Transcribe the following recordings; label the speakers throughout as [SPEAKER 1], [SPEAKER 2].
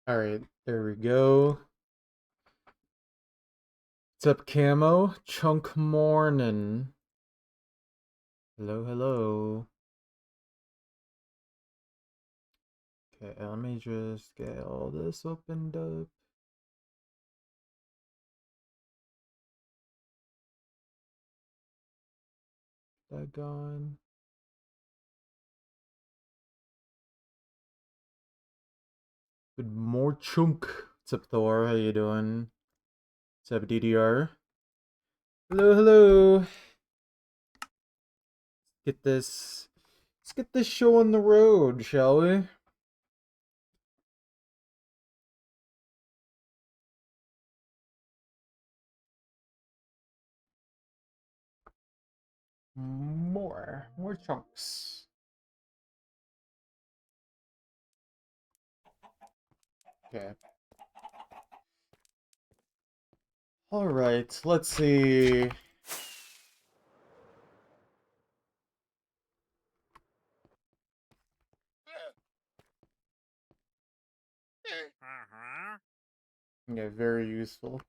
[SPEAKER 1] Alright, there we go. What's up, Camo? Chunk morning. Hello, hello. Okay, let me just get all this opened up. That gone. Good more chunk. What's up, Thor? How you doing? What's up, DDR? Hello, hello. Get this. Let's get this show on the road, shall we? More chunks. Okay. All right. Let's see. Yeah, very useful.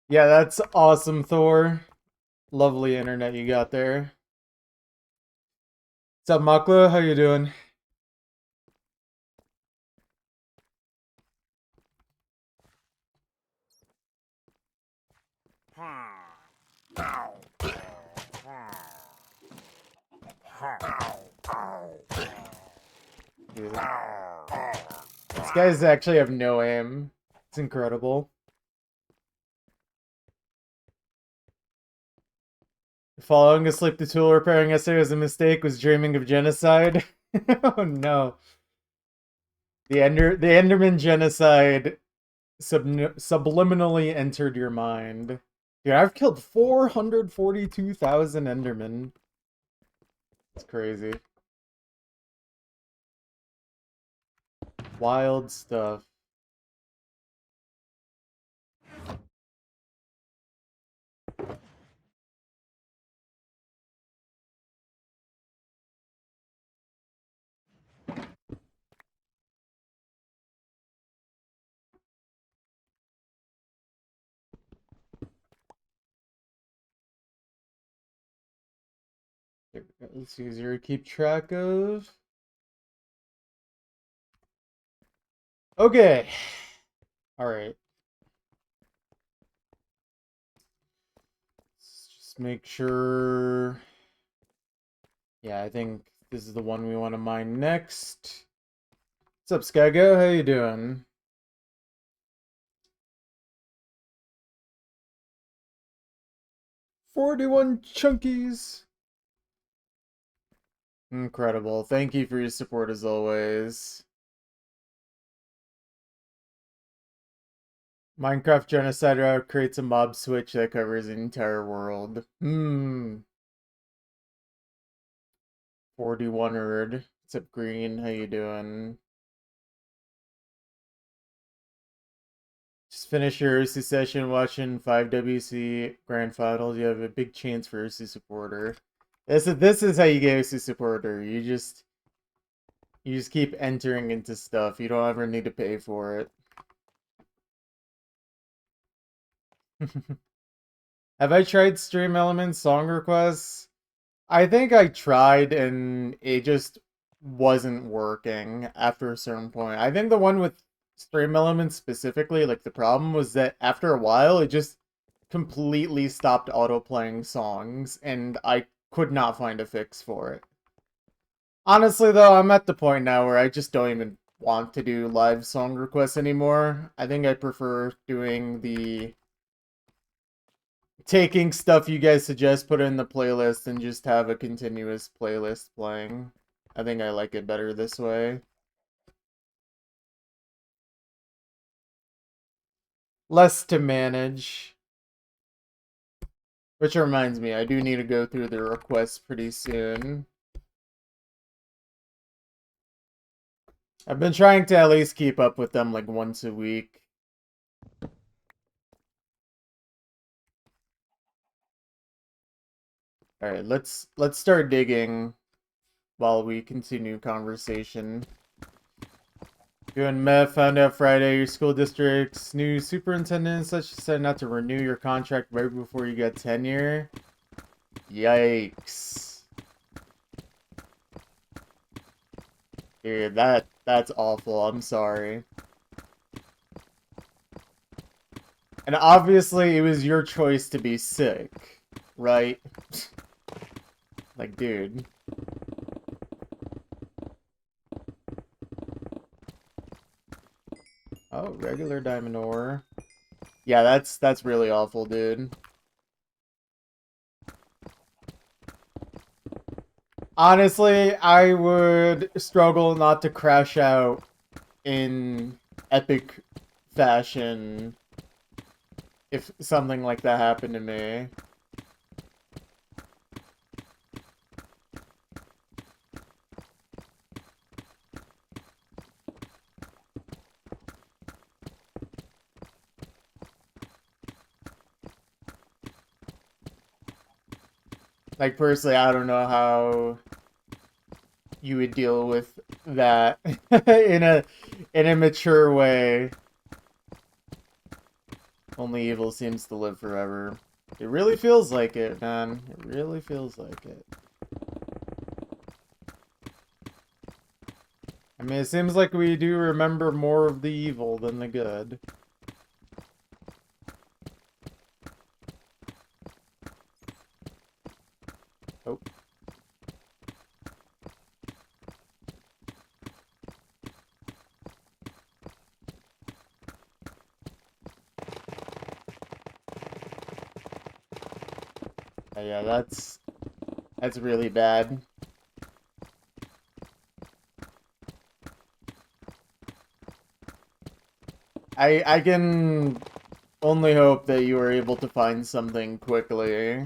[SPEAKER 1] Yeah, that's awesome, Thor. Lovely internet you got there. What's up, Makla? How you doing? Dude. These guys actually have no aim. It's incredible. Falling asleep to tool repairing essay was a mistake, was dreaming of genocide. Oh no. The Enderman genocide subliminally entered your mind. Dude, I've killed 442,000 Endermen. It's crazy. Wild stuff. It's easier to keep track of. Okay. Alright. Let's just make sure. Yeah, I think this is the one we want to mine next. What's up, Skago? How you doing? $41 chunkies. Incredible. Thank you for your support as always. Minecraft Genocide Route creates a mob switch that covers the entire world. 41 Erd. What's up, Green? How you doing? Just finish your Ursi session watching 5WC Grand Finals. You have a big chance for Ursi supporter. This is how you get Ursi supporter. You just keep entering into stuff. You don't ever need to pay for it. Have I tried Stream Elements song requests? I think I tried and it just wasn't working after a certain point. I think the one with Stream Elements specifically, like the problem was that after a while it just completely stopped auto-playing songs and I could not find a fix for it. Honestly though, I'm at the point now where I just don't even want to do live song requests anymore. I think I prefer doing the taking stuff you guys suggest, put it in the playlist, and just have a continuous playlist playing. I think I like it better this way. Less to manage. Which reminds me, I do need to go through the requests pretty soon. I've been trying to at least keep up with them like once a week. Alright, let's start digging while we continue conversation. You and Meth found out Friday your school district's new superintendent such decided not to renew your contract right before you get tenure. Yikes. Dude, that's awful. I'm sorry. And obviously it was your choice to be sick, right? Like, dude. Oh, regular diamond ore. Yeah, that's really awful, dude. Honestly, I would struggle not to crash out in epic fashion if something like that happened to me. Like, personally, I don't know how you would deal with that in a mature way. Only evil seems to live forever. It really feels like it, man. It really feels like it. I mean, it seems like we do remember more of the evil than the good. Oh. Yeah, that's really bad. I can only hope that you were able to find something quickly.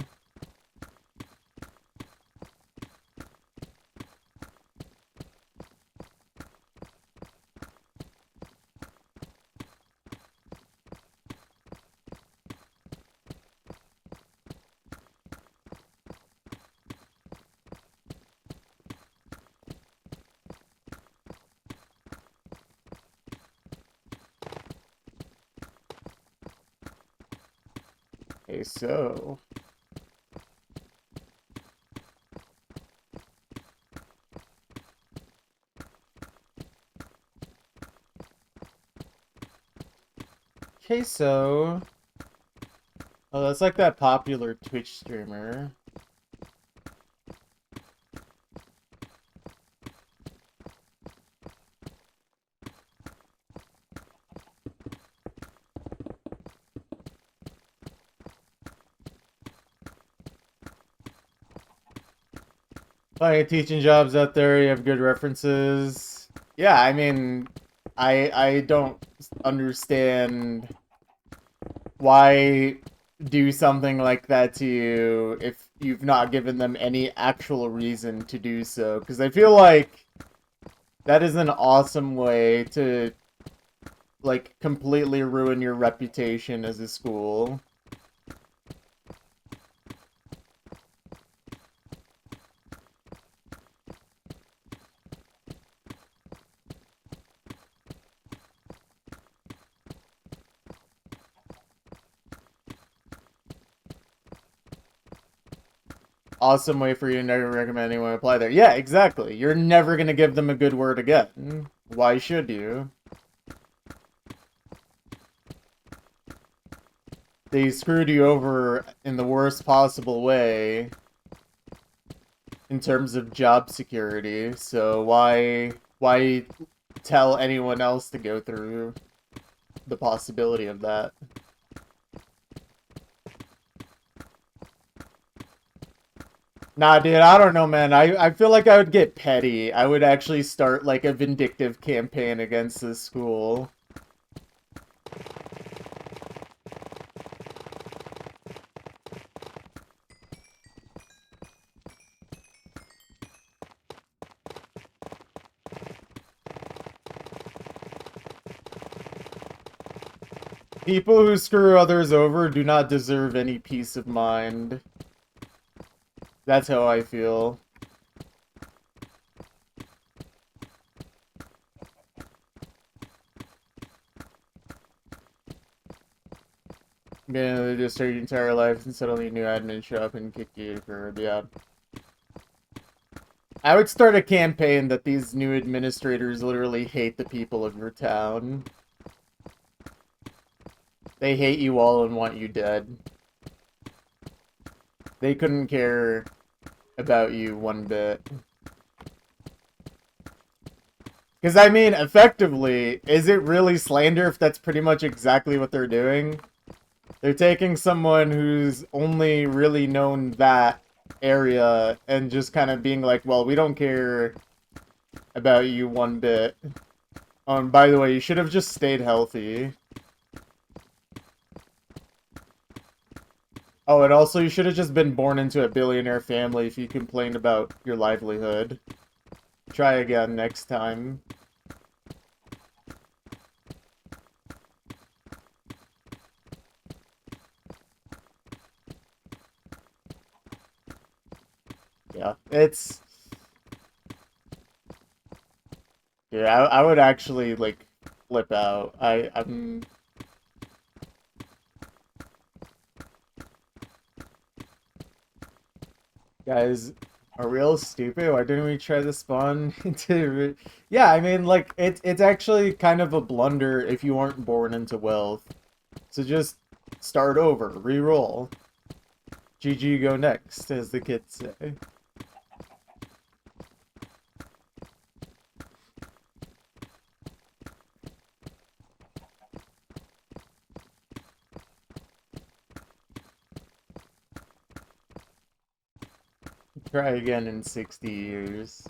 [SPEAKER 1] Okay, so... Okay, so... Oh, that's like that popular Twitch streamer. Plenty of teaching jobs out there, you have good references. Yeah, I mean, I don't understand why do something like that to you if you've not given them any actual reason to do so. Because I feel like that is an awesome way to, like, completely ruin your reputation as a school. Awesome way for you to never recommend anyone apply there. Yeah, exactly. You're never gonna give them a good word again. Why should you? They screwed you over in the worst possible way in terms of job security, so why tell anyone else to go through the possibility of that? Nah, dude, I don't know, man. I feel like I would get petty. I would actually start, like, a vindictive campaign against this school. People who screw others over do not deserve any peace of mind. That's how I feel. Yeah, they just start your entire life and suddenly a new admin show up and kick you for, yeah. I would start a campaign that these new administrators literally hate the people of your town. They hate you all and want you dead. They couldn't care about you one bit. Because, I mean, effectively, is it really slander if that's pretty much exactly what they're doing? They're taking someone who's only really known that area and just kind of being like, well, we don't care about you one bit. By the way, you should have just stayed healthy. Oh, and also you should have just been born into a billionaire family if you complained about your livelihood. Try again next time. Yeah, it's... Yeah, I would actually, like, flip out. I'm... Guys, are we all stupid? Why didn't we try to spawn into... Yeah, I mean, like, it's actually kind of a blunder if you aren't born into wealth. So just start over, re-roll. GG go next, as the kids say. Try again in 60 years.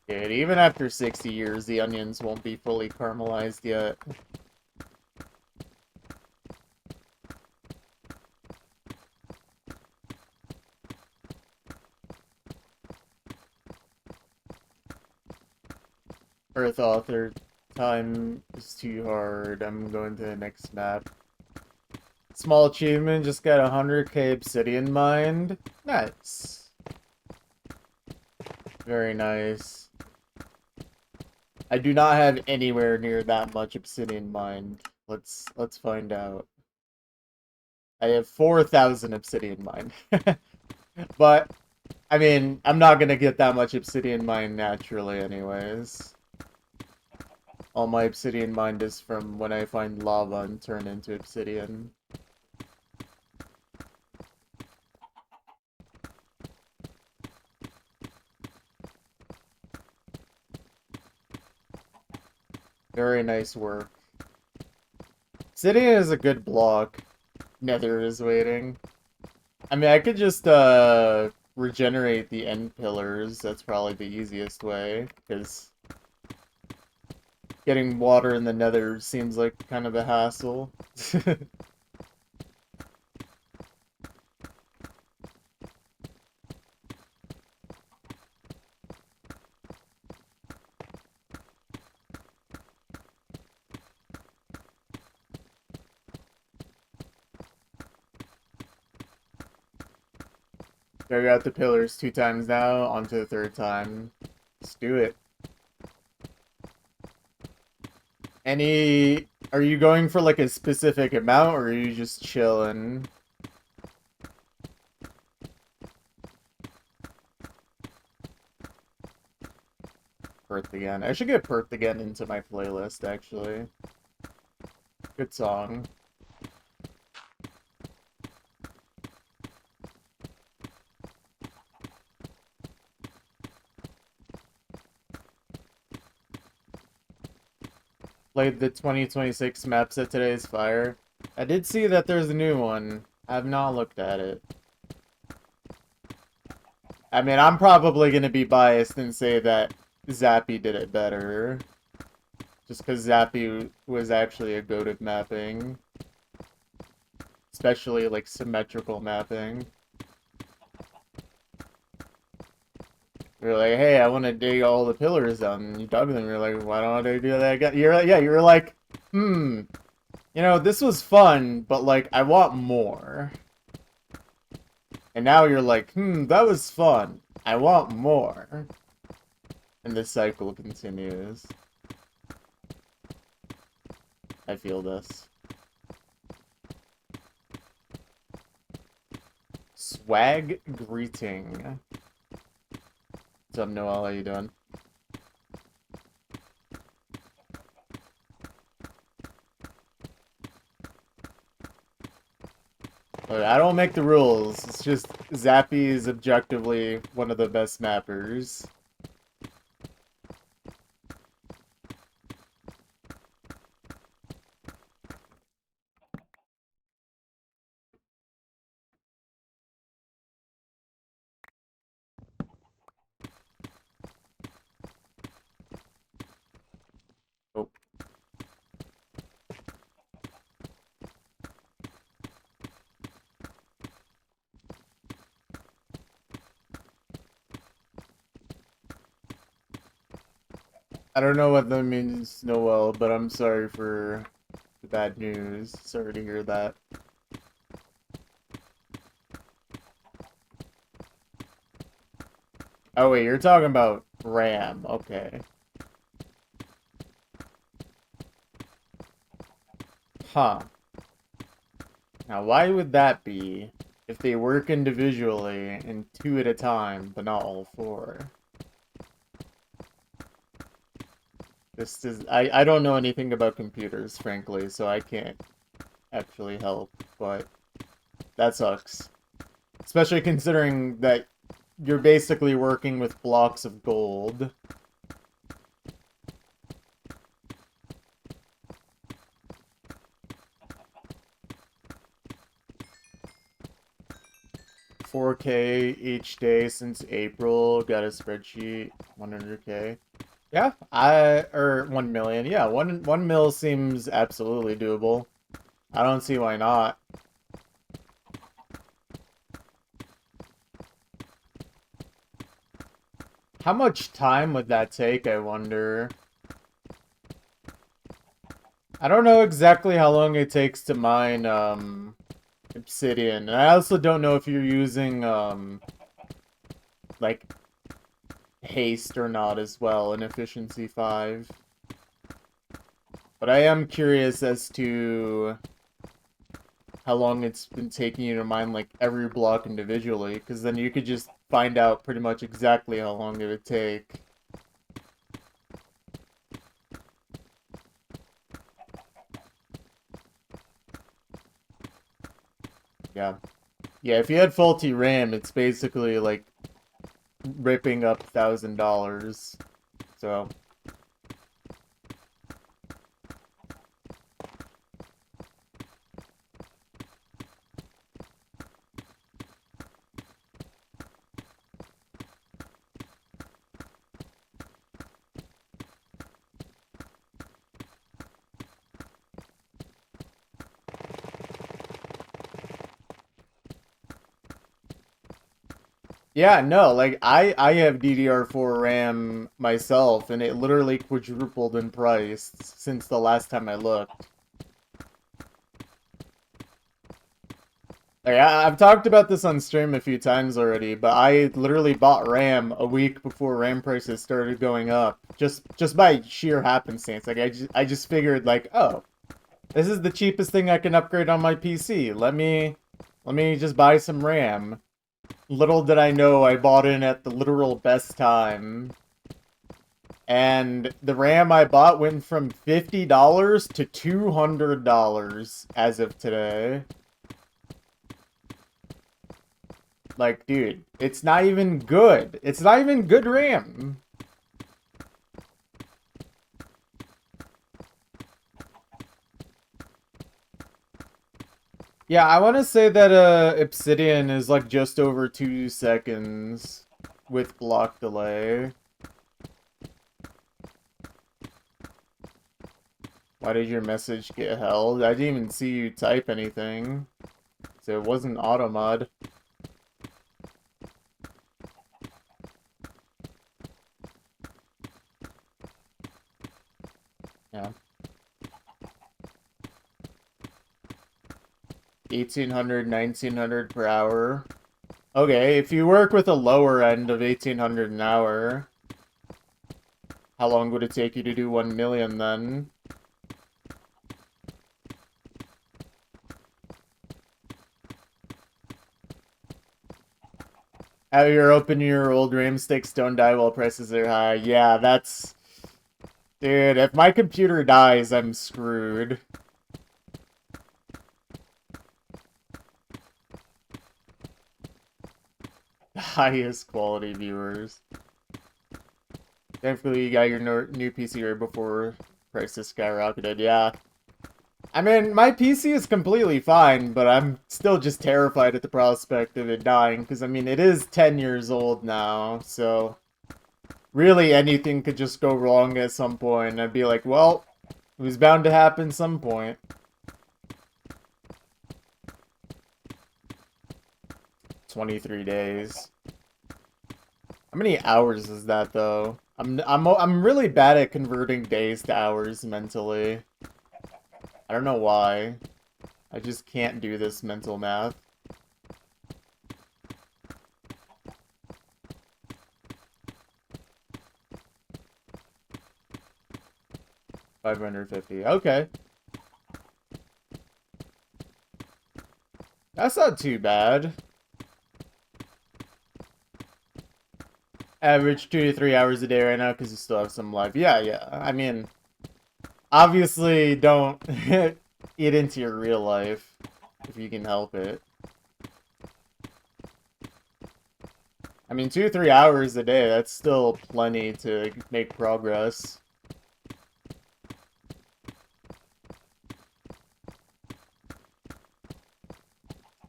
[SPEAKER 1] Dude, even after 60 years, the onions won't be fully caramelized yet. Earth author, time is too hard. I'm going to the next map. Small achievement, just got 100k obsidian mined. Nice. Very nice. I do not have anywhere near that much obsidian mined. Let's find out. I have 4,000 obsidian mined. But, I mean, I'm not gonna get that much obsidian mined naturally anyways. All my obsidian mined is from when I find lava and turn into obsidian. Very nice work. Obsidian is a good block. Nether is waiting. I mean, I could just, regenerate the end pillars. That's probably the easiest way, because getting water in the nether seems like kind of a hassle. Dug out the pillars 2 times now, on to the 3rd time. Let's do it. Are you going for like a specific amount, or are you just chilling? Perth Again. I should get Perth Again into my playlist, actually. Good song. Played the 2026 map set today's fire. I did see that there's a new one. I have not looked at it. I mean, I'm probably going to be biased and say that Zappy did it better. Just because Zappy was actually a goat at mapping. Especially, like, symmetrical mapping. You're like, hey, I want to dig all the pillars down. And you dug them. You're like, why don't I do that again? You're like, you know, this was fun, but, like, I want more. And now you're like, that was fun. I want more. And the cycle continues. I feel this. Swag greeting. What's up, Noel? How you doing? Look, I don't make the rules. It's just Zappy is objectively one of the best mappers. Oh. I don't know what that means, Noel, but I'm sorry for the bad news. Sorry to hear that. Oh wait, you're talking about RAM. Okay. Huh. Now, why would that be if they work individually and 2 at a time, but not all 4? This is... I don't know anything about computers, frankly, so I can't actually help, but that sucks. Especially considering that you're basically working with blocks of gold. $4K each day since April. Got a spreadsheet. 100K. Yeah, or 1 million. Yeah, 1 mil seems absolutely doable. I don't see why not. How much time would that take, I wonder? I don't know exactly how long it takes to mine, obsidian. And I also don't know if you're using, like, haste or not as well in Efficiency 5. But I am curious as to how long it's been taking you to mine, like, every block individually, because then you could just find out pretty much exactly how long it would take. Yeah. Yeah, if you had faulty RAM, it's basically, like, ripping up $1,000. So... Yeah, no, like, I have DDR4 RAM myself, and it literally quadrupled in price since the last time I looked. Like, I've talked about this on stream a few times already, but I literally bought RAM a week before RAM prices started going up, just by sheer happenstance. Like, I just figured, like, oh, this is the cheapest thing I can upgrade on my PC. Let me just buy some RAM. Little did I know I bought in at the literal best time. And the RAM I bought went from $50 to $200 as of today. Like, dude, it's not even good. It's not even good RAM. Yeah, I want to say that Obsidian is like just over 2 seconds with block delay. Why did your message get held? I didn't even see you type anything. So it wasn't automod. Yeah. 1800, 1900 per hour. Okay, if you work with a lower end of 1800 an hour, how long would it take you to do 1 million then? Have you open your old RAM sticks don't die while prices are high? Yeah, that's... Dude, if my computer dies, I'm screwed. Highest quality viewers. Thankfully, you got your new PC right before prices skyrocketed. Yeah. I mean, my PC is completely fine, but I'm still just terrified at the prospect of it dying, because, I mean, it is 10 years old now, so... Really, anything could just go wrong at some point, and I'd be like, well, it was bound to happen some point. "23 days. How many hours is that, though? I'm really bad at converting days to hours mentally. I don't know why. I just can't do this mental math. $550. Okay. That's not too bad. Average 2 to 3 hours a day right now because you still have some life. Yeah. I mean, obviously don't eat into your real life if you can help it. I mean, 2 to 3 hours a day, that's still plenty to make progress.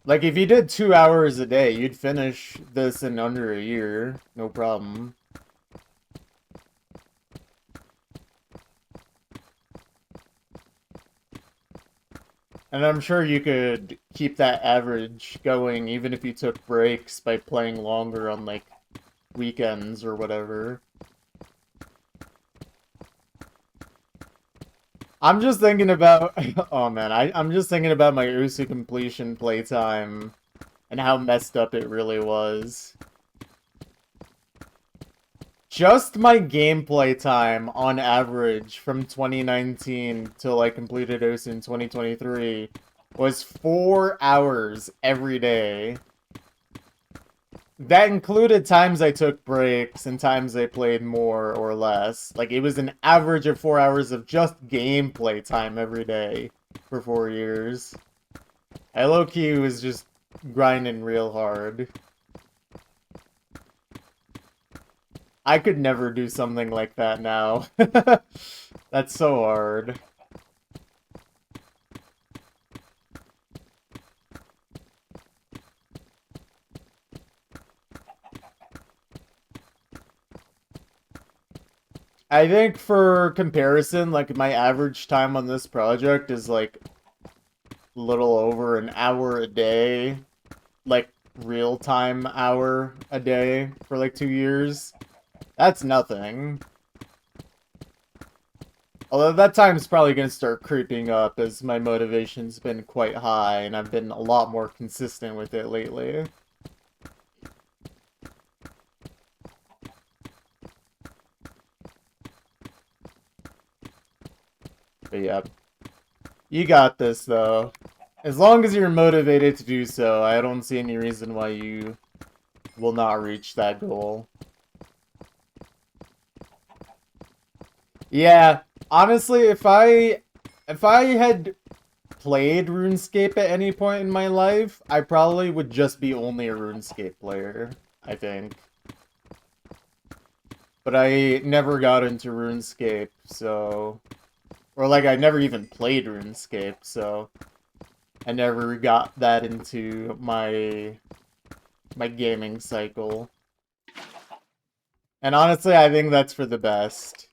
[SPEAKER 1] Like, if you did 2 hours a day, you'd finish this in under a year. No problem. And I'm sure you could keep that average going even if you took breaks by playing longer on, like, weekends or whatever. I'm just thinking about... Oh, man. I'm just thinking about my Usu completion playtime and how messed up it really was. Just my gameplay time, on average, from 2019 till I completed Usu in 2023, was 4 hours every day. That included times I took breaks and times I played more or less. Like, it was an average of 4 hours of just gameplay time every day for 4 years. I low-key was just grinding real hard. I could never do something like that now. That's so hard. I think for comparison, like, my average time on this project is, like, a little over an hour a day. Like, real-time hour a day for, like, 2 years. That's nothing. Although that time's probably going to start creeping up as my motivation's been quite high, and I've been a lot more consistent with it lately. But yeah. You got this, though. As long as you're motivated to do so, I don't see any reason why you will not reach that goal. Yeah, honestly, if I had played RuneScape at any point in my life, I probably would just be only a RuneScape player, I think. But I never got into RuneScape, so... Or, like, I never even played RuneScape, so... I never got that into my gaming cycle. And honestly, I think that's for the best.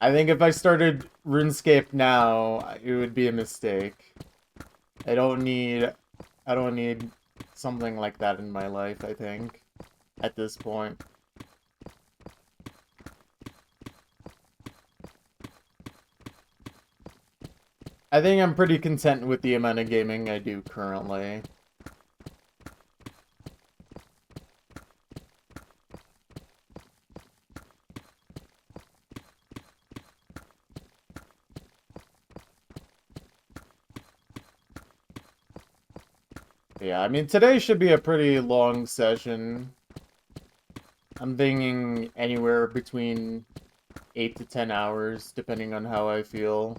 [SPEAKER 1] I think if I started RuneScape now, it would be a mistake. I don't need something like that in my life, I think, at this point. I think I'm pretty content with the amount of gaming I do currently. Yeah, I mean, today should be a pretty long session. I'm thinking anywhere between 8 to 10 hours, depending on how I feel.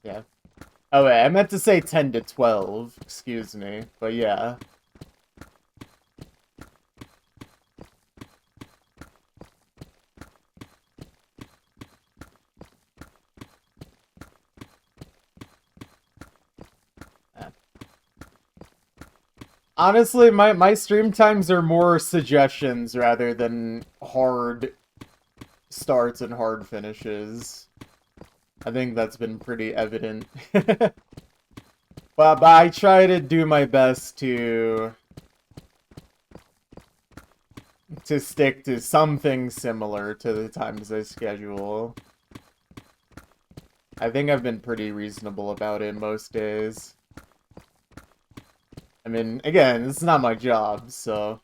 [SPEAKER 1] Yeah. Oh, wait, I meant to say 10 to 12. Excuse me. But yeah. Honestly, my stream times are more suggestions rather than hard starts and hard finishes. I think that's been pretty evident. But I try to do my best to stick to something similar to the times I schedule. I think I've been pretty reasonable about it most days. I mean, again, it's not my job, so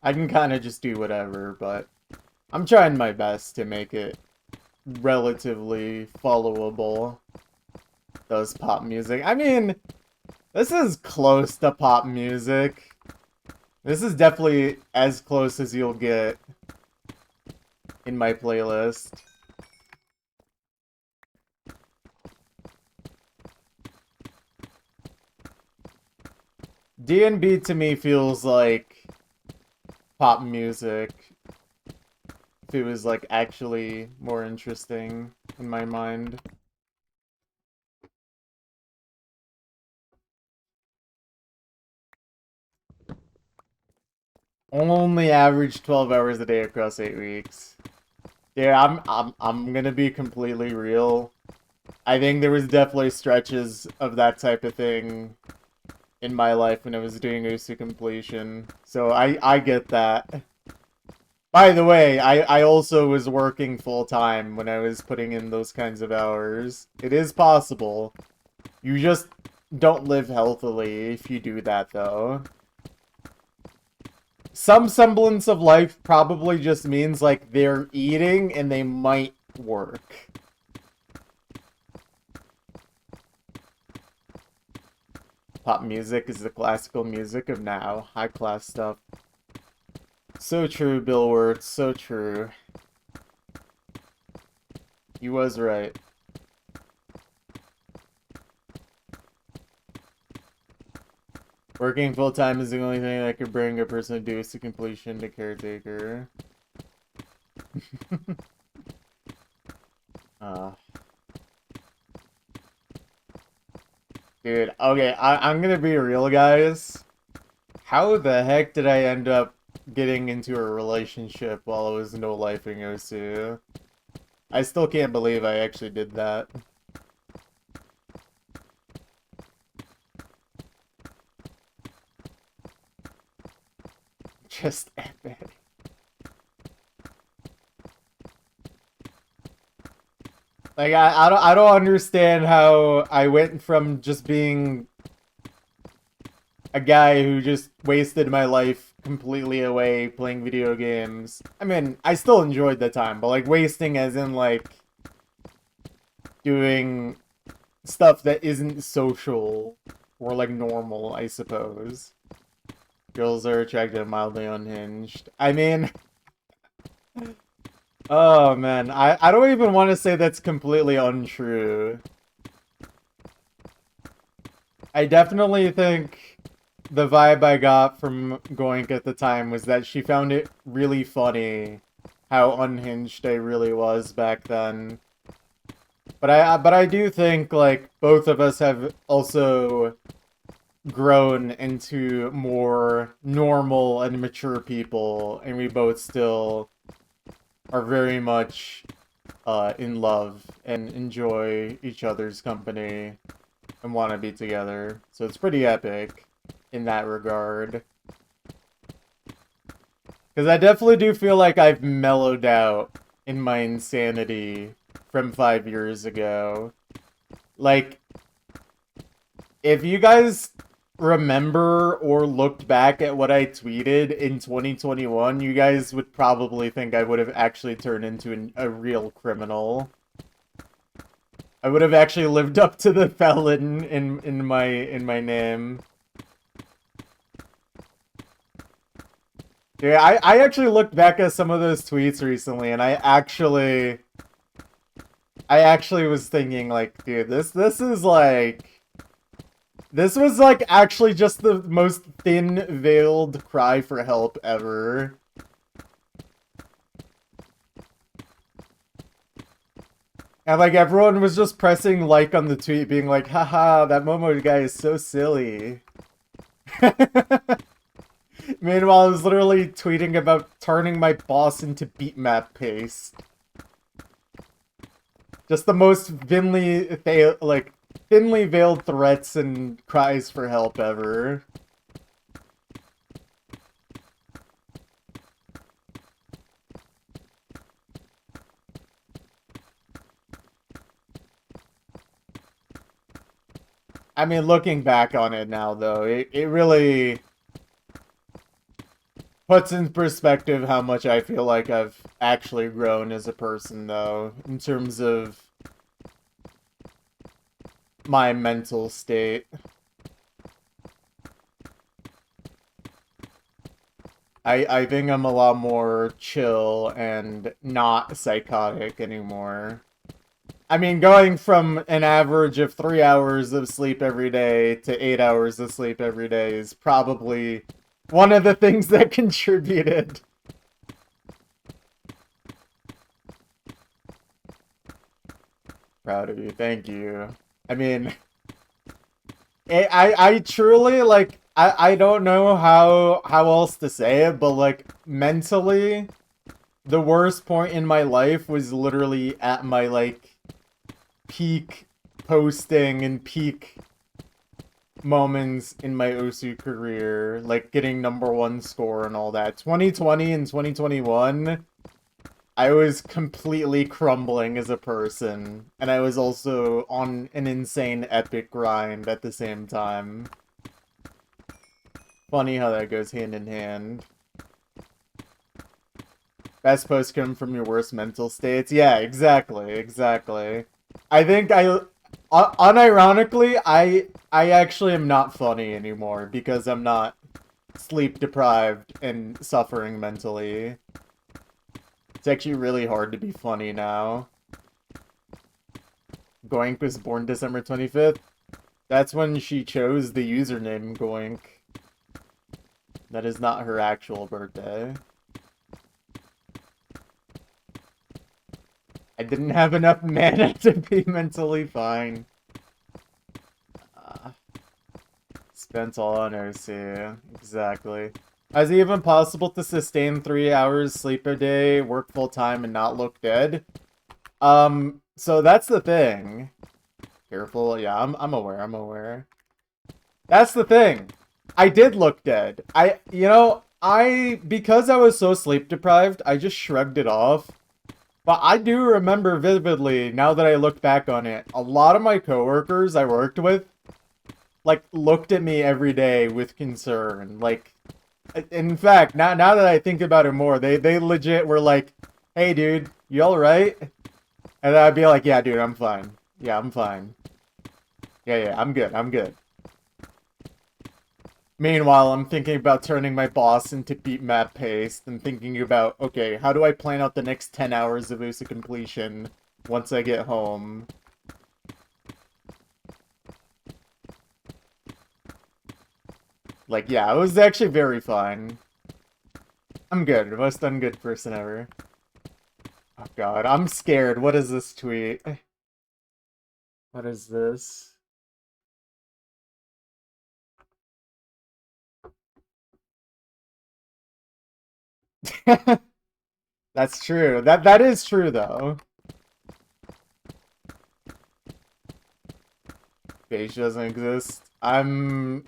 [SPEAKER 1] I can kind of just do whatever, but I'm trying my best to make it relatively followable. Those pop music. I mean, this is close to pop music. This is definitely as close as you'll get in my playlist. D&B to me feels like pop music. If it was like actually more interesting in my mind. Only average 12 hours a day across 8 weeks. Yeah, I'm gonna be completely real. I think there was definitely stretches of that type of thing in my life when I was doing Usu completion. So I get that. By the way, I also was working full time when I was putting in those kinds of hours. It is possible. You just don't live healthily if you do that, though. Some semblance of life probably just means, like, they're eating and they might work. Pop music is the classical music of now. High-class stuff. So true, Bill Wirtz. So true. He was right. Working full-time is the only thing that could bring a person to Usu completion to caretaker. Dude, okay, I'm gonna be real, guys. How the heck did I end up getting into a relationship while I was no-lifing Osu? I still can't believe I actually did that. Just epic. Like, I don't understand how I went from just being a guy who just wasted my life completely away playing video games. I mean, I still enjoyed the time, but like wasting as in like doing stuff that isn't social or like normal, I suppose. Girls are attractive, mildly unhinged. I mean, oh man, I don't even want to say that's completely untrue. I definitely think the vibe I got from Goink at the time was that she found it really funny how unhinged I really was back then. But I do think like both of us have also grown into more normal and mature people, and we both still are very much in love and enjoy each other's company and want to be together. So it's pretty epic in that regard. Because I definitely do feel like I've mellowed out in my insanity from 5 years ago. Like, if you guys remember or looked back at what I tweeted in 2021, you guys would probably think I would have actually turned into a real criminal. I would have actually lived up to the felon in my name. Yeah, I actually looked back at some of those tweets recently, and I actually was thinking like, dude, this is like, this was like actually just the most thin-veiled cry for help ever. And like everyone was just pressing like on the tweet, being like, haha, that Momo guy is so silly. Meanwhile, I was literally tweeting about turning my boss into beatmap paste. Just the most thinly veiled threats and cries for help ever. I mean, looking back on it now, though, it really puts in perspective how much I feel like I've actually grown as a person, though, in terms of my mental state. I think I'm a lot more chill and not psychotic anymore. I mean, going from an average of 3 hours of sleep every day to 8 hours of sleep every day is probably one of the things that contributed. Proud of you. Thank you. I mean, I truly, like, I don't know how else to say it, but, like, mentally, the worst point in my life was literally at my, like, peak posting and peak moments in my Osu career, like getting #1 score and all that. 2020 and 2021, I was completely crumbling as a person, and I was also on an insane epic grind at the same time. Funny how that goes hand in hand. Best post come from your worst mental states. Yeah, exactly. I think unironically, I actually am not funny anymore because I'm not sleep deprived and suffering mentally. It's actually really hard to be funny now. Goink was born December 25th. That's when she chose the username Goink. That is not her actual birthday. I didn't have enough mana to be mentally fine. Spent all on OC. Exactly. Is it even possible to sustain 3 hours sleep a day, work full time, and not look dead? So that's the thing. Careful. Yeah, I'm aware. That's the thing. I did look dead. Because I was so sleep deprived, I just shrugged it off. But I do remember vividly, now that I look back on it, a lot of my coworkers I worked with, like, looked at me every day with concern. Like, in fact, now that I think about it more, they legit were like, hey, dude, you alright? And I'd be like, yeah, dude, I'm fine. Yeah, I'm fine. Yeah, I'm good. Meanwhile, I'm thinking about turning my boss into beatmap paste and thinking about, okay, how do I plan out the next 10 hours of Usa completion once I get home? Like, yeah, it was actually very fun. I'm good. Most ungood person ever. Oh god, I'm scared. What is this tweet? What is this? That's true. That is true though. Page doesn't exist. I'm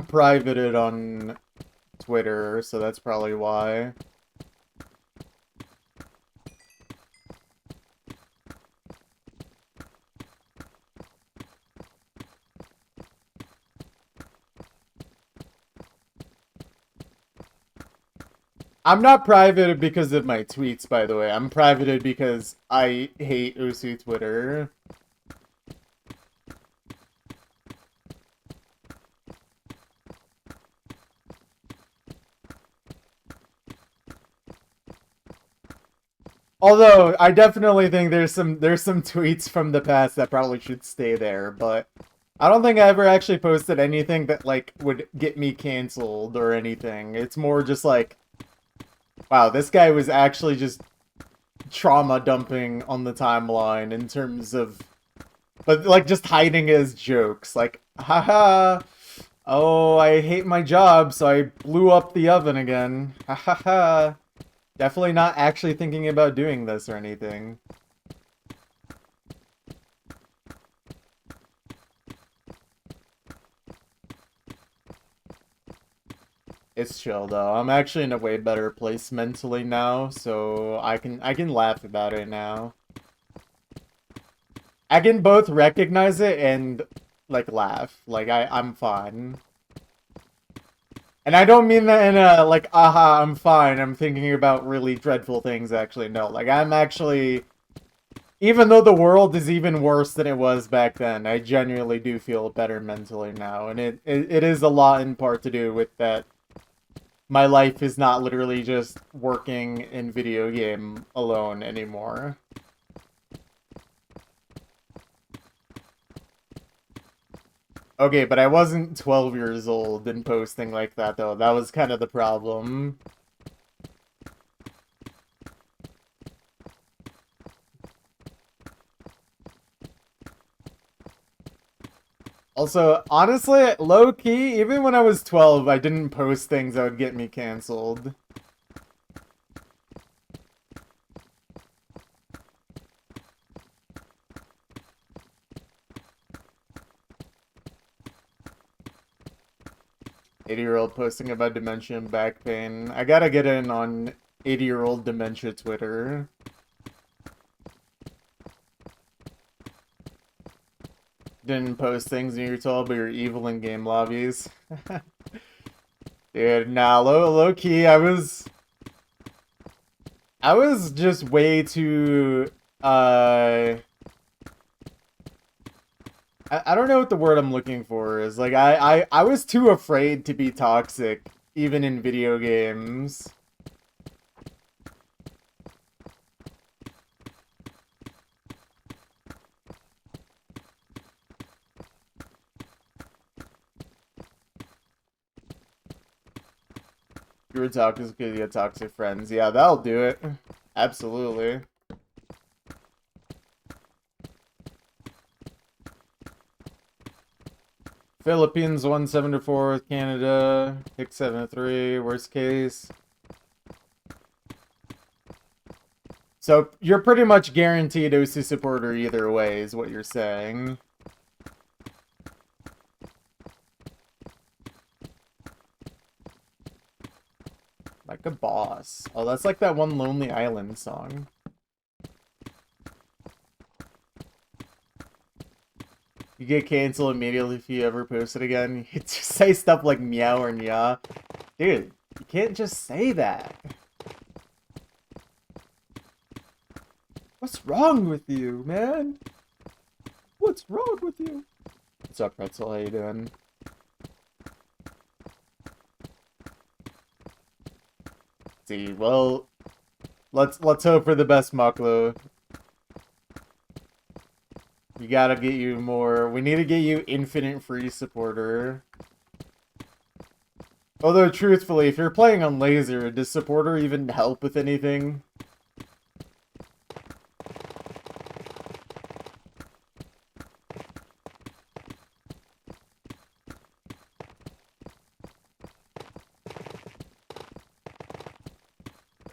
[SPEAKER 1] privated on Twitter, so that's probably why. I'm not privated because of my tweets, by the way. I'm privated because I hate Usu Twitter. Although I definitely think there's some tweets from the past that probably should stay there, but I don't think I ever actually posted anything that like would get me canceled or anything. It's more just like, wow, this guy was actually just trauma dumping on the timeline in terms of, but like just hiding his jokes, like, haha, oh, I hate my job, so I blew up the oven again, ha ha ha. Definitely not actually thinking about doing this or anything. It's chill though. I'm actually in a way better place mentally now, so I can laugh about it now. I can both recognize it and like laugh. Like I'm fine. And I don't mean that in a, like, aha, I'm fine, I'm thinking about really dreadful things, actually. No, like, I'm actually... Even though the world is even worse than it was back then, I genuinely do feel better mentally now. And it is a lot in part to do with that my life is not literally just working in video game alone anymore. Okay, but I wasn't 12 years old and posting like that, though. That was kind of the problem. Also, honestly, low-key, even when I was 12, I didn't post things that would get me canceled. "80-year-old posting about dementia and back pain." I gotta get in on 80-year-old dementia Twitter. Didn't post things when you were 12, but you're evil in game lobbies. Dude, nah, low-key, I was just way too, I don't know what the word I'm looking for is. Like, I was too afraid to be toxic, even in video games. You were toxic because you had toxic friends. Yeah, that'll do it. Absolutely. Philippines 174, Canada 673, worst case. So you're pretty much guaranteed OC supporter either way, is what you're saying. Like a boss. Oh, that's like that one Lonely Island song. You get canceled immediately if you ever post it again. You just say stuff like meow or nya. Dude, you can't just say that. What's wrong with you, man? What's wrong with you? What's up, Pretzel? How you doing? See, well, let's hope for the best, Maklo. We gotta get you more. We need to get you infinite free supporter. Although, truthfully, if you're playing on laser, does supporter even help with anything?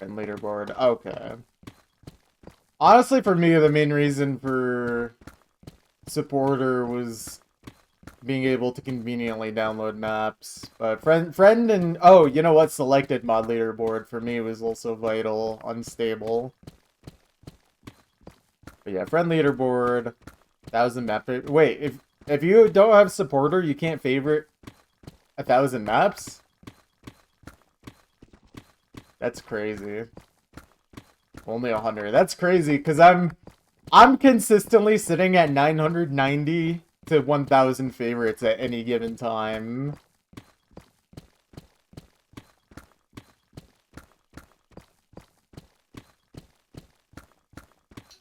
[SPEAKER 1] And leaderboard. Okay. Honestly, for me, the main reason for supporter was being able to conveniently download maps. But friend and oh, you know what? Selected mod leaderboard for me was also vital. Unstable. But yeah, friend leaderboard, 1,000 map. Wait, if you don't have supporter, you can't favorite 1,000 maps? That's crazy. Only 100. That's crazy, because I'm consistently sitting at 990 to 1,000 favorites at any given time.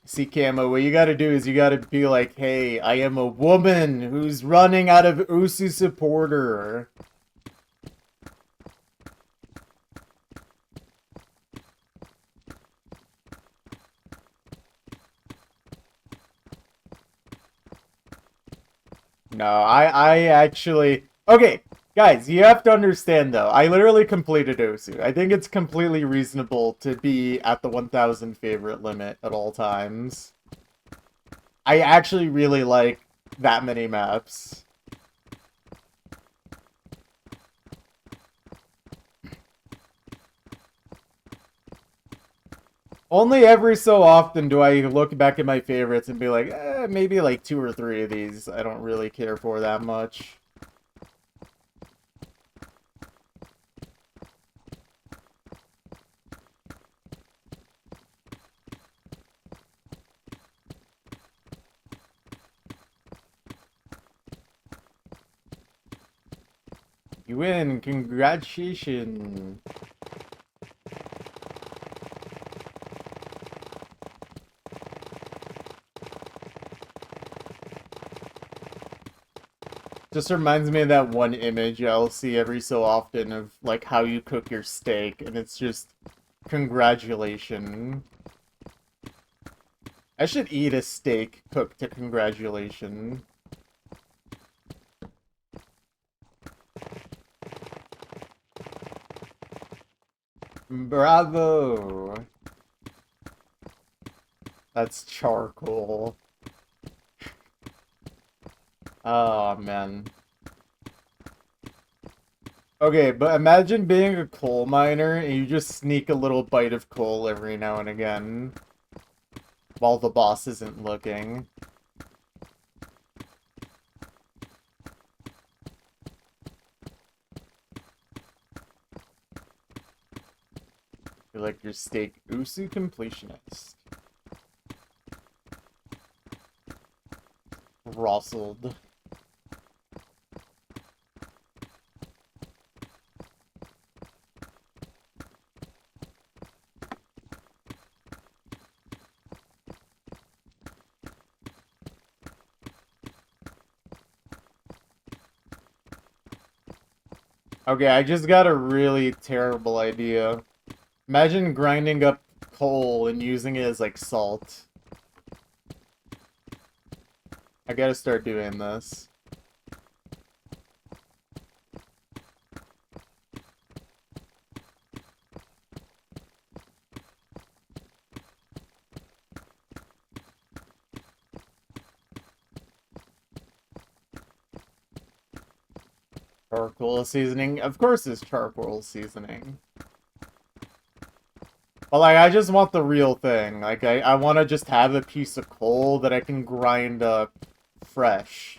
[SPEAKER 1] See, Camo, what you gotta do is you gotta be like, hey, I am a woman who's running out of Usu supporter. No, I actually... Okay, guys, you have to understand, though. I literally completed Osu. I think it's completely reasonable to be at the 1,000 favorite limit at all times. I actually really like that many maps. Only every so often do I look back at my favorites and be like, maybe like 2 or 3 of these I don't really care for that much. You win! Congratulations! Just reminds me of that one image I'll see every so often of, like, how you cook your steak, and it's just, congratulations. I should eat a steak cooked to congratulations. Bravo! That's charcoal. Oh, man. Okay, but imagine being a coal miner and you just sneak a little bite of coal every now and again while the boss isn't looking. You're like your steak Usu completionist. Rustled. Okay, I just got a really terrible idea. Imagine grinding up coal and using it as, like, salt. I gotta start doing this. Charcoal seasoning? Of course it's charcoal seasoning. But, like, I just want the real thing. Like, I want to just have a piece of coal that I can grind up fresh.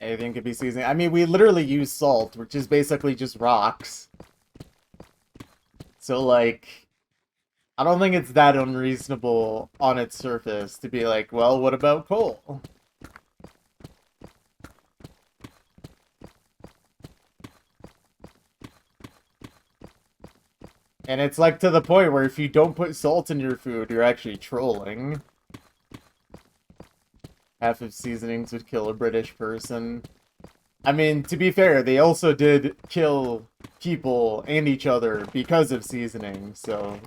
[SPEAKER 1] Anything could be seasoning. I mean, we literally use salt, which is basically just rocks. So, like, I don't think it's that unreasonable on its surface to be like, well, what about coal? And it's like to the point where if you don't put salt in your food, you're actually trolling. Half of seasonings would kill a British person. I mean, to be fair, they also did kill people and each other because of seasoning, so...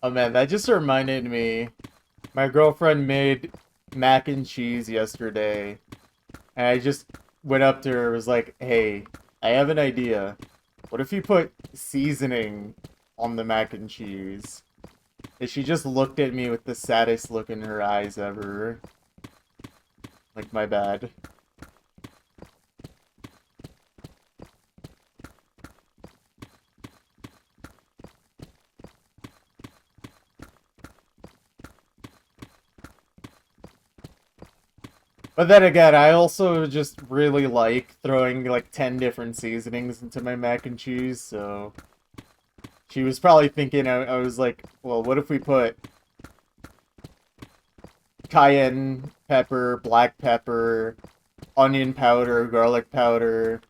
[SPEAKER 1] Oh man, that just reminded me. My girlfriend made mac and cheese yesterday, and I just went up to her and was like, "Hey, I have an idea. What if you put seasoning on the mac and cheese?" And she just looked at me with the saddest look in her eyes ever. Like, my bad. But then again, I also just really like throwing like 10 different seasonings into my mac and cheese, so she was probably thinking I was like, well, what if we put cayenne pepper, black pepper, onion powder, garlic powder,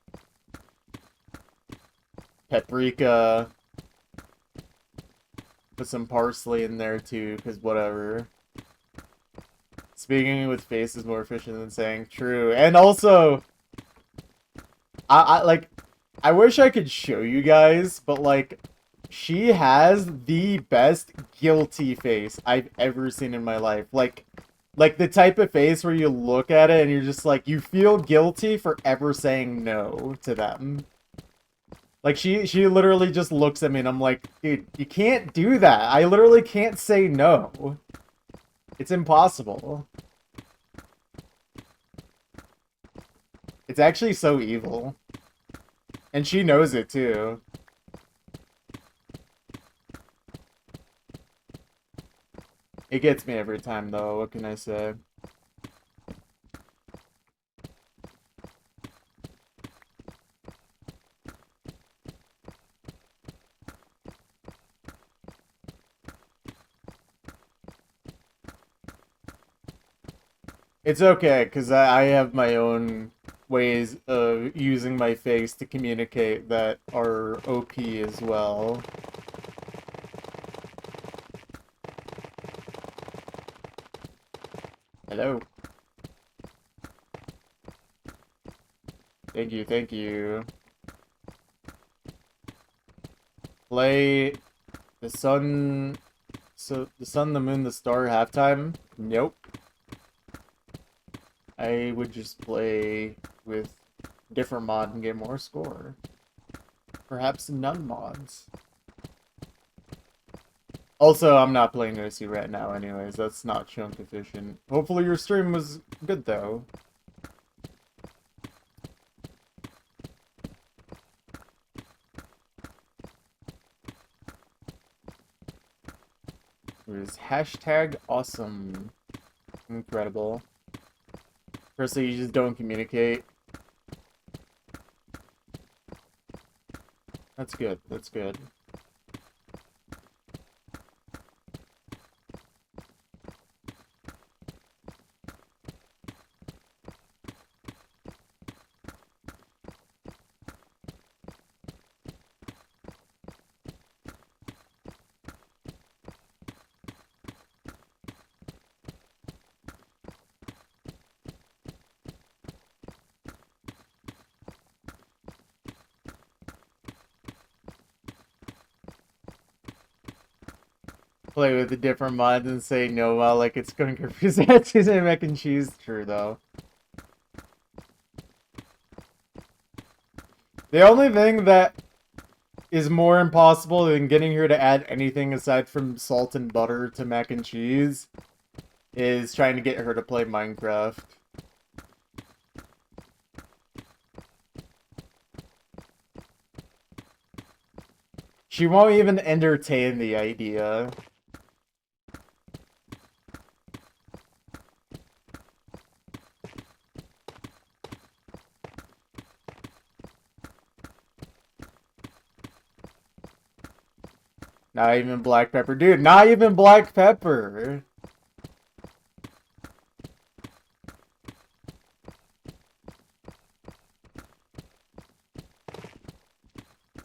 [SPEAKER 1] paprika, put some parsley in there too, because whatever. Speaking with face is more efficient than saying true. And also, I like, I wish I could show you guys, but like, she has the best guilty face I've ever seen in my life. Like the type of face where you look at it and you're just like, you feel guilty for ever saying no to them. Like she literally just looks at me and I'm like, dude, you can't do that. I literally can't say no. It's impossible. It's actually so evil. And she knows it too. It gets me every time though, what can I say? It's okay, because I have my own ways of using my face to communicate that are OP as well. Hello. Thank you, thank you. Play the sun... So, the sun, the moon, the star halftime? Nope. I would just play with different mod and get more score. Perhaps none mods. Also, I'm not playing OC right now anyways, that's not chunk efficient. Hopefully your stream was good though. It was hashtag awesome. Incredible. Firstly, you just don't communicate. That's good, that's good. Play with the different mods and say no while like it's going to confuse that Tuesday mac and cheese. True though. The only thing that is more impossible than getting her to add anything aside from salt and butter to mac and cheese is trying to get her to play Minecraft. She won't even entertain the idea. Not even black pepper. Dude, not even black pepper.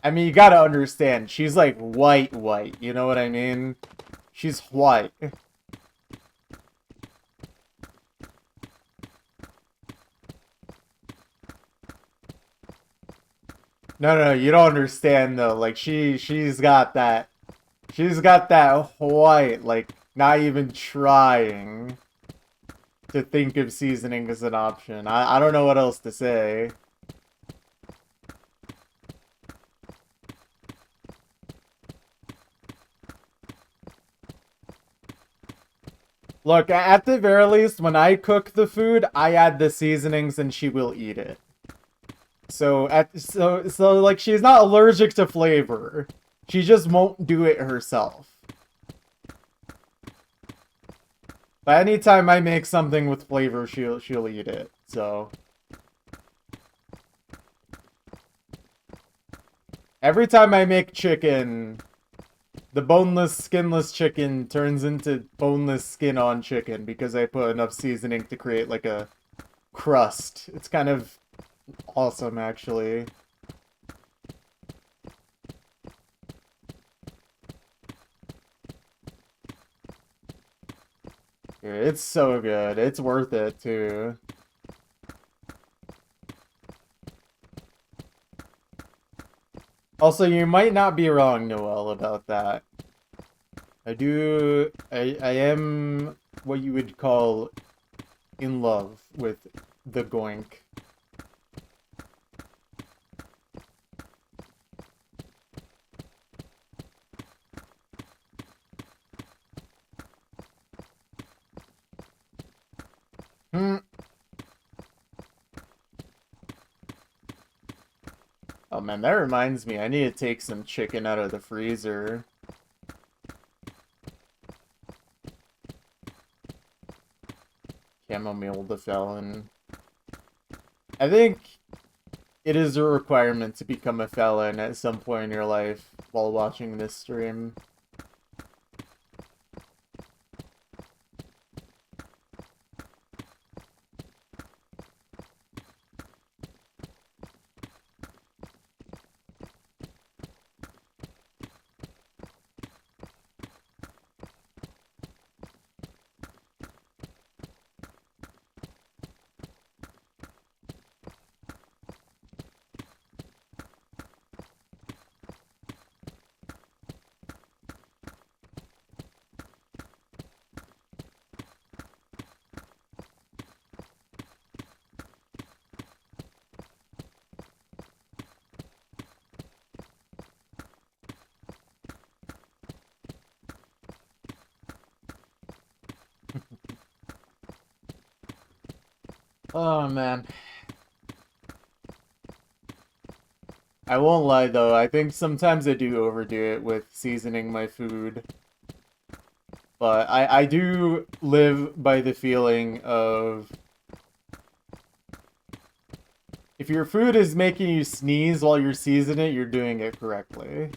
[SPEAKER 1] I mean, you gotta understand, she's like white, you know what I mean? She's white. No, you don't understand though. Like she's got that She's got that white, like, not even trying to think of seasoning as an option. I don't know what else to say. Look, at the very least, when I cook the food, I add the seasonings and she will eat it. So like she's not allergic to flavor. She just won't do it herself. But anytime I make something with flavor, she'll eat it. So every time I make chicken, the boneless, skinless chicken turns into boneless skin on chicken because I put enough seasoning to create like a crust. It's kind of awesome, actually. It's so good. It's worth it, too. Also, you might not be wrong, Noel, about that. I am what you would call in love with the Goink. Hmm. Oh man, that reminds me, I need to take some chicken out of the freezer. Chamomile the Felon. I think it is a requirement to become a felon at some point in your life while watching this stream. Oh man. I won't lie though, I think sometimes I do overdo it with seasoning my food. But I do live by the feeling of if your food is making you sneeze while you're seasoning it, you're doing it correctly.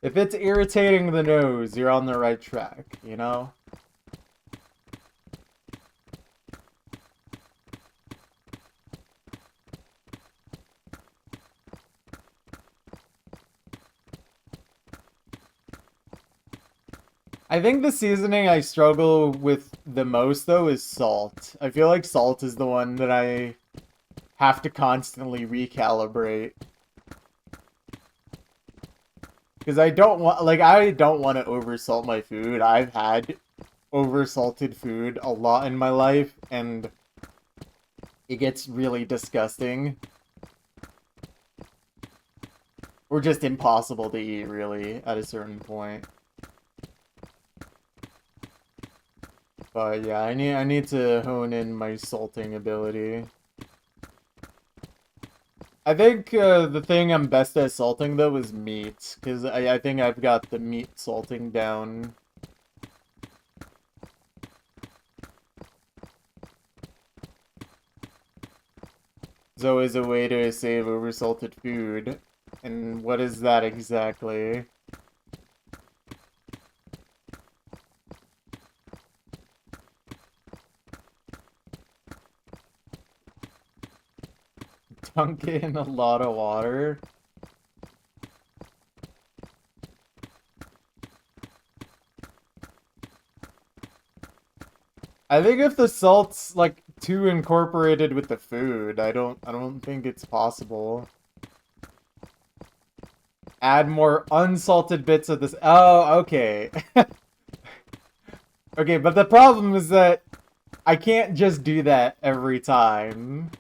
[SPEAKER 1] If it's irritating the nose, you're on the right track, you know? I think the seasoning I struggle with the most, though, is salt. I feel like salt is the one that I have to constantly recalibrate. Because I don't want, like, I don't want to oversalt my food. I've had oversalted food a lot in my life, and it gets really disgusting. Or just impossible to eat, really, at a certain point. But yeah, I need to hone in my salting ability. I think the thing I'm best at salting though is meat, because I think I've got the meat salting down. There's always a way to save oversalted food. And what is that exactly? Dunk it in a lot of water. I think if the salt's, like, too incorporated with the food. I don't think it's possible. Add more unsalted bits of this. Oh, okay. Okay, but the problem is that I can't just do that every time.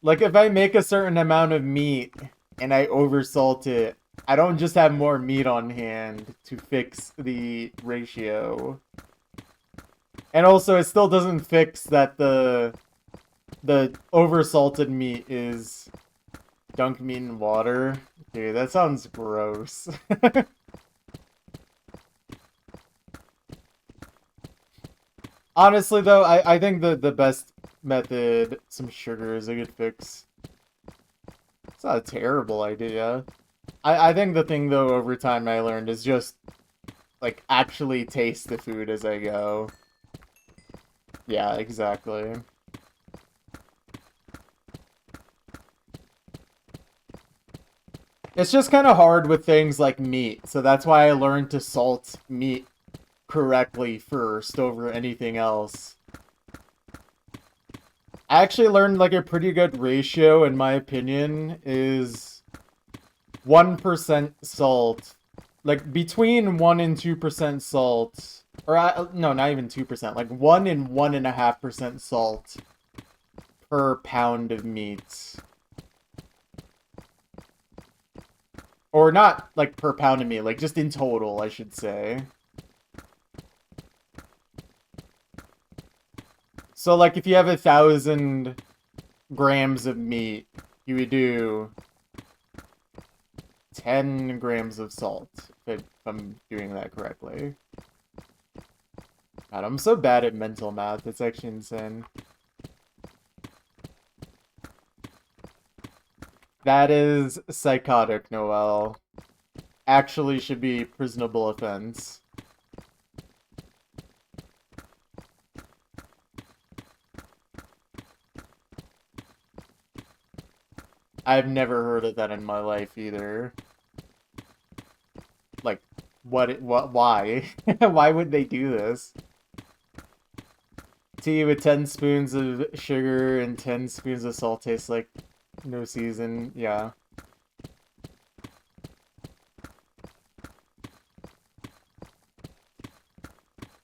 [SPEAKER 1] Like, if I make a certain amount of meat and I oversalt it, I don't just have more meat on hand to fix the ratio. And also, it still doesn't fix that the oversalted meat is dunk meat in water. Dude, that sounds gross. Honestly, though, I think the best method, some sugar, is a good fix. It's not a terrible idea. I think the thing, though, over time I learned is just, like, actually taste the food as I go. Yeah, exactly. It's just kind of hard with things like meat, so that's why I learned to salt meat correctly first over anything else. I actually learned like a pretty good ratio, in my opinion, is 1% salt. Like between 1 and 2% salt. Or, no, not even 2%. Like 1 and 1.5% salt per pound of meat. Or not like per pound of meat, like just in total, I should say. So, like, if you have 1,000 grams of meat, you would do 10 grams of salt, if I'm doing that correctly. God, I'm so bad at mental math, it's actually insane. That is psychotic, Noel. Actually should be prisonable offense. I've never heard of that in my life either. Like, why? Why would they do this? Tea with 10 spoons of sugar and 10 spoons of salt tastes like no season. Yeah.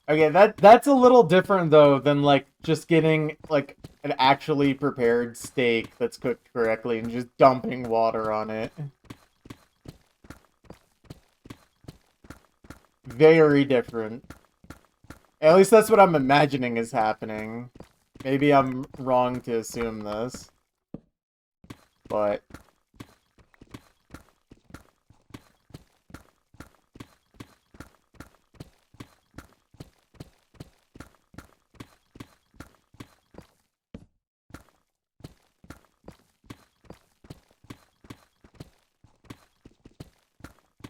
[SPEAKER 1] Okay, that's a little different though than like just getting like an actually prepared steak that's cooked correctly and just dumping water on it. Very different. At least that's what I'm imagining is happening. Maybe I'm wrong to assume this. But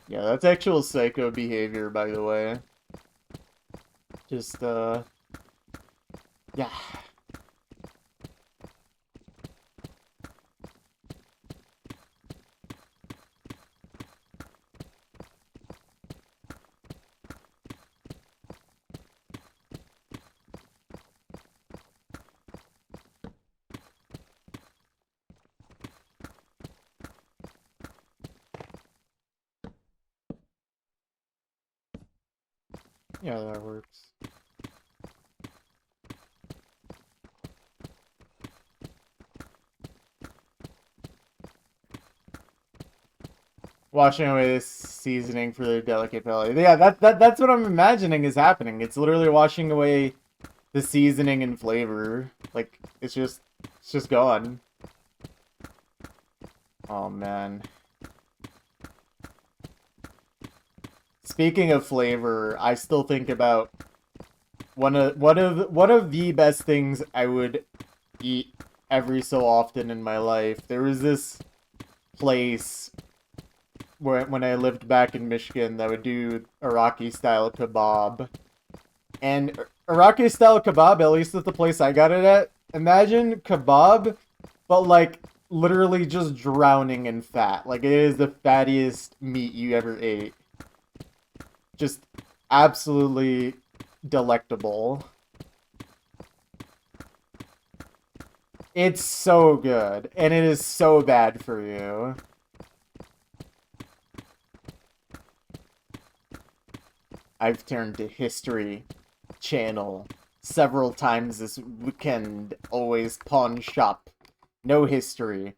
[SPEAKER 1] yeah, that's actual psycho behavior, by the way. Just, yeah. Yeah, that works. Washing away this seasoning for their delicate palate. Yeah, that's what I'm imagining is happening. It's literally washing away the seasoning and flavor. Like, it's just gone. Oh man. Speaking of flavor, I still think about one of the best things I would eat every so often in my life. There was this place where when I lived back in Michigan that would do Iraqi style kebab. And Iraqi style kebab, at least at the place I got it at, imagine kebab, but like literally just drowning in fat. Like it is the fattiest meat you ever ate. Just absolutely delectable. It's so good, and it is so bad for you. I've turned to History Channel several times this weekend. Always pawn shop. No history.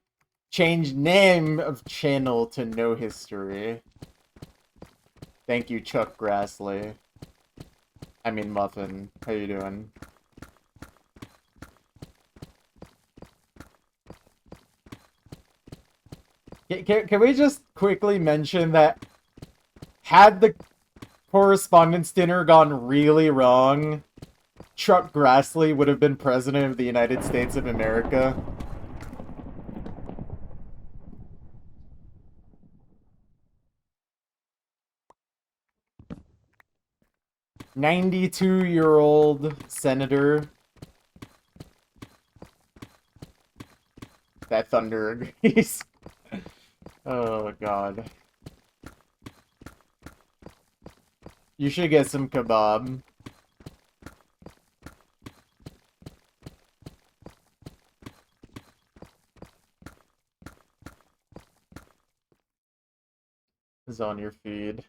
[SPEAKER 1] Change name of channel to no history. Thank you, Chuck Grassley. I mean, Muffin. How you doing? Can we just quickly mention that had the correspondence dinner gone really wrong, Chuck Grassley would have been president of the United States of America? "92-year-old senator." That Thunder agrees. Oh, God. You should get some kebab. Is on your feed.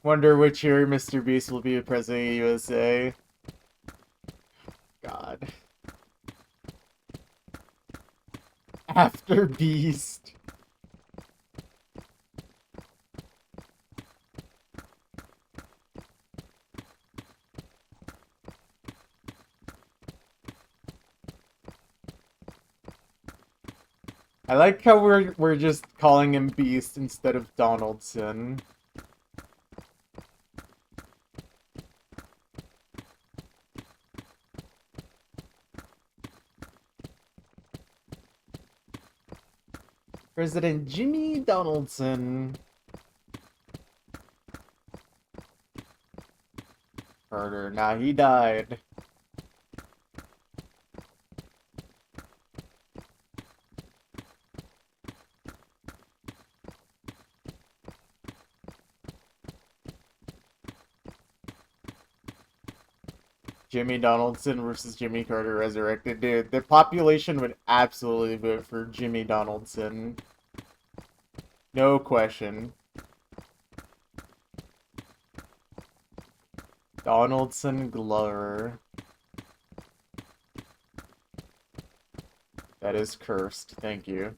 [SPEAKER 1] Wonder which year Mr. Beast will be the president of USA. God. After Beast. I like how we're just calling him Beast instead of Donaldson. President Jimmy Donaldson. Carter. Nah, he died. Jimmy Donaldson versus Jimmy Carter resurrected. Dude, the population would absolutely vote for Jimmy Donaldson. No question. Donaldson Glover. That is cursed. Thank you.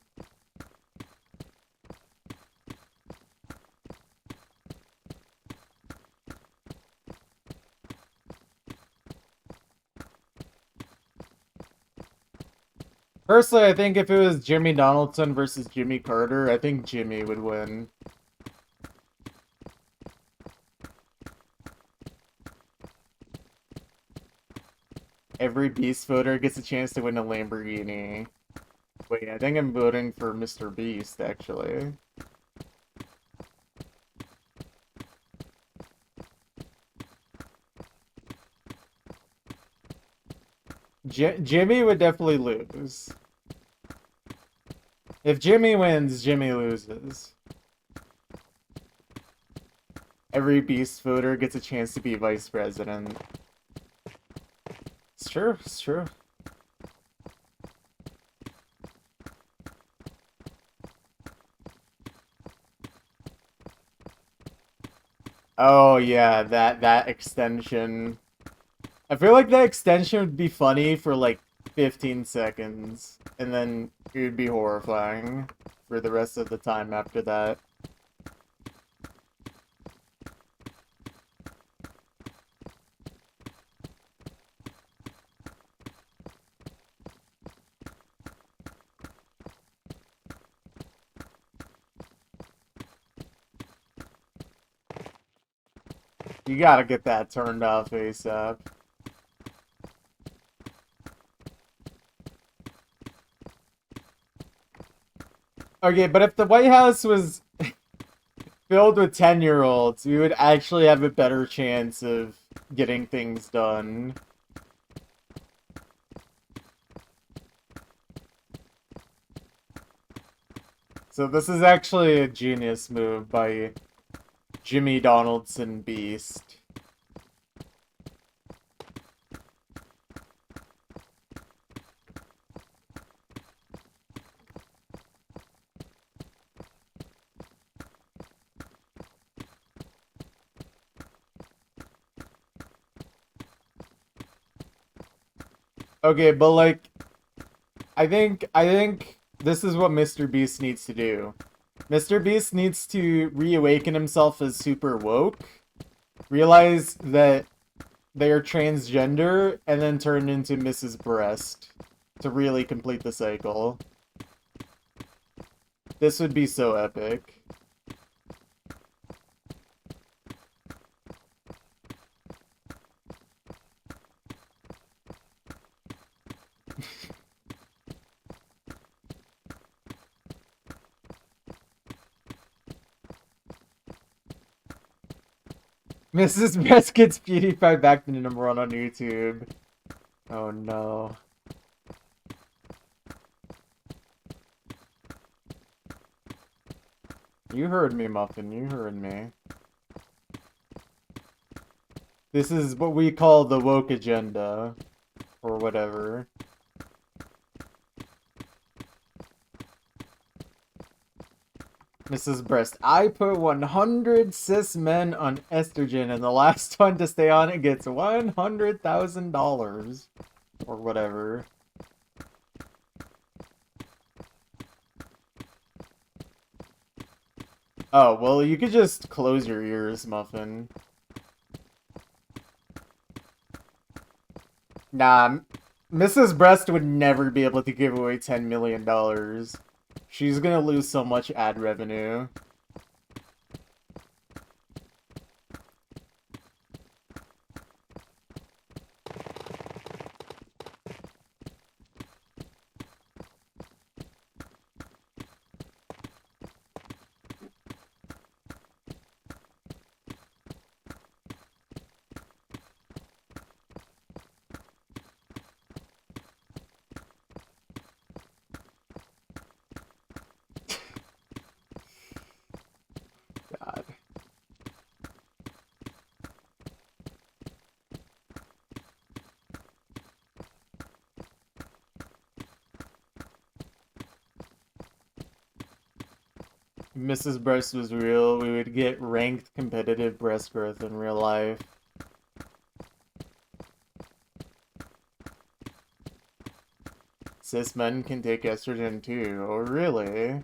[SPEAKER 1] Personally, I think if it was Jimmy Donaldson versus Jimmy Carter, I think Jimmy would win. Every Beast voter gets a chance to win a Lamborghini. Wait, I think I'm voting for Mr. Beast, actually. Jimmy would definitely lose. If Jimmy wins, Jimmy loses. Every Beast voter gets a chance to be vice president. It's true, it's true. Oh yeah, that extension. I feel like that extension would be funny for like 15 seconds, and then it would be horrifying for the rest of the time after that. You gotta get that turned off ASAP. Okay, but if the White House was filled with 10-year-olds, we would actually have a better chance of getting things done. So this is actually a genius move by Jimmy Donaldson Beast. Okay, but like I think this is what Mr. Beast needs to do. Mr. Beast needs to reawaken himself as super woke, realize that they are transgender, and then turn into Mrs. Breast to really complete the cycle. This would be so epic. Mrs. Breast gets PewDiePie back to #1 on YouTube. Oh no. You heard me, Muffin. You heard me. This is what we call the woke agenda. Or whatever. Mrs. Breast, I put 100 cis men on estrogen, and the last one to stay on it gets $100,000. Or whatever. Oh, well, you could just close your ears, Muffin. Nah, Mrs. Breast would never be able to give away $10 million. She's gonna lose so much ad revenue. God. If Mrs. Breast was real, we would get ranked competitive breast growth in real life. Cis men can take estrogen too. Oh, really?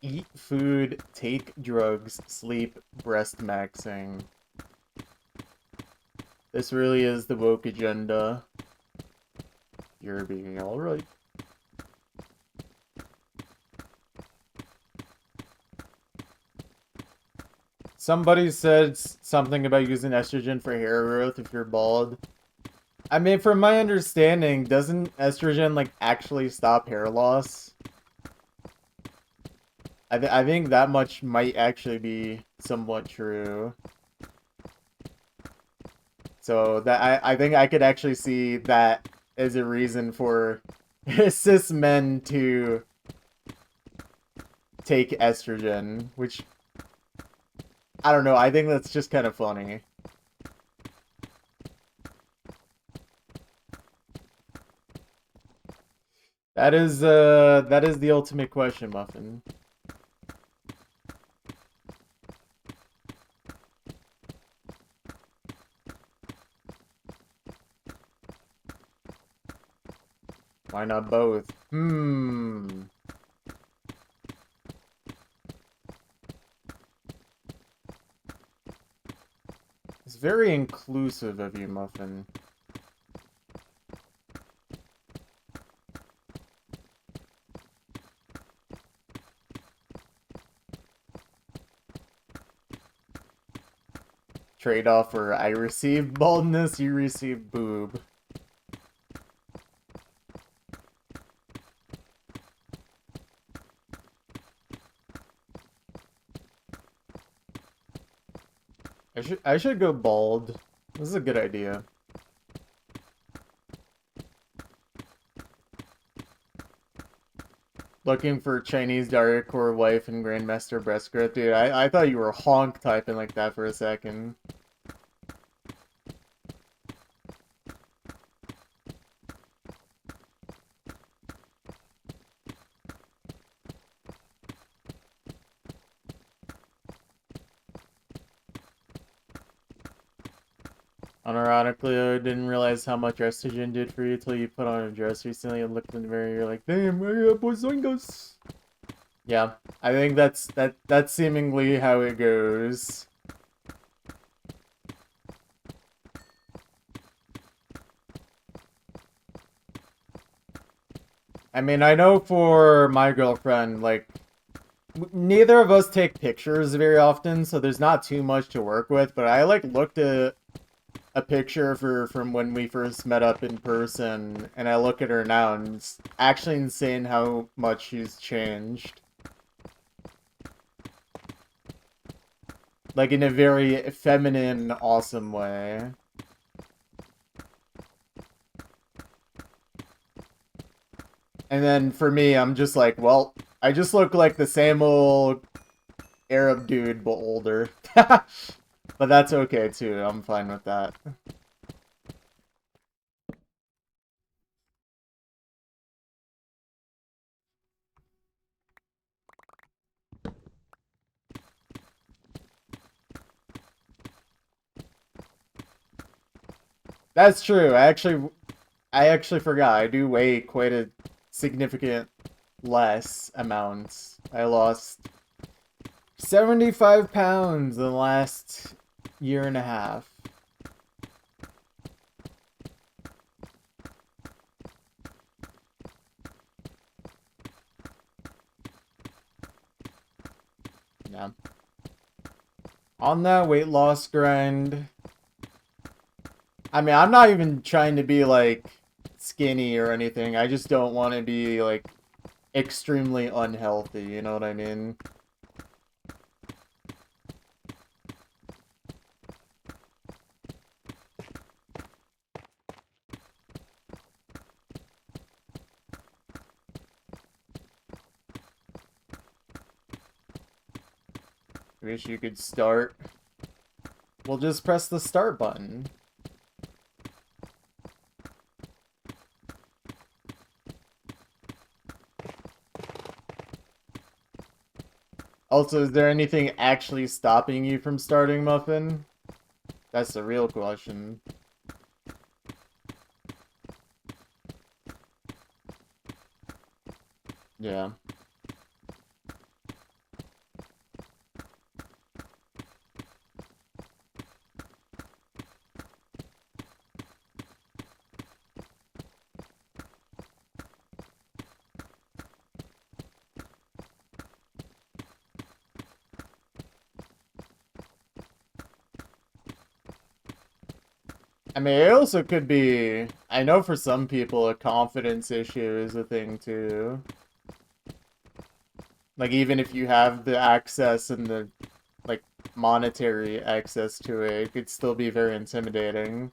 [SPEAKER 1] Eat food, take drugs, sleep, breast maxing. This really is the woke agenda. You're being alright. Somebody said something about using estrogen for hair growth if you're bald. I mean, from my understanding, doesn't estrogen, like, actually stop hair loss? I think that much might actually be somewhat true. So I think I could actually see that as a reason for cis men to take estrogen, which I don't know, I think that's just kind of funny. That is the ultimate question, Muffin. Why not both? Hmm. It's very inclusive of you, Muffin. Trade-off where I receive baldness, you receive boob. I should go bald. This is a good idea. Looking for Chinese Dark-Core wife and Grandmaster Breastgrip. Dude, I thought you were honk typing like that for a second. Unironically, I didn't realize how much estrogen did for you till you put on a dress recently and looked in the mirror. You're like, damn, I got bozoingos. Yeah, I think that's seemingly how it goes. I mean, I know for my girlfriend, like, neither of us take pictures very often, so there's not too much to work with, but I, like, looked at a picture of her from when we first met up in person, and I look at her now, and it's actually insane how much she's changed. Like, in a very feminine, awesome way. And then for me, I'm just like, well, I just look like the same old Arab dude, but older. But that's okay, too. I'm fine with that. That's true. I actually forgot. I do weigh quite a significant less amount. I lost 75 pounds in the last year and a half. Yeah. On that weight loss grind, I mean, I'm not even trying to be, like, skinny or anything. I just don't want to be, like, extremely unhealthy, you know what I mean? Wish you could start. Well, just press the start button. Also, is there anything actually stopping you from starting, Muffin? That's the real question. Yeah. I mean, it also could be, I know for some people a confidence issue is a thing too. Like, even if you have the access and the, like, monetary access to it, it could still be very intimidating.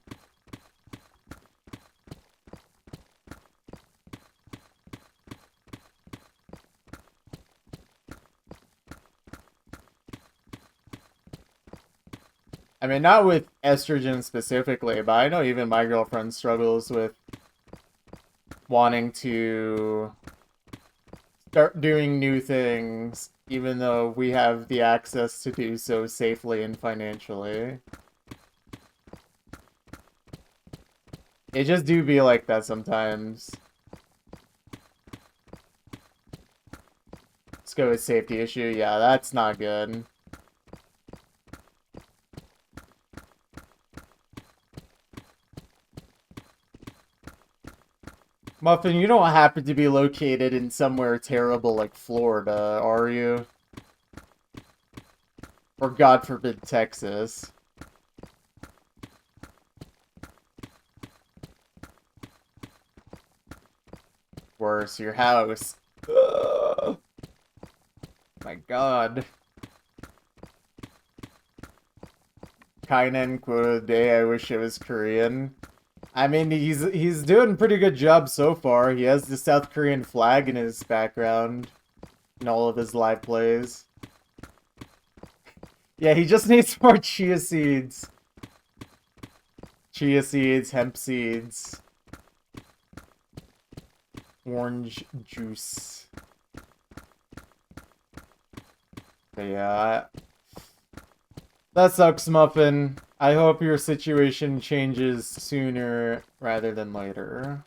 [SPEAKER 1] I mean, not with estrogen specifically, but I know even my girlfriend struggles with wanting to start doing new things, even though we have the access to do so safely and financially. It just do be like that sometimes. Let's go with safety issue. Yeah, that's not good. Muffin, you don't happen to be located in somewhere terrible like Florida, are you? Or God forbid, Texas. Worse, your house. Ugh. My God. Kainen quote of the day, I wish it was Korean. I mean, he's doing a pretty good job so far. He has the South Korean flag in his background in all of his live plays. Yeah, he just needs more chia seeds. Chia seeds, hemp seeds. Orange juice. But yeah, that sucks, Muffin. I hope your situation changes sooner rather than later.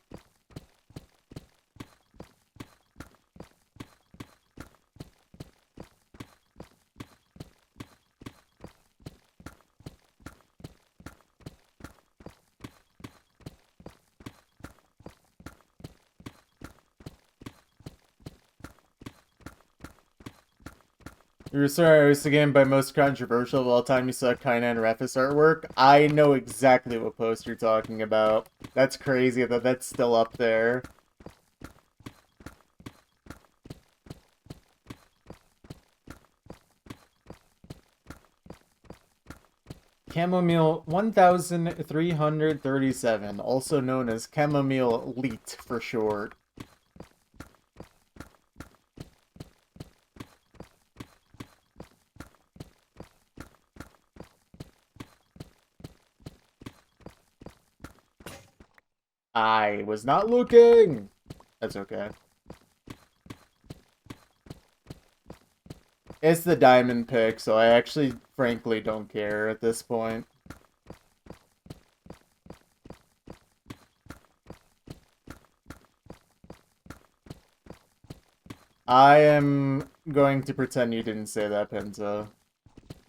[SPEAKER 1] Your story was again by most controversial of all time. You saw Kainan Refus artwork. I know exactly what post you're talking about. That's crazy that that's still up there. Chamomile 1337, also known as Chamomile Leet for short. I was not looking! That's okay. It's the diamond pick, so I actually, frankly, don't care at this point. I am going to pretend you didn't say that, Penta.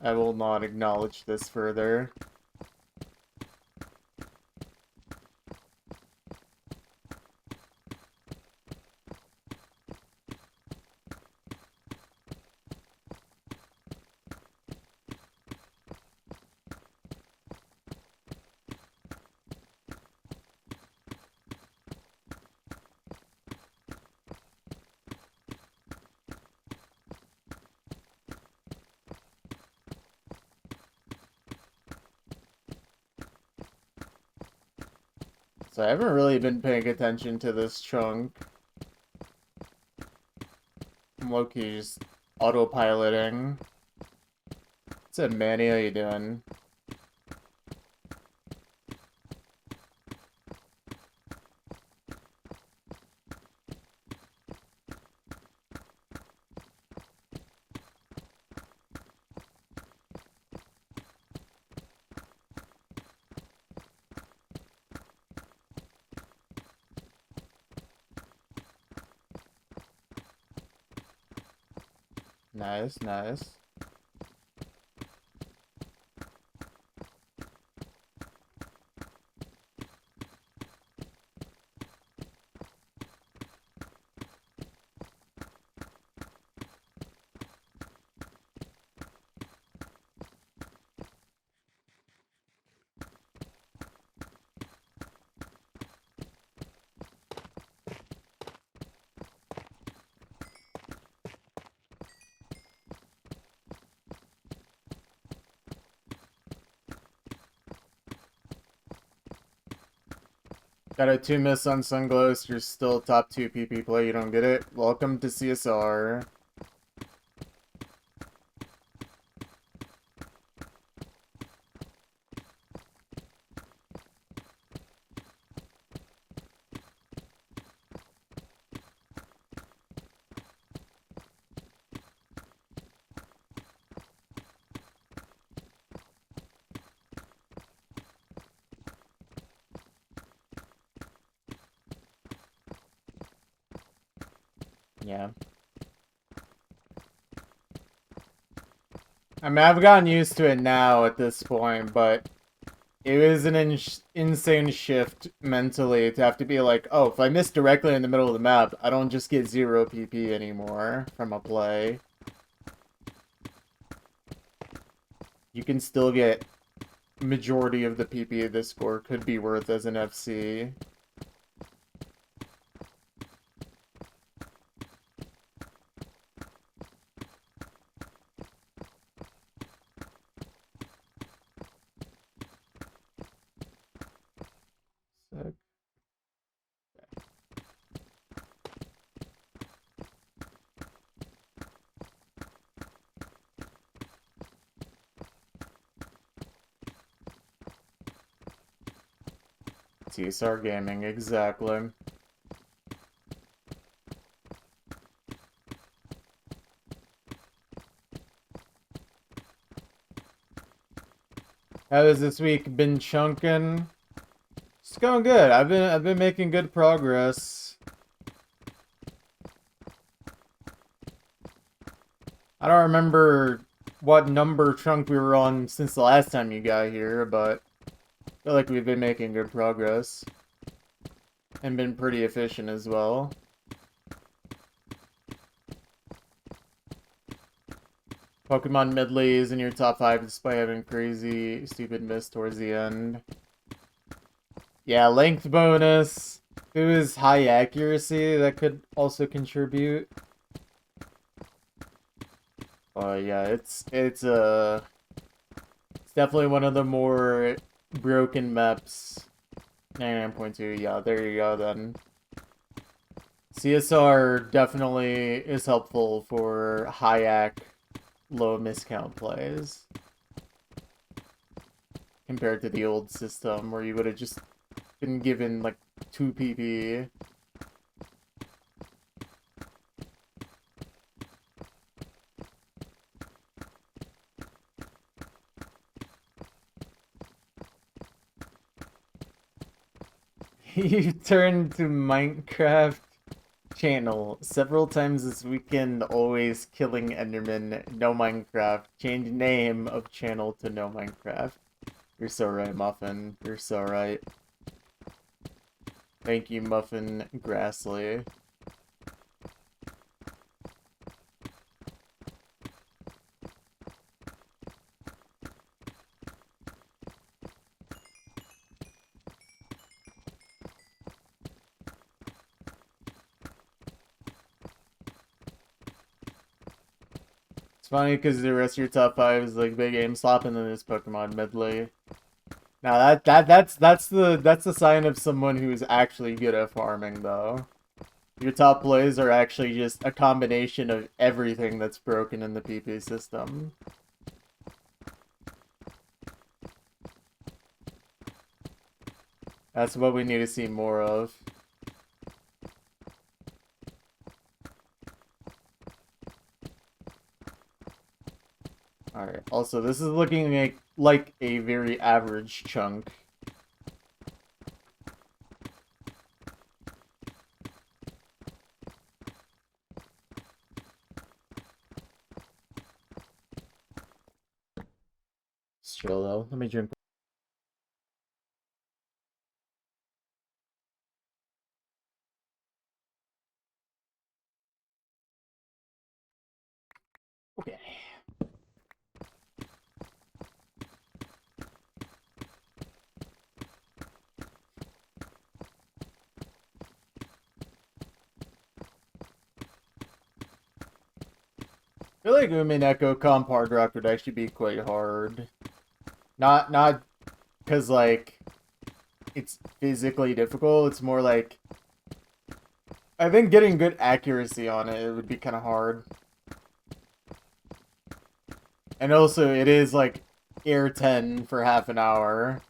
[SPEAKER 1] I will not acknowledge this further. So I haven't really been paying attention to this chunk. Loki's autopiloting. What's up, Manny? How you doing? Nice, nice. Got a 2 miss on Sunglows. You're still top 2 PP play. You don't get it? Welcome to CSR. Yeah. I mean, I've gotten used to it now at this point, but it was an insane shift mentally to have to be like, oh, if I miss directly in the middle of the map, I don't just get 0 PP anymore from a play. You can still get majority of the PP this score could be worth as an FC. Sick. TSR Gaming, exactly. How has this week been chunking? It's going good. I've been making good progress. I don't remember what number chunk we were on since the last time you got here, but I feel like we've been making good progress. And been pretty efficient as well. Pokemon Medley is in your top 5 despite having crazy, stupid miss towards the end. Yeah, length bonus. If it was high accuracy, that could also contribute. Yeah, it's definitely one of the more broken maps. 99.2, yeah, there you go then. CSR definitely is helpful for high AC, low miscount plays. Compared to the old system where you would have just been given like 2 PP. You turned to Minecraft channel several times this weekend, always killing Enderman. No Minecraft. Change name of channel to No Minecraft. You're so right, Muffin. You're so right. Thank you, Muffin Grassley. It's funny because the rest of your top 5 is like big aim slop, and then there's Pokemon Medley. Now that's the sign of someone who's actually good at farming, though. Your top plays are actually just a combination of everything that's broken in the PP system. That's what we need to see more of. Alright, also, this is looking like a very average chunk. It's chill, though. Let me drink. Okay. I feel like Umineko Comp Hard Rock would actually be quite hard. Not because, like, it's physically difficult. It's more like, I think getting good accuracy on it would be kind of hard. And also, it is, like, Air 10 for half an hour.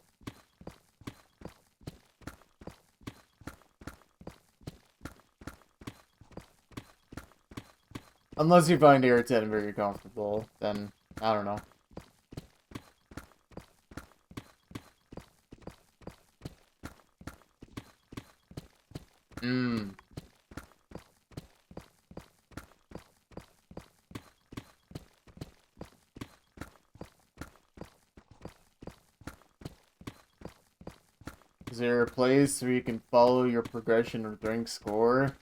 [SPEAKER 1] Unless you find Air 10 very comfortable, then, I don't know. Is there a place where you can follow your progression or rank score?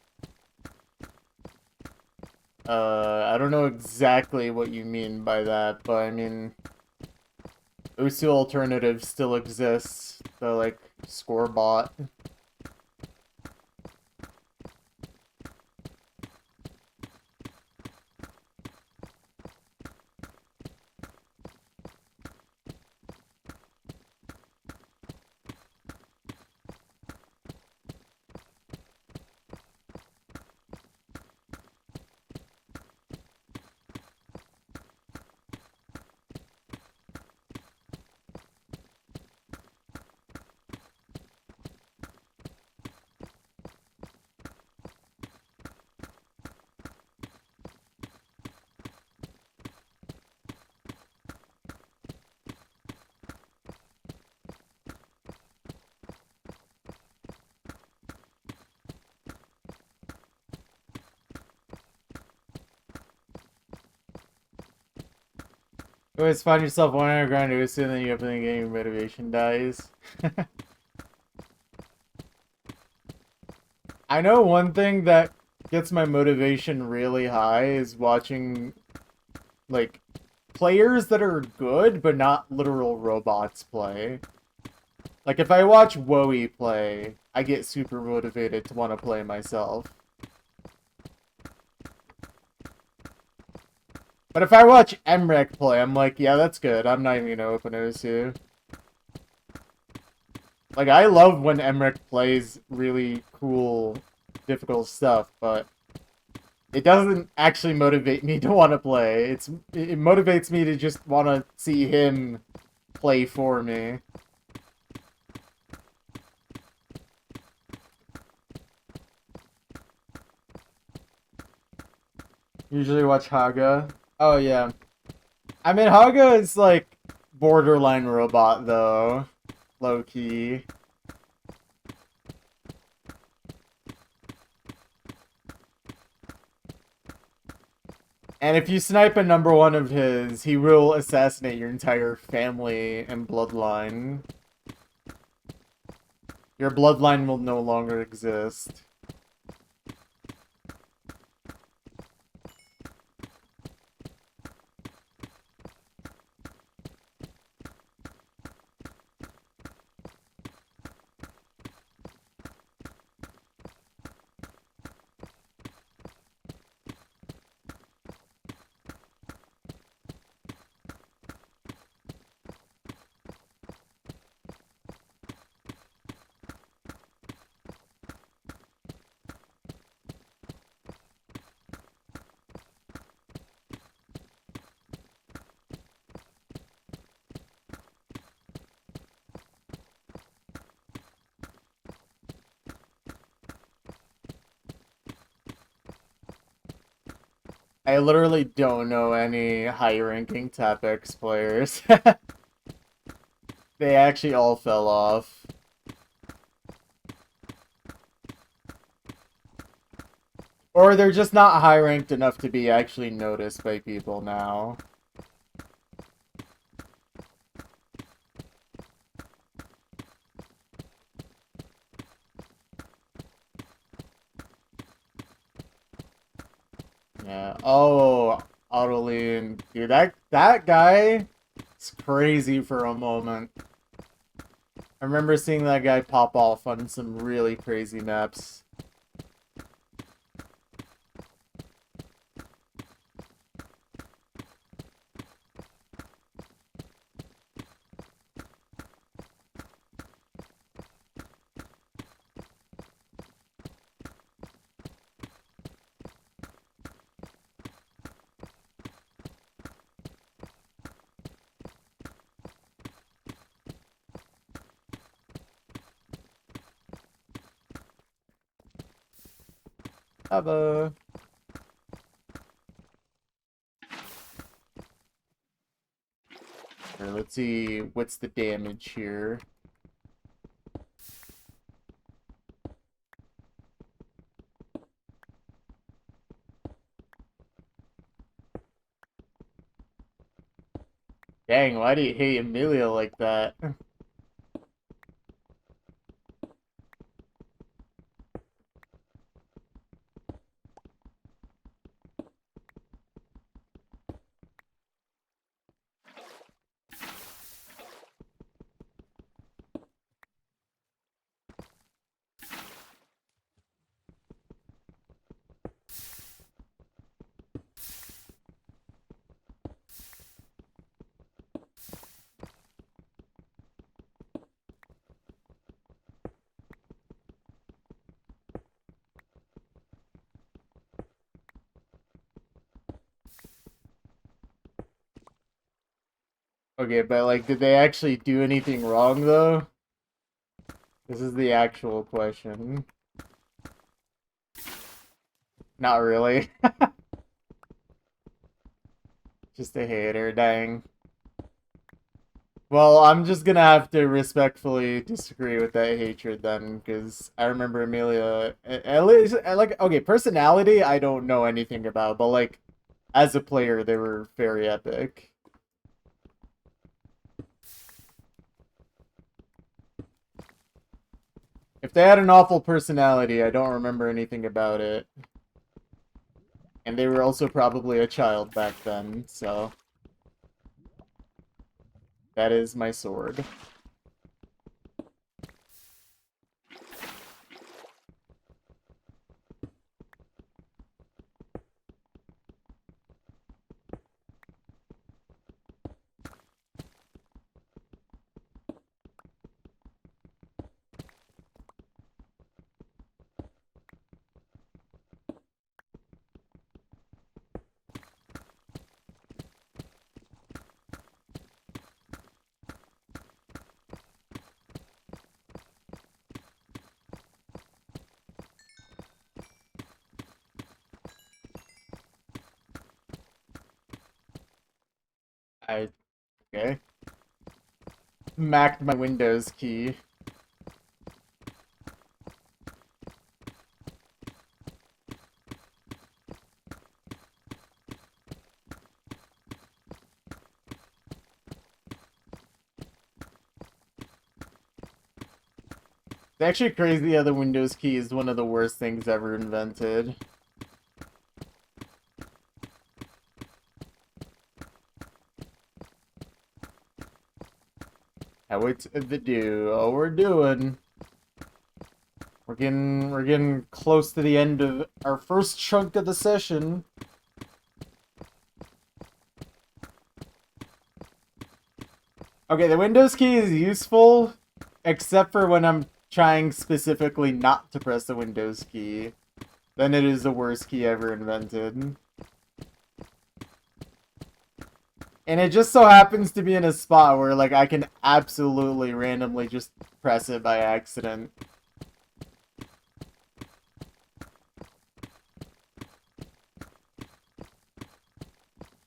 [SPEAKER 1] I don't know exactly what you mean by that, but I mean, Usu Alternative still exists, the, like, score bot. You always find yourself wanting to grind Usu and then you open the game, your motivation dies. I know one thing that gets my motivation really high is watching, like, players that are good, but not literal robots play. Like, if I watch Woey play, I get super motivated to want to play myself. But if I watch Emrek play, I'm like, yeah, that's good. I'm not even gonna open Osu. Like, I love when Emrek plays really cool, difficult stuff, but it doesn't actually motivate me to want to play. It motivates me to just want to see him play for me. Usually watch Haga. Oh, yeah. I mean, Haga is, like, borderline robot, though. Low-key. And if you snipe a number one of his, he will assassinate your entire family and bloodline. Your bloodline will no longer exist. I literally don't know any high-ranking Top X players. They actually all fell off. Or they're just not high-ranked enough to be actually noticed by people now. Yeah. Oh, Autoline. Dude, that guy is crazy for a moment. I remember seeing that guy pop off on some really crazy maps. Hello. Here, let's see what's the damage here. Dang, why do you hate Amelia like that? Okay, but like, did they actually do anything wrong though? This is the actual question. Not really. Just a hater, dang. Well, I'm just gonna have to respectfully disagree with that hatred then, because I remember Amelia, at least, like, okay, personality, I don't know anything about, but like, as a player, they were very epic. If they had an awful personality, I don't remember anything about it. And they were also probably a child back then, so that is my sword. I, okay. Macked my Windows key. It's actually crazy how the Windows key is one of the worst things ever invented. How it's the do? Oh, we're doing. We're getting close to the end of our first chunk of the session. Okay, the Windows key is useful, except for when I'm trying specifically not to press the Windows key. Then it is the worst key ever invented. And it just so happens to be in a spot where, like, I can absolutely randomly just press it by accident.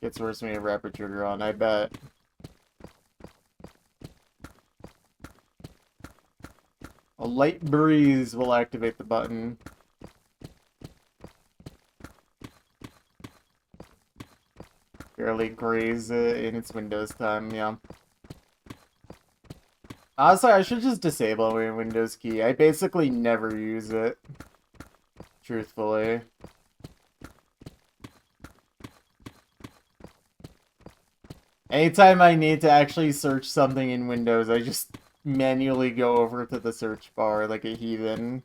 [SPEAKER 1] Gets worse when you have rapid trigger on, I bet. A light breeze will activate the button. Barely graze it in its Windows time, yeah. Honestly, I should just disable my Windows key. I basically never use it. Truthfully. Anytime I need to actually search something in Windows, I just manually go over to the search bar like a heathen.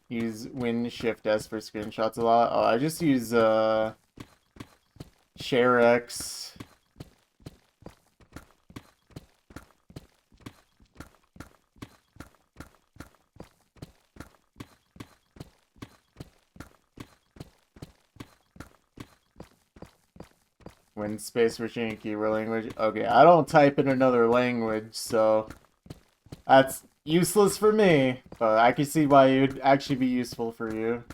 [SPEAKER 1] Use Win Shift S for screenshots a lot. Oh, I just use ShareX. When space for changing keyword language. Okay, I don't type in another language, so that's useless for me. But I can see why it would actually be useful for you.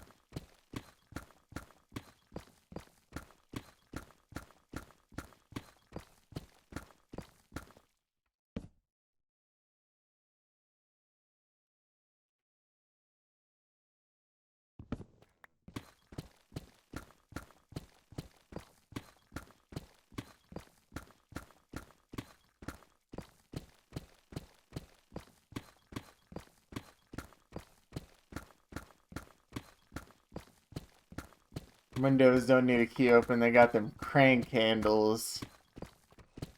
[SPEAKER 1] Windows don't need a key open, they got them crank handles.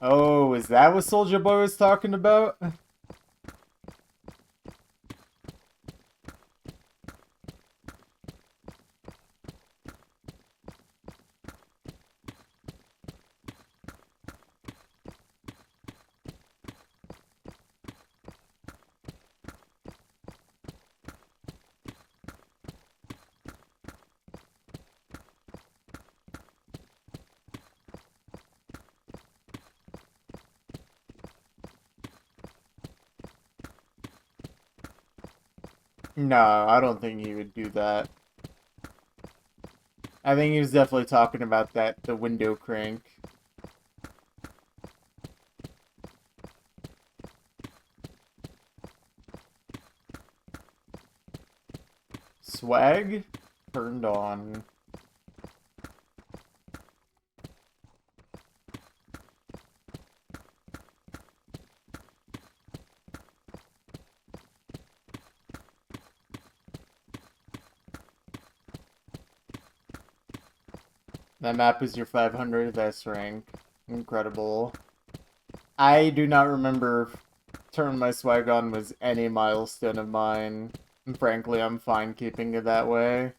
[SPEAKER 1] Oh, is that what Soldier Boy was talking about? No, I don't think he would do that. I think he was definitely talking about the window crank. Swag turned on. That map is your 500th S rank. Incredible. I do not remember if turn my swag on was any milestone of mine. And frankly, I'm fine keeping it that way.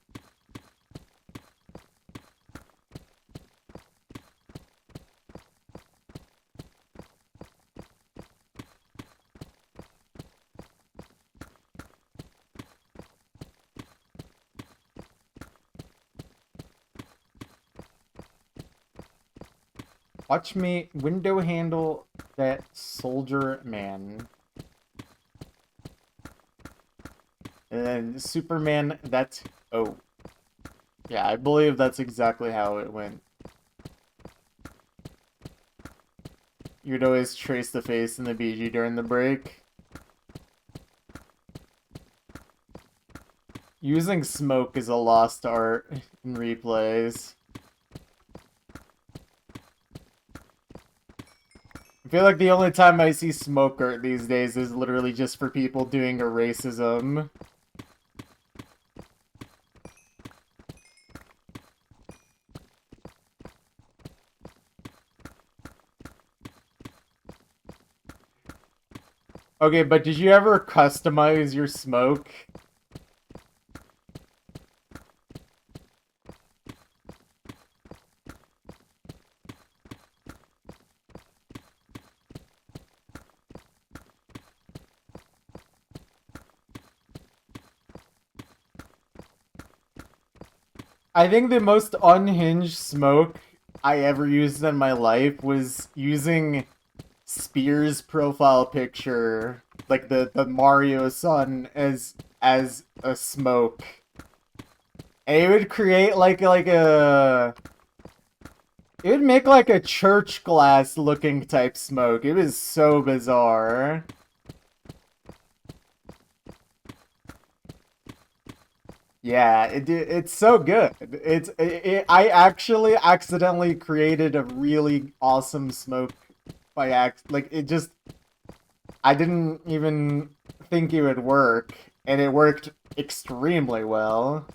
[SPEAKER 1] Watch me window handle that soldier man. And then Superman, that's... Oh. Yeah, I believe that's exactly how it went. You'd always trace the face in the BG during the break. Using smoke is a lost art in replays. I feel like the only time I see smoke art these days is literally just for people doing a racism. Okay, but did you ever customize your smoke? I think the most unhinged smoke I ever used in my life was using Spears' profile picture, like the Mario son, as a smoke. And it would create like a... It would make like a church glass looking type smoke. It was so bizarre. Yeah, it's so good. I actually accidentally created a really awesome smoke by like it just I didn't even think it would work, and it worked extremely well.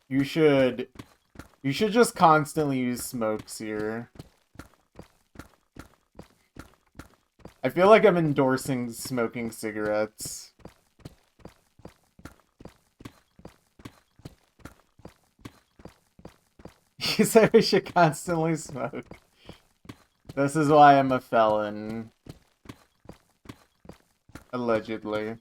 [SPEAKER 1] You should just constantly use smokes here. I feel like I'm endorsing smoking cigarettes. You said we should constantly smoke. This is why I'm a felon. Allegedly.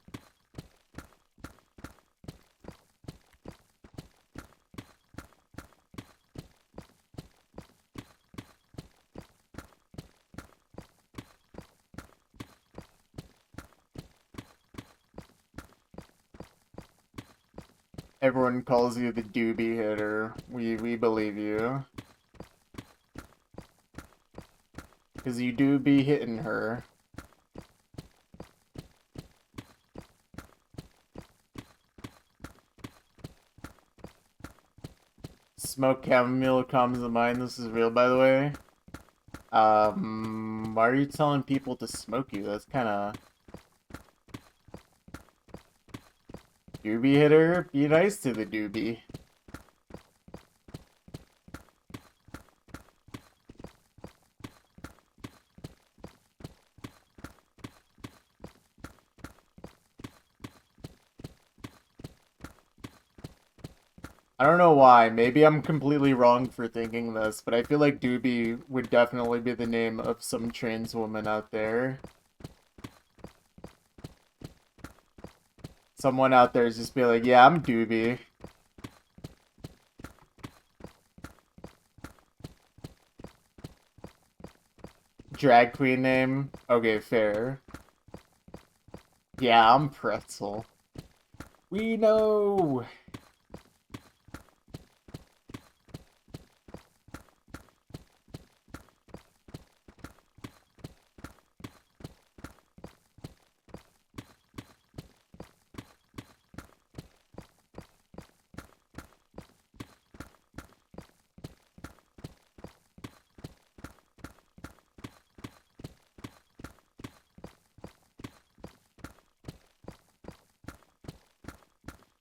[SPEAKER 1] Everyone calls you the doobie hitter. We believe you. Because you do be hitting her. Smoke chamomile calms the mind. This is real, by the way. Why are you telling people to smoke you? That's kind of... Doobie hitter? Be nice to the doobie. I don't know why. Maybe I'm completely wrong for thinking this, but I feel like Doobie would definitely be the name of some trans woman out there. Someone out there is just be like, yeah, I'm Doobie. Drag queen name? Okay, fair. Yeah, I'm pretzel. We know.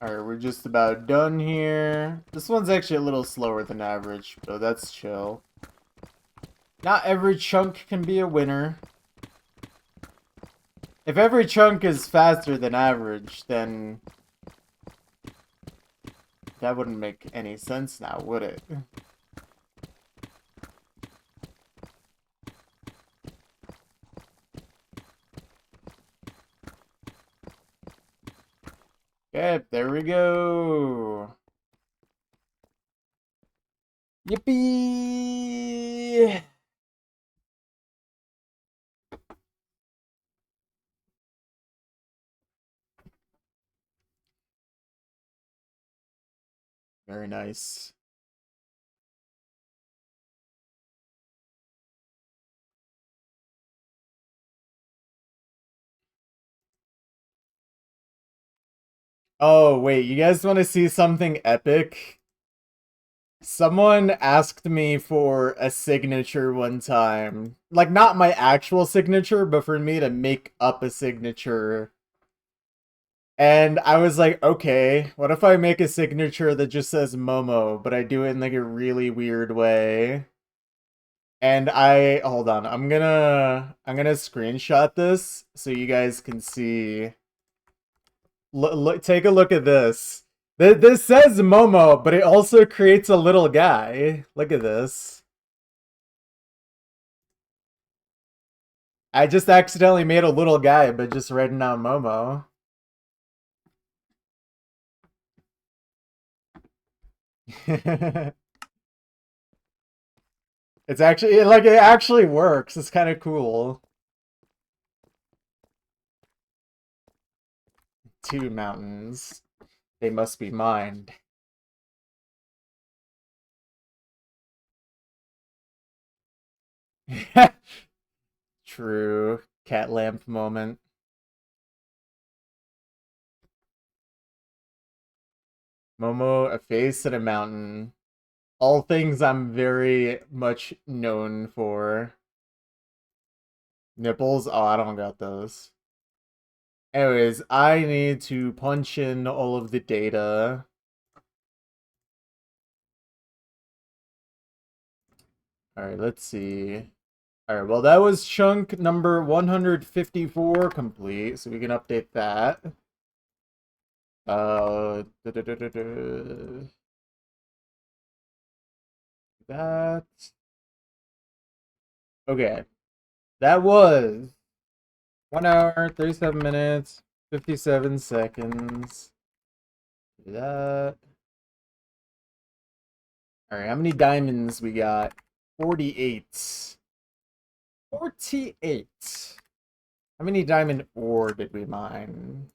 [SPEAKER 1] Alright, we're just about done here. This one's actually a little slower than average, but that's chill. Not every chunk can be a winner. If every chunk is faster than average, then that wouldn't make any sense now, would it? Okay, there we go. Yippee! Very nice. Oh, wait, you guys want to see something epic? Someone asked me for a signature one time. Like, not my actual signature, but for me to make up a signature. And I was like, okay, what if I make a signature that just says Momo, but I do it in like a really weird way? And hold on, I'm gonna screenshot this so you guys can see. Look, take a look at this. This says Momo, but it also creates a little guy. Look at this. I just accidentally made a little guy, but just writing out Momo. It's actually, like, it actually works. It's kind of cool. Two mountains. They must be mined. True. Cat lamp moment. Momo, a face and a mountain. All things I'm very much known for. Nipples? Oh, I don't got those. Anyways, I need to punch in all of the data. Alright, let's see. Alright, well, that was chunk number 154 complete, so we can update that. That. Okay. That was 1 hour, 37 minutes, 57 seconds. Do that. Alright, how many diamonds we got? 48. 48. How many diamond ore did we mine?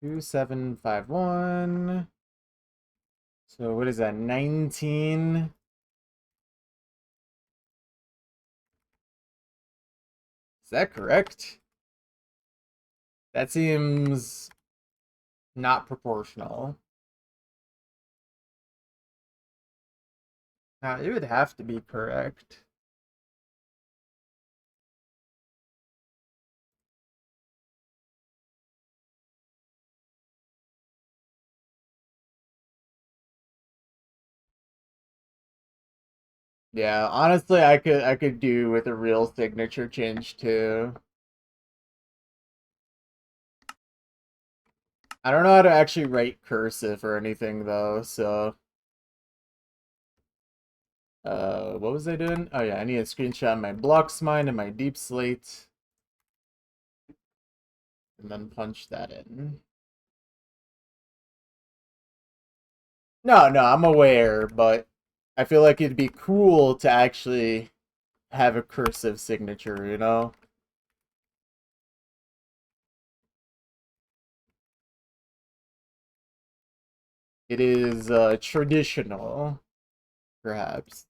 [SPEAKER 1] 2751. So what is that? 19. Is that correct? That seems not proportional. It would have to be correct. Yeah, honestly, I could do with a real signature change too. I don't know how to actually write cursive or anything though, so what was I doing? Oh yeah, I need a screenshot my blocks mine and my deep slate. And then punch that in. No, I'm aware, but I feel like it'd be cool to actually have a cursive signature, you know? It is traditional, perhaps.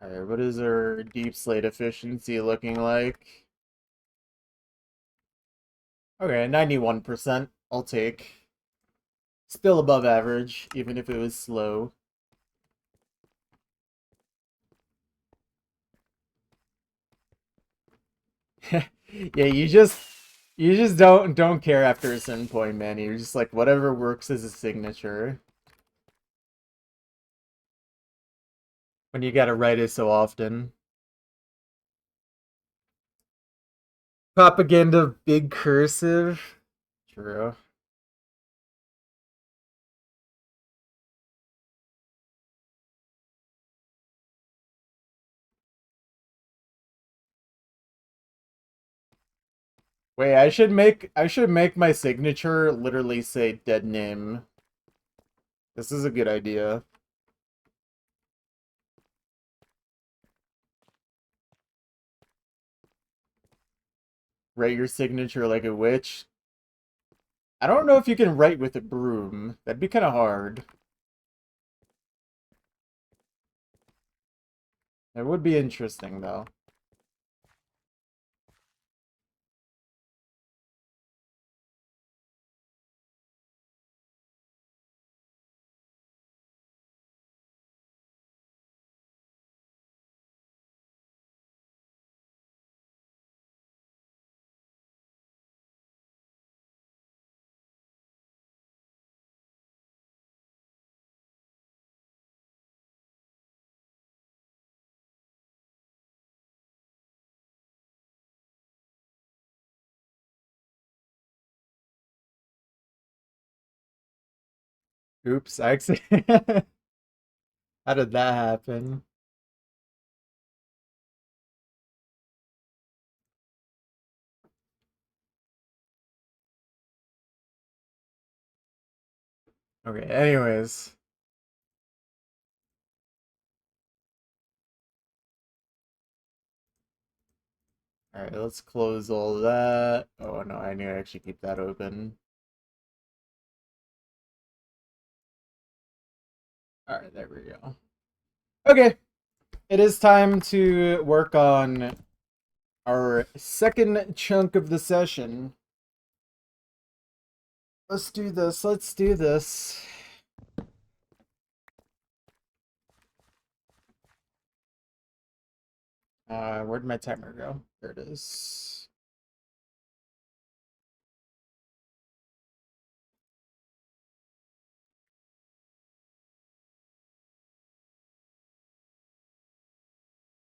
[SPEAKER 1] Alright, what is our deep slate efficiency looking like? Okay, 91%. I'll take. Still above average, even if it was slow. Yeah, you just don't care after a certain point, man. You're just like whatever works as a signature. When you gotta write it so often. Propaganda big cursive. True. Wait, I should make my signature literally say dead name. This is a good idea. Write your signature like a witch. I don't know if you can write with a broom. That'd be kind of hard. It would be interesting though. Oops, I actually How did that happen? Okay, anyways. Alright, let's close all that. Oh no, I need to actually keep that open. Alright, there we go. Okay, it is time to work on our second chunk of the session. Let's do this, let's do this. Where'd my timer go? There it is.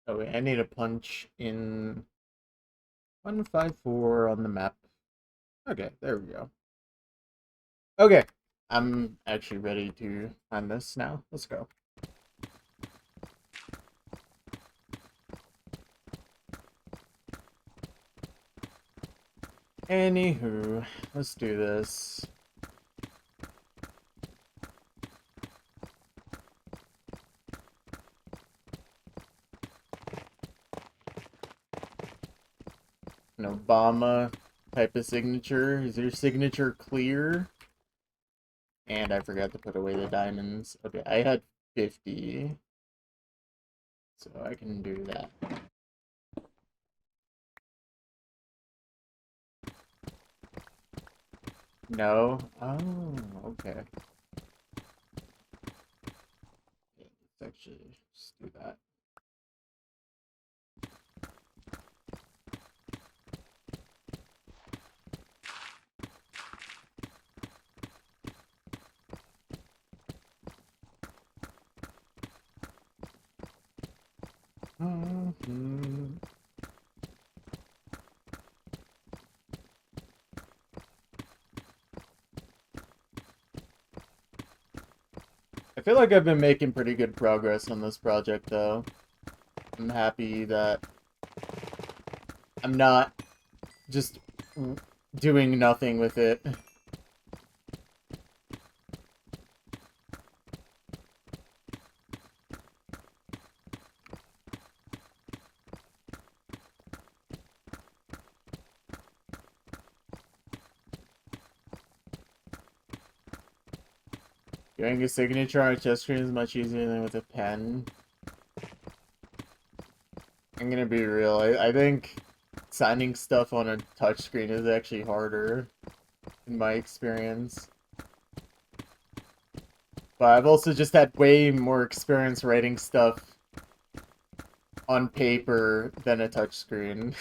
[SPEAKER 1] Oh wait, I need to punch in 154 on the map. Okay, there we go. Okay, I'm actually ready to end this now. Let's go. Anywho, let's do this. An Obama type of signature. Is your signature clear? And I forgot to put away the diamonds. Okay, I had 50. So I can do that. No? Oh, okay. Let's actually just do that. I feel like I've been making pretty good progress on this project, though. I'm happy that I'm not just doing nothing with it. Doing a signature on a touch screen is much easier than with a pen. I'm gonna be real. I think signing stuff on a touchscreen is actually harder, in my experience. But I've also just had way more experience writing stuff on paper than a touchscreen.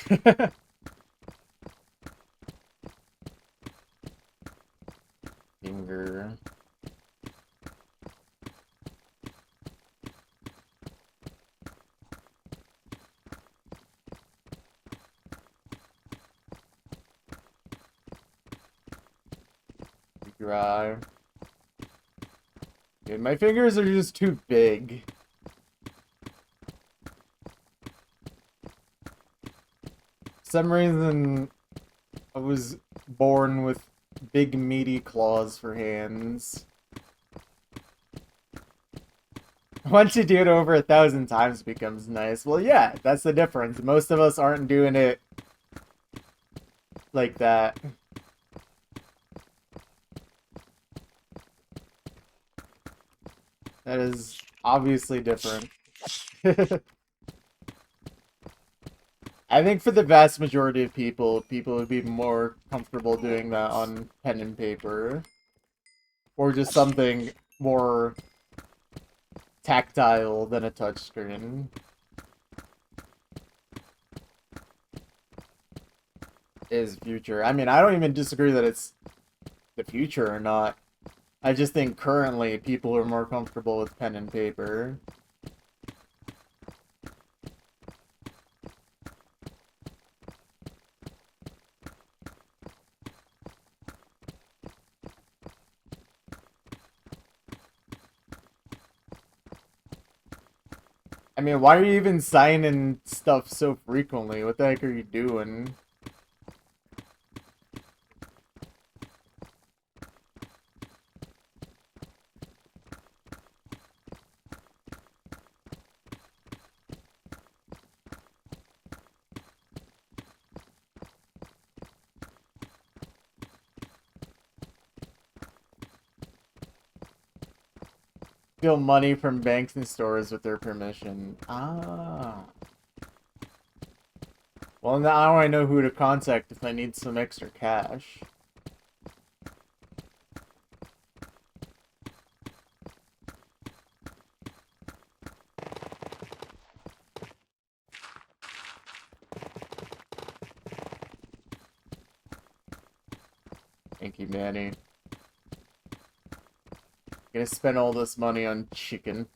[SPEAKER 1] Finger. Dry. Dude, my fingers are just too big. For some reason, I was born with big meaty claws for hands. Once you do it over 1,000 times, it becomes nice. Well, yeah, that's the difference. Most of us aren't doing it like that. That is obviously different. I think for the vast majority of people would be more comfortable doing that on pen and paper. Or just something more tactile than a touchscreen. Is future. I mean, I don't even disagree that it's the future or not. I just think currently people are more comfortable with pen and paper. I mean, why are you even signing stuff so frequently? What the heck are you doing? Steal money from banks and stores with their permission. Ah. Well, now I know who to contact if I need some extra cash. Thank you, Manny. Gonna spend all this money on chicken.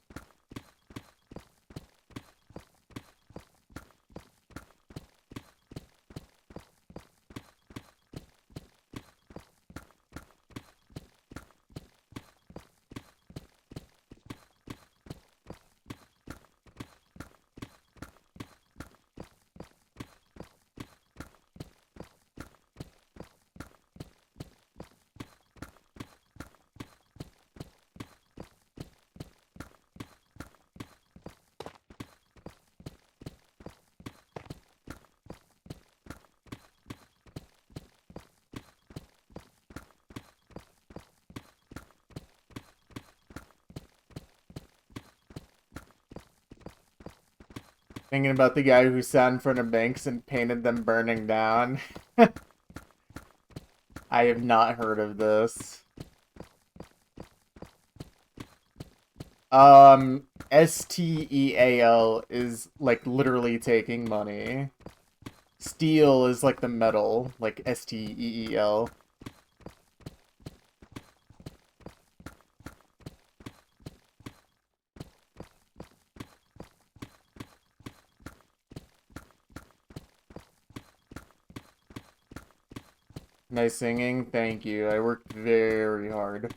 [SPEAKER 1] Thinking about the guy who sat in front of banks and painted them burning down. I have not heard of this. STEAL is like literally taking money. Steel is like the metal, like STEEL. Nice singing, thank you. I worked very hard.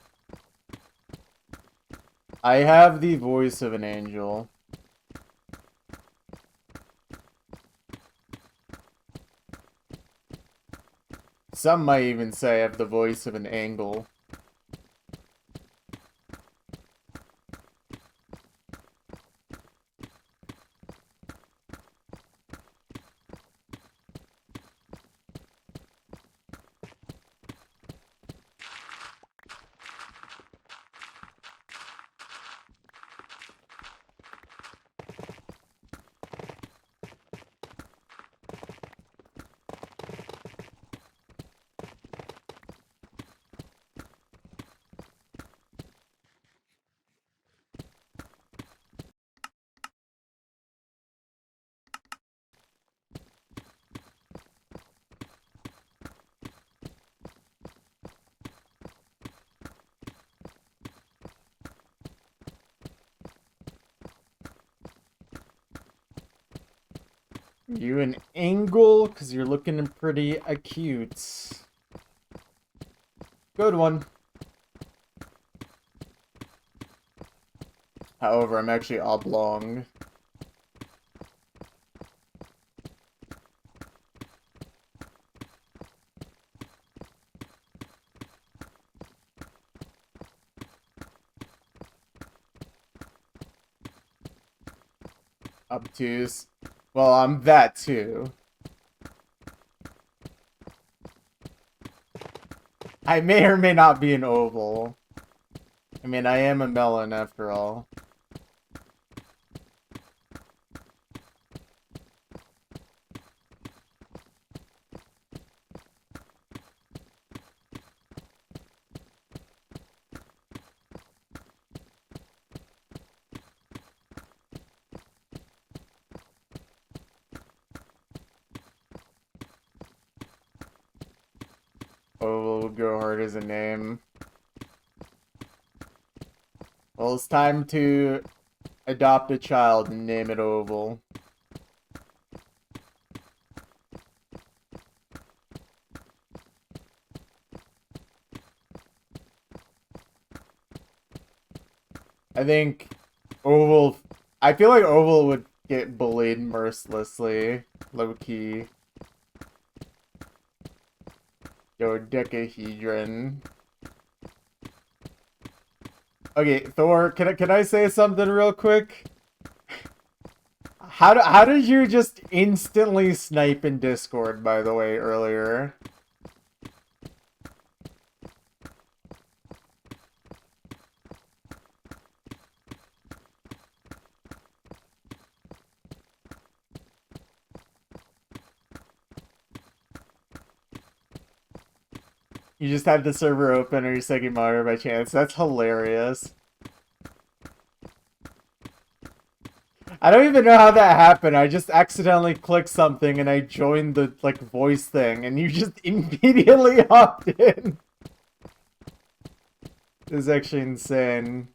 [SPEAKER 1] I have the voice of an angel. Some might even say I have the voice of an angle. You an angle, because you're looking pretty acute. Good one. However, I'm actually oblong. Obtuse. Well, I'm that too. I may or may not be an oval. I mean, I am a melon after all. Oval would go hard as a name. Well, it's time to adopt a child and name it Oval. I think Oval... I feel like Oval would get bullied mercilessly. Low-key. Dodecahedron. Okay, Thor, can I say something real quick? How did you just instantly snipe in Discord, by the way, earlier? You just had the server open or you're second monitor by chance. That's hilarious. I don't even know how that happened. I just accidentally clicked something and I joined the, like, voice thing and you just immediately hopped in. This is actually insane.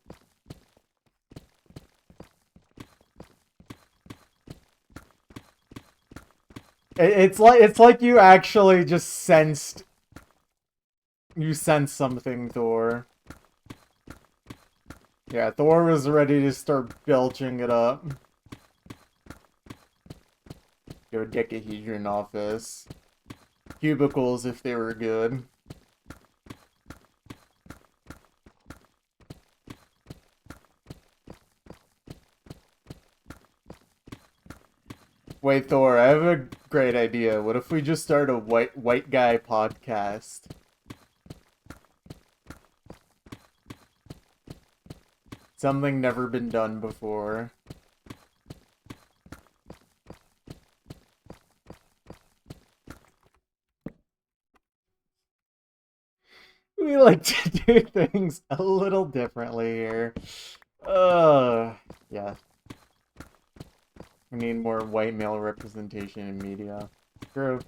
[SPEAKER 1] It's like you actually just sensed... You sensed something, Thor. Yeah, Thor was ready to start belching it up. Dodecahedron office. Cubicles if they were good. Wait, Thor, I have a great idea. What if we just start a white guy podcast? Something never been done before. We like to do things a little differently here. Yeah. We need more white male representation in media. True.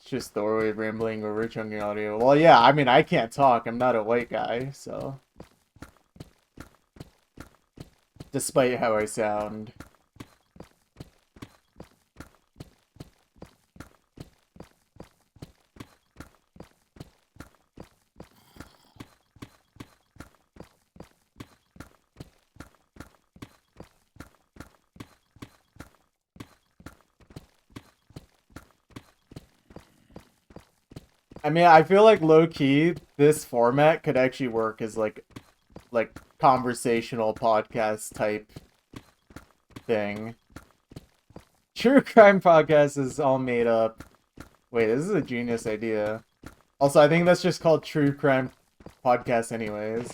[SPEAKER 1] It's just Thor rambling over chunking audio. Well, yeah, I mean, I can't talk. I'm not a white guy, so... Despite how I sound. I mean, I feel like low-key, this format could actually work as, like conversational podcast type thing. True crime podcast is all made up. Wait, this is a genius idea. Also, I think that's just called True Crime Podcast anyways.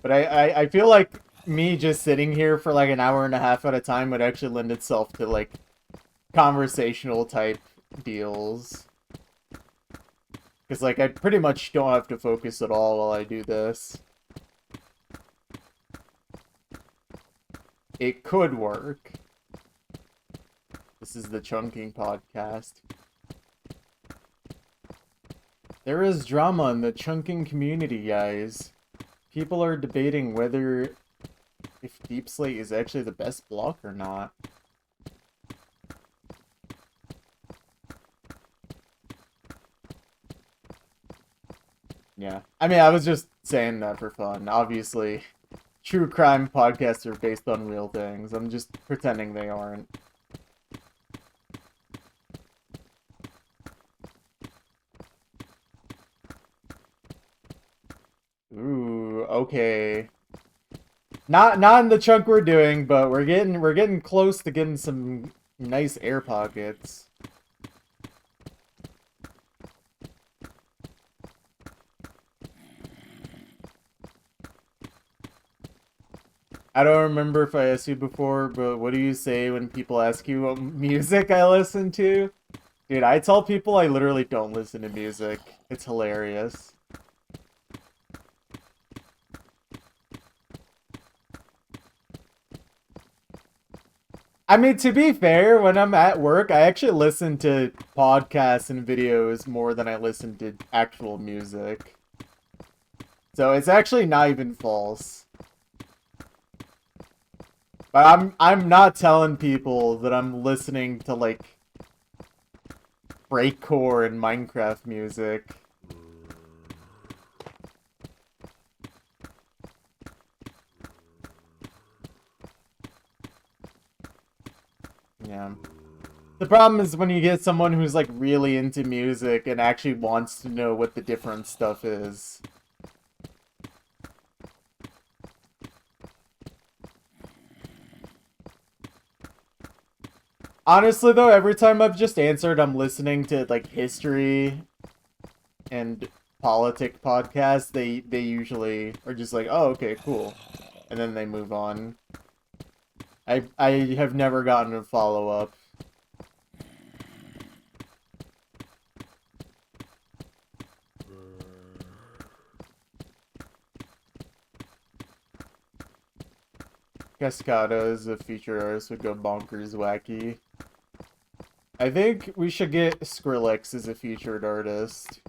[SPEAKER 1] But I feel like me just sitting here for like an hour and a half at a time would actually lend itself to like conversational type deals. Because like I pretty much don't have to focus at all while I do this. It could work. This is the Chunking Podcast. There is drama in the Chunking community, guys. People are debating whether if Deep Slate is actually the best block or not. Yeah. I mean, I was just saying that for fun. Obviously, true crime podcasts are based on real things. I'm just pretending they aren't. Ooh, okay. Not in the chunk we're doing, but we're getting close to getting some nice air pockets. I don't remember if I asked you before, but what do you say when people ask you what music I listen to? Dude, I tell people I literally don't listen to music. It's hilarious. I mean, to be fair, when I'm at work, I actually listen to podcasts and videos more than I listen to actual music. So it's actually not even false. But I'm not telling people that I'm listening to like breakcore and Minecraft music. Yeah. The problem is when you get someone who's like really into music and actually wants to know what the different stuff is. Honestly though, every time I've just answered I'm listening to like history and politic podcasts, they usually are just like, "Oh, okay, cool." And then they move on. I have never gotten a follow-up. Cascada is a featured artist would go bonkers wacky. I think we should get Skrillex as a featured artist.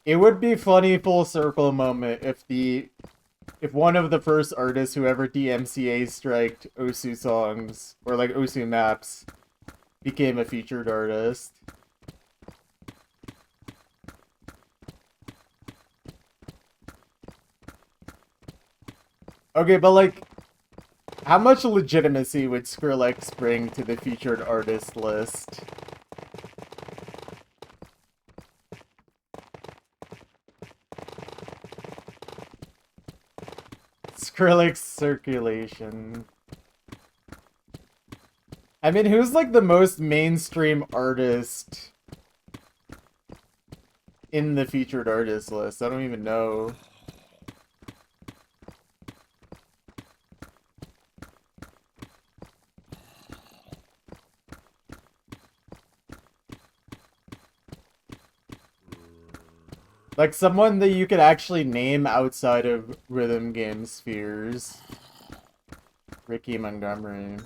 [SPEAKER 1] It would be funny full circle moment if one of the first artists who ever DMCA striked Osu songs or like Osu maps became a featured artist. Okay, but like, how much legitimacy would Skrillex bring to the featured artist list? Skrillex circulation. I mean, who's like the most mainstream artist in the featured artist list? I don't even know. Like someone that you could actually name outside of rhythm game spheres. Ricky Montgomery.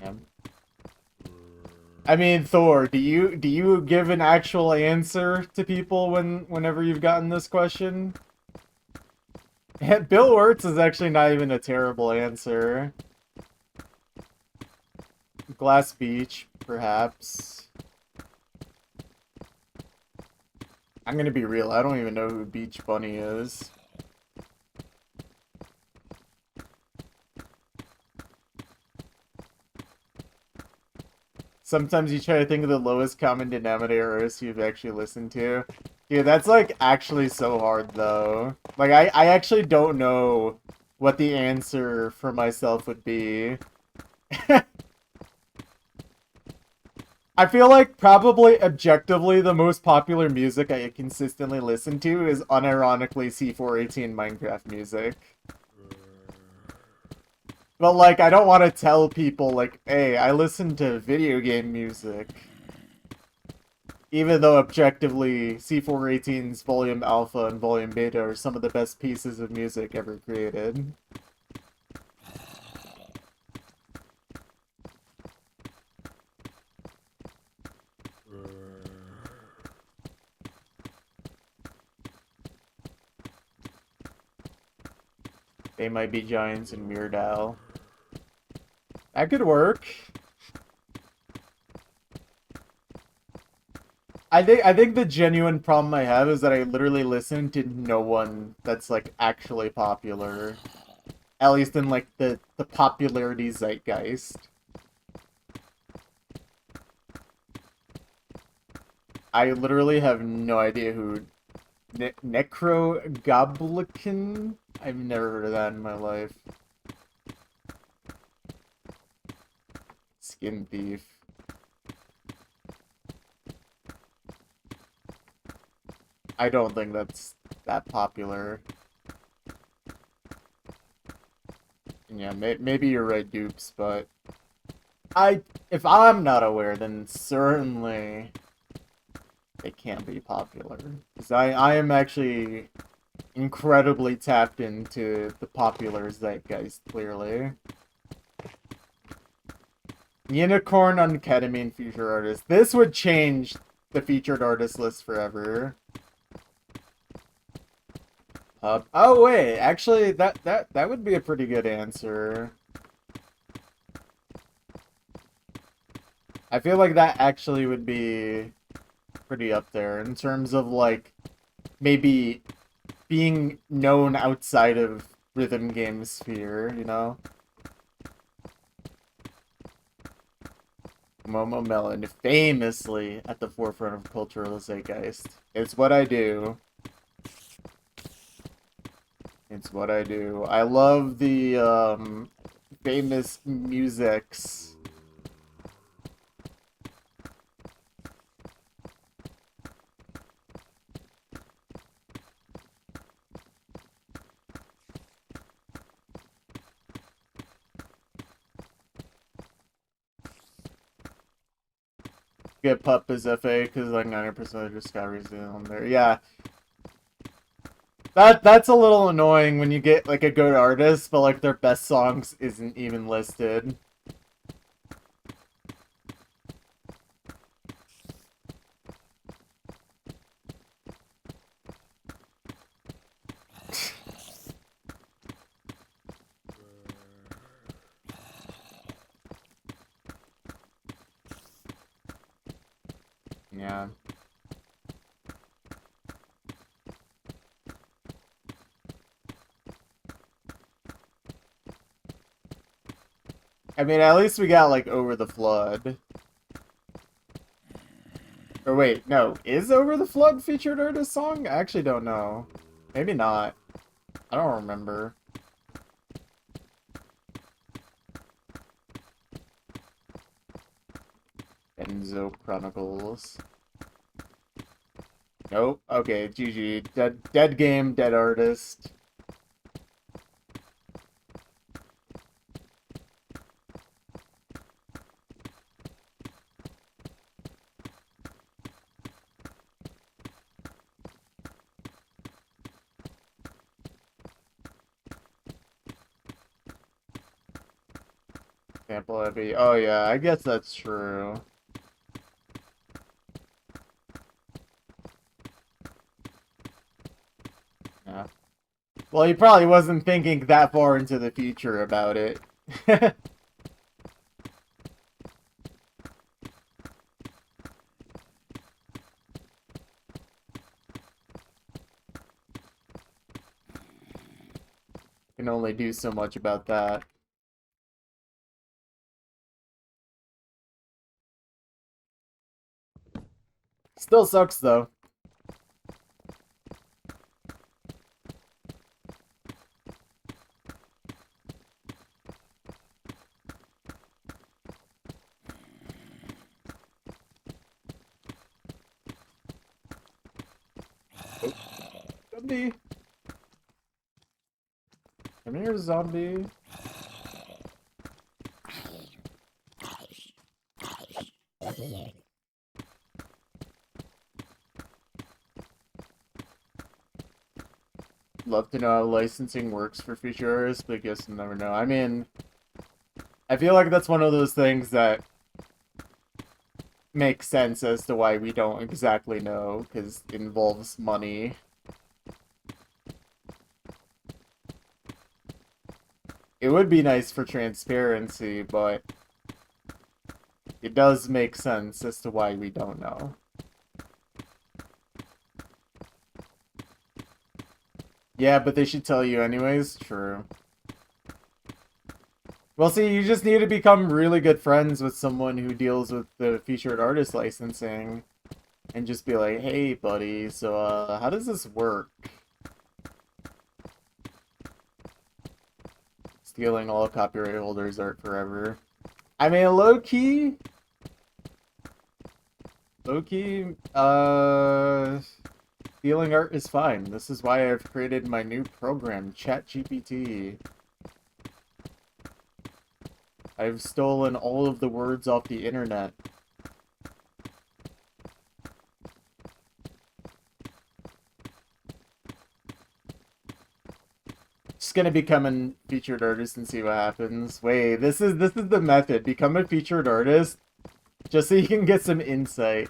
[SPEAKER 1] Yeah. I mean, Thor, do you give an actual answer to people whenever you've gotten this question? Bill Wirtz is actually not even a terrible answer. Glass Beach, perhaps. I'm gonna be real, I don't even know who Beach Bunny is. Sometimes you try to think of the lowest common denominator artists you've actually listened to. Dude, that's like actually so hard though. Like I actually don't know what the answer for myself would be. I feel like probably objectively the most popular music I consistently listen to is unironically C418 Minecraft music. But like, I don't want to tell people like, hey, I listen to video game music. Even though objectively C418's Volume Alpha and Volume Beta are some of the best pieces of music ever created. They Might Be Giants and Myrdal. That could work. I think the genuine problem I have is that I literally listen to no one that's like actually popular. At least in like the popularity zeitgeist. I literally have no idea who Necrogoblican? I've never heard of that in my life. Skin Thief. I don't think that's that popular. Yeah, maybe you're right, Dupes, but if I'm not aware, then certainly it can't be popular. Because I am actually incredibly tapped into the popular zeitgeist, clearly. Unicorn on Ketamine featured artist. This would change the featured artist list forever. Oh wait, actually that would be a pretty good answer. I feel like that actually would be pretty up there in terms of like maybe being known outside of rhythm game sphere, you know? Momo Melon, famously at the forefront of cultural zeitgeist. It's what I do. It's what I do. I love the famous musics. Get Pup as FA because like 90% of Discovery's on there. Yeah. That's a little annoying when you get like a good artist, but like their best songs isn't even listed. Yeah. I mean, at least we got like Over the Flood. Or wait, no, is Over the Flood featured artist song? I actually don't know. Maybe not. I don't remember. Enzo Chronicles. Nope. Okay, GG. Dead game, dead artist. Sample heavy. Oh yeah, I guess that's true. Yeah. Well, he probably wasn't thinking that far into the future about it. Can only do so much about that. Still sucks though. zombie. Come here, zombie. Love to know how licensing works for feature artists, but I guess you'll never know. I mean, I feel like that's one of those things that makes sense as to why we don't exactly know, because it involves money. It would be nice for transparency, but it does make sense as to why we don't know. Yeah, but they should tell you anyways. True. Well, see, you just need to become really good friends with someone who deals with the featured artist licensing. And just be like, hey, buddy, so, how does this work? Stealing all copyright holders' art forever. I mean, low-key, stealing art is fine. This is why I've created my new program, ChatGPT. I've stolen all of the words off the internet. Just gonna become a featured artist and see what happens. Wait, this is the method. Become a featured artist, just so you can get some insight.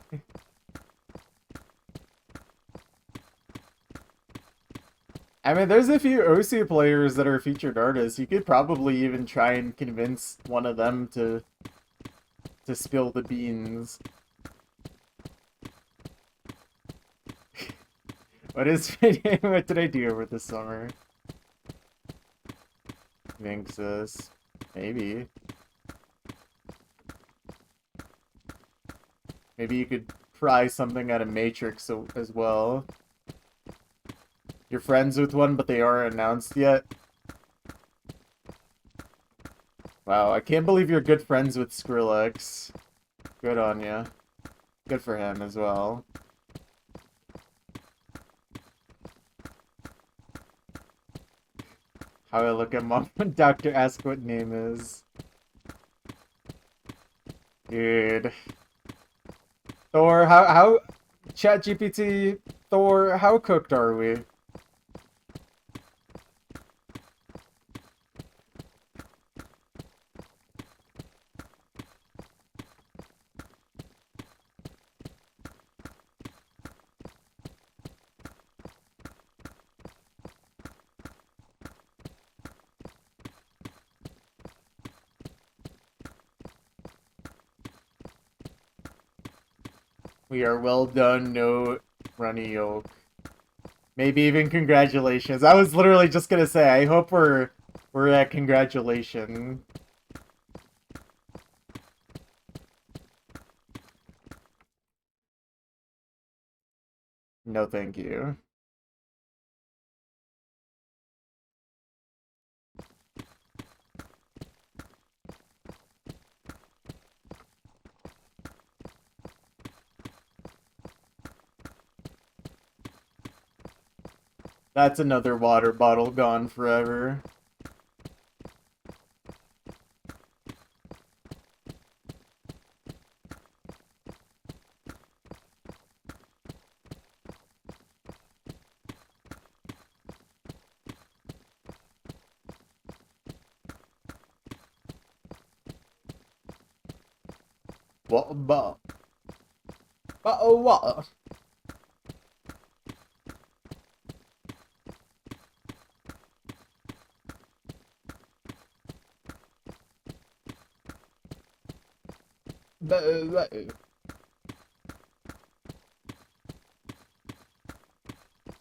[SPEAKER 1] I mean, there's a few OC players that are featured artists. You could probably even try and convince one of them to spill the beans. What did I do over the summer? Vinxus. Maybe. Maybe you could pry something out of Matrix as well. You're friends with one, but they aren't announced yet. Wow, I can't believe you're good friends with Skrillex. Good on ya. Good for him as well. How I look at mom when Doctor asks what name is. Dude. Thor, how ChatGPT, Thor, how cooked are we? We are well done, no runny yolk. Maybe even congratulations. I was literally just gonna say, I hope we're at congratulation. No, thank you. That's another water bottle gone forever. What? What?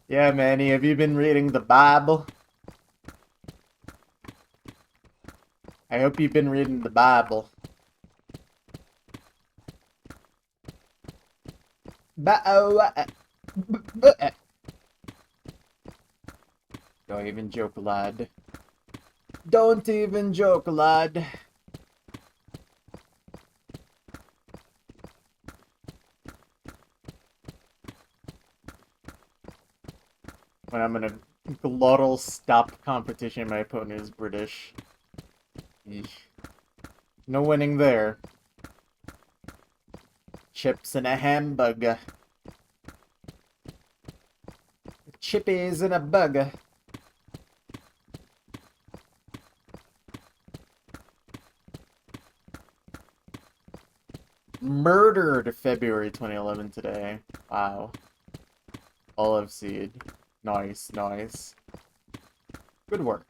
[SPEAKER 1] Yeah, Manny, have you been reading the Bible? I hope you've been reading the Bible. Don't even joke, lad. Don't even joke, lad. When I'm in a glottal stop competition, my opponent is British. Eesh. No winning there. Chips and a hamburger. Chippies and a burger. Murdered February 2011 today. Wow. Olive seed. Nice, nice. Good work.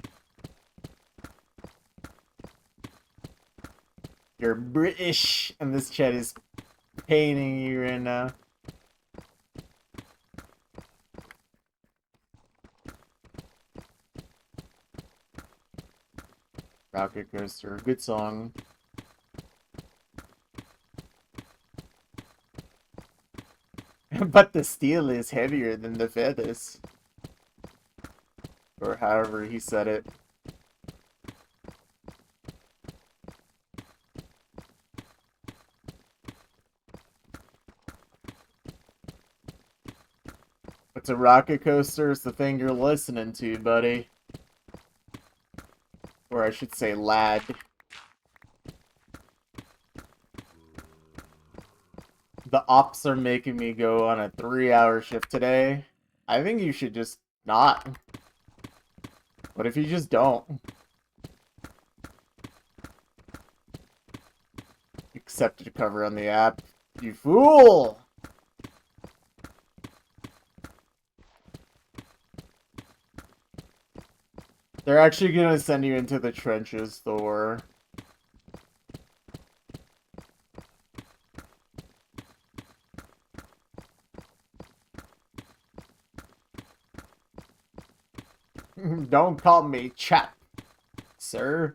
[SPEAKER 1] You're British, and this chat is painting you right now. Rocket Coaster, good song. But the steel is heavier than the feathers. Or however he said it. What's a rocket coaster? It's the thing you're listening to, buddy. Or I should say, lad. The ops are making me go on a 3-hour shift today. I think you should just not. What if you just don't? Accepted cover on the app. You fool! They're actually gonna send you into the trenches, Thor. Don't call me chap, sir.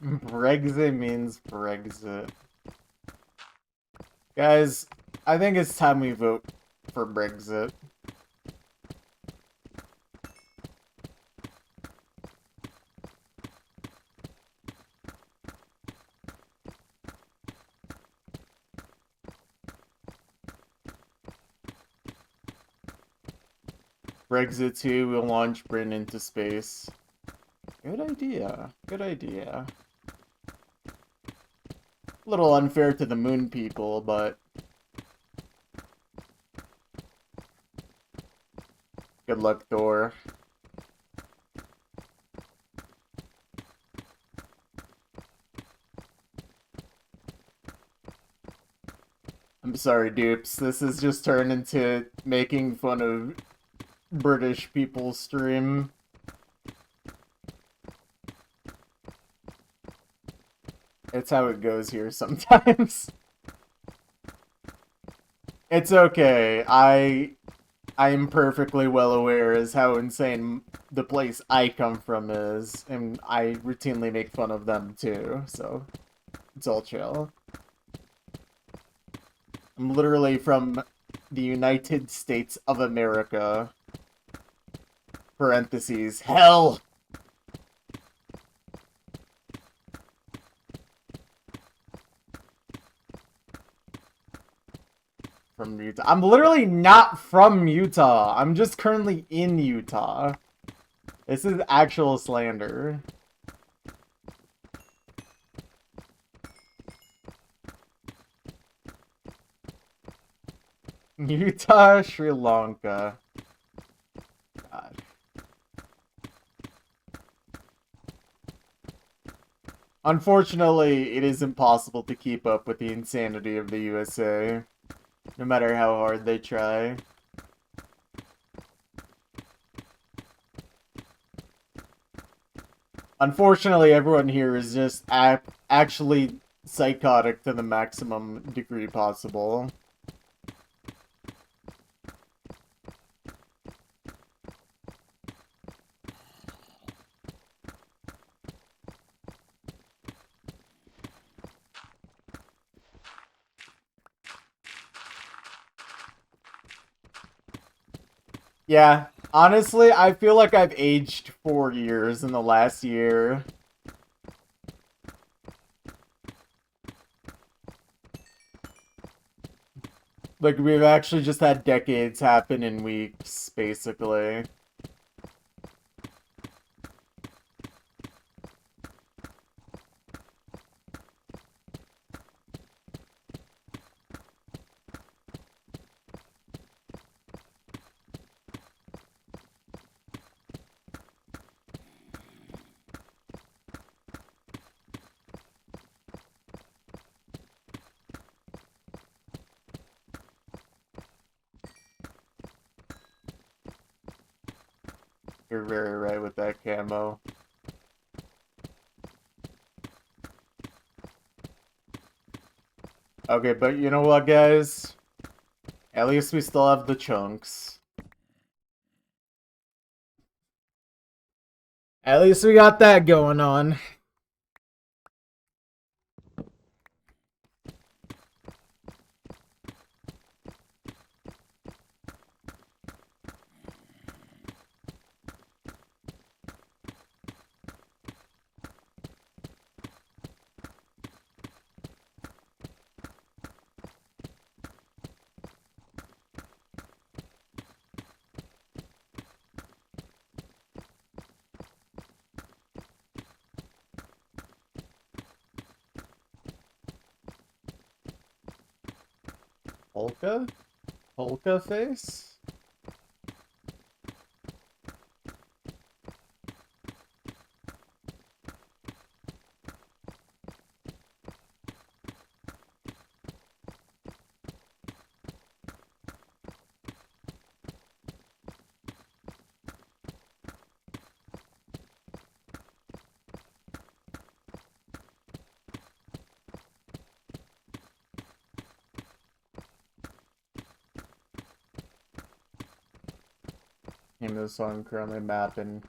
[SPEAKER 1] Brexit means Brexit. Guys, I think it's time we vote for Brexit. Brexit 2 will launch Britain into space. Good idea. Good idea. A little unfair to the moon people, but good luck, Thor. I'm sorry, dupes. This has just turned into making fun of British people's stream. It's how it goes here sometimes. It's okay. I am perfectly well aware as how insane the place I come from is, and I routinely make fun of them too, so it's all chill. I'm literally from the United States of America. Parentheses, hell! From Utah. I'm literally not from Utah. I'm just currently in Utah. This is actual slander. Utah, Sri Lanka. God. Unfortunately, it is impossible to keep up with the insanity of the USA, no matter how hard they try. Unfortunately, everyone here is just actually psychotic to the maximum degree possible. Yeah, honestly, I feel like I've aged 4 years in the last year. Like, we've actually just had decades happen in weeks, basically. You're very right with that camo. Okay, but you know what, guys? At least we still have the chunks. At least we got that going on. Polka? Polka face? Name of the song currently mapping.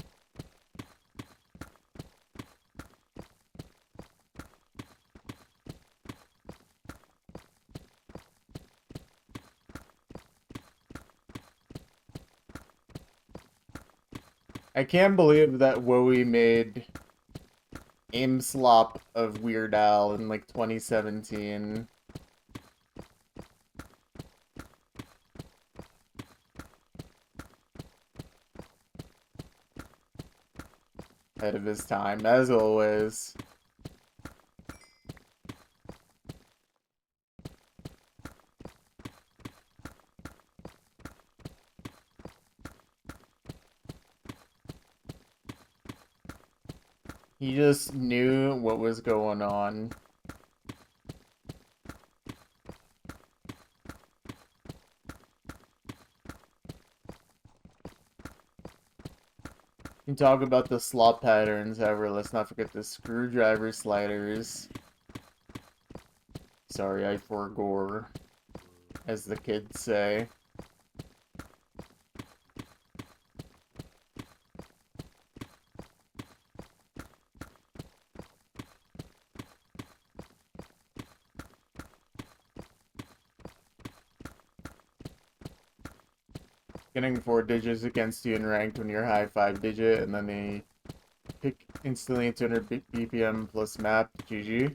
[SPEAKER 1] I can't believe that Wowie made Aim Slop of Weird Al in like 2017. Ahead of his time, as always. He just knew what was going on. You can talk about the slot patterns, however, let's not forget the screwdriver sliders. Sorry, I forgore, as the kids say. Getting 4 digits against you in ranked when you're high 5 digit, and then they pick instantly 200 BPM plus map. GG.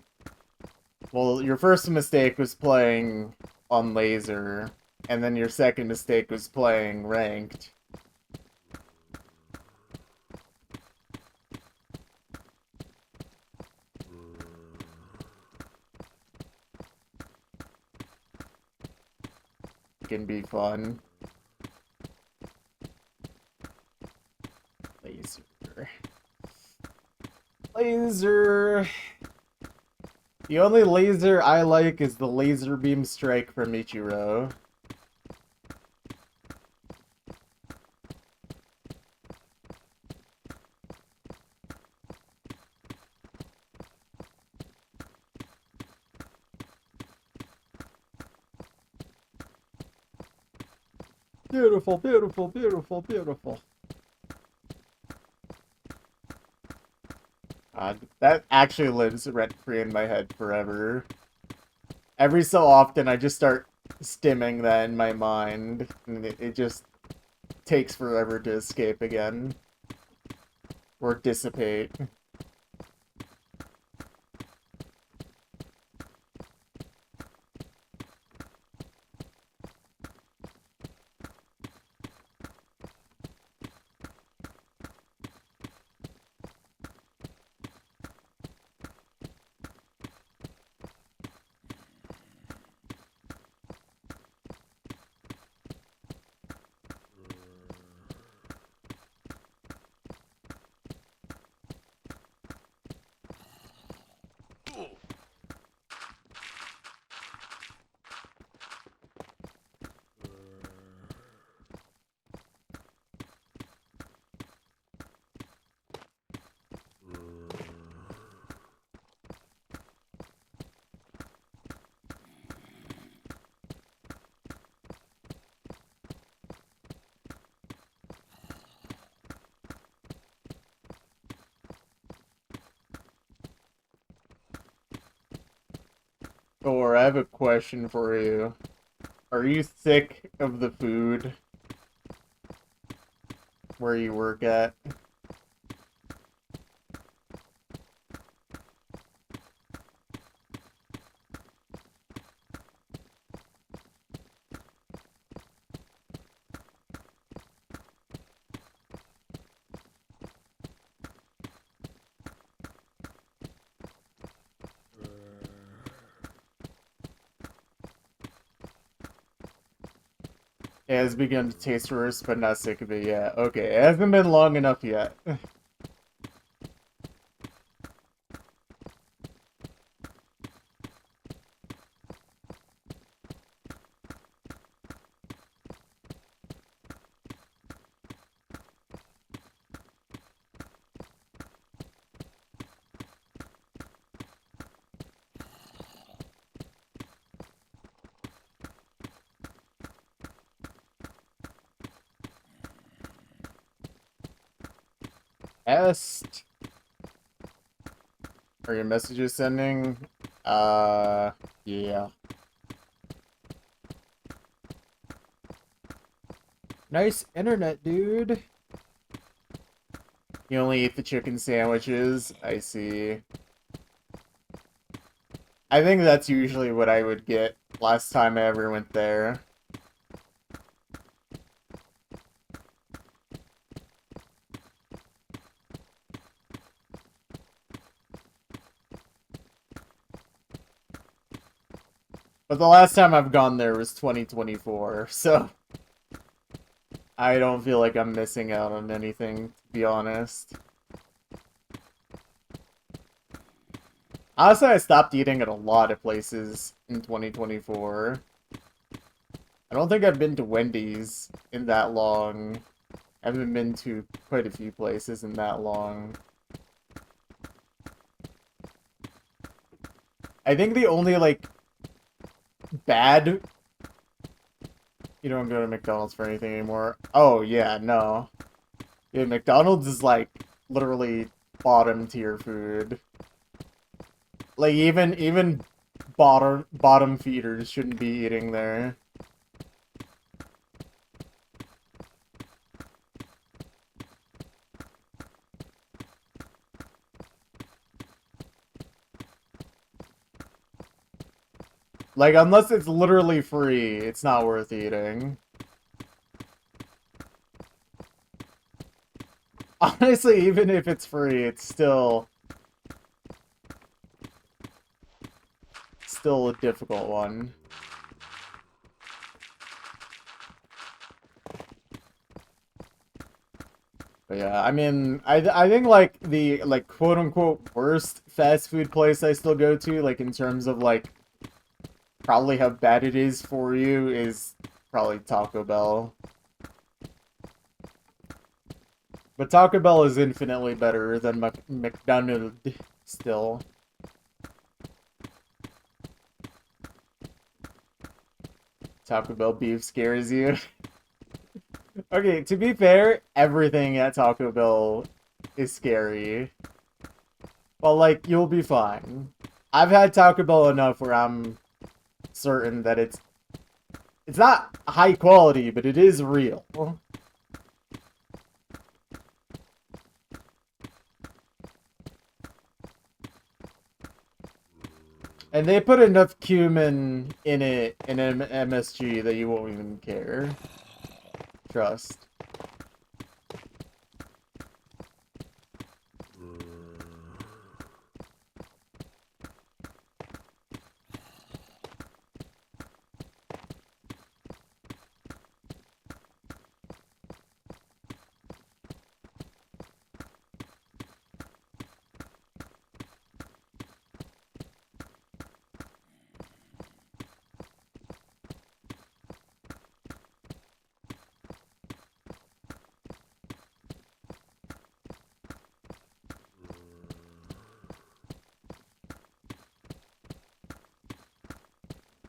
[SPEAKER 1] Well, your first mistake was playing on laser, and then your second mistake was playing ranked. It can be fun. Laser. Laser. The only laser I like is the laser beam strike from Ichiro. Beautiful, beautiful, beautiful, beautiful. That actually lives rent-free in my head forever. Every so often, I just start stimming that in my mind, and it just takes forever to escape again. Or dissipate. Or I have a question for you. Are you sick of the food where you work at? It has begun to taste worse, but not sick of it yet. Okay, it hasn't been long enough yet. Est. Are your messages sending? Yeah. Nice internet, dude. You only eat the chicken sandwiches? I see. I think that's usually what I would get last time I ever went there. But the last time I've gone there was 2024, so I don't feel like I'm missing out on anything, to be honest. Honestly, I stopped eating at a lot of places in 2024. I don't think I've been to Wendy's in that long. I haven't been to quite a few places in that long. I think the only, like, bad... You don't go to McDonald's for anything anymore. Oh, yeah, no. Yeah, McDonald's is, like, literally bottom tier food. Like, even bottom feeders shouldn't be eating there. Like, unless it's literally free, it's not worth eating. Honestly, even if it's free, it's still a difficult one. But yeah, I mean, I think like the like quote unquote worst fast food place I still go to, like in terms of like probably how bad it is for you, is probably Taco Bell. But Taco Bell is infinitely better than McDonald's still. Taco Bell beef scares you. Okay, to be fair, everything at Taco Bell is scary. Well, like, you'll be fine. I've had Taco Bell enough where I'm certain that it's not high quality, but it is real. And they put enough cumin in it in MSG that you won't even care. Trust.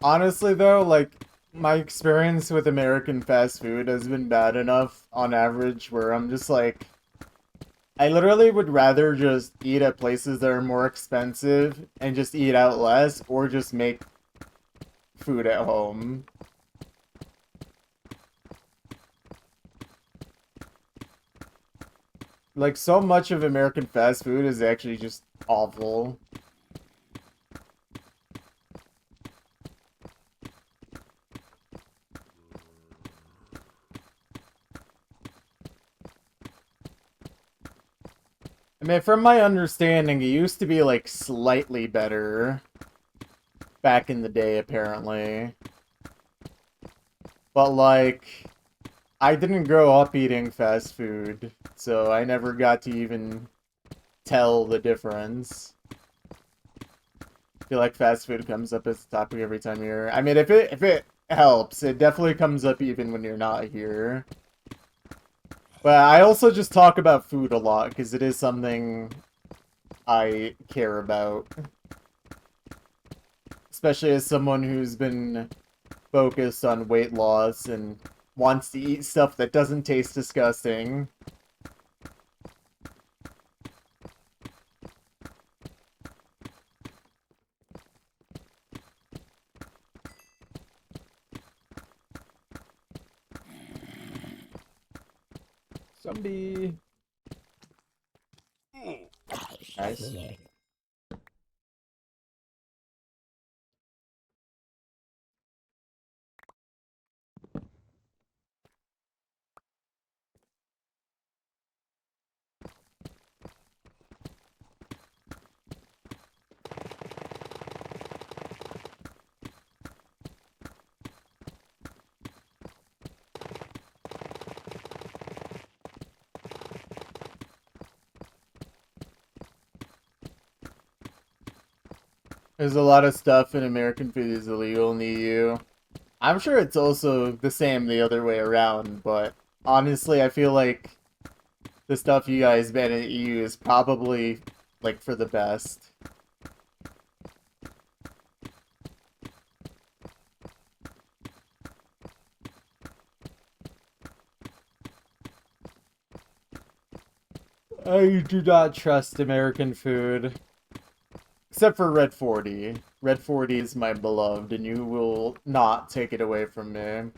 [SPEAKER 1] Honestly, though, like, my experience with American fast food has been bad enough on average where I'm just like, I literally would rather just eat at places that are more expensive and just eat out less or just make food at home. Like, so much of American fast food is actually just awful. I mean, from my understanding, it used to be, like, slightly better back in the day, apparently. But, like, I didn't grow up eating fast food, so I never got to even tell the difference. I feel like fast food comes up as a topic every time you're... I mean, if it helps, it definitely comes up even when you're not here. But I also just talk about food a lot, because it is something I care about. Especially as someone who's been focused on weight loss and wants to eat stuff that doesn't taste disgusting. Zombie. Nice. There's a lot of stuff in American food is illegal in the EU. I'm sure it's also the same the other way around, but honestly, I feel like the stuff you guys ban in the EU is probably, like, for the best. I do not trust American food. Except for Red 40. Red 40 is my beloved, and you will not take it away from me.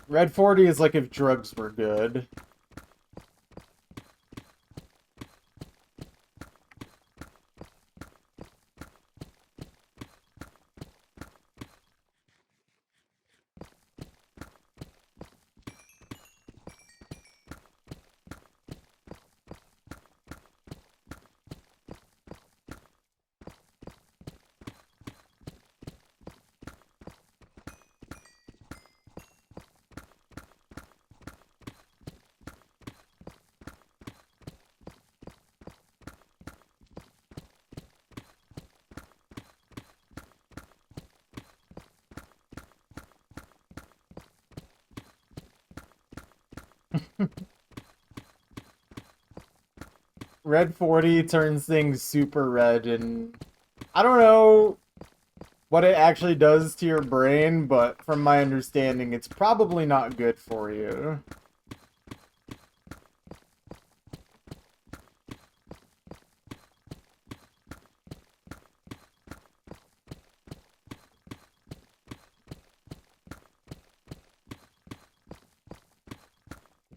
[SPEAKER 1] Red 40 is like if drugs were good. Red 40 turns things super red, and I don't know what it actually does to your brain, but from my understanding, it's probably not good for you.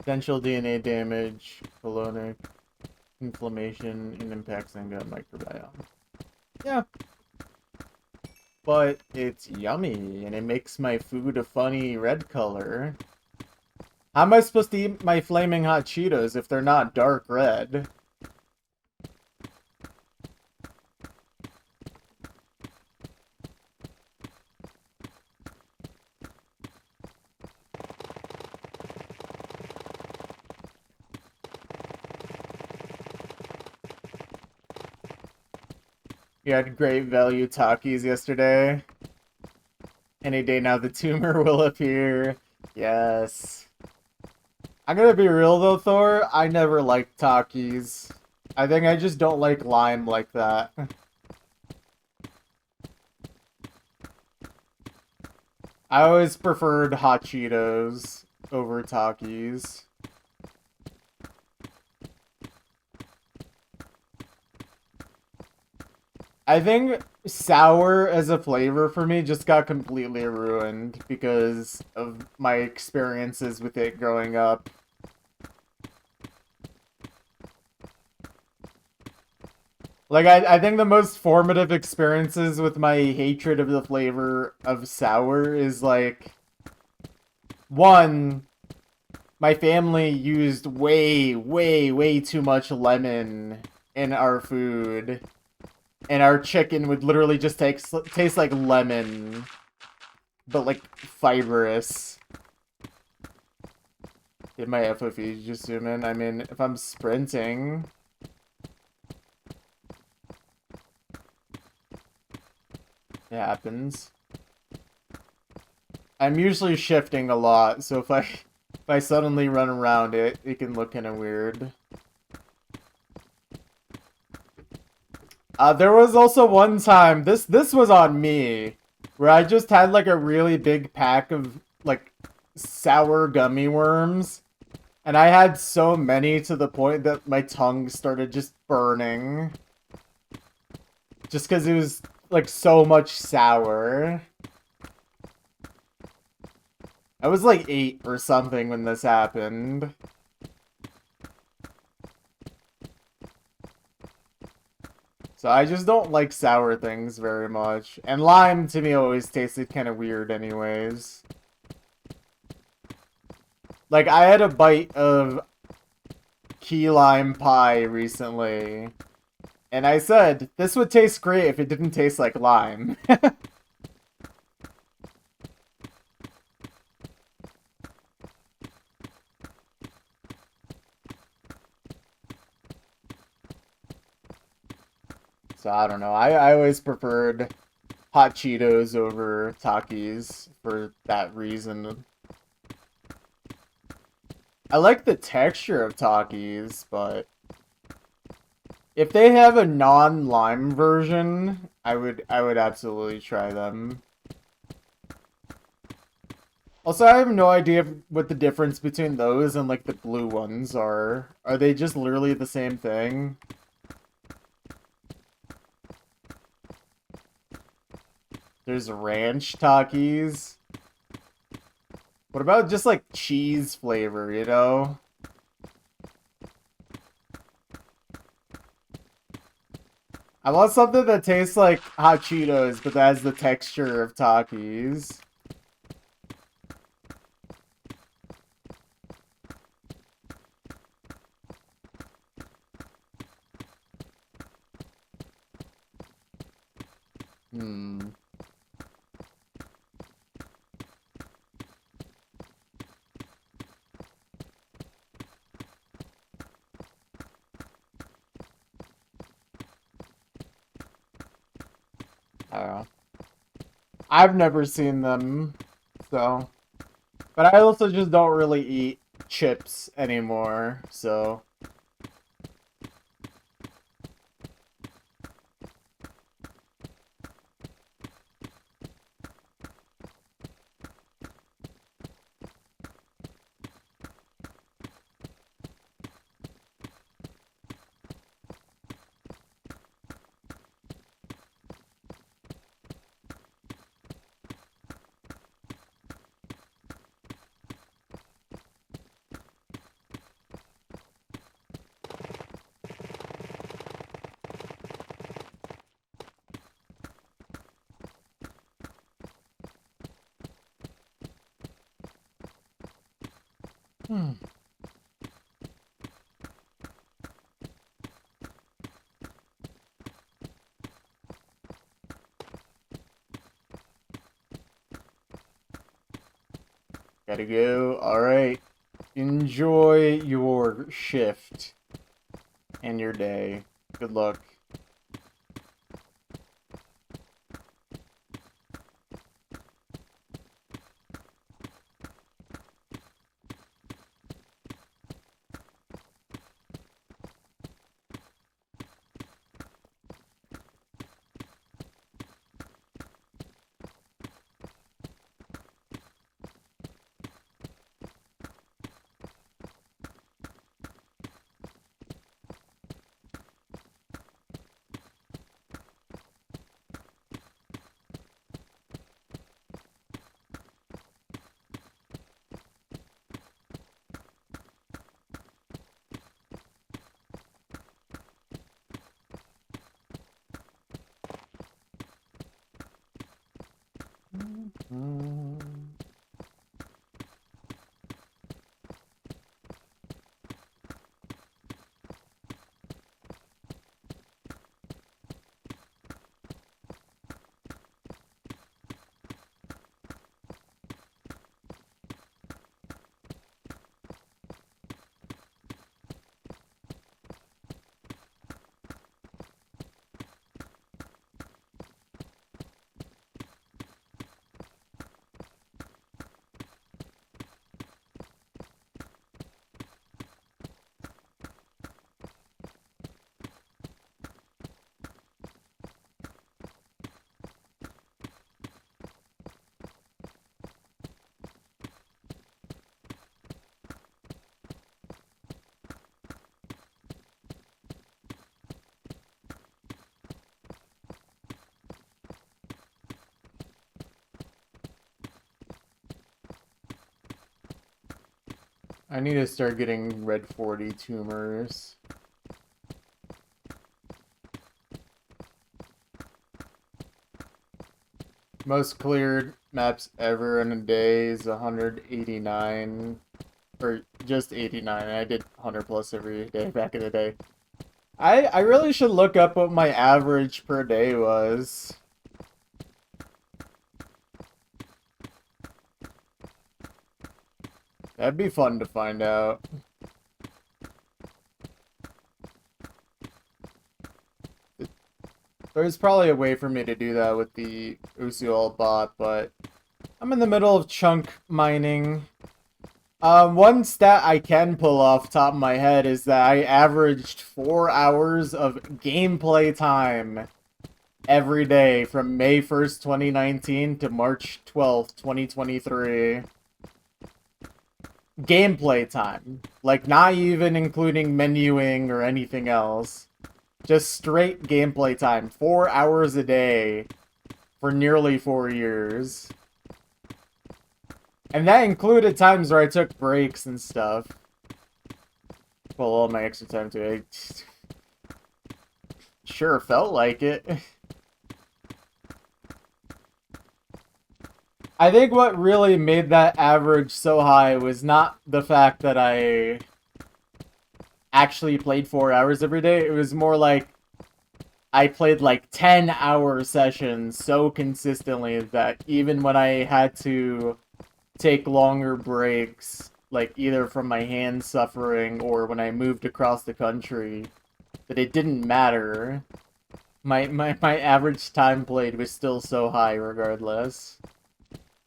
[SPEAKER 1] Potential DNA damage, colonic inflammation, and impacts on gut microbiome. Yeah. But it's yummy, and it makes my food a funny red color. How am I supposed to eat my flaming hot Cheetos if they're not dark red? You had great value Takis yesterday. Any day now the tumor will appear. Yes. I'm gonna be real though, Thor. I never liked Takis. I think I just don't like lime like that. I always preferred hot Cheetos over Takis. I think sour as a flavor for me just got completely ruined because of my experiences with it growing up. Like, I think the most formative experiences with my hatred of the flavor of sour is, like, one, my family used way too much lemon in our food. And our chicken would literally just taste like lemon, but like fibrous. Did my FOV just zoom in? I mean, if I'm sprinting... It happens. I'm usually shifting a lot, so if I suddenly run around it, it can look kind of weird. There was also one time, this was on me, where I just had like a really big pack of like sour gummy worms, and I had so many to the point that my tongue started just burning. Just because it was like so much sour. I was like 8 or something when this happened. So I just don't like sour things very much. And lime to me always tasted kind of weird anyways. Like, I had a bite of key lime pie recently. And I said, this would taste great if it didn't taste like lime. So I don't know. I always preferred hot Cheetos over Takis for that reason. I like the texture of Takis, but if they have a non-lime version, I would absolutely try them. Also, I have no idea what the difference between those and like the blue ones are. Are they just literally the same thing? There's ranch Takis. What about just like cheese flavor, you know? I want something that tastes like hot Cheetos, but that has the texture of Takis. Hmm. I don't know. I've never seen them, so. But I also just don't really eat chips anymore, so. Gotta go. Alright. Enjoy your shift and your day. Good luck. I need to start getting red 40 tumors. Most cleared maps ever in a day is 189. Or just 89. I did 100 plus every day back in the day. I really should look up what my average per day was. That'd be fun to find out. There's probably a way for me to do that with the Usual bot, but I'm in the middle of chunk mining. One stat I can pull off top of my head is that I averaged 4 hours of gameplay time every day from May 1st, 2019 to March 12th, 2023. Gameplay time. Like, not even including menuing or anything else. Just straight gameplay time. 4 hours a day for nearly 4 years. And that included times where I took breaks and stuff. Well, all my extra time too. I sure felt like it. I think what really made that average so high was not the fact that I actually played 4 hours every day. It was more like I played like 10-hour sessions so consistently that even when I had to take longer breaks, like either from my hand suffering or when I moved across the country, that it didn't matter. My average time played was still so high regardless.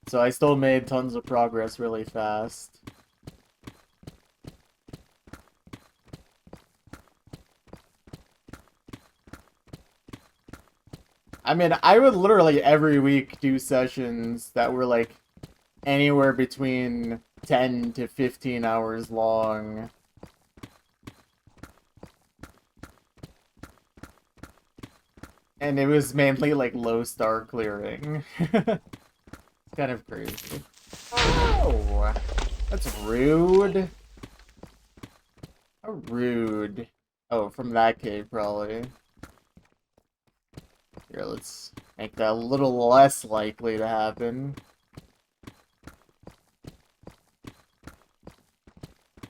[SPEAKER 1] So I still made tons of progress really fast. I mean, I would literally every week do sessions that were like anywhere between 10 to 15 hours long. And it was mainly like low star clearing. It's kind of crazy. Oh, that's rude. How rude. Oh, from that cave, probably. Here, let's make that a little less likely to happen.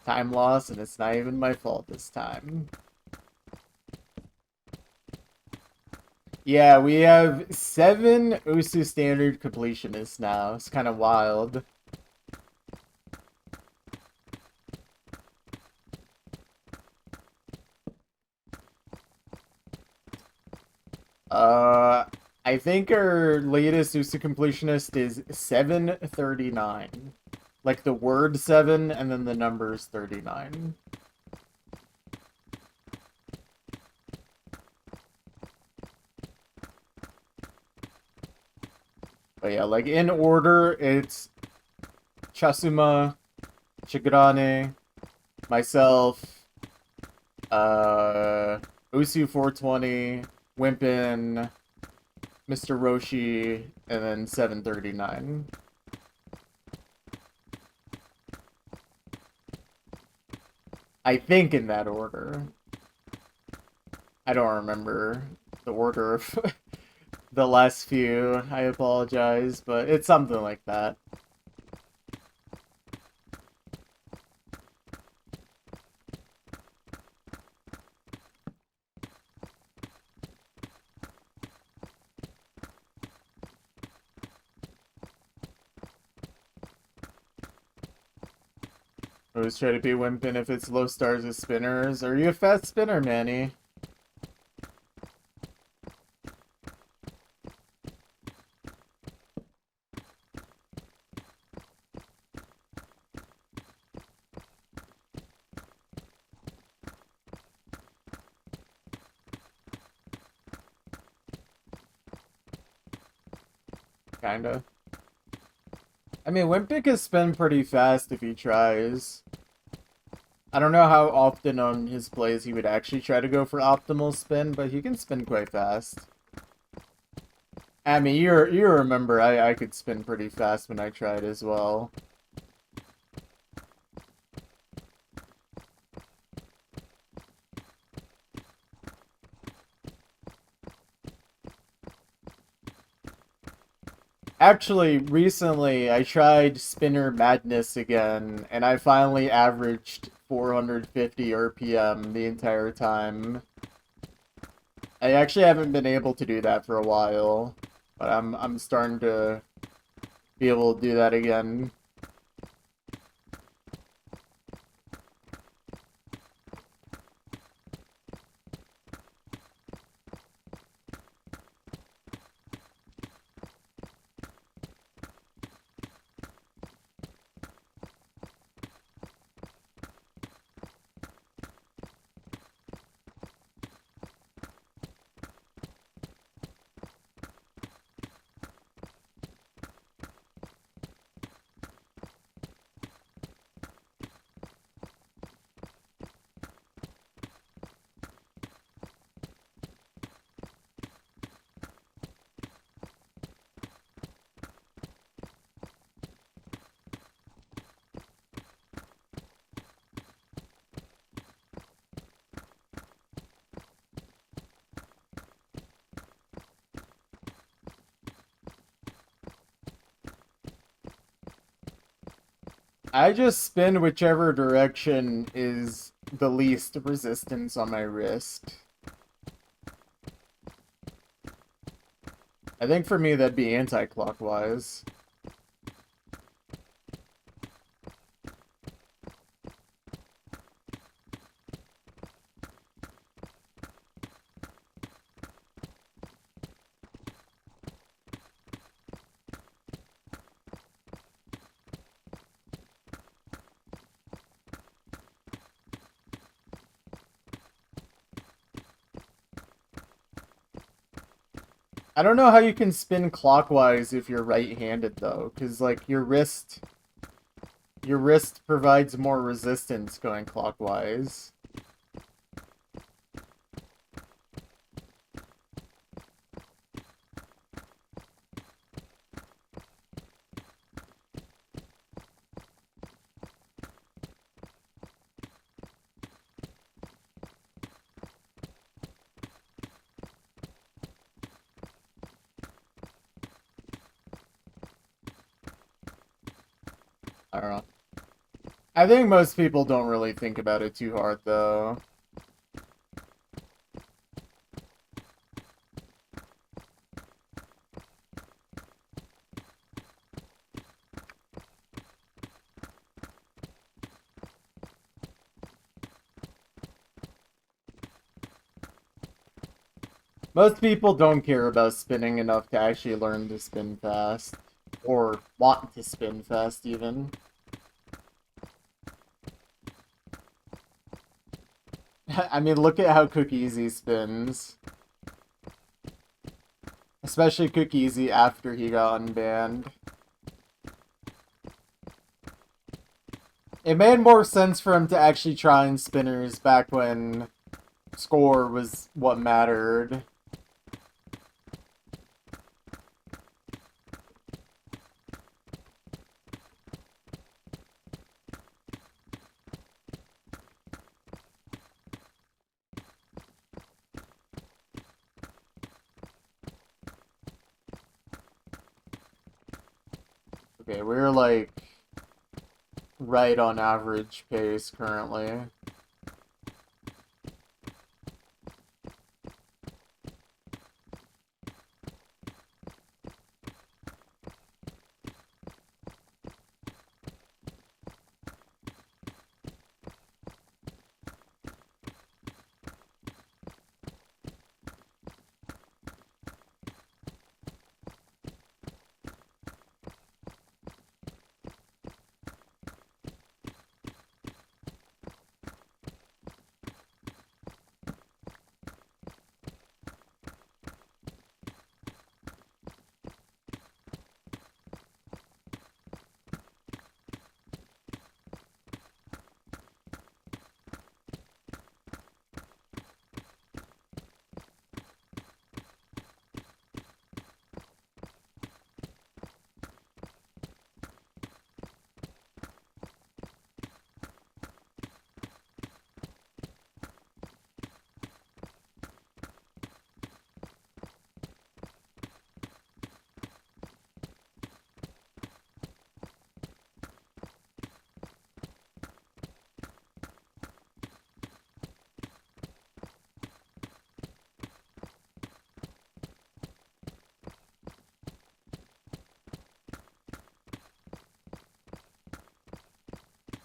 [SPEAKER 1] time loss, and it's not even my fault this time. Yeah, we have 7 Osu standard completionists now. It's kind of wild. I think our latest Usu completionist is 739. Like the word 7 and then the numbers 39. But yeah, like in order, it's Chasuma, Chigurane, myself, Usu 420, Wimpin, Mr. Roshi, and then 739. I think in that order. I don't remember the order of the last few. I apologize, but it's something like that. I always try to be Wimpin if it's low stars with spinners. Are you a fast spinner, Manny? Kinda. I mean, Wimpy can spin pretty fast if he tries. I don't know how often on his plays he would actually try to go for optimal spin, but he can spin quite fast. I mean, you remember I could spin pretty fast when I tried as well. Actually, recently I tried Spinner Madness again, and I finally averaged 450 RPM the entire time. I actually haven't been able to do that for a while, but I'm starting to be able to do that again. I just spin whichever direction is the least resistance on my wrist. I think for me that'd be anti-clockwise. I don't know how you can spin clockwise if you're right-handed though, because like your wrist provides more resistance going clockwise. I don't know. I think most people don't really think about it too hard, though. Most people don't care about spinning enough to actually learn to spin fast. Or want to spin fast, even. I mean, look at how Cookiezi spins. Especially Cookiezi after he got unbanned. It made more sense for him to actually try in spinners back when score was what mattered. Okay, we're like right on average pace currently.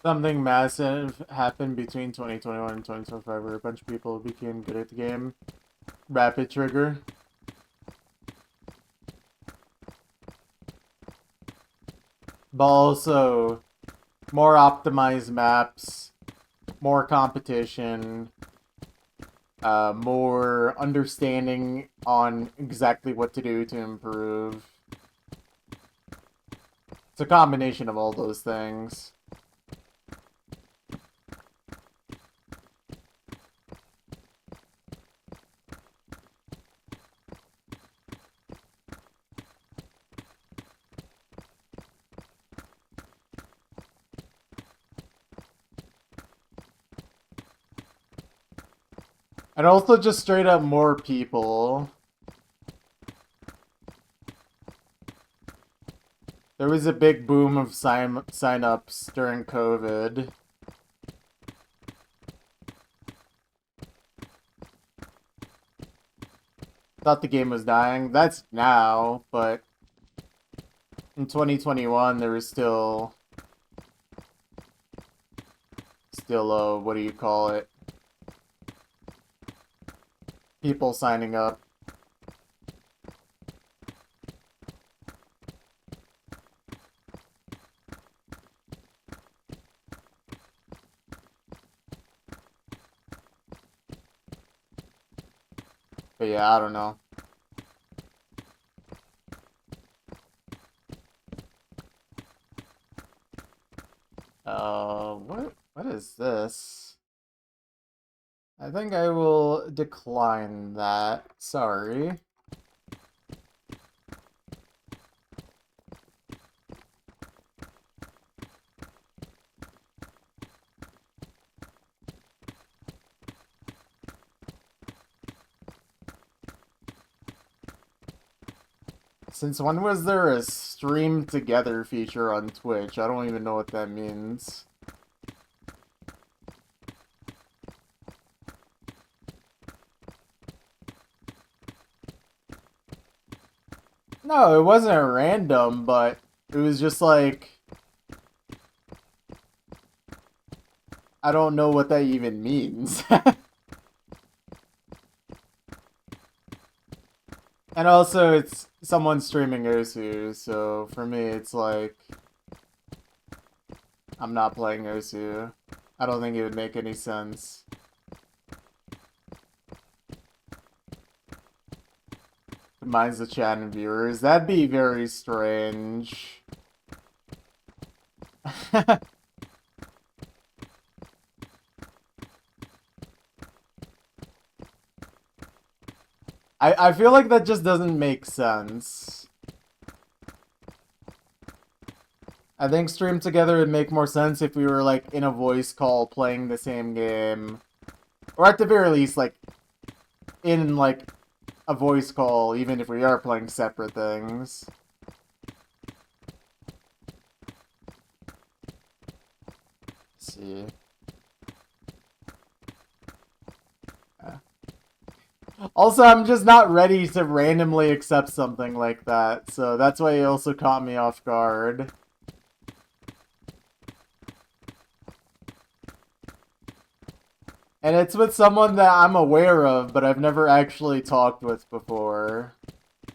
[SPEAKER 1] Something massive happened between 2021 and 2025 where a bunch of people became good at the game. Rapid Trigger. But also, more optimized maps, more competition, more understanding on exactly what to do to improve. It's a combination of all those things. And also just straight up more people. There was a big boom of sign-ups during COVID. Thought the game was dying. That's now, but in 2021 there was still what do you call it? People signing up. But yeah, I don't know. What is this? I think I will decline that. Sorry. Since when was there a stream together feature on Twitch? I don't even know what that means. No, it wasn't random, but it was just like, I don't know what that even means. And also, it's someone streaming Osu, so for me, it's like, I'm not playing Osu. I don't think it would make any sense. Combines the chat and viewers. That'd be very strange. I feel like that just doesn't make sense. I think stream together would make more sense if we were like in a voice call playing the same game. Or at the very least, like in like a voice call, even if we are playing separate things. Let's see. Also, I'm just not ready to randomly accept something like that, so that's why it also caught me off guard. And it's with someone that I'm aware of, but I've never actually talked with before,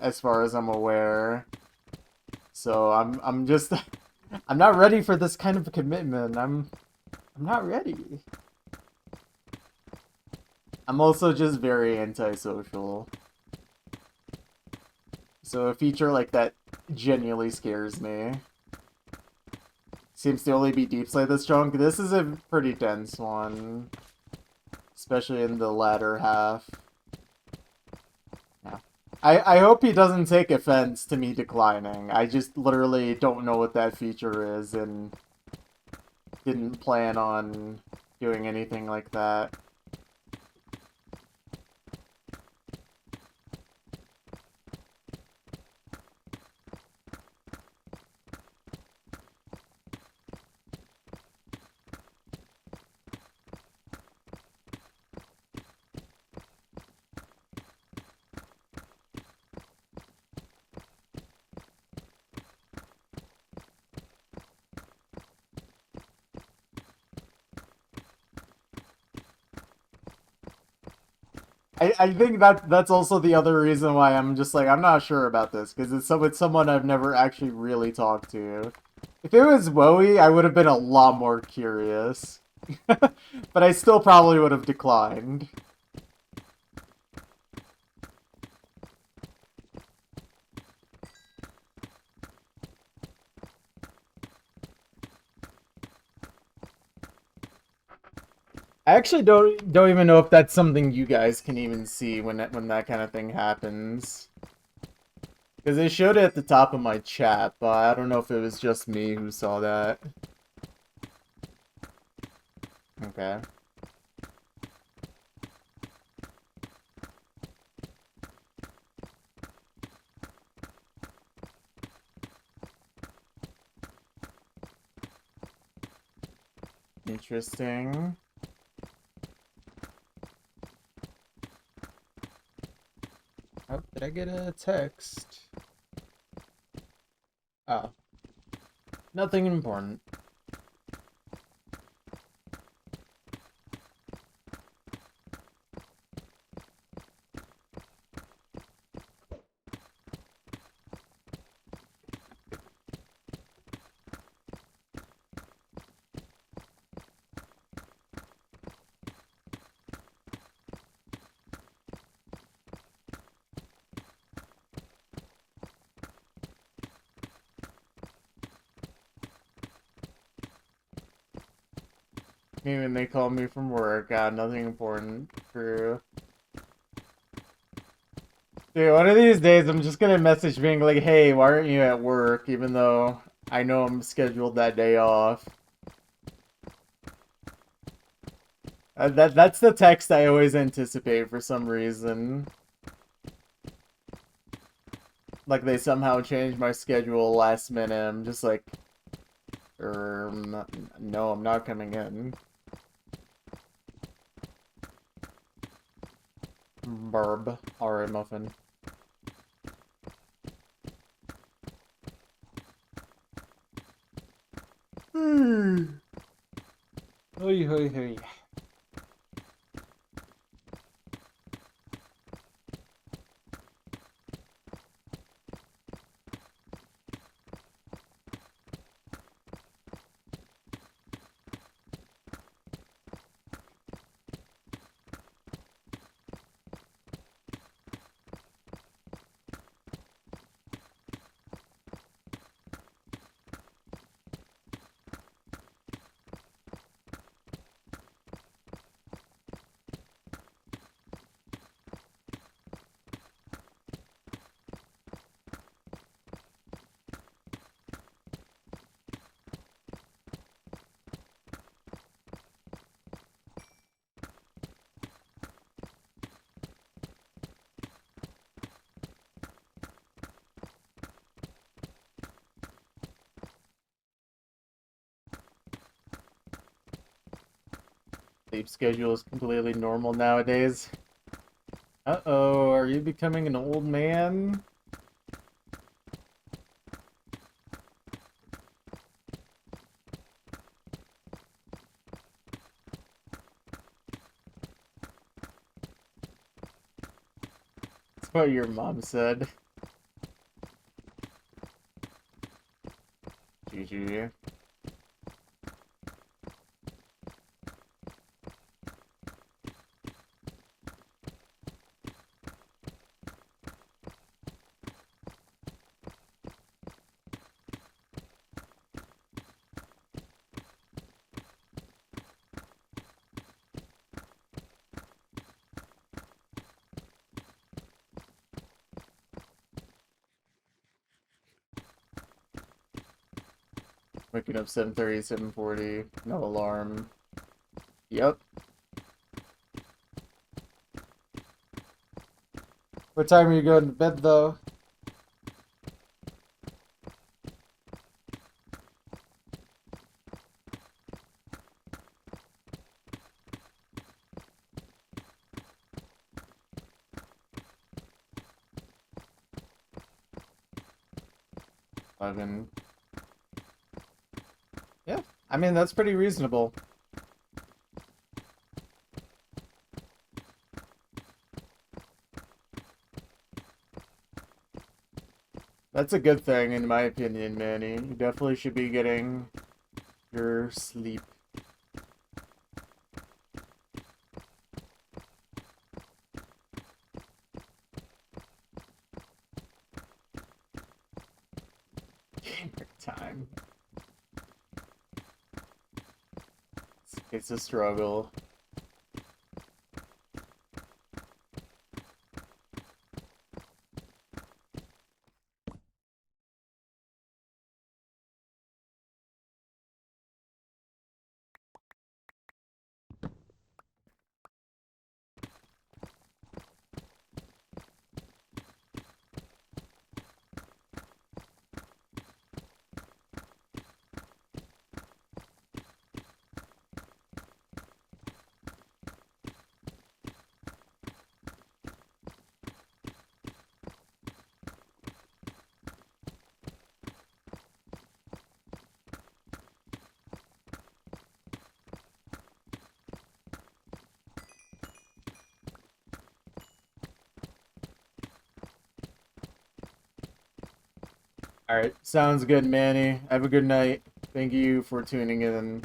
[SPEAKER 1] as far as I'm aware. So I'm just I'm not ready for this kind of a commitment. I'm not ready. I'm also just very antisocial. So a feature like that genuinely scares me. Seems to only be deep slate this chunk. This is a pretty dense one. Especially in the latter half. Yeah. I hope he doesn't take offense to me declining. I just literally don't know what that feature is and didn't plan on doing anything like that. I think that's also the other reason why I'm just like, I'm not sure about this, because it's someone I've never actually really talked to. If it was Woey, I would have been a lot more curious. But I still probably would have declined. I actually don't even know if that's something you guys can even see when that kind of thing happens. Because they showed it at the top of my chat, but I don't know if it was just me who saw that. Okay. Interesting. Oh, did I get a text? Oh. Nothing important. Even they call me from work. Nothing important. True. Dude, one of these days I'm just gonna message being like, hey, why aren't you at work? Even though I know I'm scheduled that day off. That's the text I always anticipate for some reason. Like they somehow changed my schedule last minute. I'm just like, no, I'm not coming in. Burb. Alright, Muffin. Hoi, hoi, hoi. Sleep schedule is completely normal nowadays. Uh-oh, are you becoming an old man? That's what your mom said. GG. Waking up 7:30, 7:40. No alarm. Yep. What time are you going to bed, though? Eleven. Yeah, I mean, that's pretty reasonable. That's a good thing, in my opinion, Manny. You definitely should be getting your sleep. Gamer time. It's a struggle. Alright, sounds good, Manny. Have a good night. Thank you for tuning in.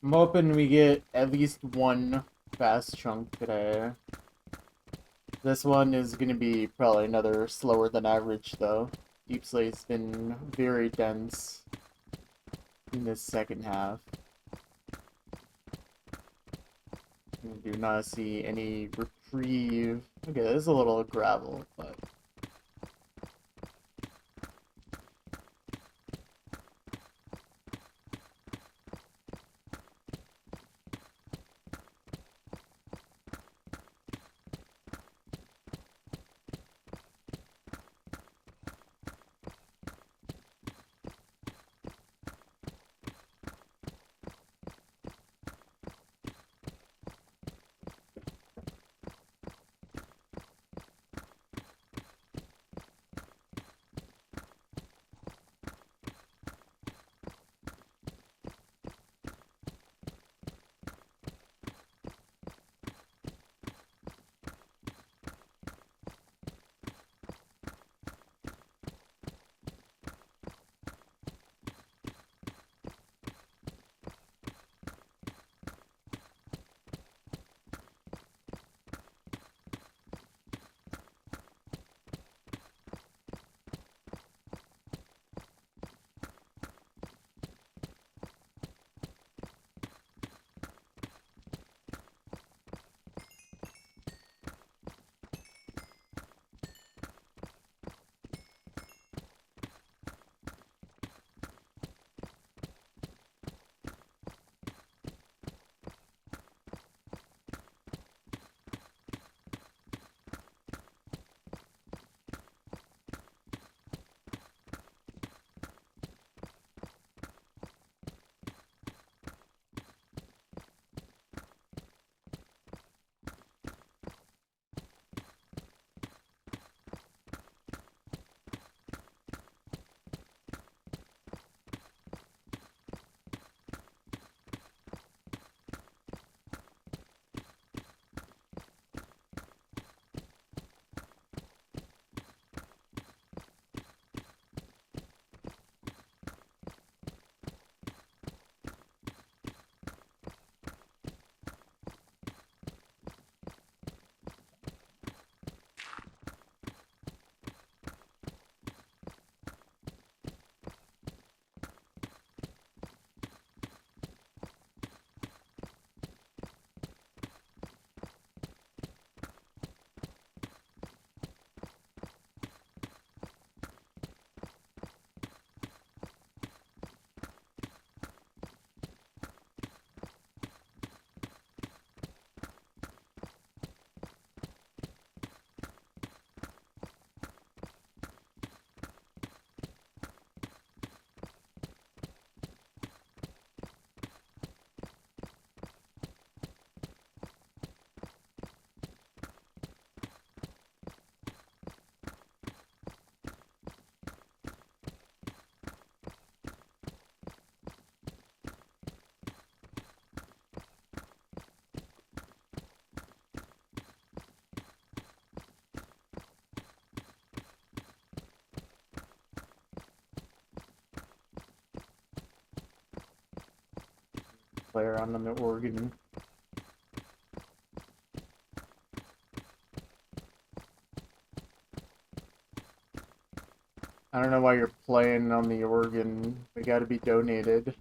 [SPEAKER 1] I'm hoping we get at least one fast chunk today. This one is going to be probably another slower than average, though. Deep Slay's been very dense in this second half. I do not see any reprieve. Okay, there's a little gravel, but... Play around on the organ. I don't know why you're playing on the organ. We gotta be donated.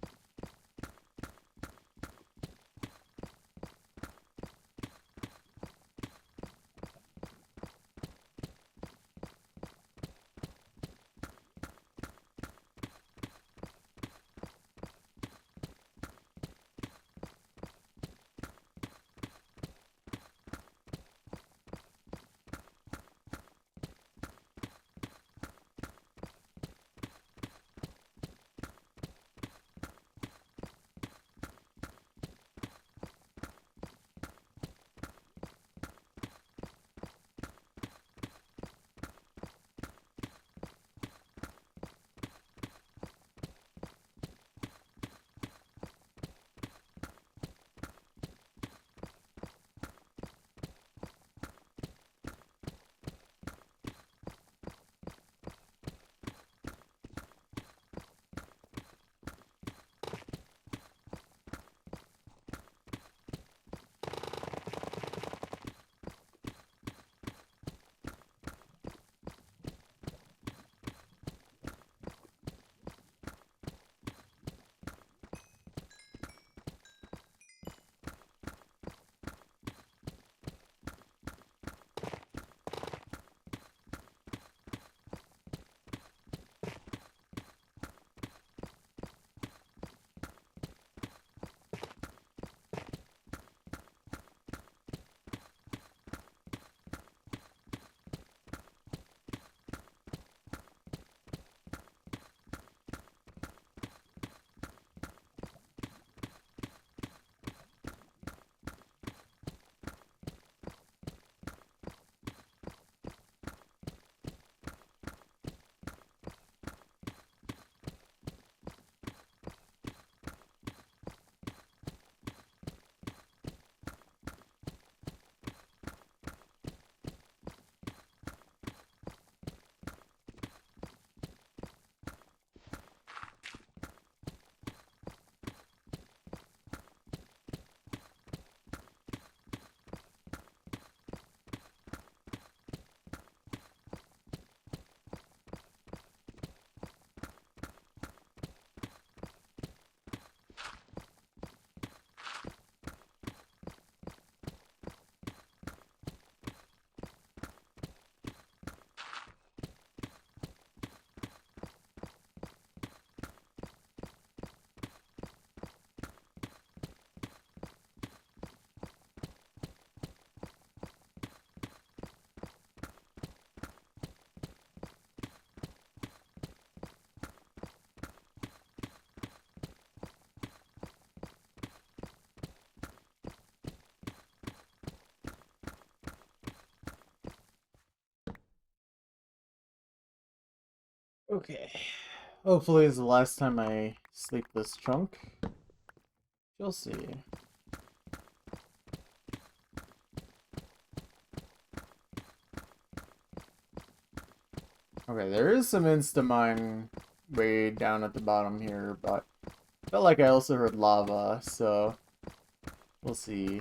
[SPEAKER 1] Okay. Hopefully it's the last time I sleep this chunk. You'll see. Okay, there is some Instamine way down at the bottom here, but I felt like I also heard lava, so we'll see.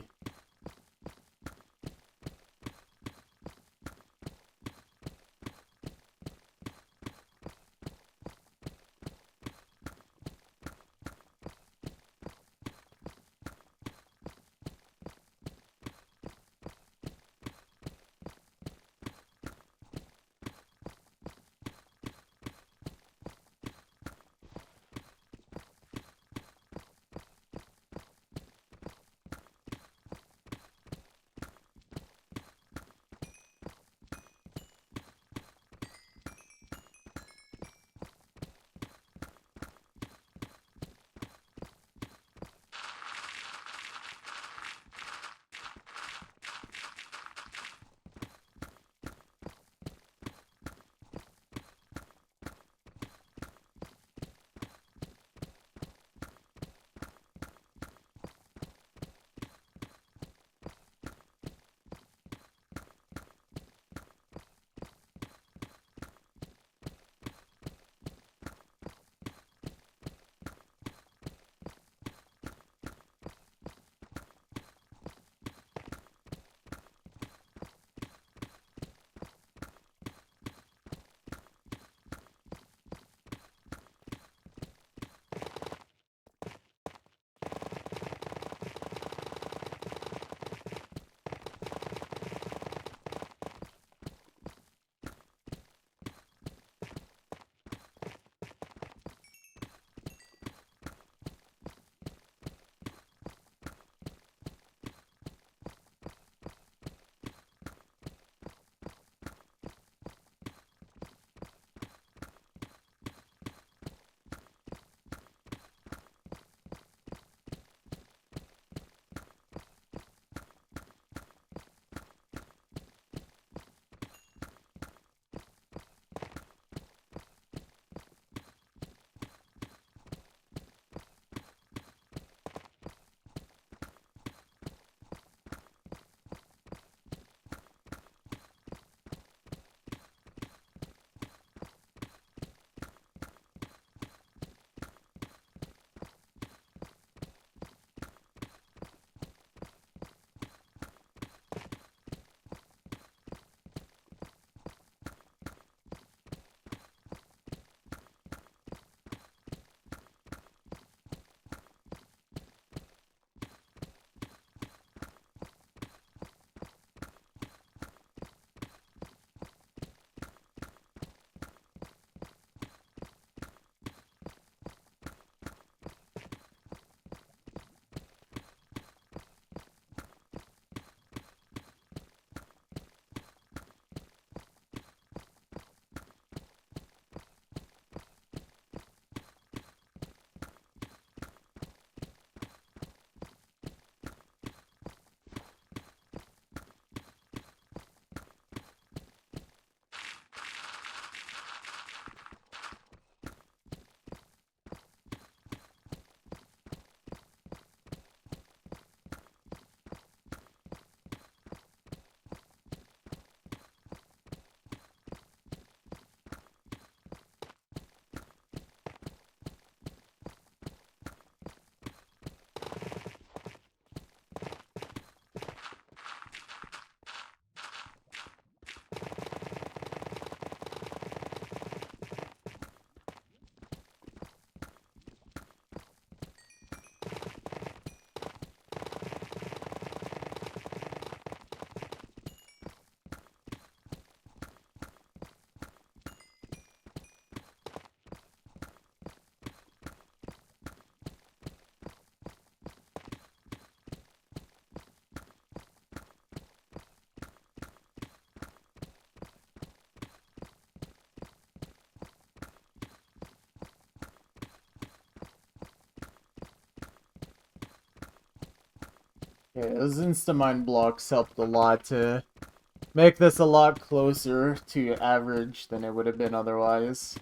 [SPEAKER 1] Okay, those Instamind blocks helped a lot to make this a lot closer to average than it would have been otherwise.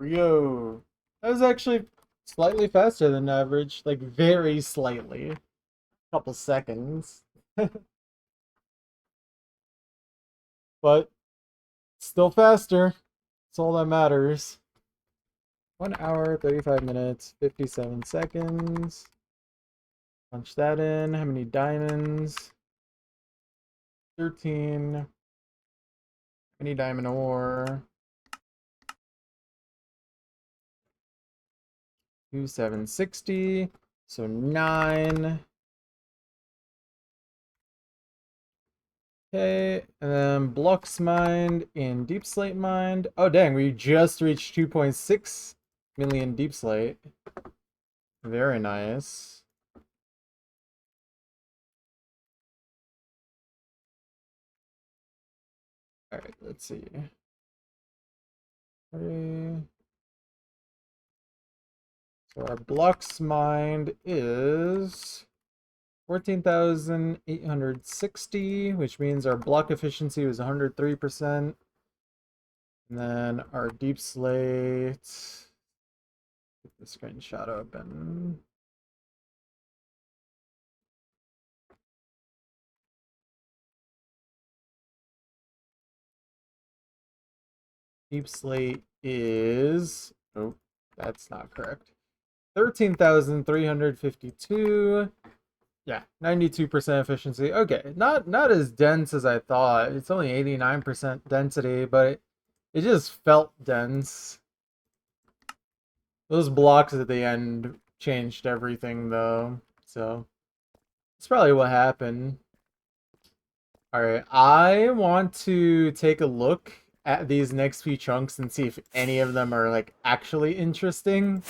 [SPEAKER 1] we go. That was actually slightly faster than average, like very slightly. Couple seconds. But still faster. That's all that matters. 1 hour, 35 minutes, 57 seconds. Punch that in. How many diamonds? 13. How many diamond ore? 2760. So 9. Okay, and then blocks mined in deep slate mined. Oh dang, we just reached 2.6 million deep slate. Very nice. Alright, let's see. 3. So our blocks mined is 14,860, which means our block efficiency was 103%. And then our deep slate. Get the screenshot open. Deep slate is, oh, that's not correct. 13,352. Yeah, 92% efficiency. Okay, not as dense as I thought. It's only 89% density, but it just felt dense. Those blocks at the end changed everything though. So, that's probably what happened. Alright, I want to take a look at these next few chunks and see if any of them are like actually interesting.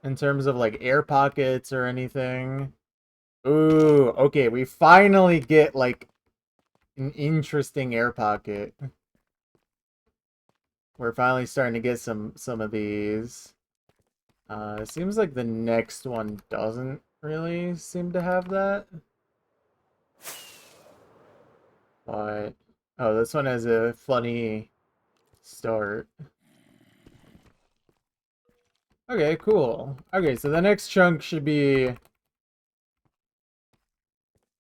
[SPEAKER 1] In terms of like air pockets or anything. Ooh, okay, we finally get like an interesting air pocket. We're finally starting to get some of these. It seems like the next one doesn't really seem to have that. But oh, this one has a funny start. Okay, cool. Okay, so the next chunk should be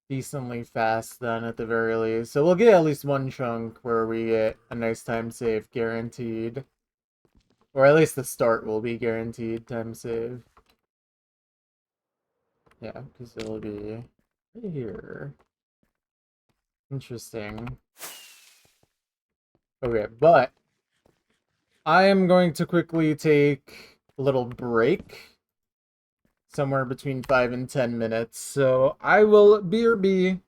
[SPEAKER 1] decently fast then at the very least. So we'll get at least one chunk where we get a nice time save guaranteed. Or at least the start will be guaranteed time save. Yeah, because it'll be right here. Interesting. Okay, but I am going to quickly take a little break. Somewhere between 5 and 10 minutes. So I will BRB.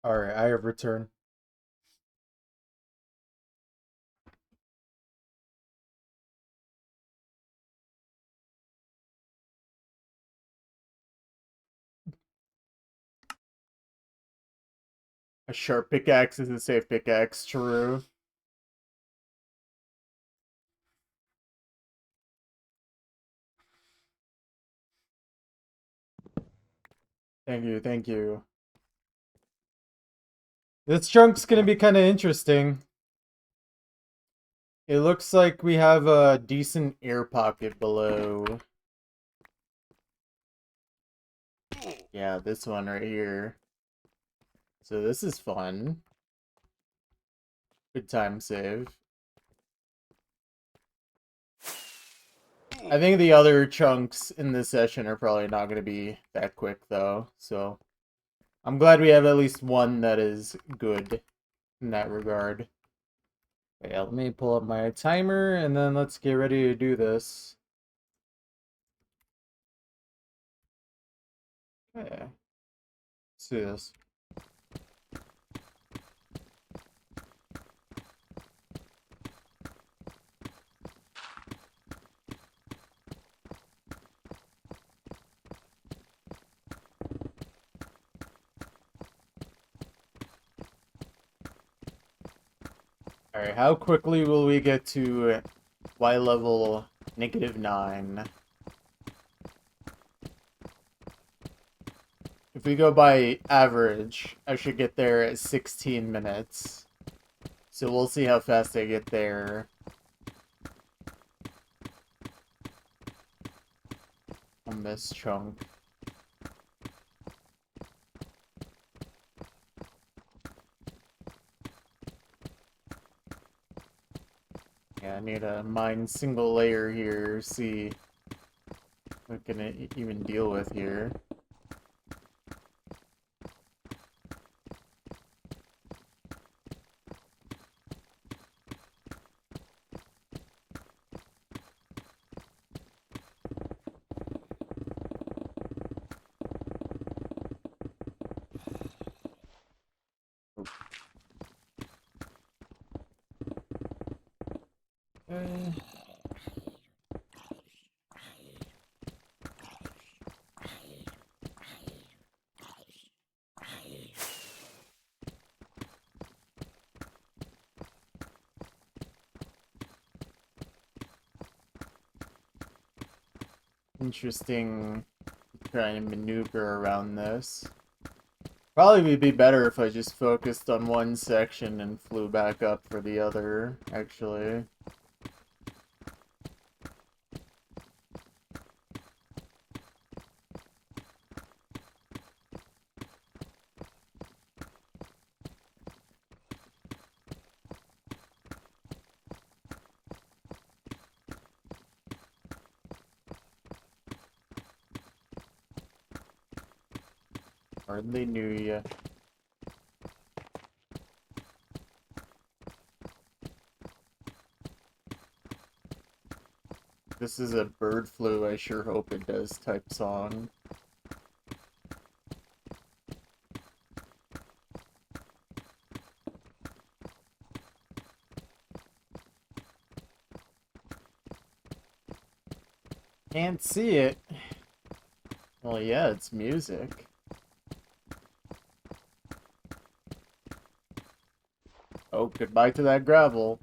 [SPEAKER 1] Alright, I have returned. A sharp pickaxe is a safe pickaxe, true. Thank you, thank you. This chunk's gonna be kind of interesting. It looks like we have a decent air pocket below. Yeah, this one right here. So this is fun. Good time save. I think the other chunks in this session are probably not going to be that quick, though. So I'm glad we have at least one that is good in that regard. Yeah, let me pull up my timer, and then let's get ready to do this. Okay. Let's do this. Alright, how quickly will we get to Y level -9? If we go by average, I should get there at 16 minutes. So we'll see how fast I get there. On this chunk. Yeah, I need to mine single layer here, see what can it even deal with here. Okay. Interesting trying to maneuver around this. Probably would be better if I just focused on one section and flew back up for the other, actually. Hardly knew ya. This is a bird flu, I sure hope it does type song. Can't see it. Well, yeah, it's music. Oh, goodbye to that gravel.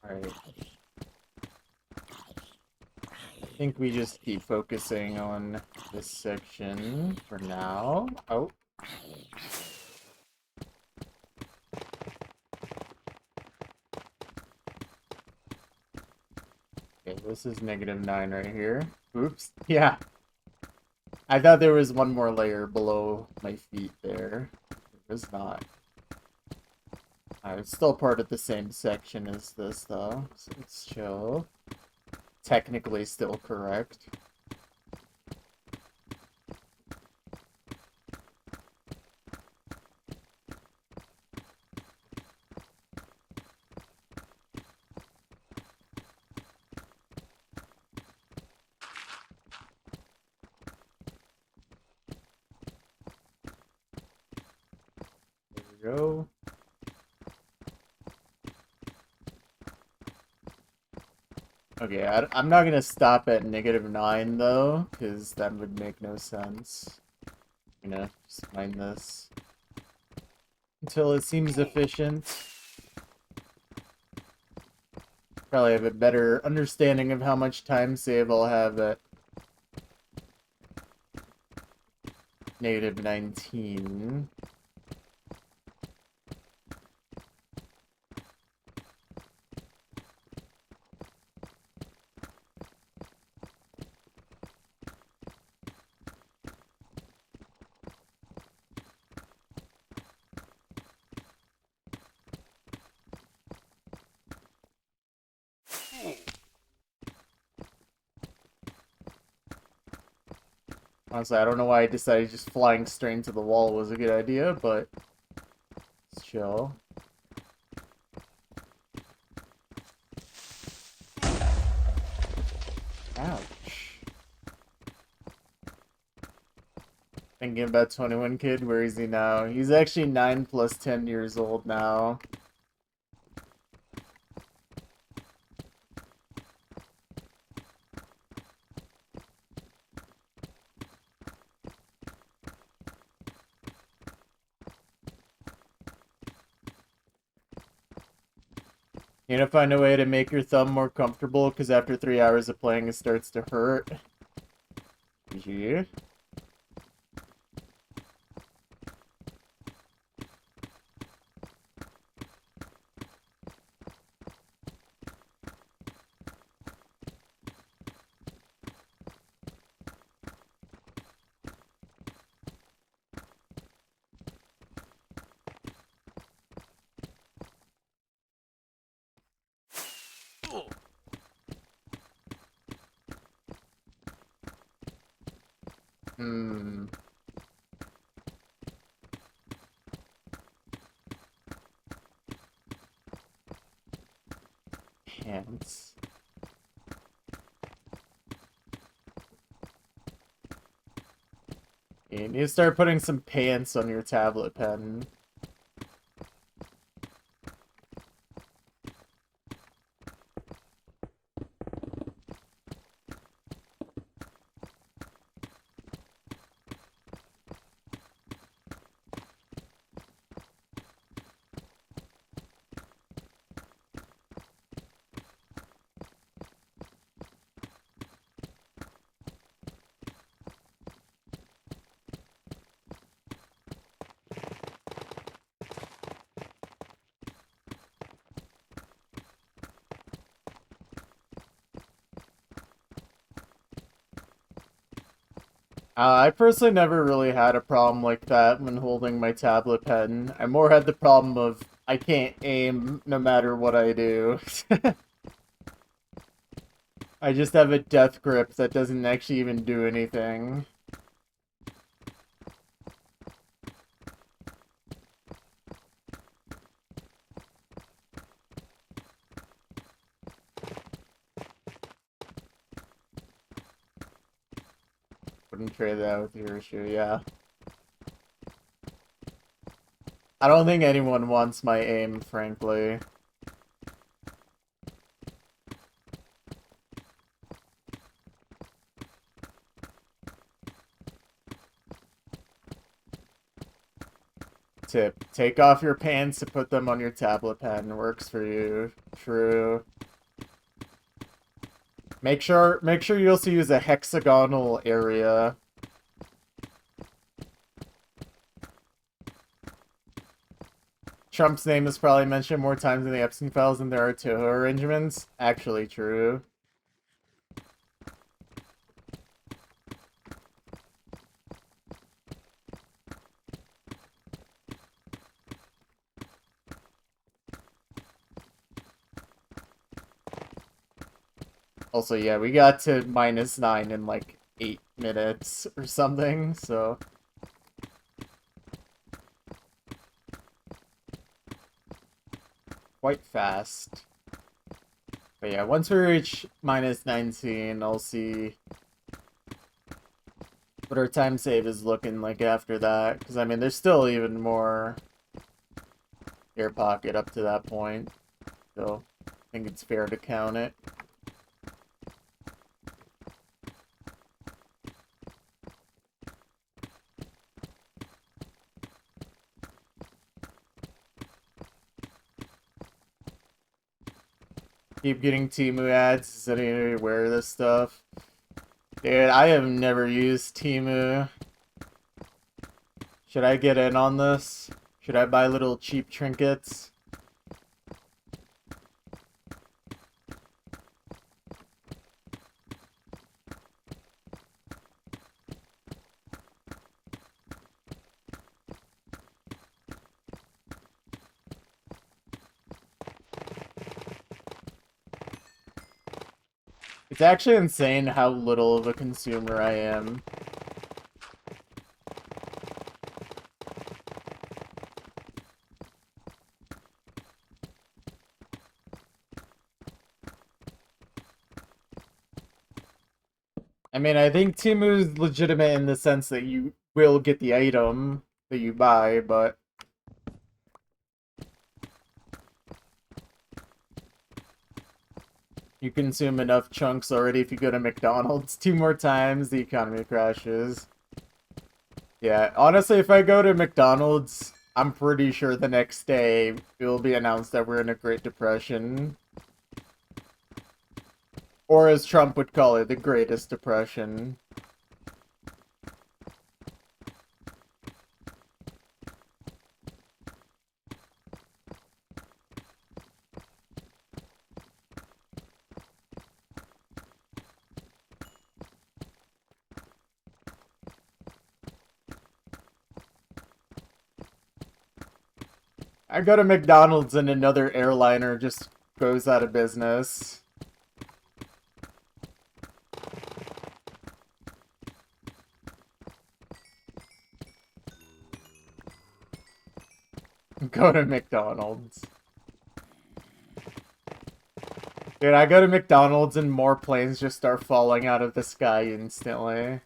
[SPEAKER 1] Alright. I think we just keep focusing on this section for now. Oh. Okay, this is -9 right here. Oops. Yeah. I thought there was one more layer below my feet there. There's not. It's still part of the same section as this, though, so it's chill. Technically still correct. we go. Okay, I'm not gonna stop at -9 though, because that would make no sense. I'm gonna just mine this until it seems efficient. Probably have a better understanding of how much time save I'll have at -19. Honestly, I don't know why I decided just flying straight into the wall was a good idea, but it's chill. Ouch. Thinking about 21 Kid, where is he now? He's actually 9 plus 10 years old now. You gotta find a way to make your thumb more comfortable, because after 3 hours of playing, it starts to hurt. Yeah. Hmm. Pants. You need to start putting some pants on your tablet pen. I personally never really had a problem like that when holding my tablet pen. I more had the problem of I can't aim no matter what I do. I just have a death grip that doesn't actually even do anything. Wouldn't trade that with your issue, yeah. I don't think anyone wants my aim, frankly. Tip, take off your pants and put them on your tablet pen. Works for you. True. Make sure you also use a hexagonal area. Trump's name is probably mentioned more times in the Epstein files than there are Toho arrangements. Actually true. Also, yeah, we got to -9 in like 8 minutes or something, so... quite fast. But yeah, once we reach -19, I'll see what our time save is looking like after that. Because, I mean, there's still even more air pocket up to that point. So I think it's fair to count it. Keep getting Temu ads. Is anybody aware of this stuff? Dude, I have never used Temu. Should I get in on this? Should I buy little cheap trinkets? It's actually insane how little of a consumer I am. I mean, I think Temu's legitimate in the sense that you will get the item that you buy, but you consume enough chunks already if you go to McDonald's 2 more times, the economy crashes. Yeah, honestly, if I go to McDonald's, I'm pretty sure the next day it will be announced that we're in a Great Depression. Or as Trump would call it, the Greatest Depression. I go to McDonald's and another airliner just goes out of business. Go to McDonald's. Dude, I go to McDonald's and more planes just start falling out of the sky instantly.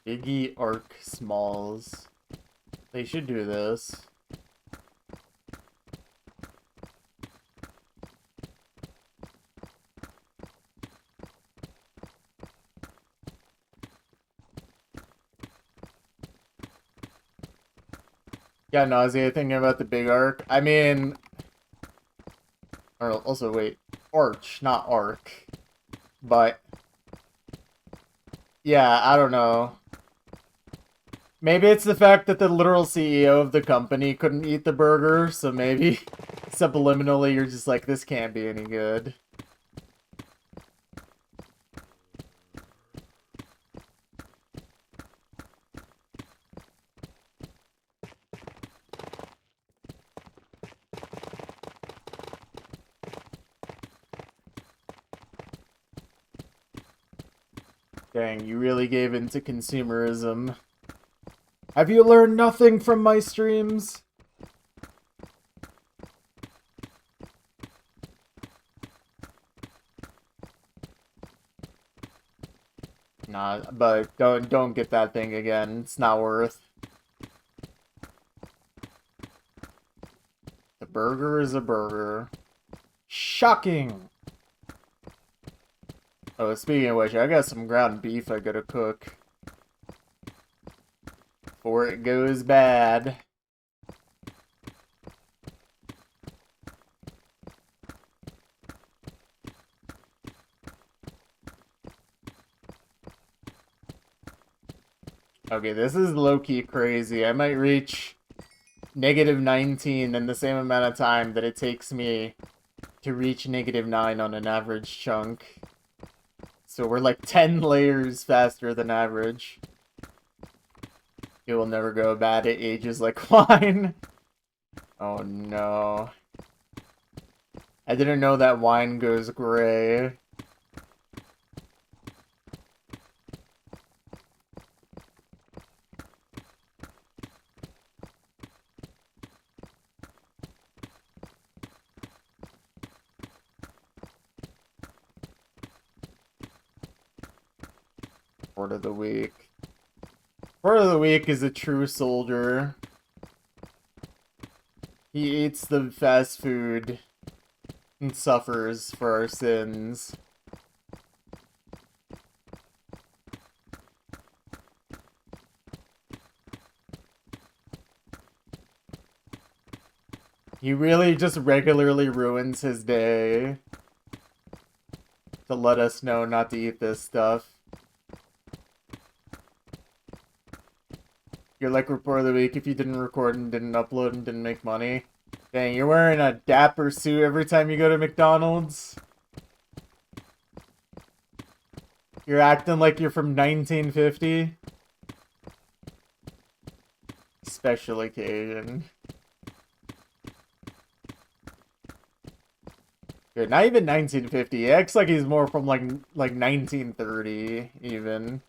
[SPEAKER 1] Biggie Arc Smalls. They should do this. Got nausea thinking about the big arc. I mean... Or also, wait. Arch, not arc. But... Yeah, I don't know. Maybe it's the fact that the literal CEO of the company couldn't eat the burger, so maybe subliminally you're just like, this can't be any good. Dang, you really gave into consumerism. Have you learned nothing from my streams? Nah, but don't get that thing again. It's not worth. The burger is a burger. Shocking! Oh, speaking of which, I got some ground beef I gotta cook. Before it goes bad. Okay, this is low-key crazy. I might reach -19 in the same amount of time that it takes me to reach -9 on an average chunk. So we're like 10 layers faster than average. It will never go bad. It ages like wine. Oh no. I didn't know that wine goes gray. Report of the week. Report of the week is a true soldier. He eats the fast food and suffers for our sins. He really just regularly ruins his day to let us know not to eat this stuff. You're like Report of the Week if you didn't record and didn't upload and didn't make money. Dang, you're wearing a dapper suit every time you go to McDonald's? You're acting like you're from 1950? Special occasion. Dude, not even 1950. He acts like he's more from like 1930 even.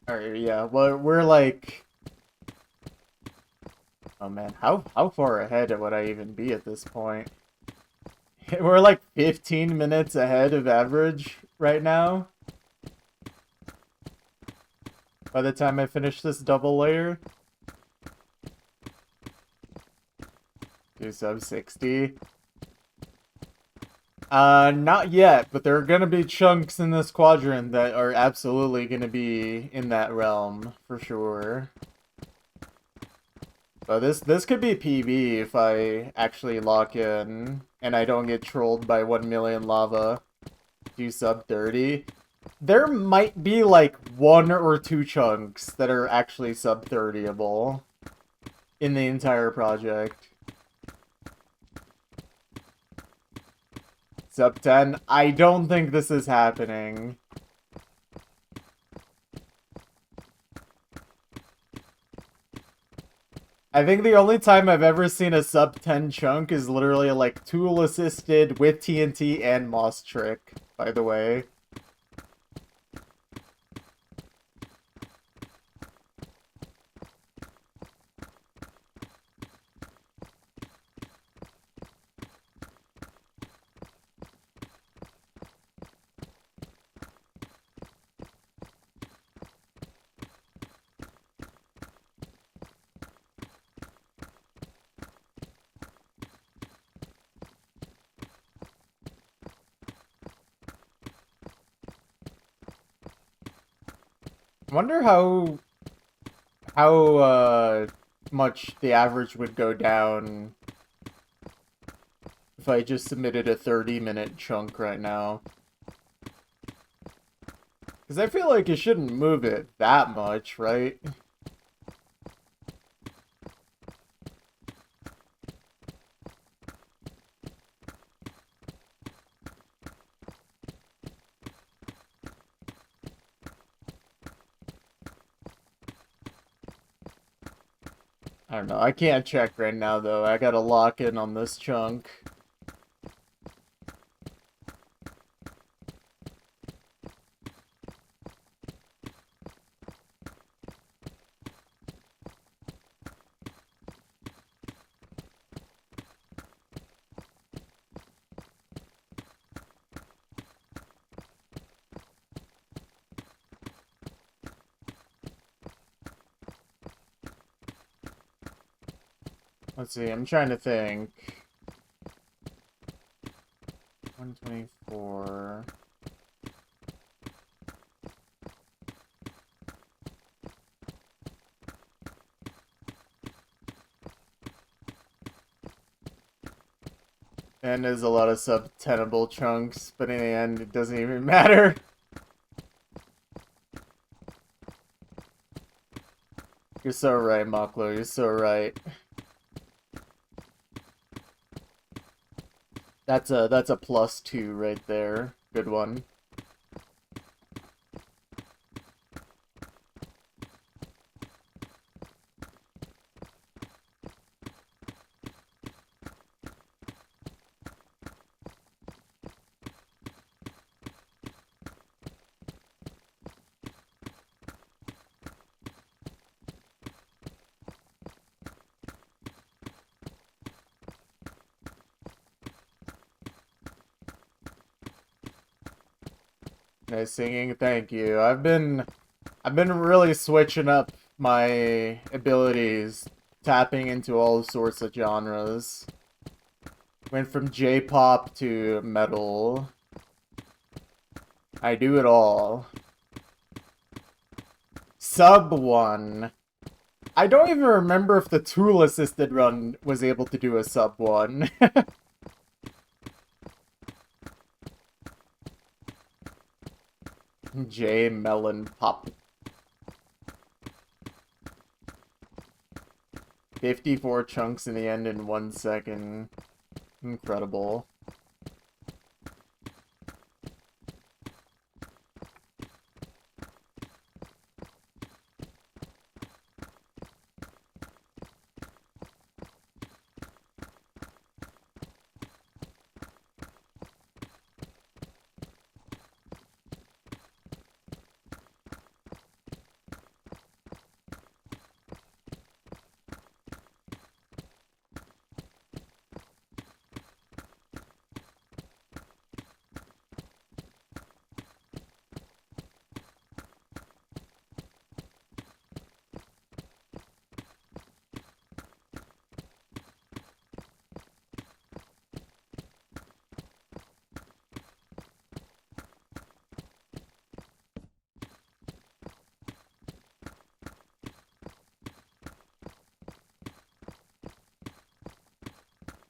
[SPEAKER 1] Alright, yeah, well, we're like... Oh man, how far ahead would I even be at this point? We're like 15 minutes ahead of average right now. By the time I finish this double layer. Do sub 60. Not yet, but there are gonna be chunks in this quadrant that are absolutely gonna be in that realm, for sure. But this could be PB if I actually lock in, and I don't get trolled by 1 million lava. Do sub 30. There might be like 1 or 2 chunks that are actually sub 30able in the entire project. Sub 10. I don't think this is happening. I think the only time I've ever seen a sub 10 chunk is literally like tool assisted with TNT and Moss Trick, by the way. I wonder how much the average would go down if I just submitted a 30-minute chunk right now. Because I feel like you shouldn't move it that much, right? I don't know. I can't check right now, though. I gotta lock in on this chunk. Let's see, I'm trying to think. 124. And there's a lot of sub-tenable chunks, but in the end, it doesn't even matter. You're so right, Maklo. You're so right. That's a +2 right there. Good one. Nice singing, thank you. I've been really switching up my abilities, tapping into all sorts of genres. Went from J-pop to metal. I do it all. Sub 1. I don't even remember if the tool assisted run was able to do a sub 1. J Melon Pop. 54 chunks in the end in 1 second. Incredible.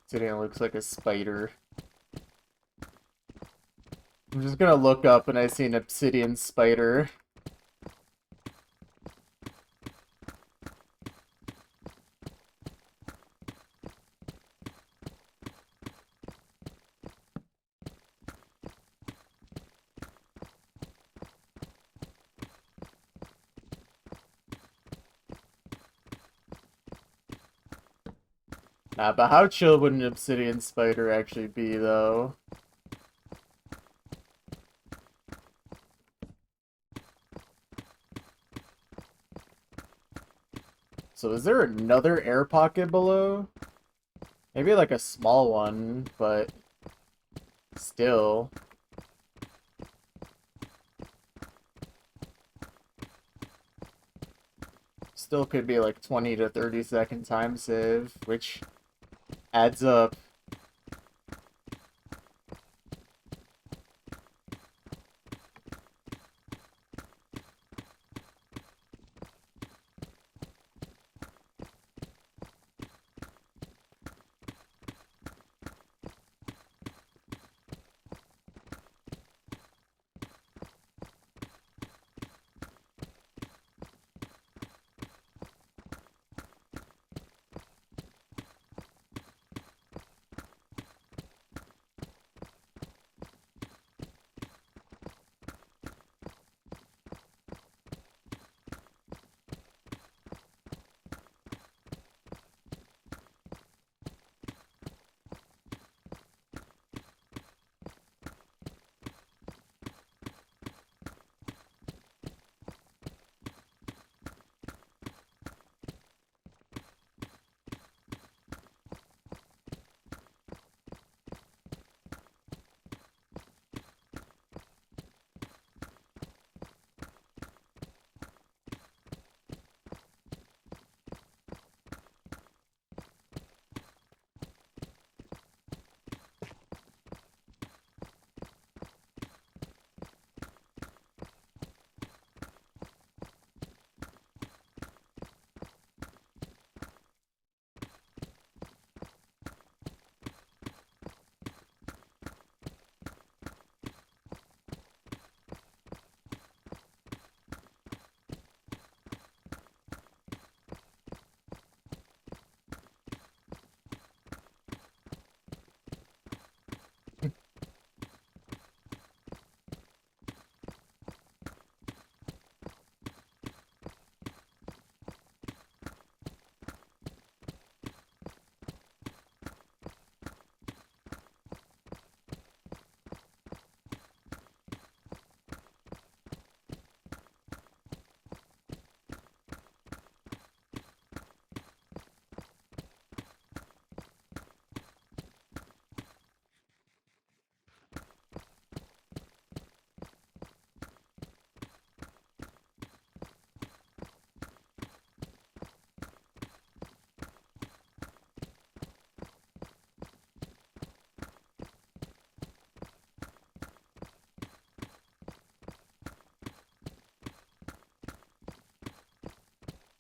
[SPEAKER 1] Obsidian looks like a spider. I'm just gonna look up and I see an obsidian spider. Nah, but how chill would an obsidian spider actually be, though? So is there another air pocket below? Maybe like a small one, but still. Still could be like 20 to 30-second time save, which adds up.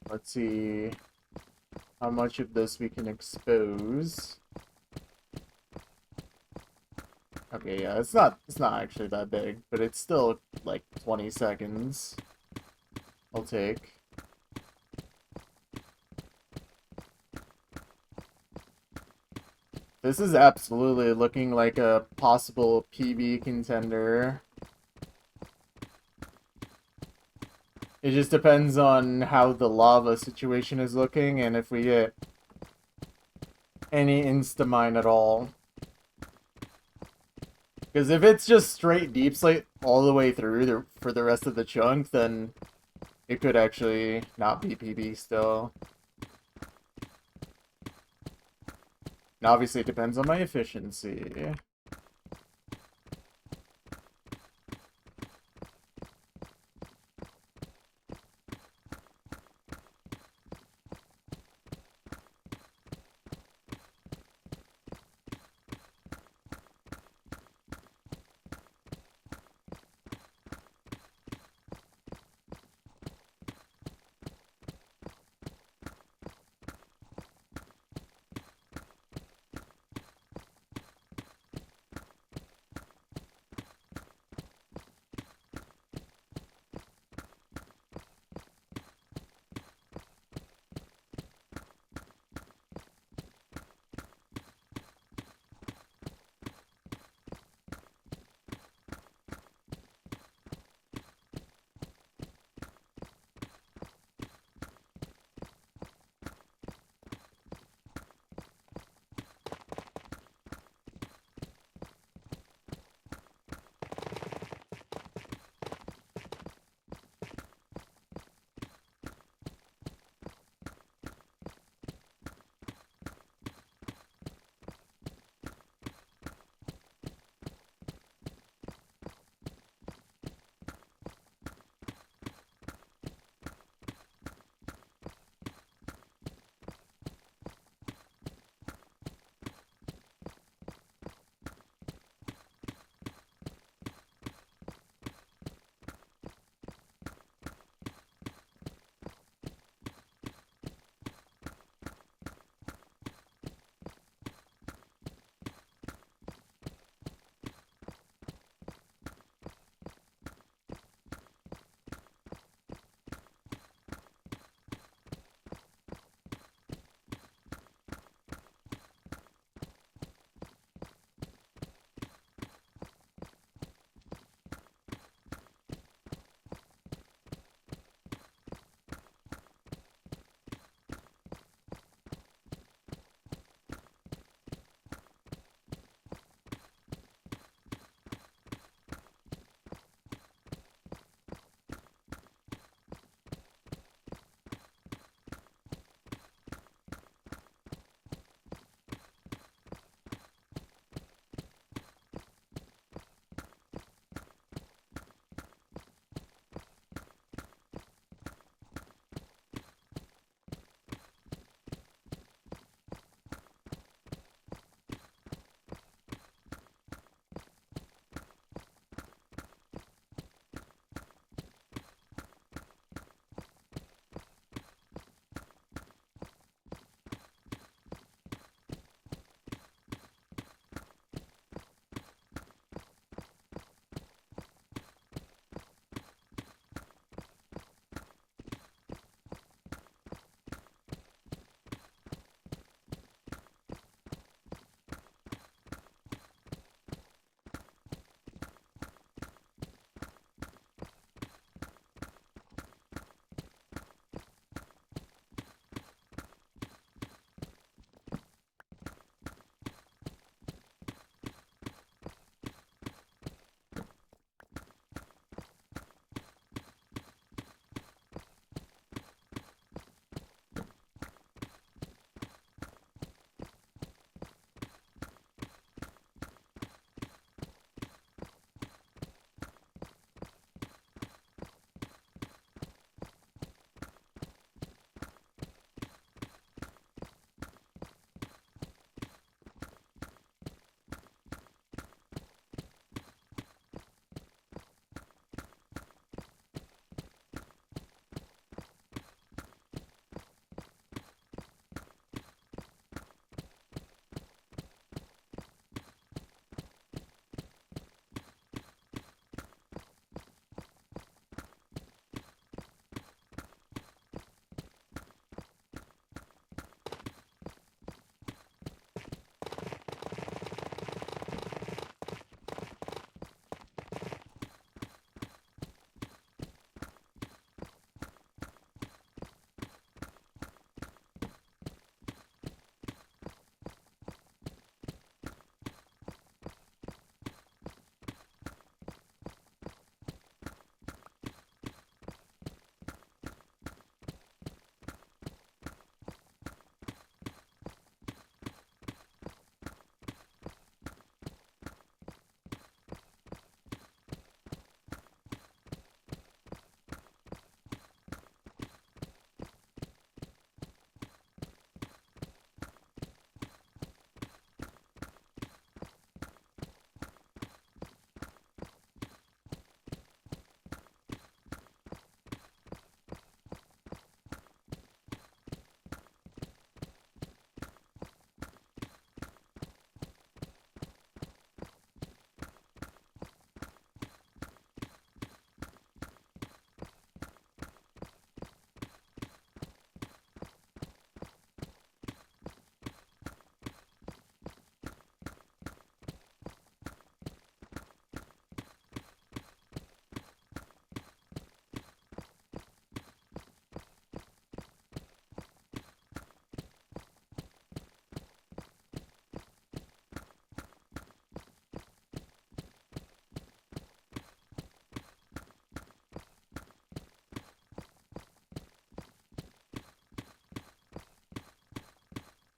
[SPEAKER 1] Let's see how much of this we can expose. Okay, yeah, it's not actually that big, but it's still like 20 seconds. I'll take. This is absolutely looking like a possible PB contender. It just depends on how the lava situation is looking and if we get any insta-mine at all. Because if it's just straight deep slate all the way through for the rest of the chunk, then it could actually not be PB still. And obviously it depends on my efficiency.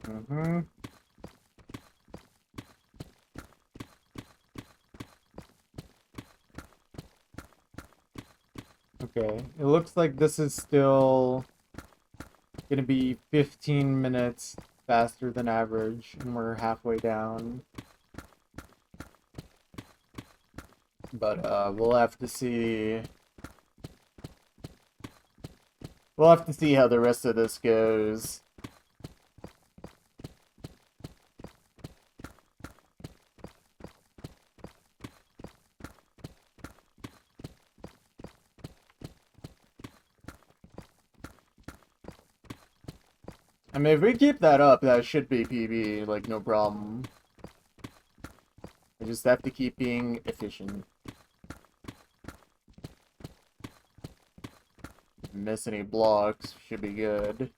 [SPEAKER 1] Mm-hmm. Okay, it looks like this is still gonna be 15 minutes faster than average, and we're halfway down. But we'll have to see. We'll have to see how the rest of this goes. I mean, if we keep that up, that should be PB, like, no problem. I just have to keep being efficient. Miss any blocks, should be good.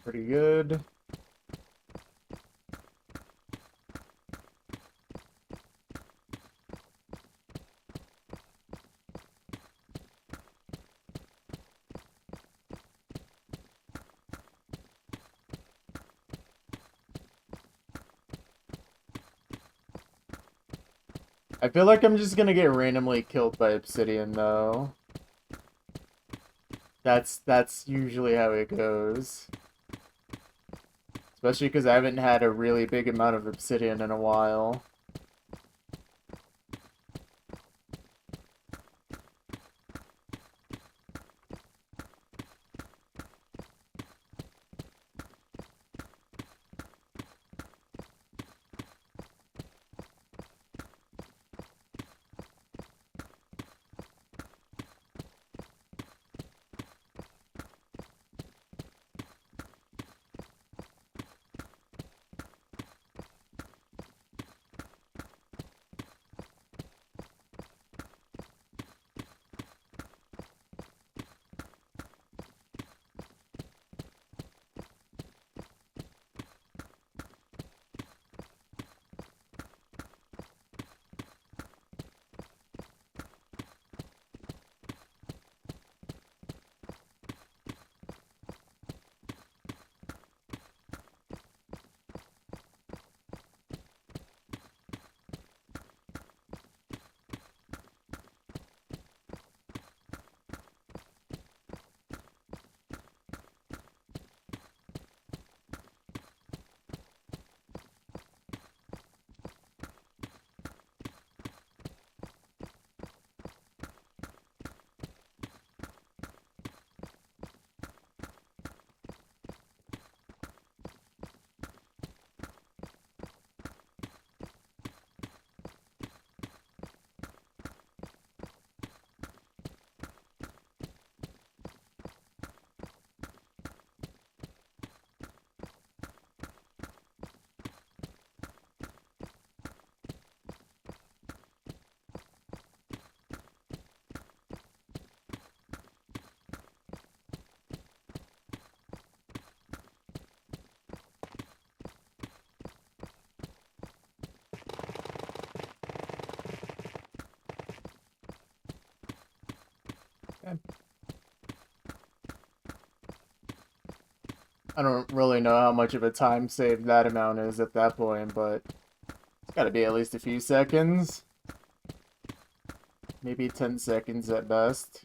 [SPEAKER 1] Pretty good. I feel like I'm just gonna get randomly killed by Obsidian, though. That's usually how it goes. Especially because I haven't had a really big amount of Obsidian in a while. I don't really know how much of a time save that amount is at that point, but it's gotta be at least a few seconds. Maybe 10 seconds at best.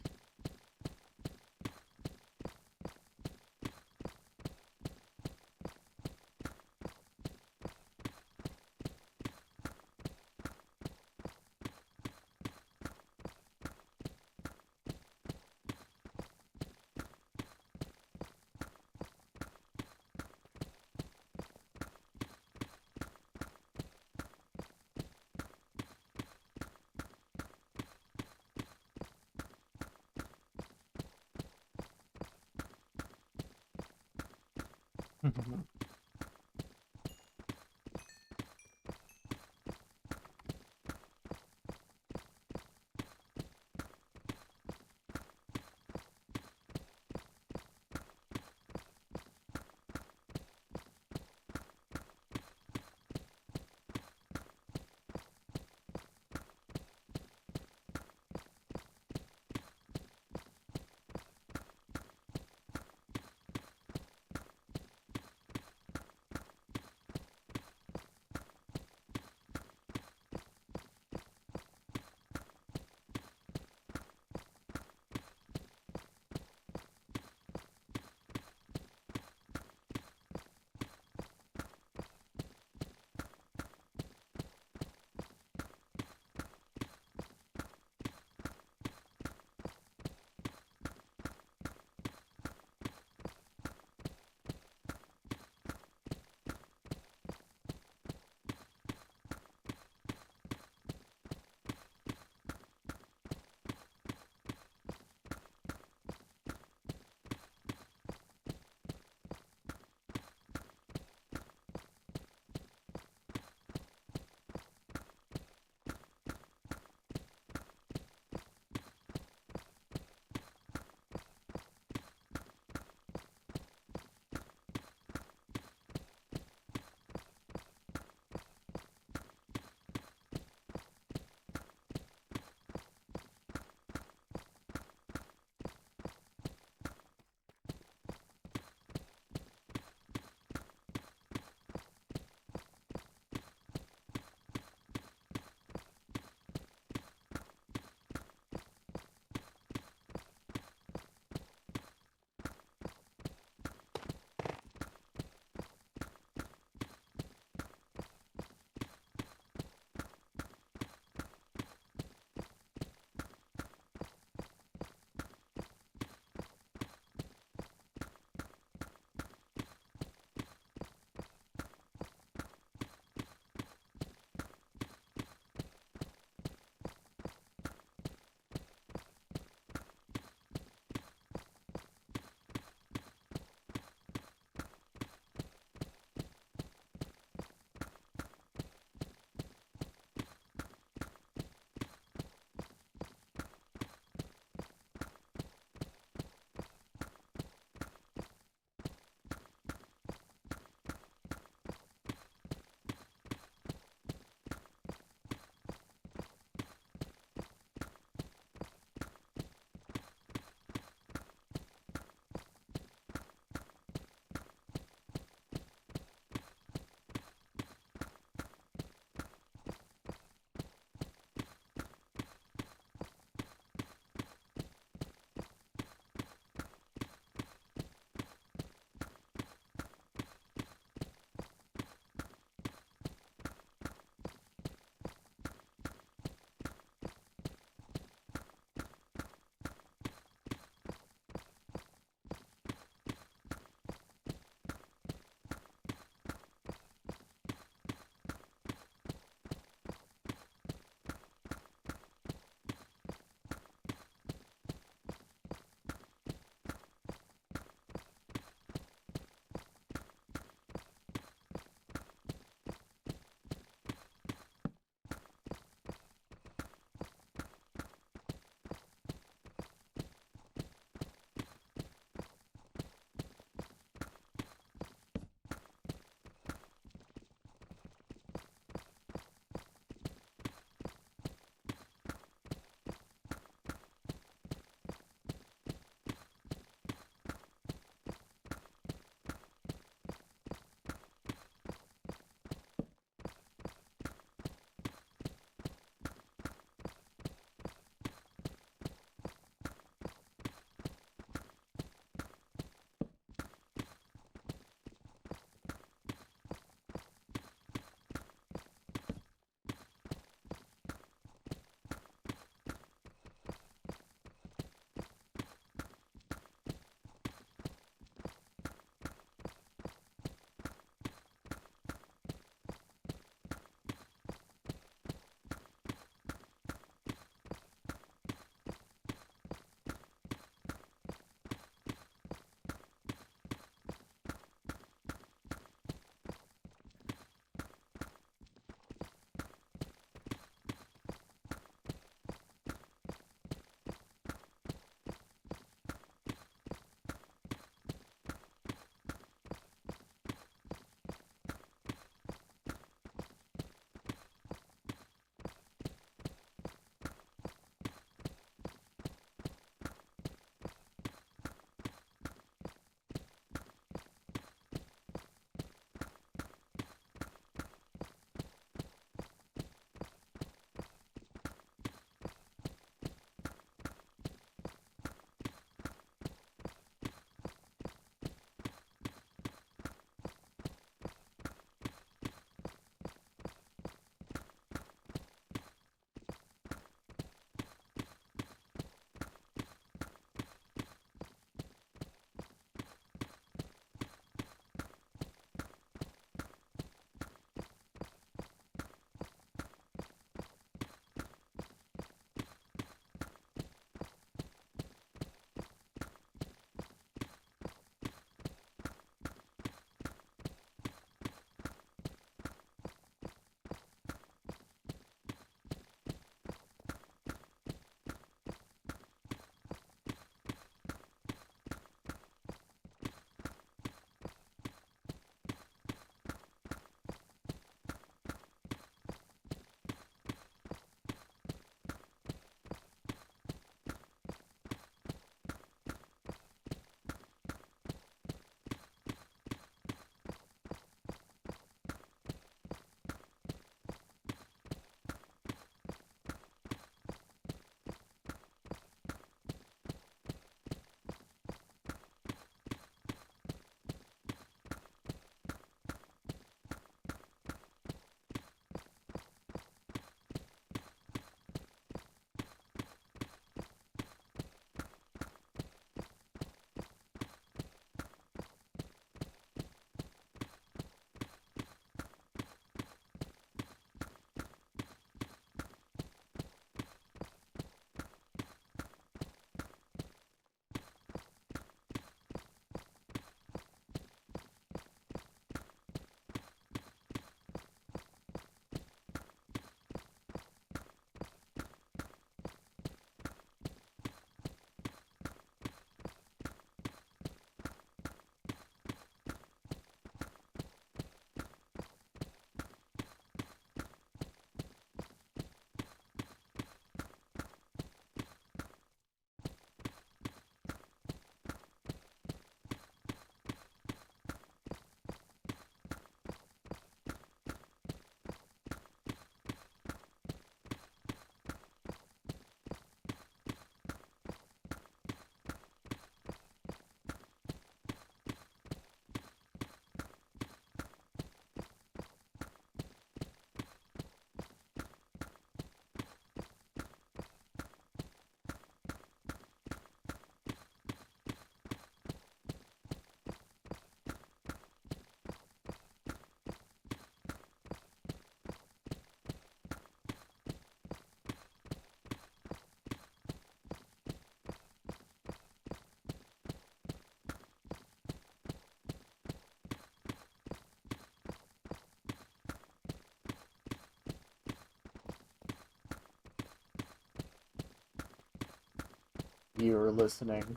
[SPEAKER 1] You're listening.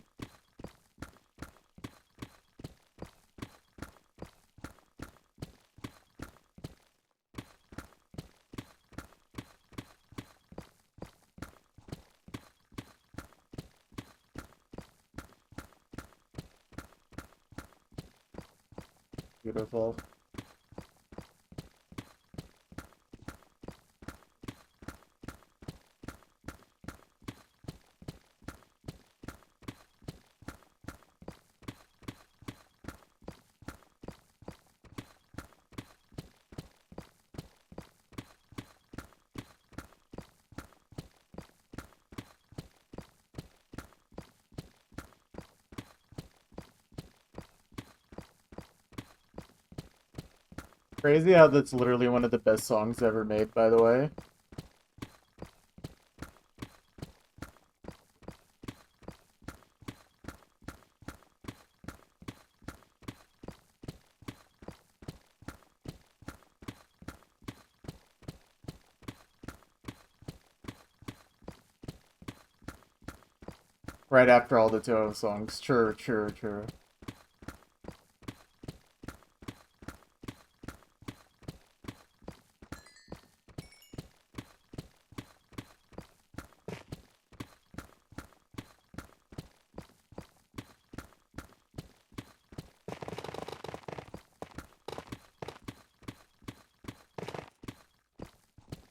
[SPEAKER 1] Beautiful. Crazy how that's literally one of the best songs ever made, by the way. Right after all the Toho songs. True, true, true.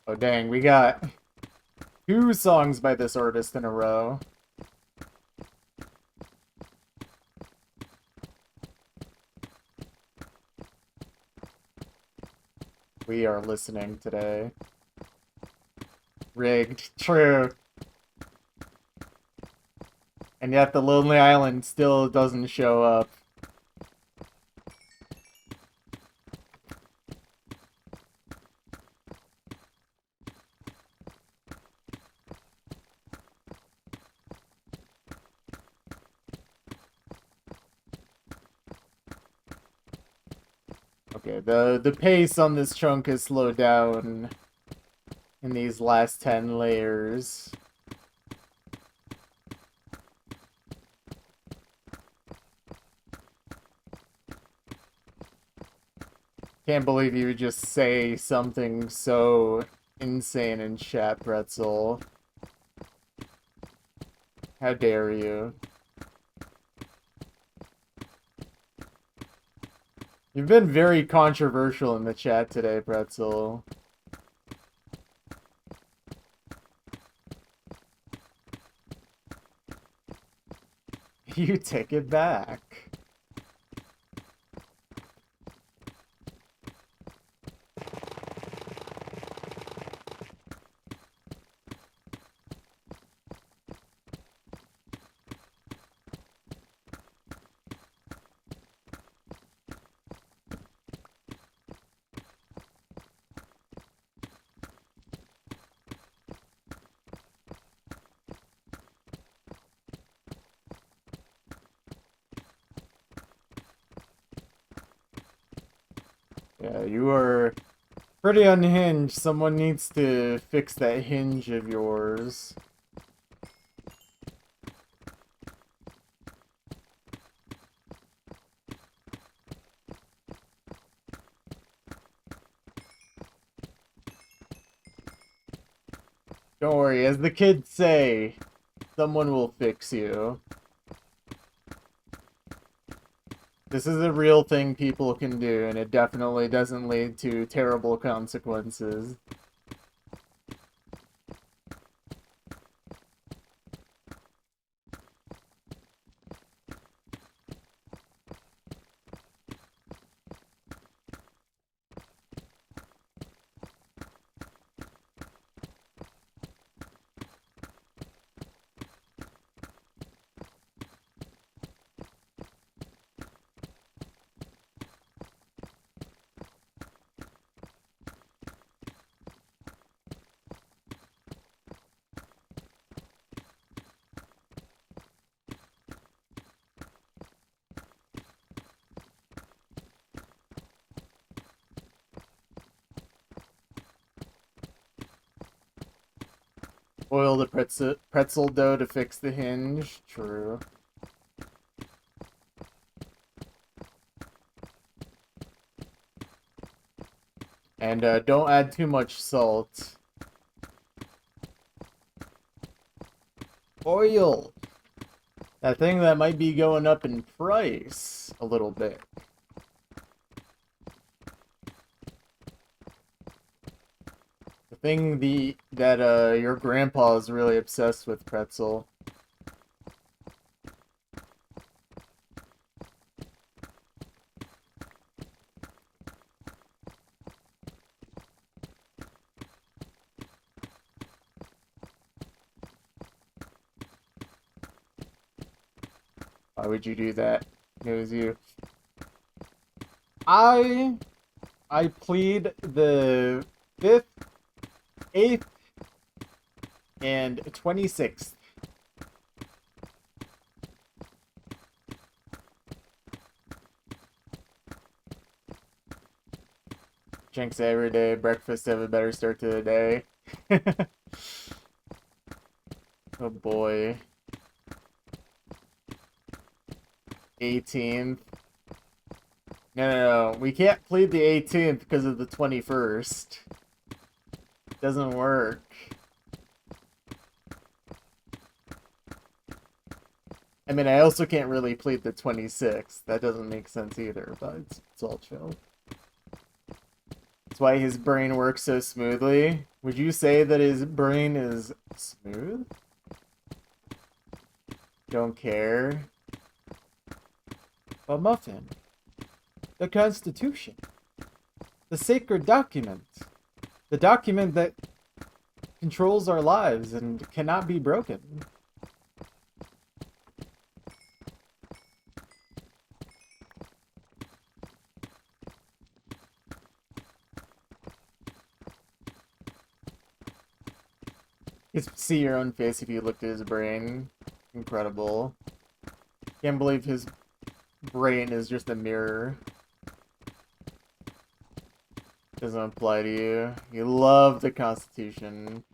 [SPEAKER 1] Oh dang, we got 2 songs by this artist in a row. We are listening today. Rigged. True. And yet the Lonely Island still doesn't show up. Okay, the pace on this chunk has slowed down in these last 10 layers. Can't believe you would just say something so insane in chat, Pretzel. How dare you? You've been very controversial in the chat today, Pretzel. You take it back. Yeah, you are pretty unhinged. Someone needs to fix that hinge of yours. Don't worry, as the kids say, someone will fix you. This is a real thing people can do, and it definitely doesn't lead to terrible consequences. Oil the pretzel dough to fix the hinge. True. And don't add too much salt. Oil! That thing that might be going up in price a little bit. The thing that your grandpa is really obsessed with, pretzel. Why would you do that? It was you. I plead the 5th, 8th, and 26th. Drinks every day, breakfast have a better start to the day. Oh boy. 18th. No, we can't plead the 18th because of the 21st. Doesn't work. I mean, I also can't really plead the 26th. That doesn't make sense either, but it's all chill. That's why his brain works so smoothly. Would you say that his brain is smooth? Don't care. A muffin. The Constitution. The sacred document. The document that controls our lives and cannot be broken. You could see your own face if you looked at his brain. Incredible. Can't believe his brain is just a mirror. Doesn't apply to you. You love the Constitution.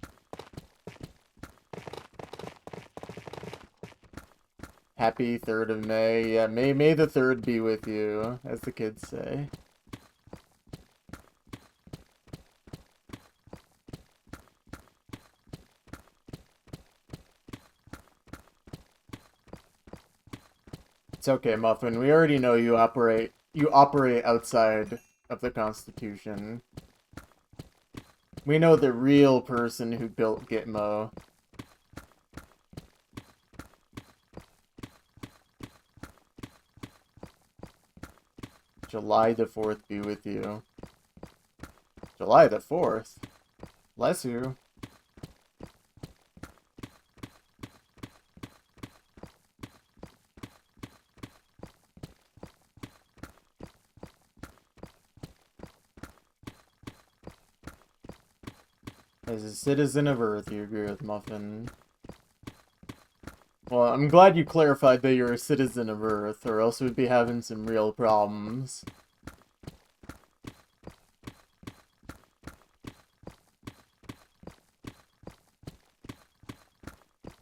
[SPEAKER 1] Happy 3rd of May. Yeah, may the 3rd be with you, as the kids say. It's okay, Muffin. We already know you operate outside of the Constitution. We know the real person who built Gitmo. July the 4th be with you. July the 4th? Bless you. As a citizen of Earth, you agree with Muffin. Well, I'm glad you clarified that you're a citizen of Earth, or else we'd be having some real problems.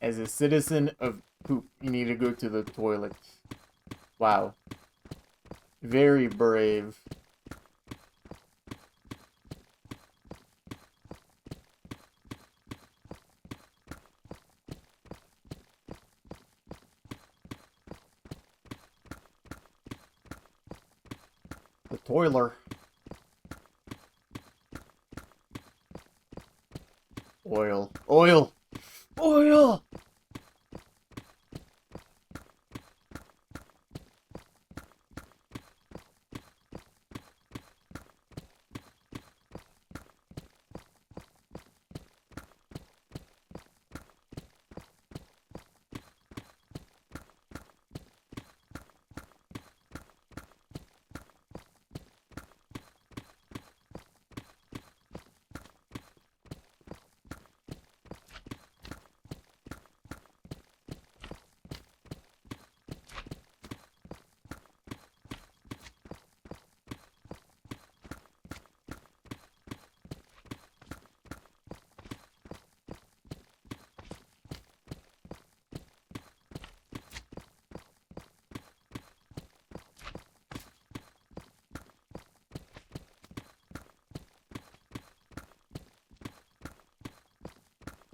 [SPEAKER 1] As a citizen of poop, you need to go to the toilet. Wow. Very brave. The toiler. Oil. Oil! Oil!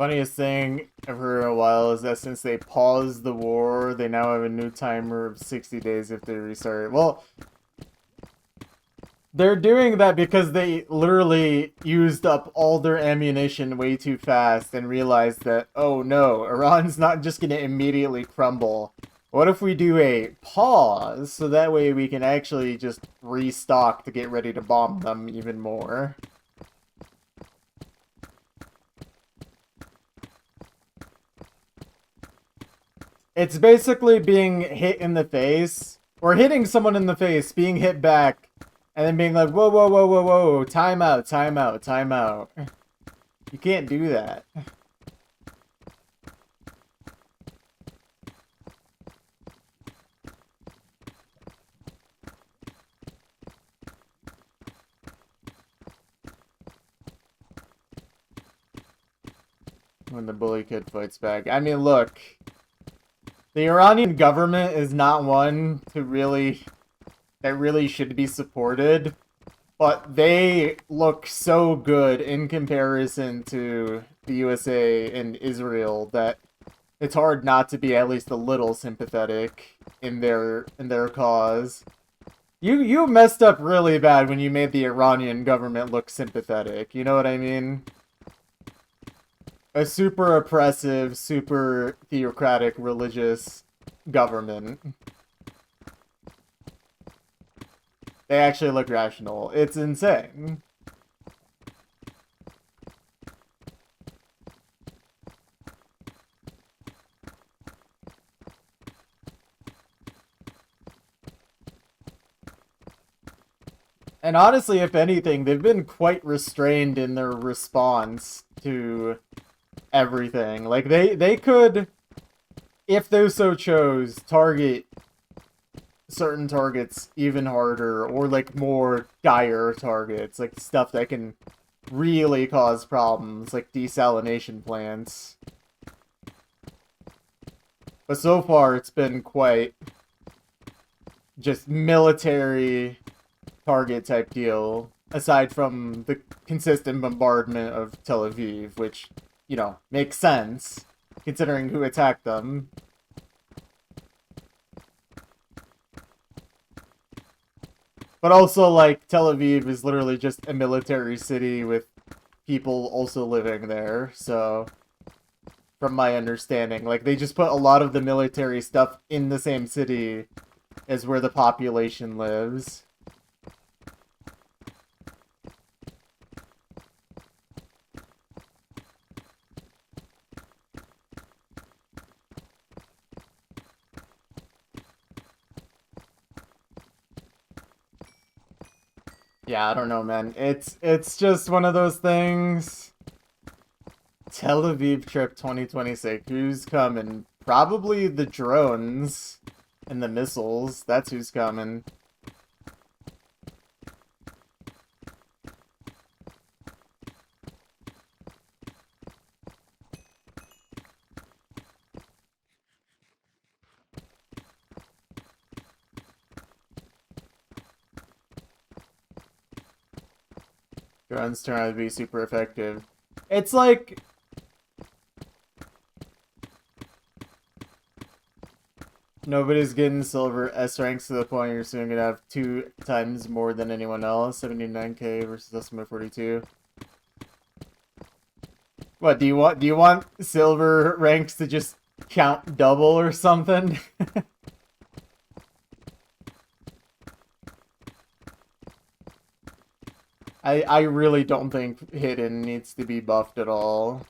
[SPEAKER 1] Funniest thing I've heard in a while is that since they paused the war, they now have a new timer of 60 days if they restart it. Well, they're doing that because they literally used up all their ammunition way too fast and realized that, oh no, Iran's not just going to immediately crumble. What if we do a pause so that way we can actually just restock to get ready to bomb them even more? It's basically being hit in the face, or hitting someone in the face, being hit back, and then being like, whoa, whoa, whoa, whoa, whoa, time out, time out, time out. You can't do that. When the bully kid fights back. I mean, look, the Iranian government is not one that really should be supported, but they look so good in comparison to the USA and Israel that it's hard not to be at least a little sympathetic in their cause. You messed up really bad when you made the Iranian government look sympathetic. You know what I mean? A super oppressive, super theocratic religious government. They actually look rational. It's insane. And honestly, if anything, they've been quite restrained in their response to everything. Like, they could, if they so chose, target certain targets even harder, or like more dire targets, like stuff that can really cause problems, like desalination plants. But so far, it's been quite just military target type deal, aside from the consistent bombardment of Tel Aviv, which, you know, makes sense, considering who attacked them. But also, like, Tel Aviv is literally just a military city with people also living there, so from my understanding, like, they just put a lot of the military stuff in the same city as where the population lives. Yeah, I don't know, man. It's just one of those things. Tel Aviv trip 2026. Who's coming? Probably the drones and the missiles. That's who's coming. Drones turn out to be super effective. It's like, nobody's getting silver S ranks to the point you're soon gonna have 2 times more than anyone else. 79k versus Estimate 42. What, do you want silver ranks to just count double or something? I really don't think Hidden needs to be buffed at all.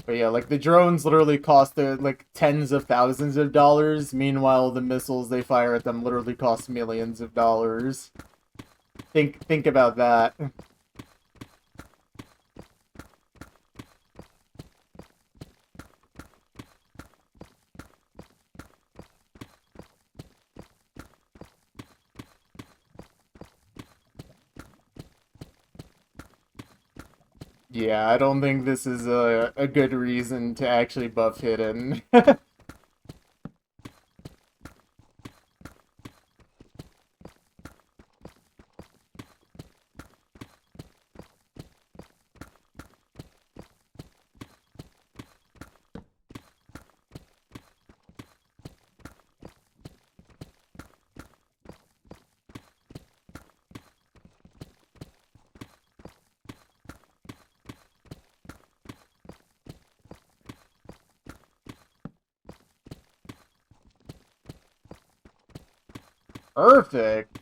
[SPEAKER 1] But yeah, like, the drones literally cost like tens of thousands of dollars. Meanwhile, the missiles they fire at them literally cost millions of dollars. Think about that. Yeah, I don't think this is a good reason to actually buff Hidden. Perfect.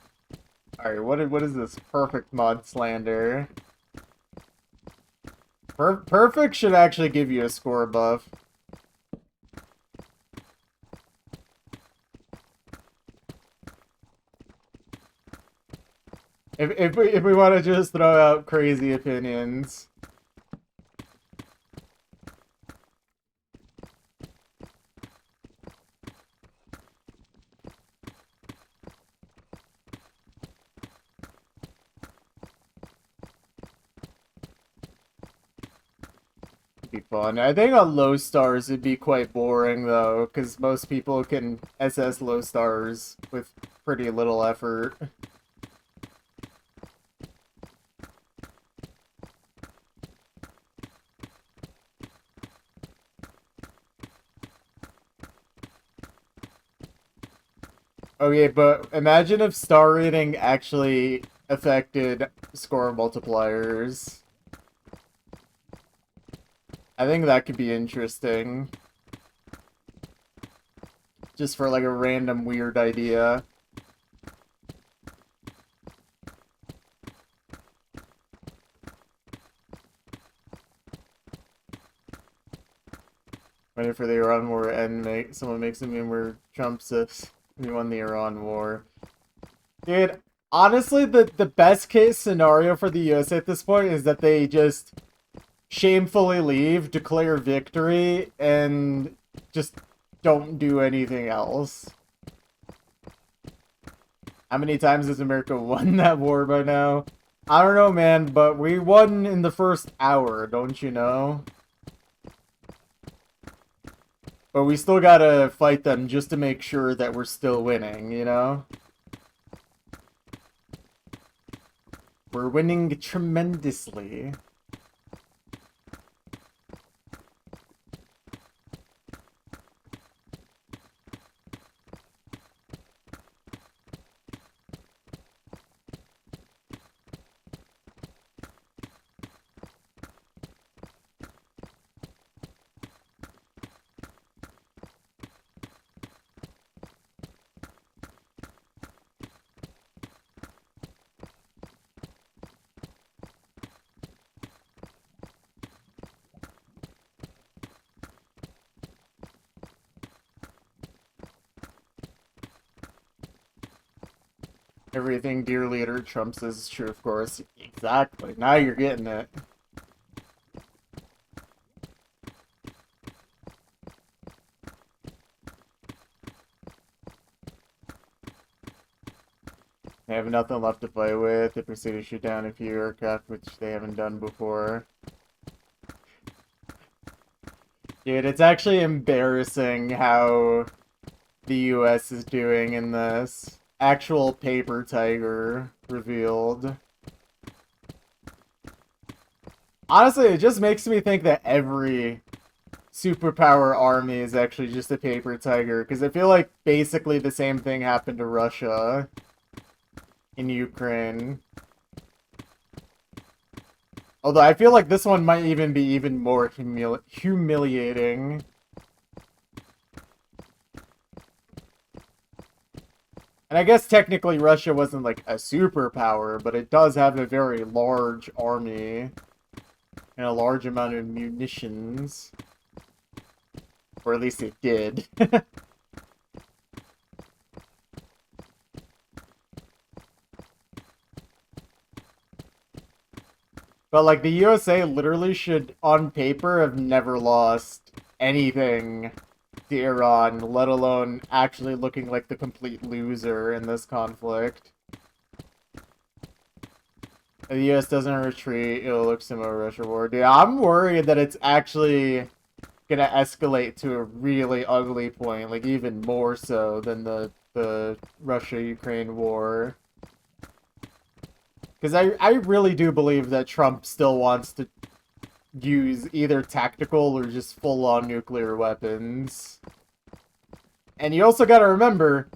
[SPEAKER 1] Alright, what is this perfect mod slander? Perfect should actually give you a score buff. If we want to just throw out crazy opinions. Be fun. I think on low stars it'd be quite boring though, because most people can SS low stars with pretty little effort. Okay, but imagine if star rating actually affected score multipliers. I think that could be interesting. Just for like a random weird idea. Waiting for the Iran war and someone makes a meme where Trump says we won the Iran war. Dude, honestly, the best case scenario for the US at this point is that they just shamefully leave, declare victory, and just don't do anything else. How many times has America won that war by now? I don't know, man, but we won in the first hour, don't you know? But we still gotta fight them just to make sure that we're still winning, you know? We're winning tremendously. Everything dear leader Trump says is true, of course. Exactly. Now you're getting it. They have nothing left to play with. They proceed to shoot down a few aircraft, which they haven't done before. Dude, it's actually embarrassing how the US is doing in this. Actual paper tiger revealed. Honestly, it just makes me think that every superpower army is actually just a paper tiger, because I feel like basically the same thing happened to Russia in Ukraine. Although I feel like this one might even be even more humiliating. And I guess technically Russia wasn't like a superpower, but it does have a very large army and a large amount of munitions. Or at least it did. But like the USA literally should, on paper, have never lost anything to Iran, let alone actually looking like the complete loser in this conflict. If the US doesn't retreat, it'll look similar to Russia war. Dude, I'm worried that it's actually gonna escalate to a really ugly point, like even more so than the Russia-Ukraine war. Because I really do believe that Trump still wants to use either tactical or just full-on nuclear weapons. And you also gotta remember,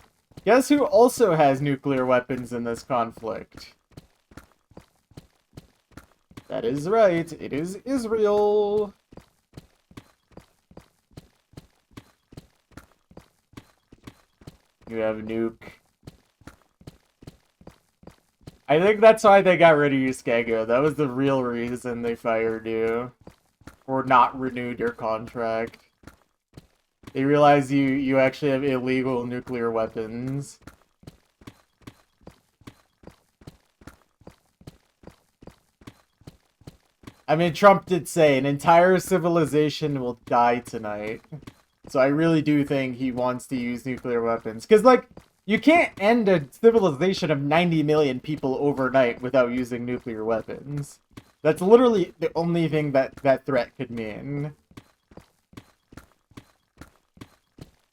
[SPEAKER 1] guess who also has nuclear weapons in this conflict? That is right, it is Israel. You have nuke I think that's why they got rid of you, Skego. That was the real reason they fired you. Or not renewed your contract. They realized you actually have illegal nuclear weapons. I mean, Trump did say an entire civilization will die tonight. So I really do think he wants to use nuclear weapons. Because, like, you can't end a civilization of 90 million people overnight without using nuclear weapons. That's literally the only thing that threat could mean.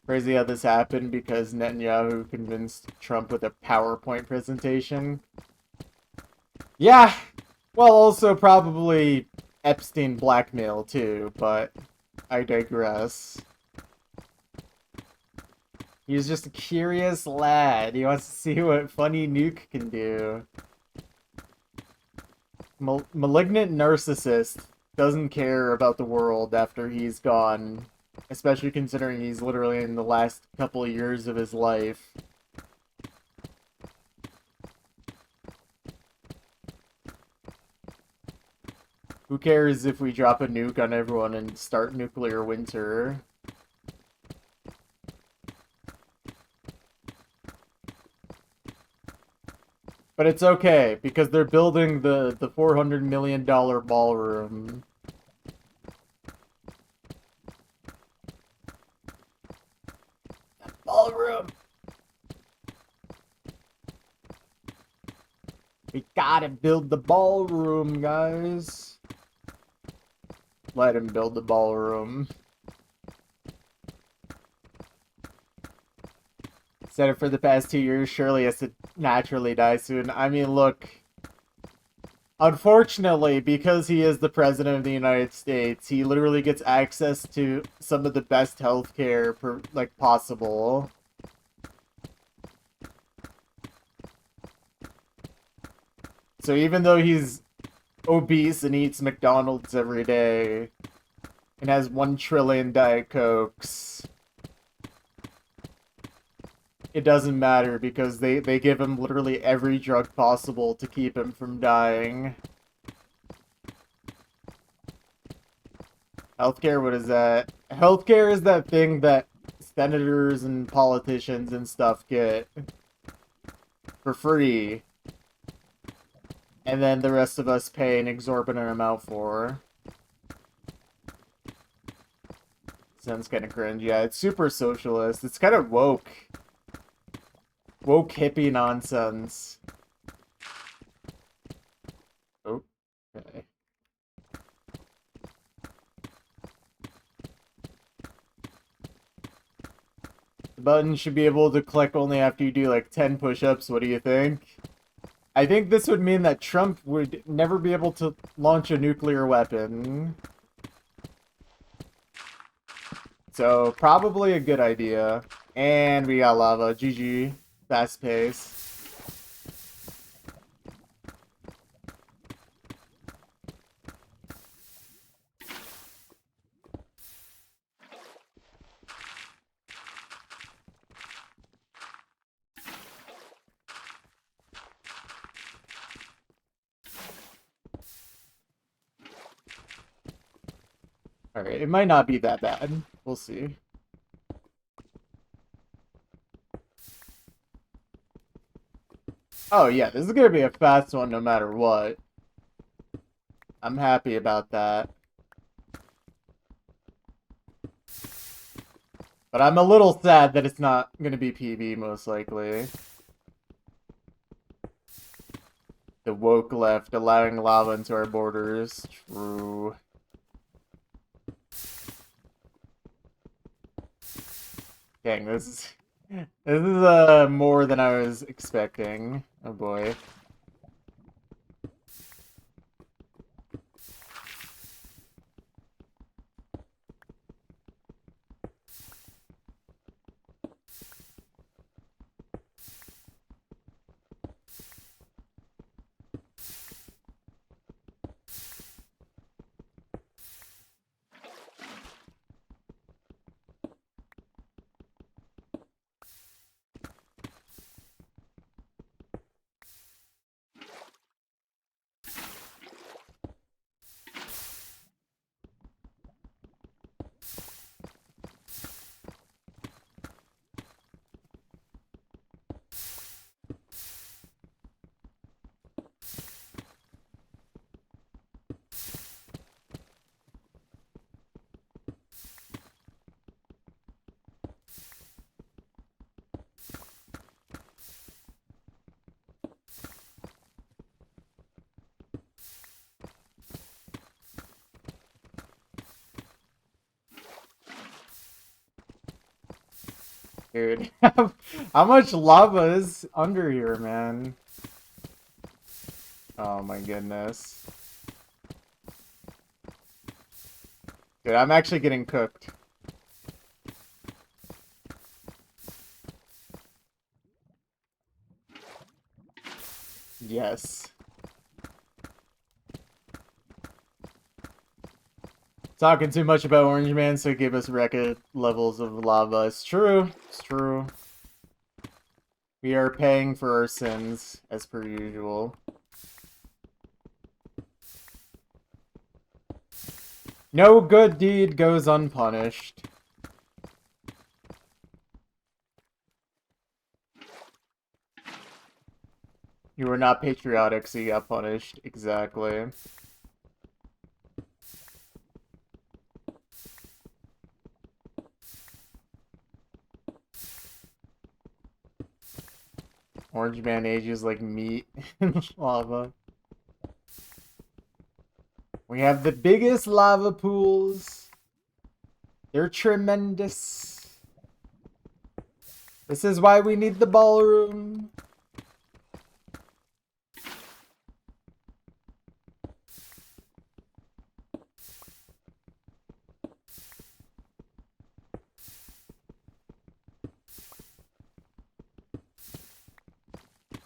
[SPEAKER 1] Crazy how this happened because Netanyahu convinced Trump with a PowerPoint presentation. Yeah, well, also probably Epstein blackmail too, but I digress. He's just a curious lad. He wants to see what funny nuke can do. Malignant narcissist doesn't care about the world after he's gone, especially considering he's literally in the last couple of years of his life. Who cares if we drop a nuke on everyone and start nuclear winter? But it's okay, because they're building the $400 million ballroom. Ballroom! We gotta build the ballroom, guys. Let him build the ballroom. Said it for the past 2 years, surely has to naturally die soon. I mean, look. Unfortunately, because he is the President of the United States, he literally gets access to some of the best healthcare like possible. So even though he's obese and eats McDonald's every day and has 1 trillion Diet Cokes, it doesn't matter because they give him literally every drug possible to keep him from dying. Healthcare, what is that? Healthcare is that thing that senators and politicians and stuff get for free. And then the rest of us pay an exorbitant amount for. Sounds kind of cringe. Yeah, it's super socialist. It's kind of woke. Woke hippie nonsense. Oh, okay. The button should be able to click only after you do like 10 push-ups. What do you think? I think this would mean that Trump would never be able to launch a nuclear weapon. So, probably a good idea. And we got lava. GG. Fast pace. Alright, it might not be that bad. We'll see. Oh yeah, this is gonna be a fast one no matter what. I'm happy about that. But I'm a little sad that it's not gonna be PB, most likely. The woke left, allowing lava into our borders. True. Dang, this is more than I was expecting. Oh boy. Dude, how much lava is under here, man? Oh my goodness. Dude, I'm actually getting cooked. Yes. Talking too much about Orange Man, so give us record levels of lava. It's true. It's true. We are paying for our sins, as per usual. No good deed goes unpunished. You were not patriotic, so you got punished. Exactly. Orange Man ages like meat in lava. We have the biggest lava pools. They're tremendous. This is why we need the ballroom.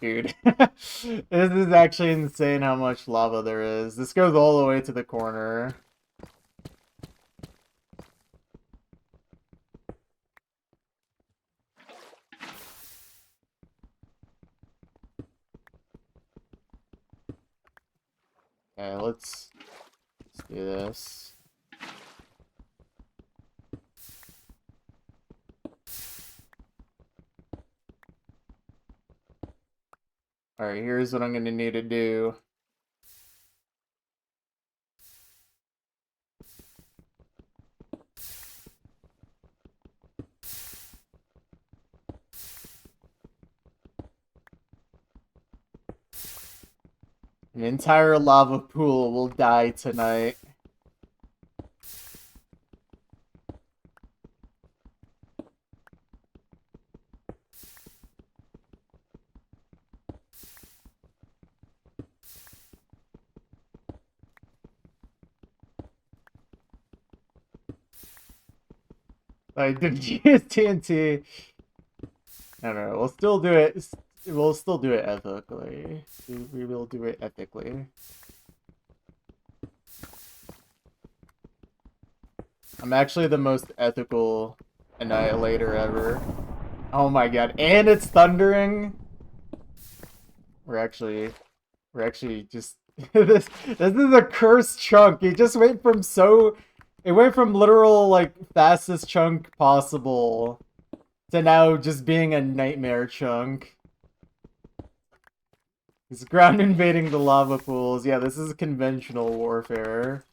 [SPEAKER 1] Dude, this is actually insane how much lava there is. This goes all the way to the corner. Okay, let's do this. Alright, here's what I'm gonna need to do. An entire lava pool will die tonight. I didn't use TNT. I don't know. We'll still do it. We'll still do it ethically. We will do it ethically. I'm actually the most ethical annihilator ever. Oh my god. And it's thundering. We're actually just this is a cursed chunk. It just went from it went from literal like fastest chunk possible to now just being a nightmare chunk. It's ground invading the lava pools. Yeah, this is conventional warfare.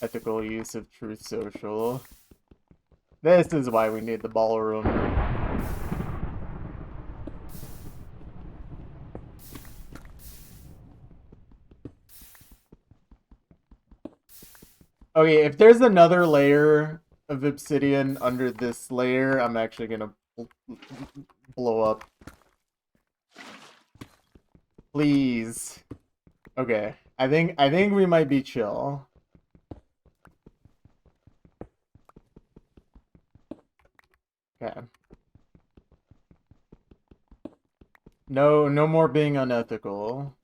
[SPEAKER 1] Ethical use of Truth Social. This is why we need the ballroom. Okay, if there's another layer of obsidian under this layer, I'm actually gonna blow up. Please. Okay. I think we might be chill. Okay. No more being unethical.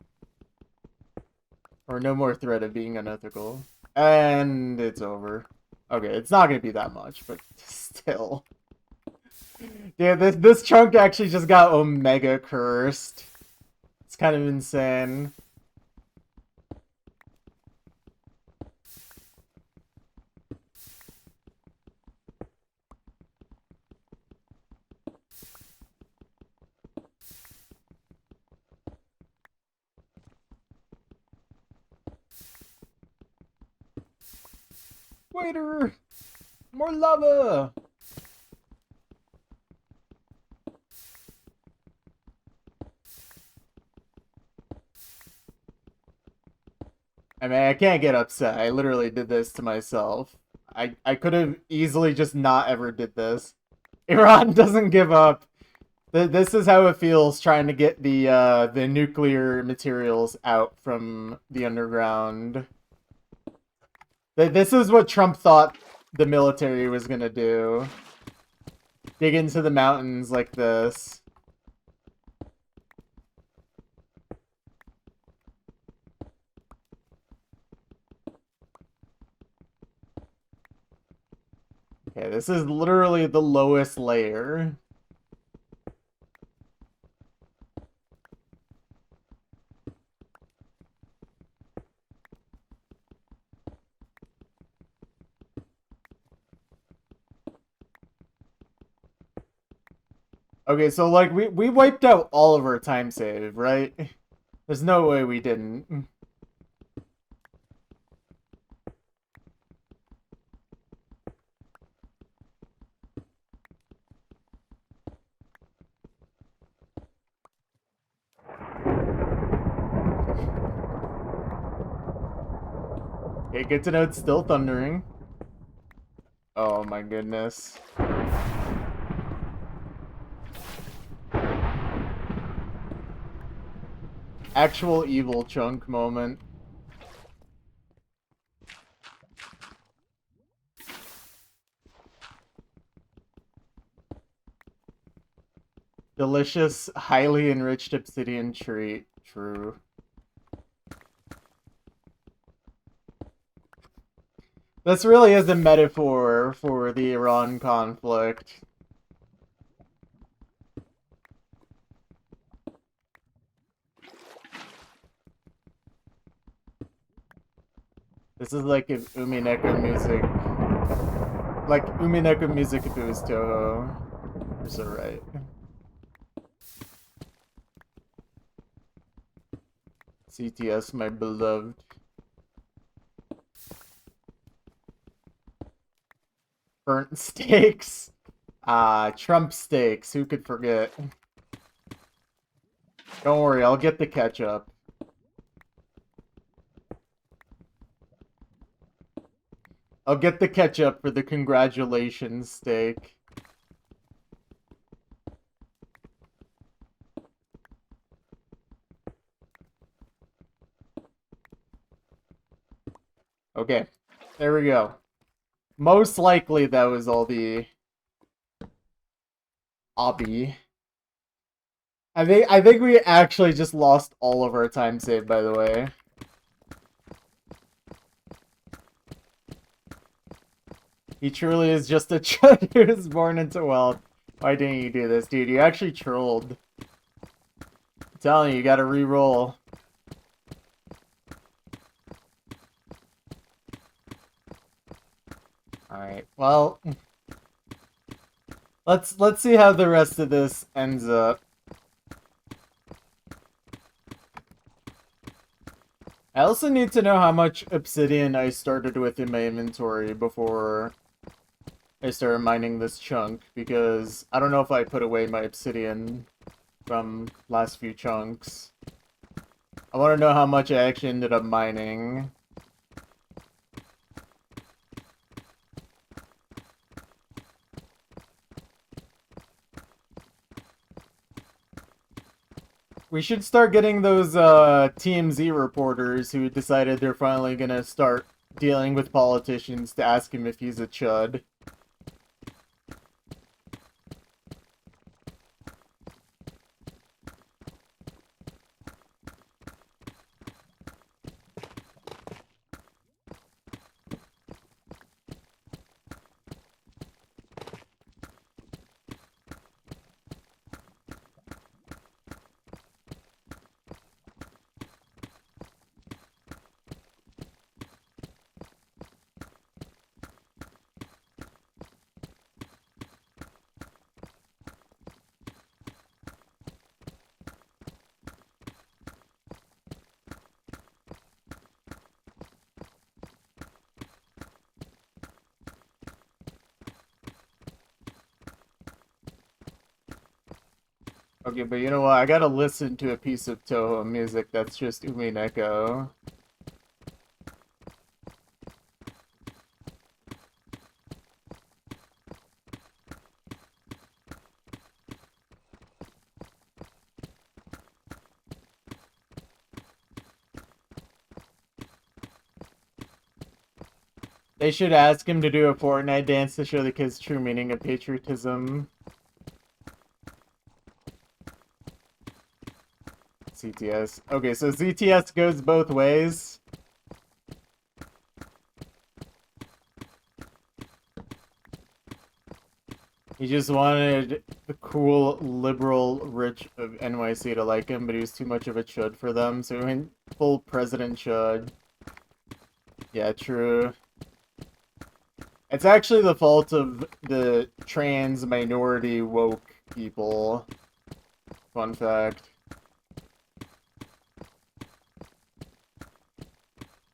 [SPEAKER 1] Or no more threat of being unethical. And it's over. Okay, it's not gonna be that much, but still. Yeah, this chunk actually just got Omega cursed. It's kind of insane. Waiter! More lava! I mean, I can't get upset. I literally did this to myself. I could have easily just not ever did this. Iran doesn't give up. This is how it feels trying to get the nuclear materials out from the underground. This is what Trump thought the military was gonna do. Dig into the mountains like this. Okay, this is literally the lowest layer. Okay, so like we wiped out all of our time save, right? There's no way we didn't. Okay, good to know it's still thundering. Oh my goodness. Actual evil chunk moment. Delicious, highly enriched obsidian treat. True. This really is a metaphor for the Iran conflict. This is like if Umineko music... Like Umineko music if it was Toho. You're so right. CTS, my beloved. Burnt steaks. Trump steaks. Who could forget? Don't worry, I'll get the ketchup. I'll get the ketchup for the congratulations steak. Okay, there we go. Most likely that was all the obby. I think we actually just lost all of our time save, by the way. He truly is just a chud who was born into wealth. Why didn't you do this, dude? You actually trolled. I'm telling you gotta re-roll. Alright, well... Let's see how the rest of this ends up. I also need to know how much obsidian I started with in my inventory before I started mining this chunk, because I don't know if I put away my obsidian from last few chunks. I want to know how much I actually ended up mining. We should start getting those TMZ reporters who decided they're finally gonna start dealing with politicians to ask him if he's a chud. Okay, but you know what? I gotta listen to a piece of Toho music that's just Umineko. They should ask him to do a Fortnite dance to show the kids true meaning of patriotism. CTS. Okay, so ZTS goes both ways. He just wanted the cool, liberal, rich of NYC to like him, but he was too much of a chud for them, so he went full President Chud. Yeah, true. It's actually the fault of the trans minority woke people. Fun fact.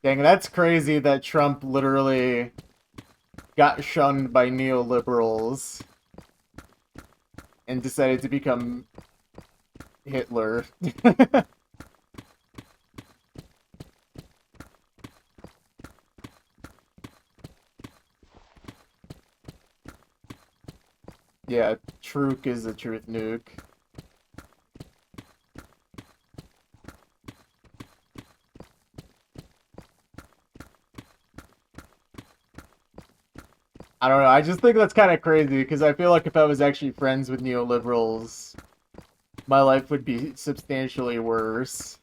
[SPEAKER 1] Dang, that's crazy that Trump literally got shunned by neoliberals and decided to become Hitler. Yeah, Truk is a truth nuke. I don't know, I just think that's kind of crazy, because I feel like if I was actually friends with neoliberals, my life would be substantially worse.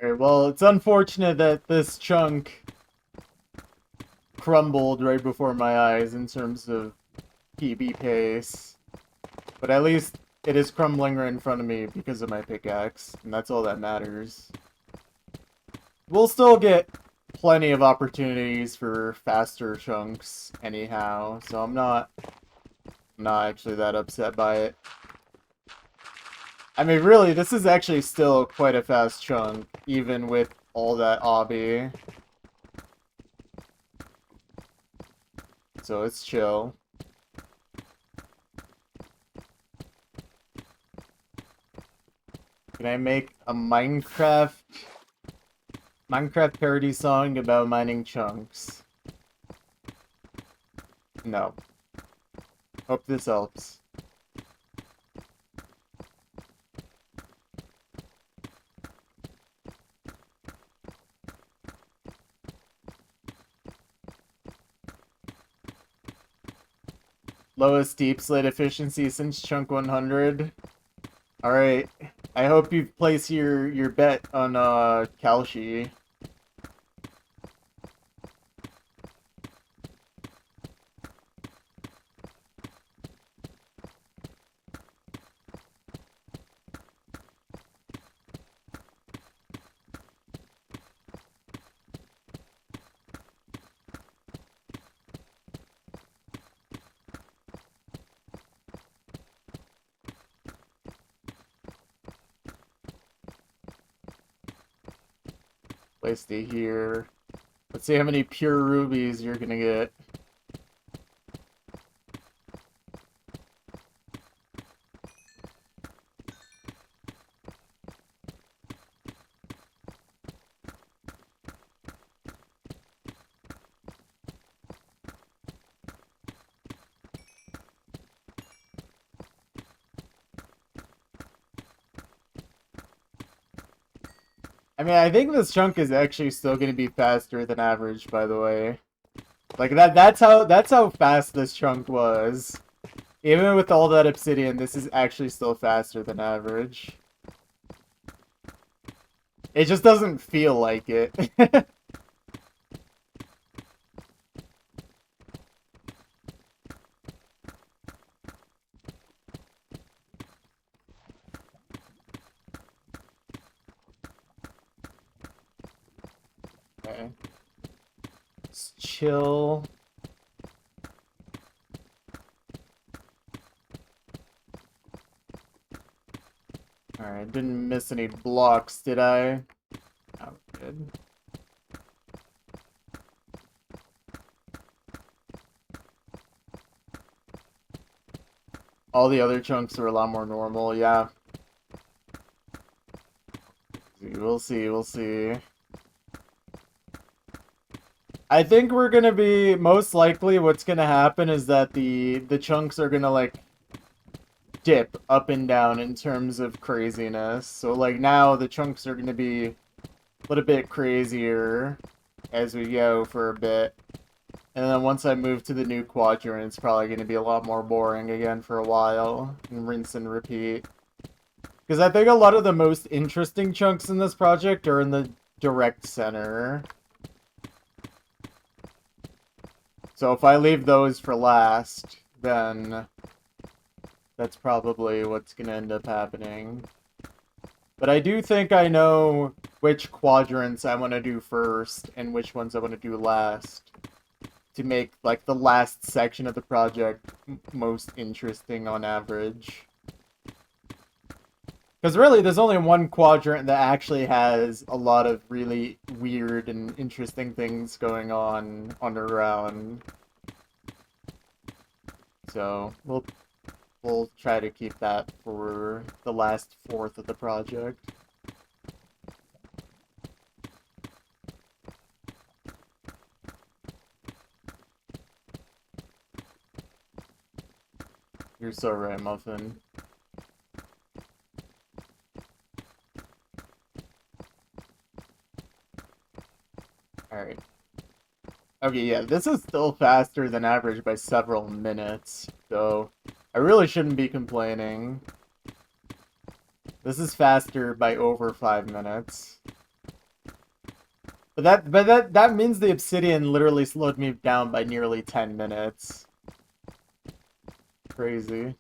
[SPEAKER 1] Alright, well, it's unfortunate that this chunk crumbled right before my eyes in terms of PB pace. But at least it is crumbling right in front of me because of my pickaxe, and that's all that matters. We'll still get plenty of opportunities for faster chunks anyhow, so I'm not actually that upset by it. I mean, really, this is actually still quite a fast chunk, even with all that obby. So it's chill. Can I make a Minecraft parody song about mining chunks? No. Hope this helps. Lowest deep slate efficiency since chunk 100. Alright. I hope you place your bet on Kalshi. Placed it here. Let's see how many pure rubies you're gonna get. I mean, I think this chunk is actually still going to be faster than average, by the way. Like that's how fast this chunk was. Even with all that obsidian, this is actually still faster than average. It just doesn't feel like it. Okay. Let's chill. Alright, didn't miss any blocks, did I? Oh, good. All the other chunks are a lot more normal, yeah. We'll see, we'll see. I think we're gonna be, most likely what's gonna happen is that the chunks are gonna, like, dip up and down in terms of craziness. So, like, now the chunks are gonna be a little bit crazier as we go for a bit. And then once I move to the new quadrant, it's probably going to be a lot more boring again for a while. And rinse and repeat. Because I think a lot of the most interesting chunks in this project are in the direct center. So if I leave those for last, then that's probably what's going to end up happening. But I do think I know which quadrants I want to do first and which ones I want to do last, to make, like, the last section of the project most interesting on average. Because really, there's only one quadrant that actually has a lot of really weird and interesting things going on underground. So, we'll try to keep that for the last fourth of the project. You're so right, Muffin. Alright. Okay, yeah, this is still faster than average by several minutes, so I really shouldn't be complaining. This is faster by over 5 minutes. But that means the obsidian literally slowed me down by nearly 10 minutes. Crazy.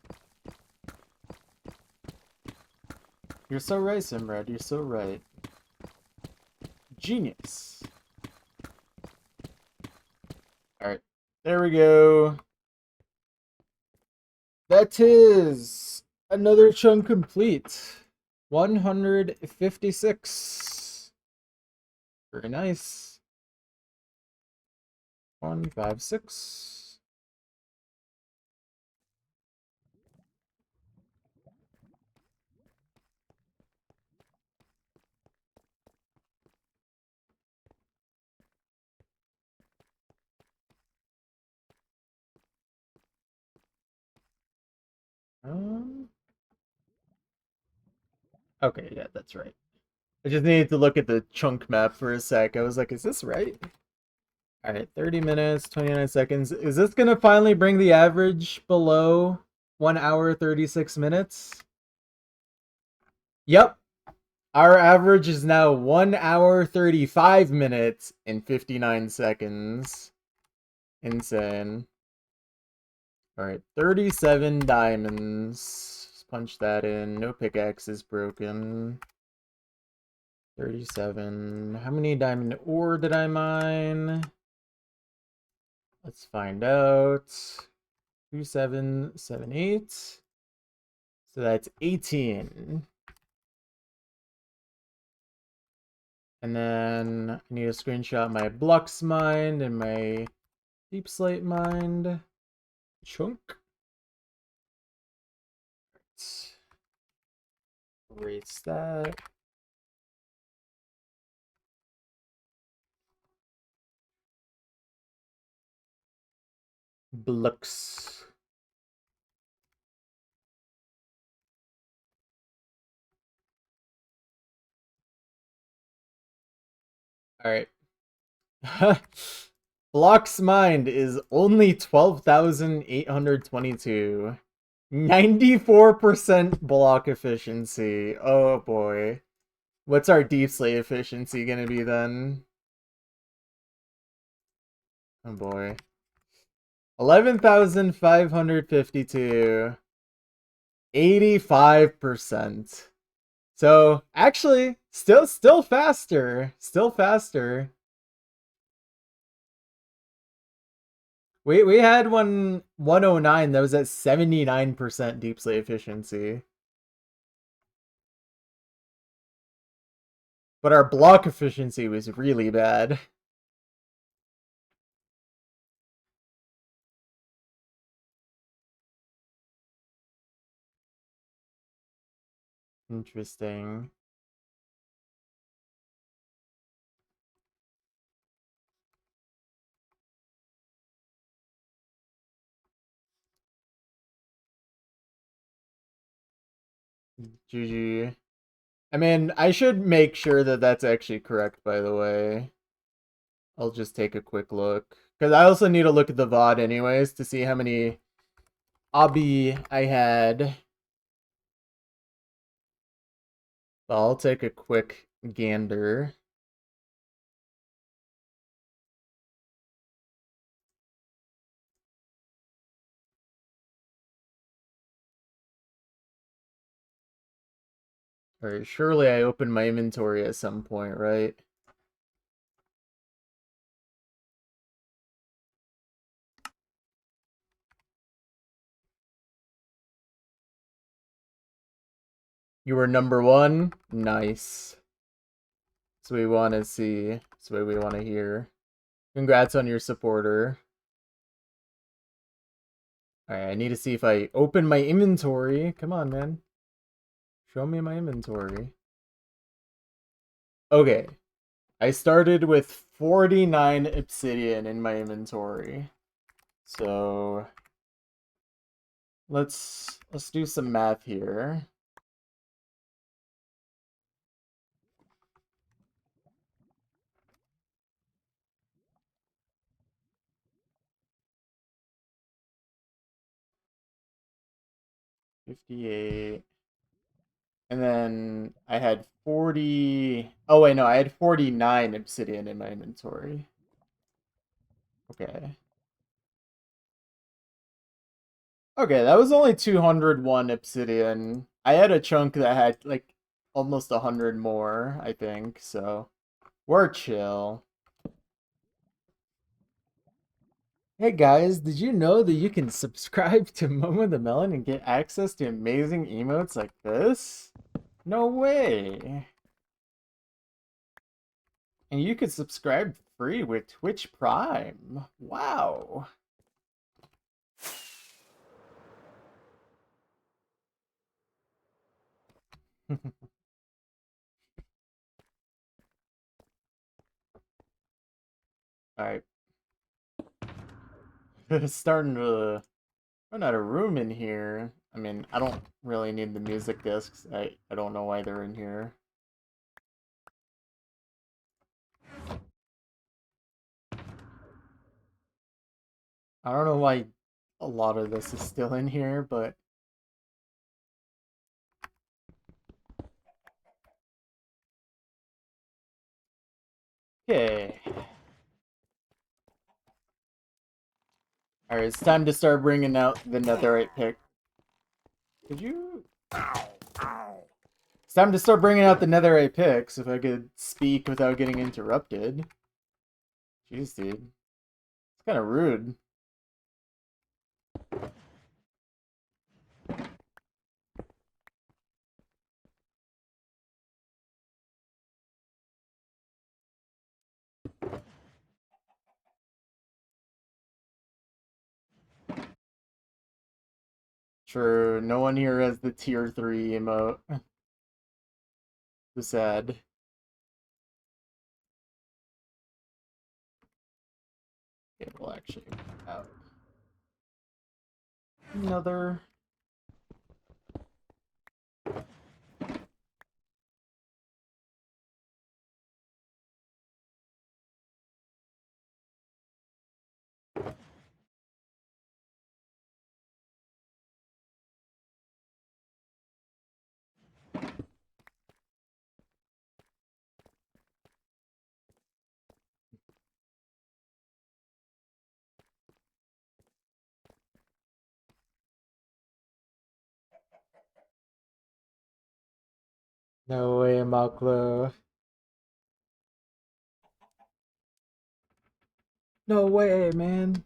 [SPEAKER 1] You're so right, Simrad. You're so right. Genius. Alright. There we go. That is another chunk complete. 156. Very nice. 156. Okay, yeah, that's right. I just needed to look at the chunk map for a sec. I was like, is this right? Alright, 30 minutes, 29 seconds. Is this gonna finally bring the average below 1 hour, 36 minutes? Yep. Our average is now 1 hour, 35 minutes, and 59 seconds. Insane. Alright, 37 diamonds. Let's punch that in. No pickaxe is broken. 37. How many diamond ore did I mine? Let's find out. 2778. So that's 18. And then I need to screenshot my blocks mined and my deep slate mined. Chunk. Erase that. Blocks. Alright. Blocks mined is only 12,822. 94% block efficiency. Oh boy. What's our deep slate efficiency gonna be then? Oh boy. 11,552. 85%. So, actually, still faster. Still faster. We had 109 that was at 79% deep slate efficiency. But our block efficiency was really bad. Interesting. GG. I mean, I should make sure that that's actually correct, by the way. I'll just take a quick look. Because I also need to look at the VOD anyways to see how many obby I had. But I'll take a quick gander. Alright, surely I opened my inventory at some point, right? You were number one? Nice. That's what we want to see. That's what we want to hear. Congrats on your supporter. Alright, I need to see if I open my inventory. Come on, man. Show me my inventory. Okay. I started with 49 obsidian in my inventory. So let's do some math here. $58. And then I had 40. Oh, wait, no, I had 49 obsidian in my inventory. Okay. Okay, that was only 201 obsidian. I had a chunk that had like almost 100 more, I think, so we're chill. Hey guys, did you know that you can subscribe to Momo the Melon and get access to amazing emotes like this? No way. And you could subscribe free with Twitch Prime. Wow. Alright. Starting to run out of room in here. I mean, I don't really need the music discs. I don't know why they're in here. I don't know why a lot of this is still in here, but okay. Alright, it's time to start bringing out the netherite pick. Could you... It's time to start bringing out the netherite picks, if I could speak without getting interrupted. Jeez, dude. It's kind of rude. True, no one here has the tier 3 emote. So sad. Okay, we'll actually out another. No way, Maklo. No way, man.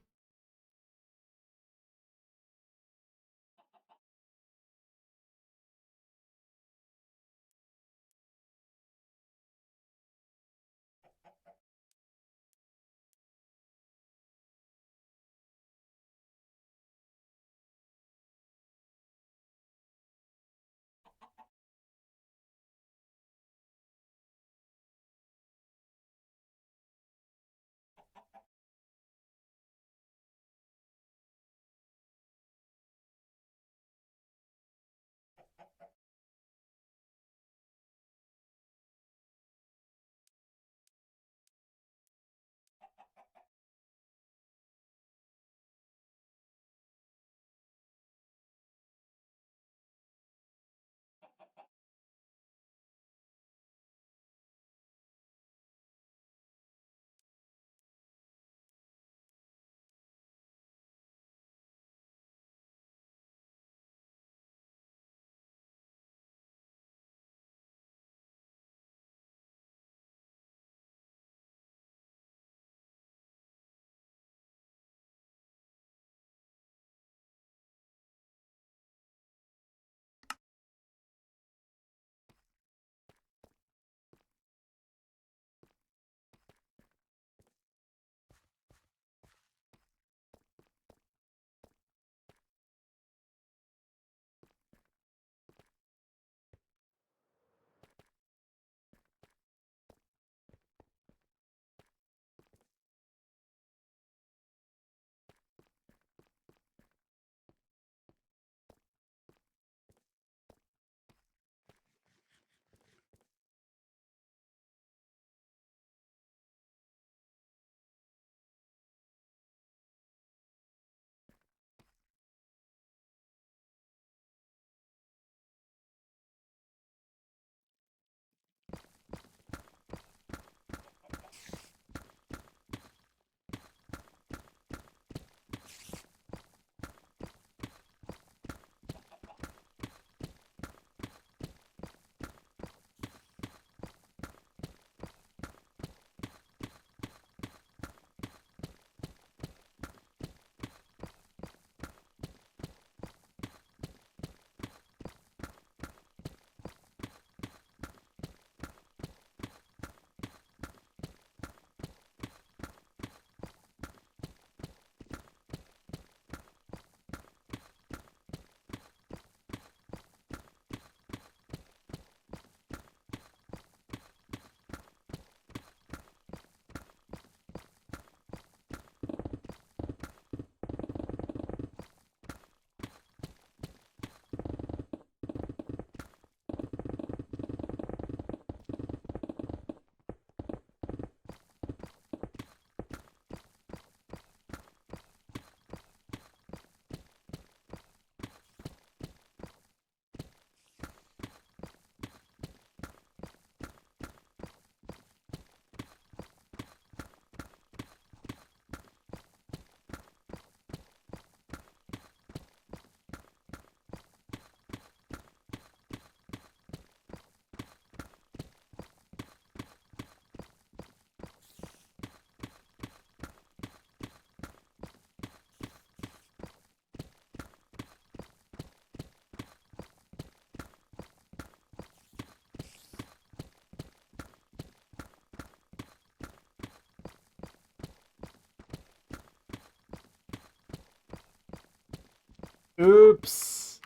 [SPEAKER 1] Oops.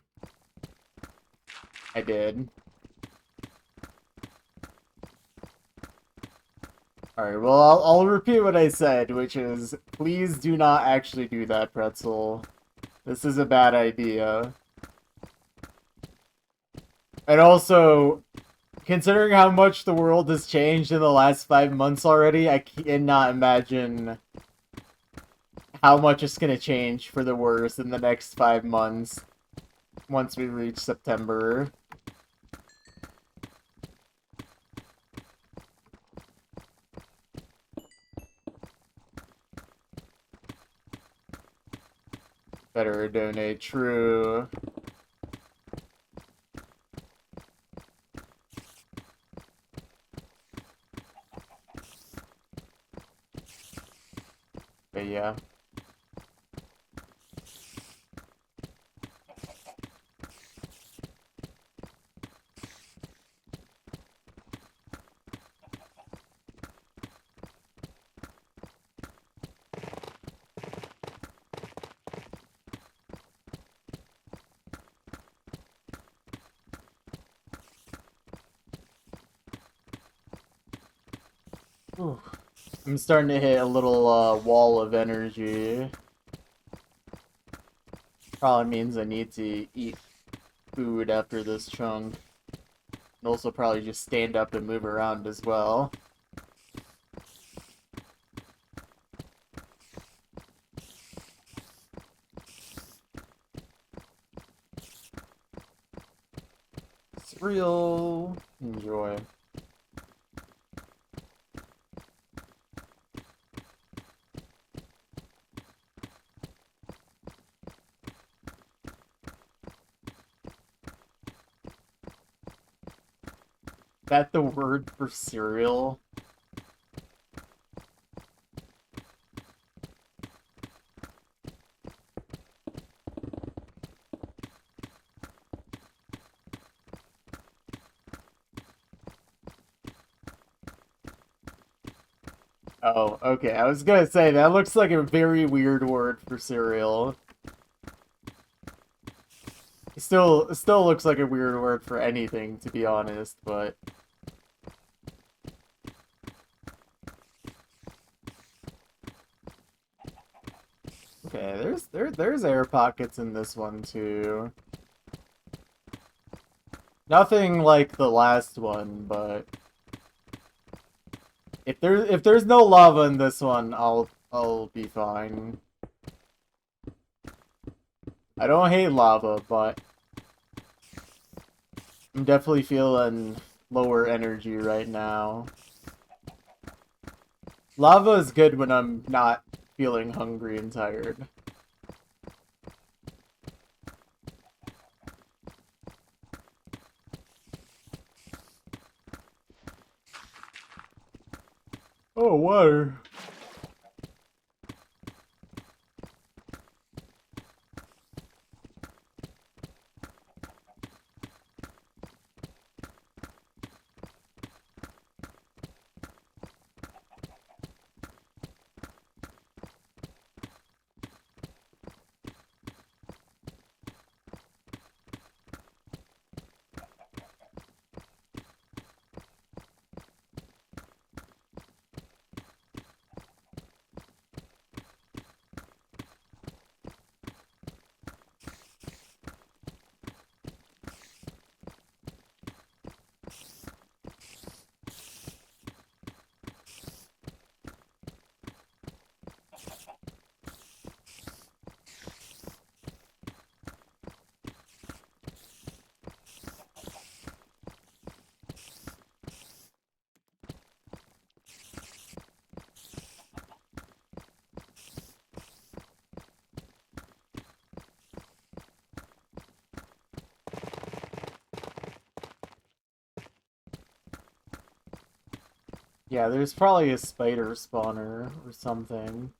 [SPEAKER 1] I did. Alright, well, I'll repeat what I said, which is, please do not actually do that, Pretzel. This is a bad idea. And also, considering how much the world has changed in the last 5 months already, I cannot imagine how much it's gonna change for the worse in the next 5 months once we reach September. Better donate, true. But yeah. Ooh. I'm starting to hit a little wall of energy. Probably means I need to eat food after this chunk. And also probably just stand up and move around as well. Cereal. Enjoy. Is that the word for cereal? Oh, okay. I was gonna say, that looks like a very weird word for cereal. It still looks like a weird word for anything, to be honest, but... Okay, there's air pockets in this one, too. Nothing like the last one, but... If there's no lava in this one, I'll be fine. I don't hate lava, but I'm definitely feeling lower energy right now. Lava is good when I'm not feeling hungry and tired. Oh, water. Yeah, there's probably a spider spawner or something.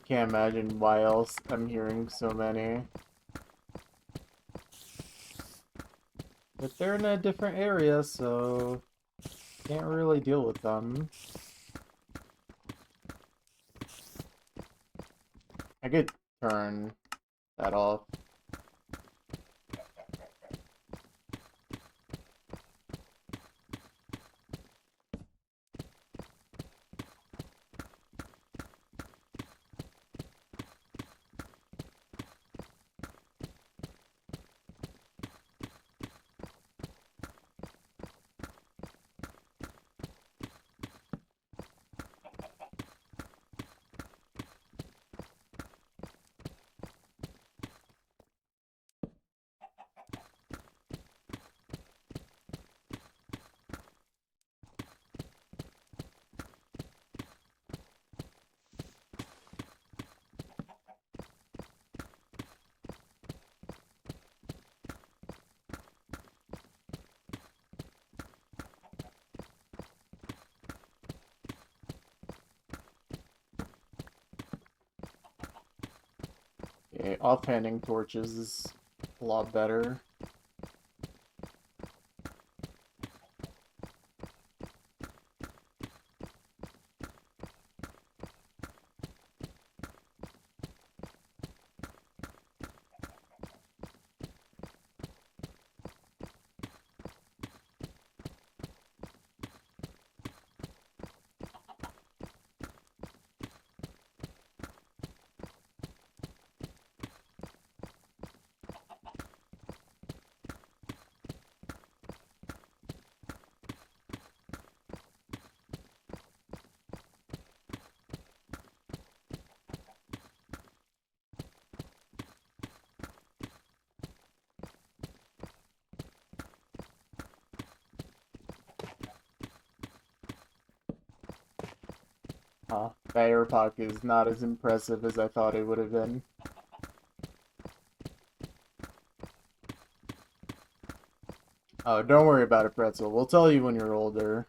[SPEAKER 1] Can't imagine why else I'm hearing so many. But they're in a different area, so can't really deal with them. I could turn that off. Okay, offhanding torches is a lot better. Firepock is not as impressive as I thought it would have been. Oh, don't worry about it, Pretzel. We'll tell you when you're older.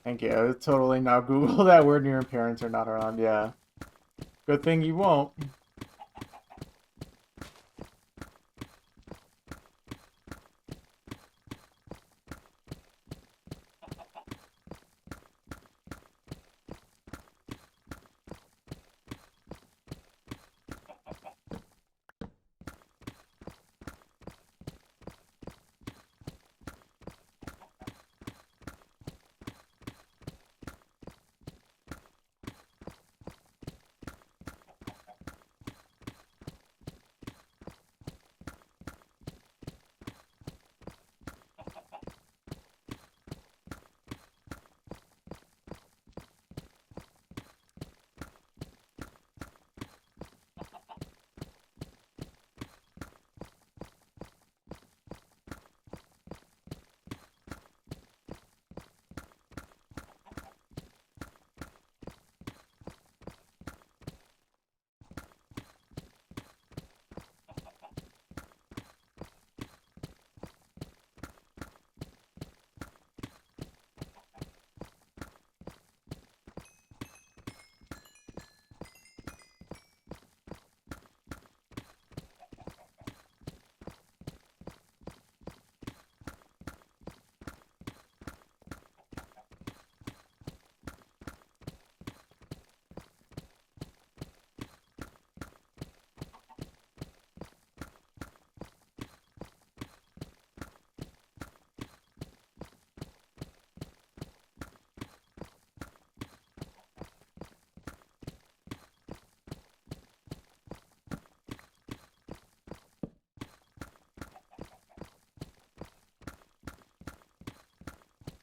[SPEAKER 1] Thank you. Totally now Google that word when your parents are not around. Yeah. Good thing you won't.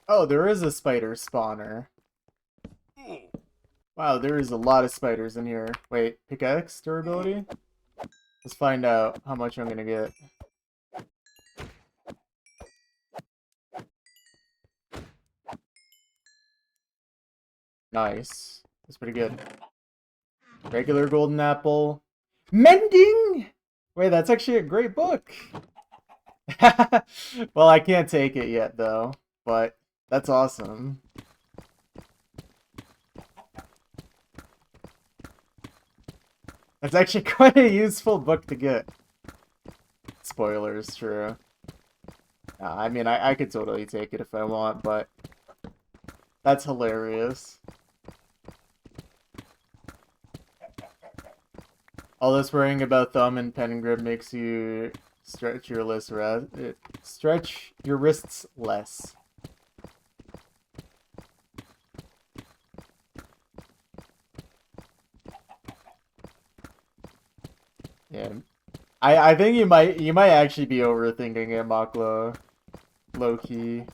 [SPEAKER 1] Oh, there is a spider spawner. Wow, there is a lot of spiders in here. Wait, pickaxe durability? Let's find out how much I'm gonna get. Nice. That's pretty good. Regular golden apple. Mending! Wait, that's actually a great book. Well, I can't take it yet, though. But that's awesome. That's actually quite a useful book to get. Spoilers, true. I mean, I could totally take it if I want, but that's hilarious. All this worrying about thumb and pen grip makes you stretch your wrists less. Yeah, I think you might actually be overthinking it, Maklo. Low key.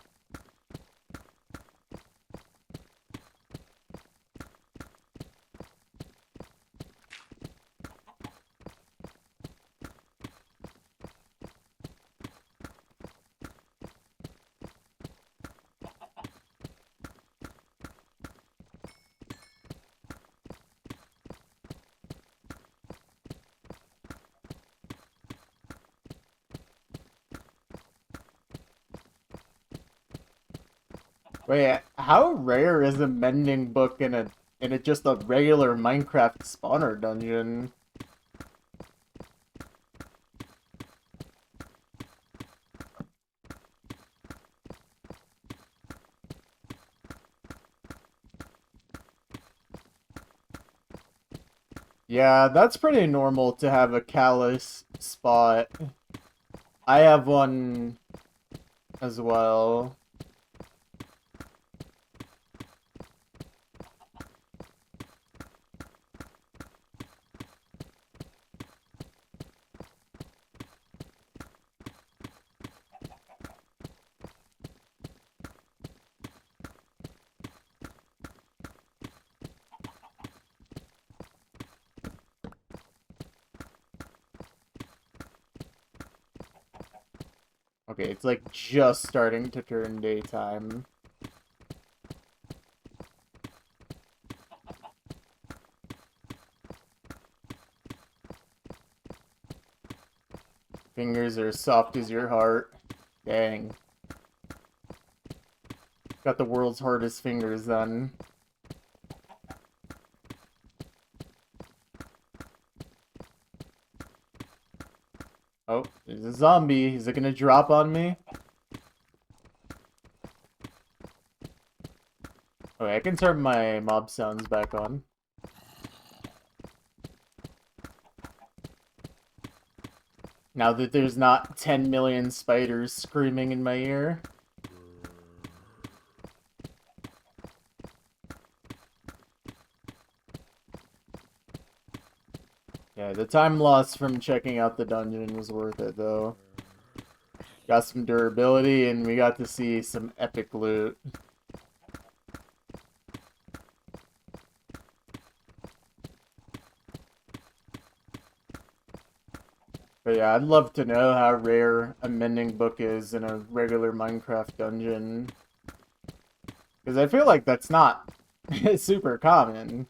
[SPEAKER 1] Wait, how rare is a mending book in a just a regular Minecraft spawner dungeon? Yeah, that's pretty normal to have a callus spot. I have one as well. Okay, it's like just starting to turn daytime. Fingers are soft as your heart. Dang. Got the world's hardest fingers then. Oh, there's a zombie. Is it gonna drop on me? Okay, I can turn my mob sounds back on. Now that there's not 10 million spiders screaming in my ear. Yeah, the time lost from checking out the dungeon was worth it, though. Got some durability, and we got to see some epic loot. But yeah, I'd love to know how rare a mending book is in a regular Minecraft dungeon. Because I feel like that's not super common.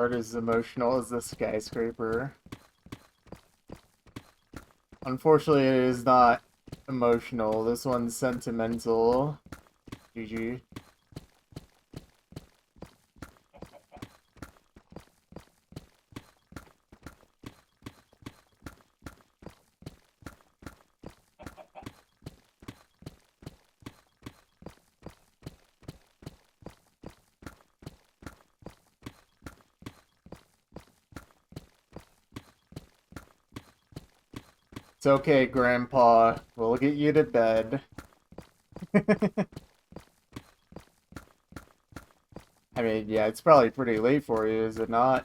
[SPEAKER 1] Art is emotional as the skyscraper. Unfortunately, it is not emotional. This one's sentimental. GG. It's okay, Grandpa. We'll get you to bed. I mean, yeah, it's probably pretty late for you, is it not?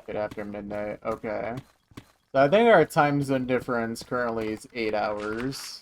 [SPEAKER 1] Good after midnight. Okay. So I think our time zone difference currently is 8 hours.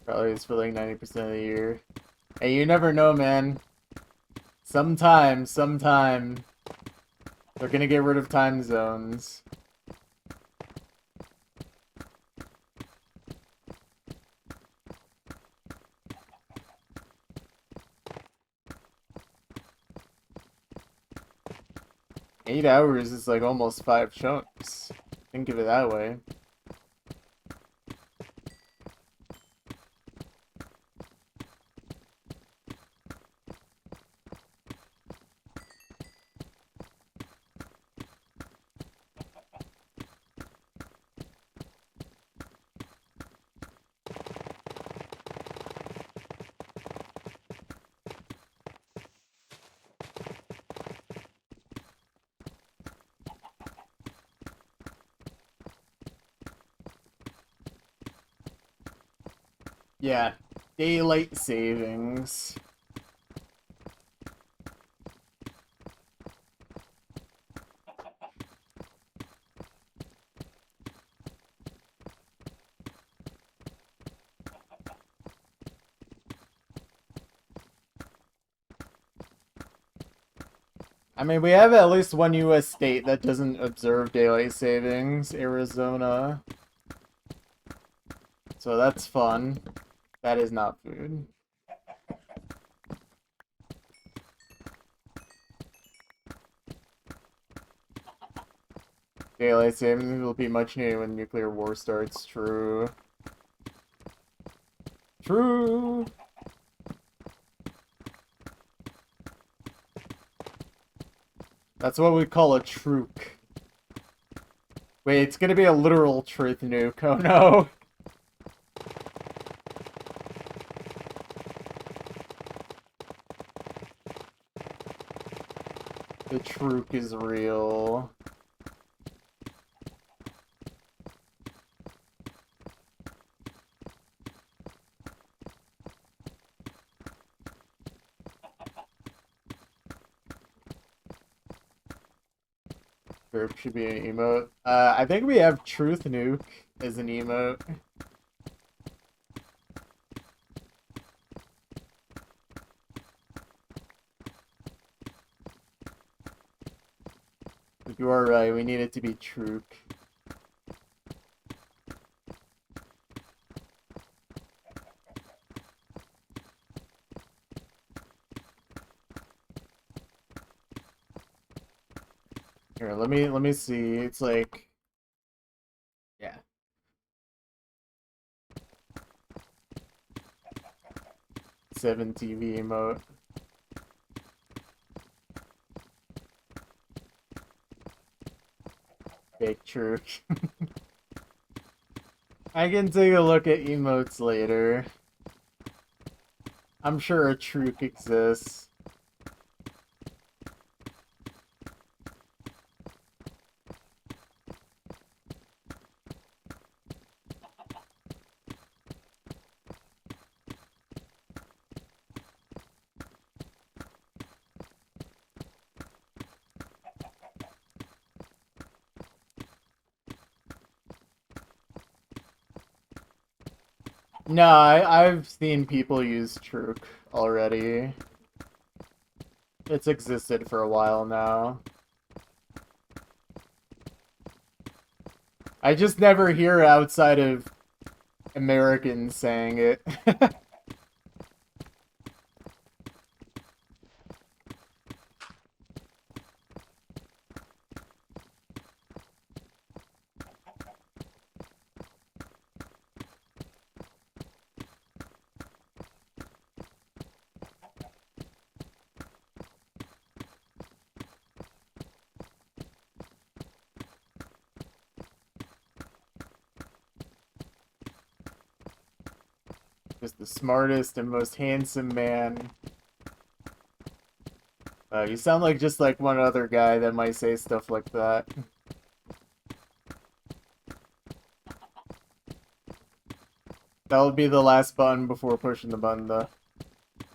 [SPEAKER 1] Probably is for like 90% of the year. Hey, you never know, man. Sometime, they're gonna get rid of time zones. Eight hours is like almost 5 chunks. Think of it that way. Yeah, daylight savings. I mean, we have at least one US state that doesn't observe daylight savings, Arizona. So that's fun. That is not food. Daylight savings will be much needed when nuclear war starts. True. True. That's what we call a truke. Wait, it's gonna be a literal truth nuke. Oh no. The truke is real. There should be an emote. I think we have truth nuke as an emote. You are right, we need it to be truke. Here, let me see. It's like, yeah. Seven TV emote. Fake truth. I can take a look at emotes later. I'm sure a Truk exists. No, I've seen people use Truk already. It's existed for a while now. I just never hear outside of Americans saying it. Just the smartest and most handsome man. You sound like just like one other guy that might say stuff like that. That would be the last button before pushing the button, the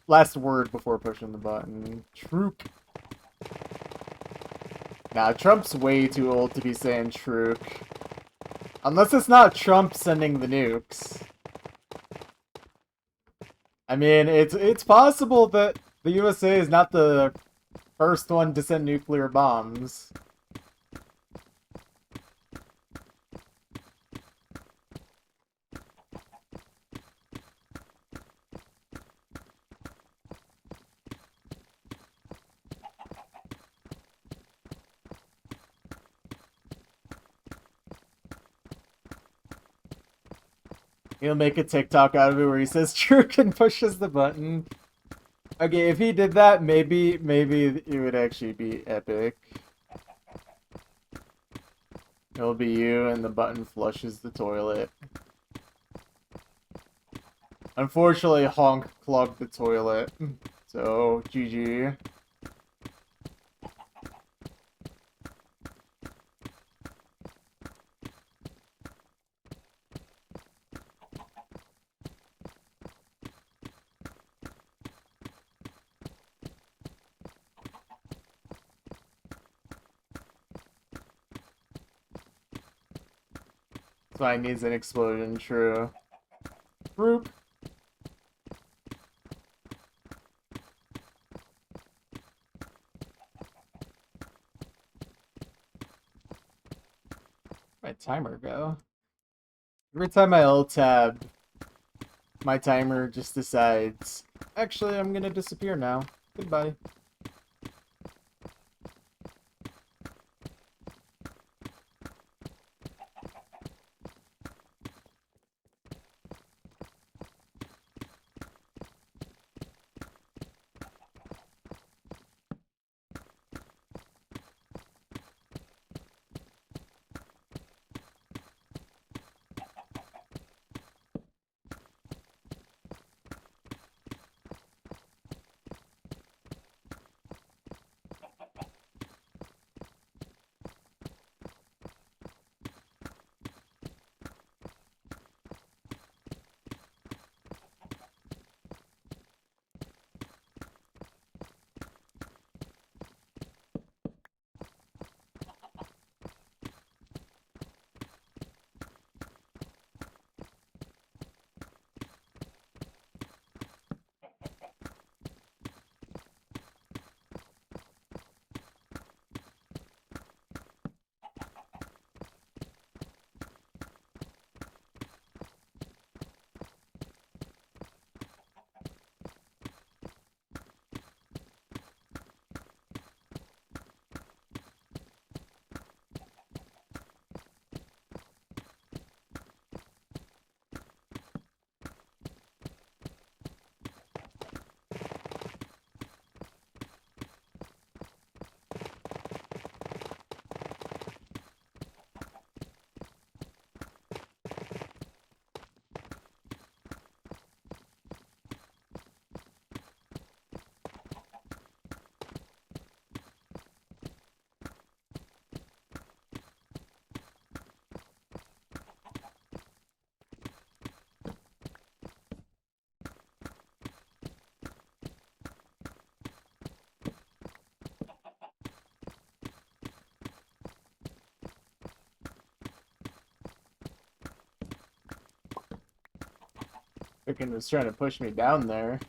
[SPEAKER 1] last word before pushing the button. Truk. Nah, Trump's way too old to be saying Truk. Unless it's not Trump sending the nukes. I mean, it's possible that the USA is not the first one to send nuclear bombs. He'll make a TikTok out of it where he says Truk and pushes the button. Okay, if he did that, maybe it would actually be epic. It'll be you and the button flushes the toilet. Unfortunately, Honk clogged the toilet. So, GG. That's why it needs an explosion, true. Group. My timer go? Every time I alt-tab, my timer just decides, actually, I'm gonna disappear now. Goodbye. Freaking was trying to push me down there.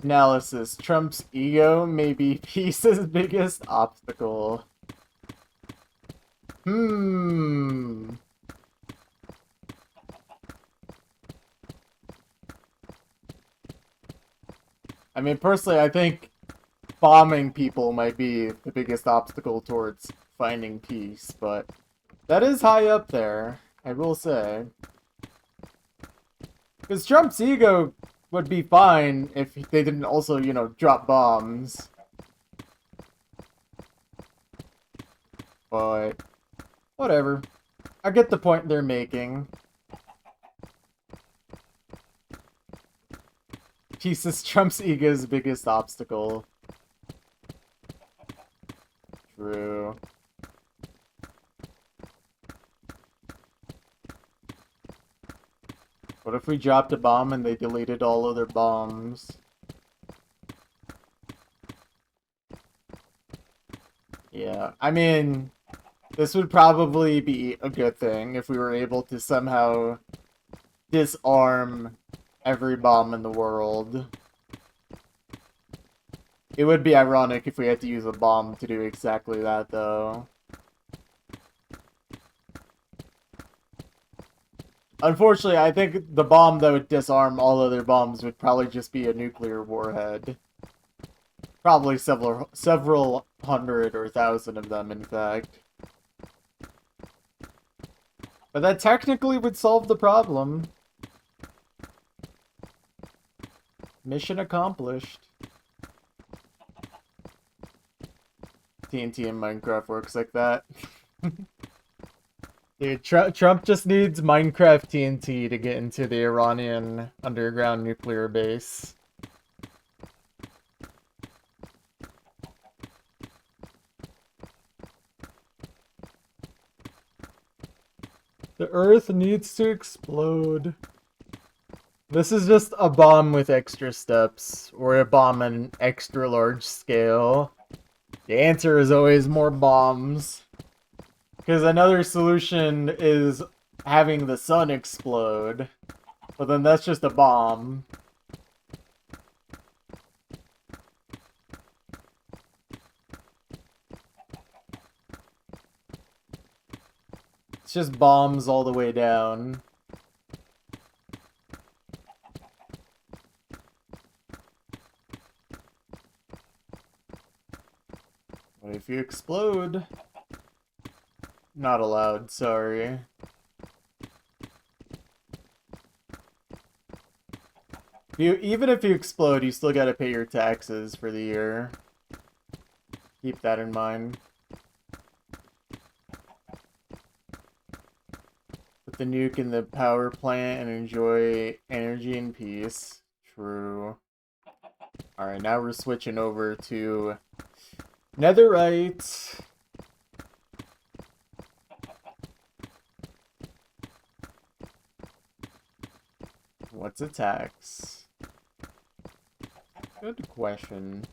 [SPEAKER 1] Analysis. Trump's ego may be peace's biggest obstacle. I mean, personally, I think bombing people might be the biggest obstacle towards finding peace, but that is high up there, I will say. Because Trump's ego would be fine if they didn't also, you know, drop bombs. But, whatever. I get the point they're making. Peace is Trump's ego's biggest obstacle. True. What if we dropped a bomb and they deleted all other bombs? Yeah, I mean, this would probably be a good thing if we were able to somehow disarm every bomb in the world. It would be ironic if we had to use a bomb to do exactly that, though. Unfortunately, I think the bomb that would disarm all other bombs would probably just be a nuclear warhead. Probably several hundred or thousand of them, in fact. But that technically would solve the problem. Mission accomplished. TNT in Minecraft works like that. Dude, Trump just needs Minecraft TNT to get into the Iranian underground nuclear base. The Earth needs to explode. This is just a bomb with extra steps, or a bomb on an extra large scale. The answer is always more bombs. Because another solution is having the sun explode. But then that's just a bomb. It's just bombs all the way down. What if you explode? Not allowed, sorry. Even if you explode, you still gotta pay your taxes for the year. Keep that in mind. Put the nuke in the power plant and enjoy energy and peace. True. Alright, now we're switching over to Netherite. What's a tax? Good question.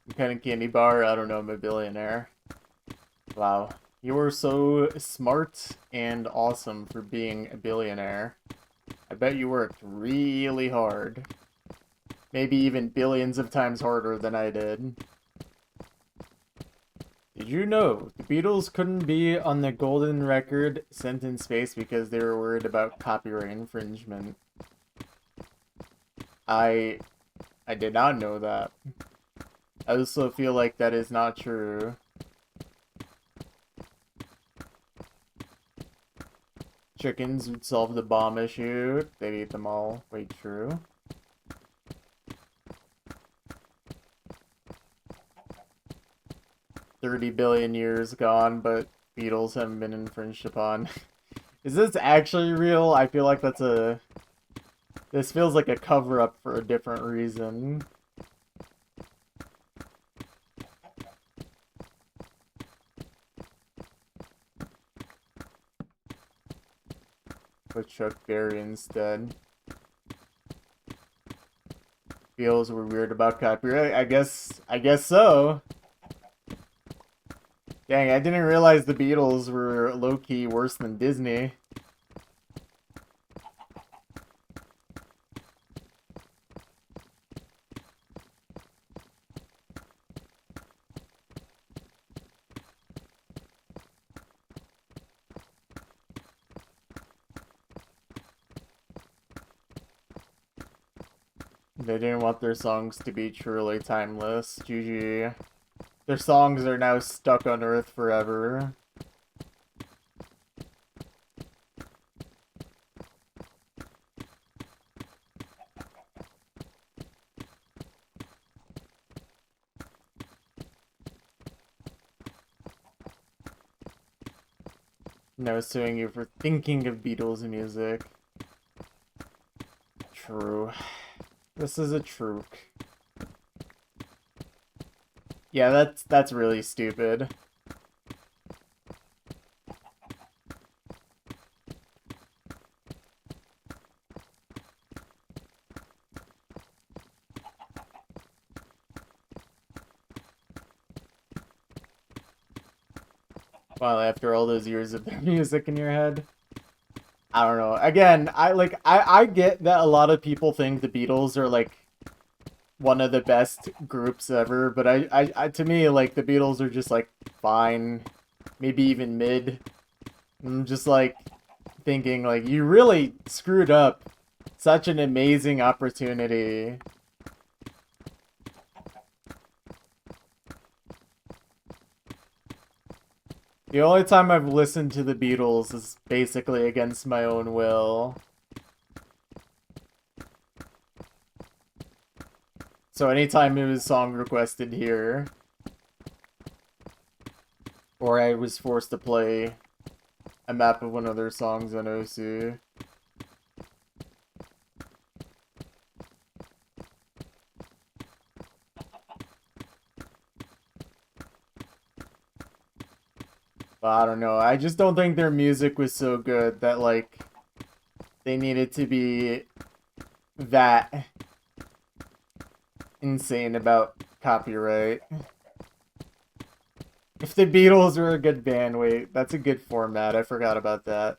[SPEAKER 1] What kind of candy bar? I don't know, I'm a billionaire. Wow. You are so smart and awesome for being a billionaire. bet you worked really hard. Maybe even billions of times harder than I did. Did you know the Beatles couldn't be on the golden record sent in space because they were worried about copyright infringement? I did not know that. I also feel like that is not true. Chickens would solve the bomb issue. They'd eat them all. Wait, true. $30 billion years gone, but Beatles haven't been infringed upon. Is this actually real? I feel like that's a... This feels like a cover-up for a different reason. With Chuck Berry instead. Feels we're weird about copyright. I guess so. Dang, I didn't realize the Beatles were low-key worse than Disney. They didn't want their songs to be truly timeless. GG. Their songs are now stuck on Earth forever. Now suing you for thinking of Beatles music. True. This is a truc. Yeah, that's really stupid. Well, after all those years of their music in your head. I don't know. Again, I get that a lot of people think the Beatles are like one of the best groups ever, but I to me, like, the Beatles are just like fine, maybe even mid. I'm just like thinking, like, you really screwed up such an amazing opportunity. The only time I've listened to the Beatles is basically against my own will. So anytime it was song requested here, or I was forced to play a map of one of their songs on OSU. But I don't know, I just don't think their music was so good that, like, they needed to be that insane about copyright. If the Beatles were a good band, wait, that's a good format, I forgot about that.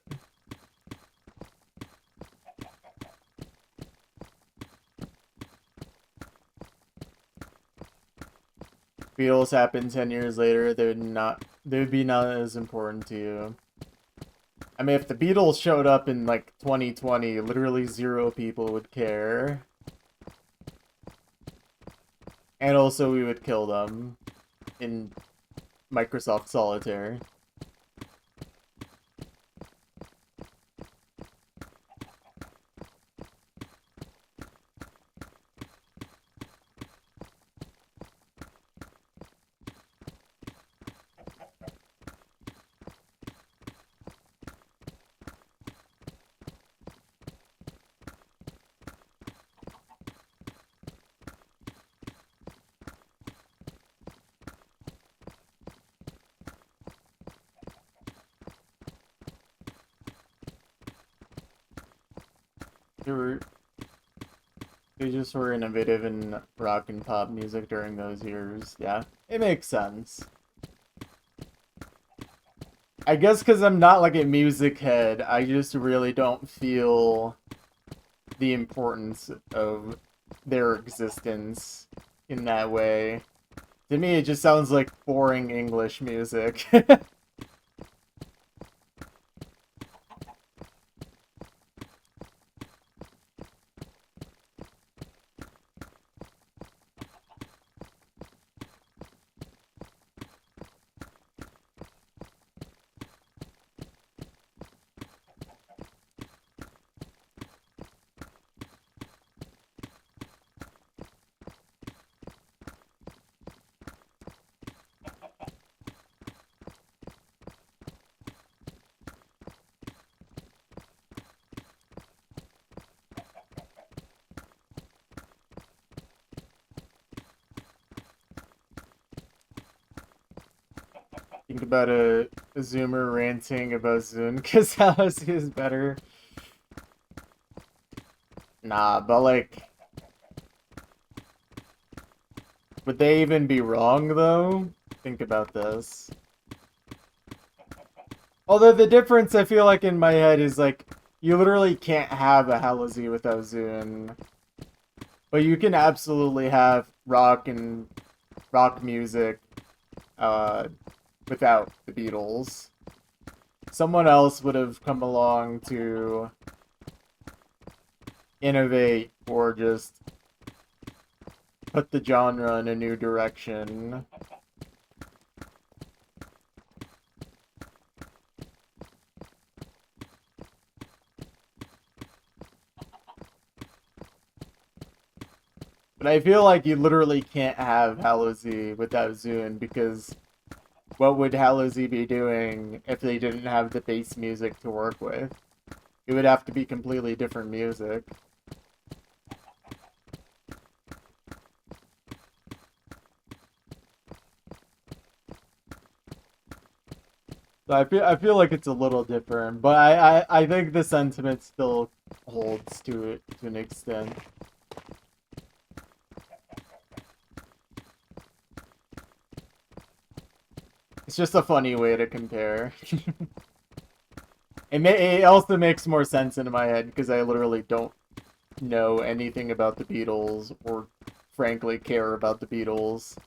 [SPEAKER 1] Beatles happened 10 years later, they would be not as important to you. I mean, if the Beatles showed up in, like, 2020, literally 0 people would care. And also, we would kill them in Microsoft Solitaire. They just were innovative in rock and pop music during those years. Yeah, it makes sense. I guess because I'm not like a music head, I just really don't feel the importance of their existence in that way. To me, it just sounds like boring English music. Think about a Zoomer ranting about Zune because Hallousy is better. Nah, but like, would they even be wrong though? Think about this. Although the difference I feel like in my head is like, you literally can't have a Hallousy without Zune. But you can absolutely have rock and rock music without the Beatles. Someone else would have come along to innovate or just put the genre in a new direction. But I feel like you literally can't have Hallousy without Zune because what would Hallousy be doing if they didn't have the bass music to work with? It would have to be completely different music. So I feel like it's a little different, but I think the sentiment still holds to it to an extent. It's just a funny way to compare. It also makes more sense in my head because I literally don't know anything about the Beatles or frankly care about the Beatles.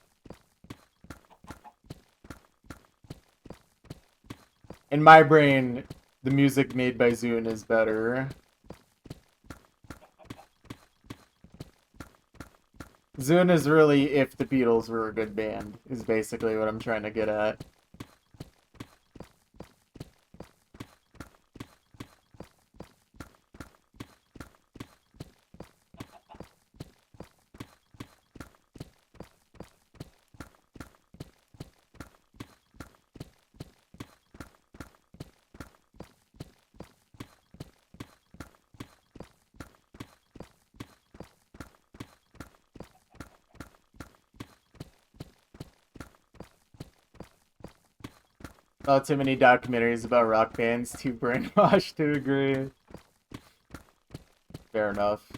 [SPEAKER 1] In my brain, the music made by Zune is better. Zune is really if the Beatles were a good band, is basically what I'm trying to get at. Not too many documentaries about rock bands too brainwashed to agree. Fair enough.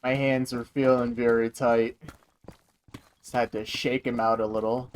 [SPEAKER 1] My hands are feeling very tight. Just had to shake him out a little.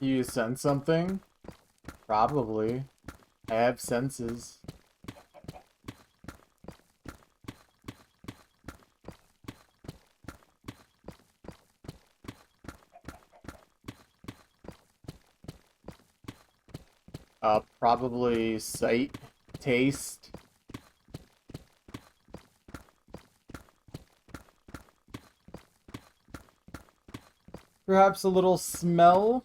[SPEAKER 1] You sense something? Probably. I have senses. Probably sight, taste. Perhaps a little smell?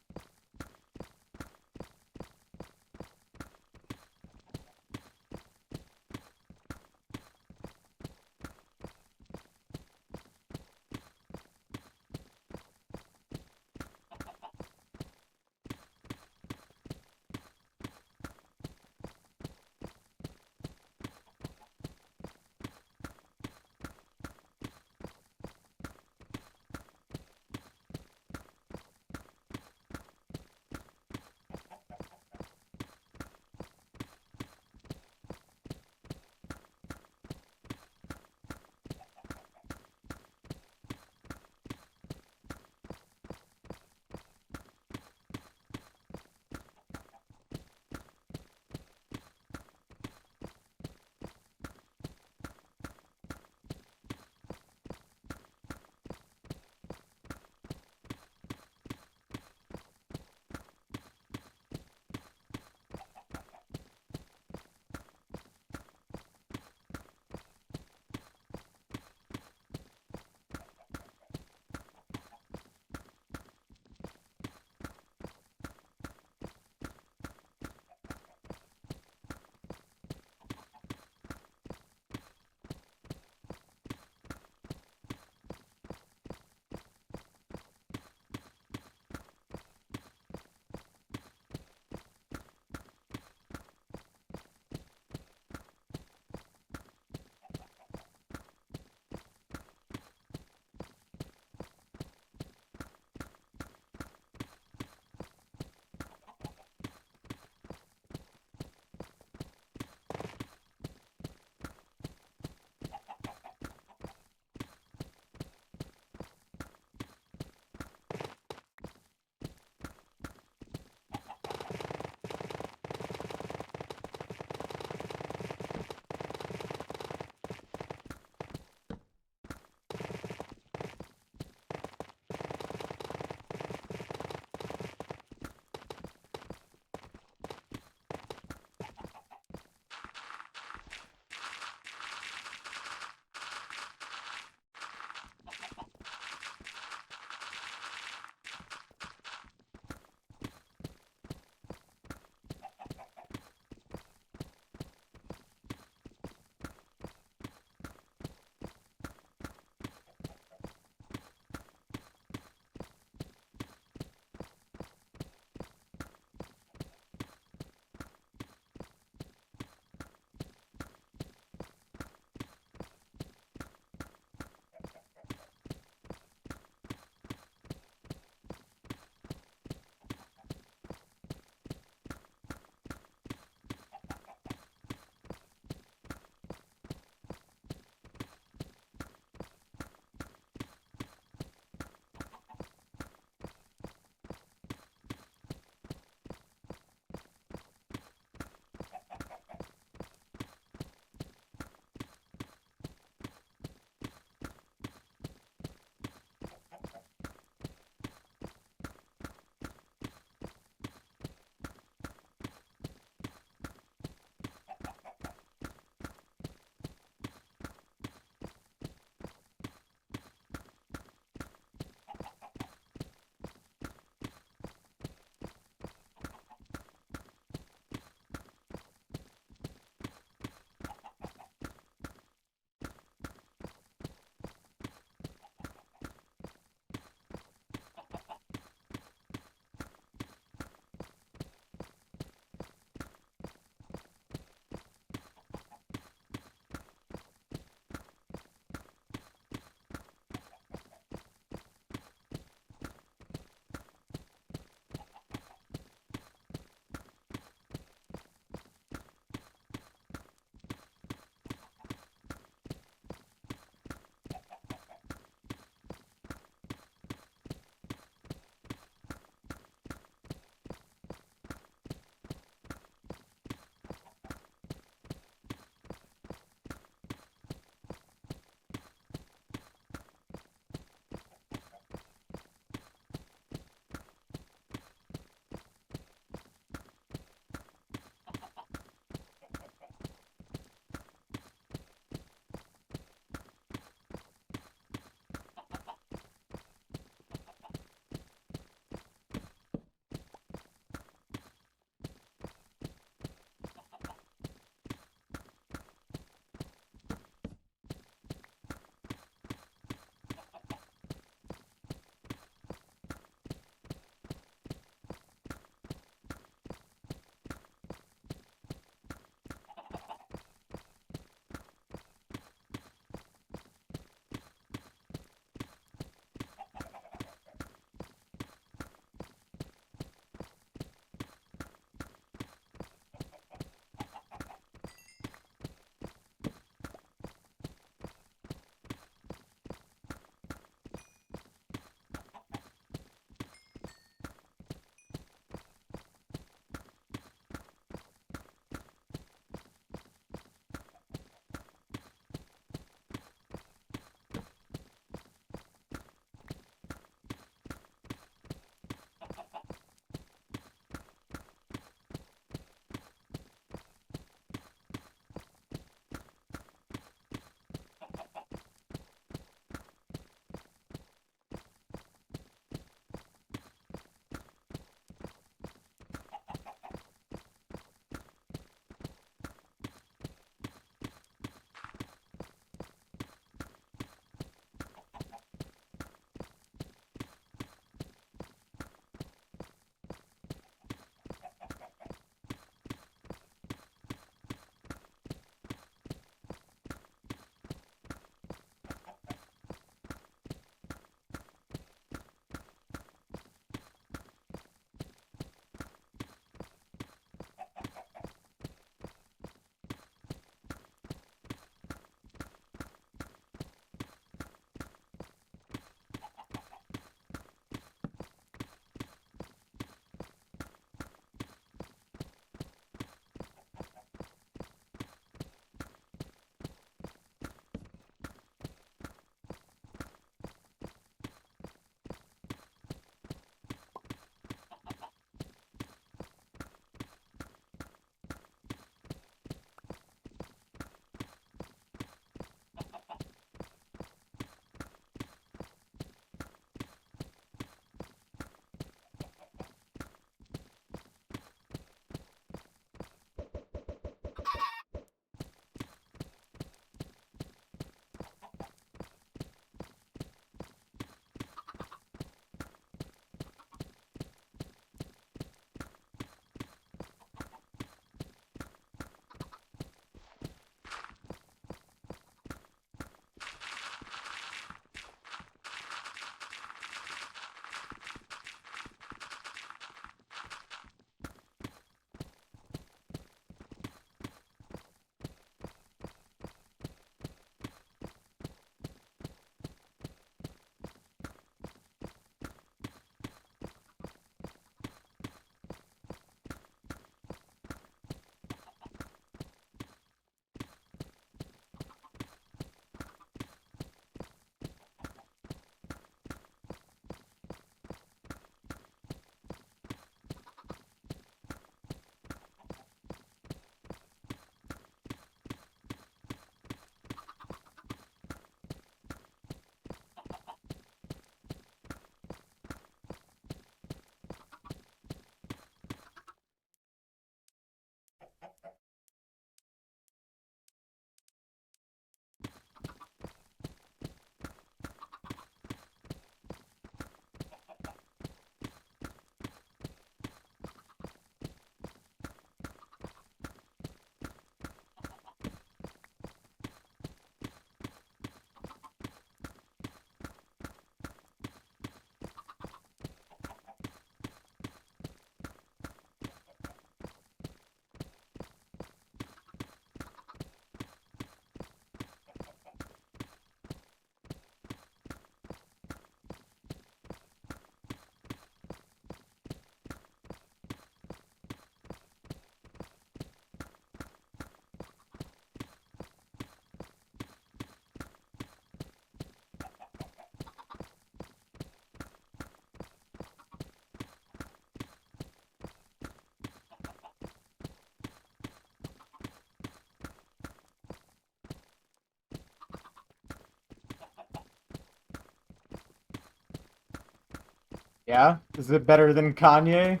[SPEAKER 1] Yeah? Is it better than Kanye?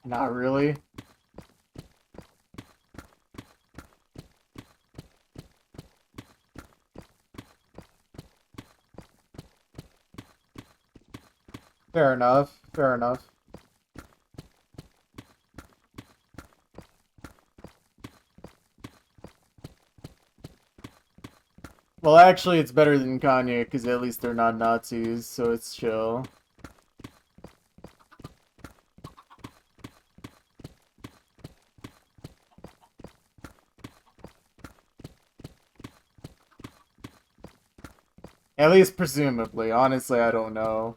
[SPEAKER 1] Not really. Fair enough. Fair enough. Well, actually, it's better than Kanye because at least they're not Nazis, so it's chill. At least presumably. Honestly, I don't know.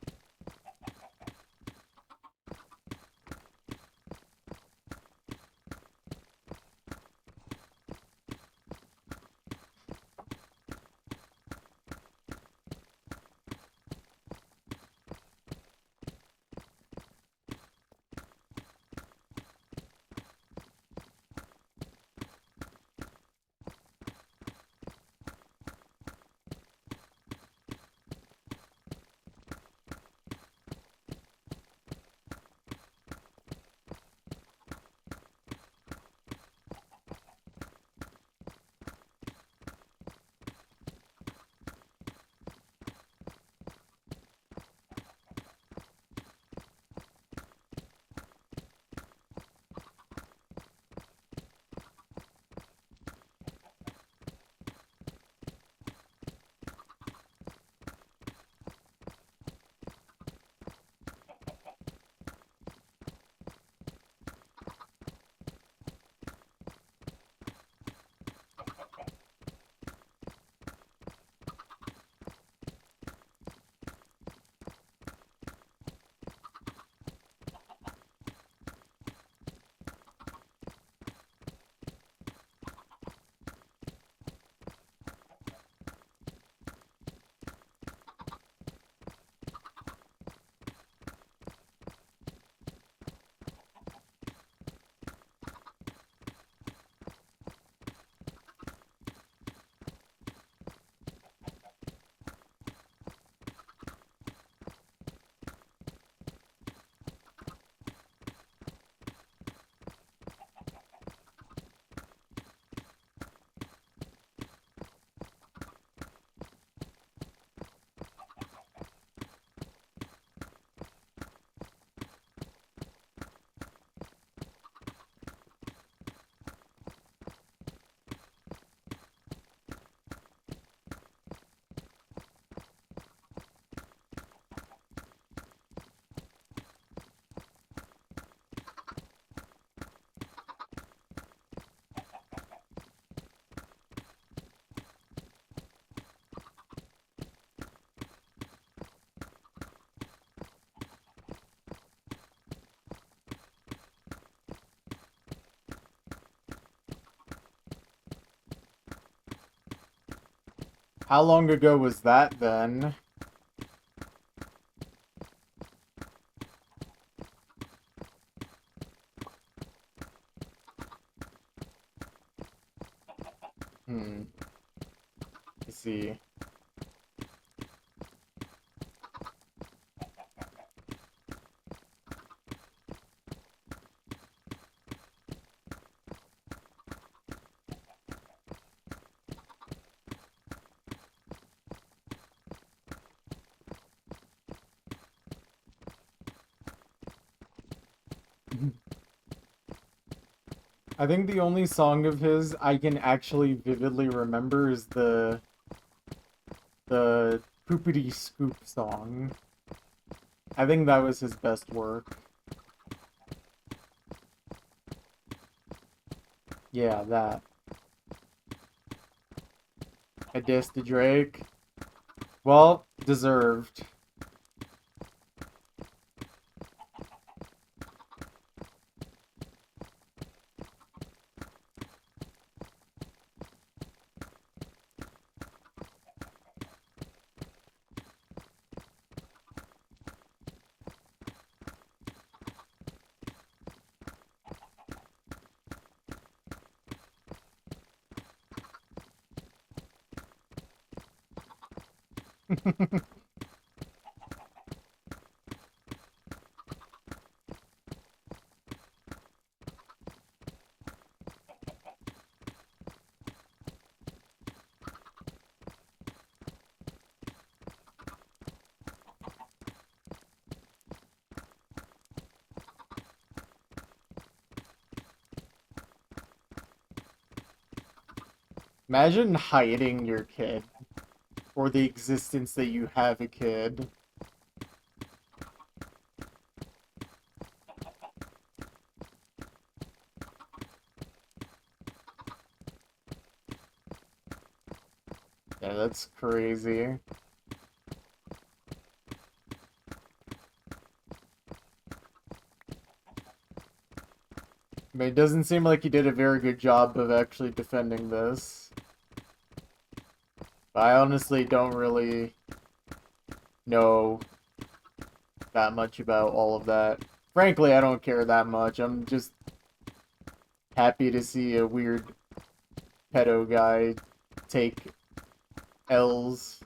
[SPEAKER 1] How long ago was that then? Hmm. Let's see. I think the only song of his I can actually vividly remember is the Poopity Scoop song. I think that was his best work. Yeah, that. A diss to Drake. Well, deserved. Imagine hiding your kid or the existence that you have a kid. Yeah, that's crazy. I mean, it doesn't seem like you did a very good job of actually defending this. I honestly don't really know that much about all of that. Frankly, I don't care that much. I'm just happy to see a weird pedo guy take L's.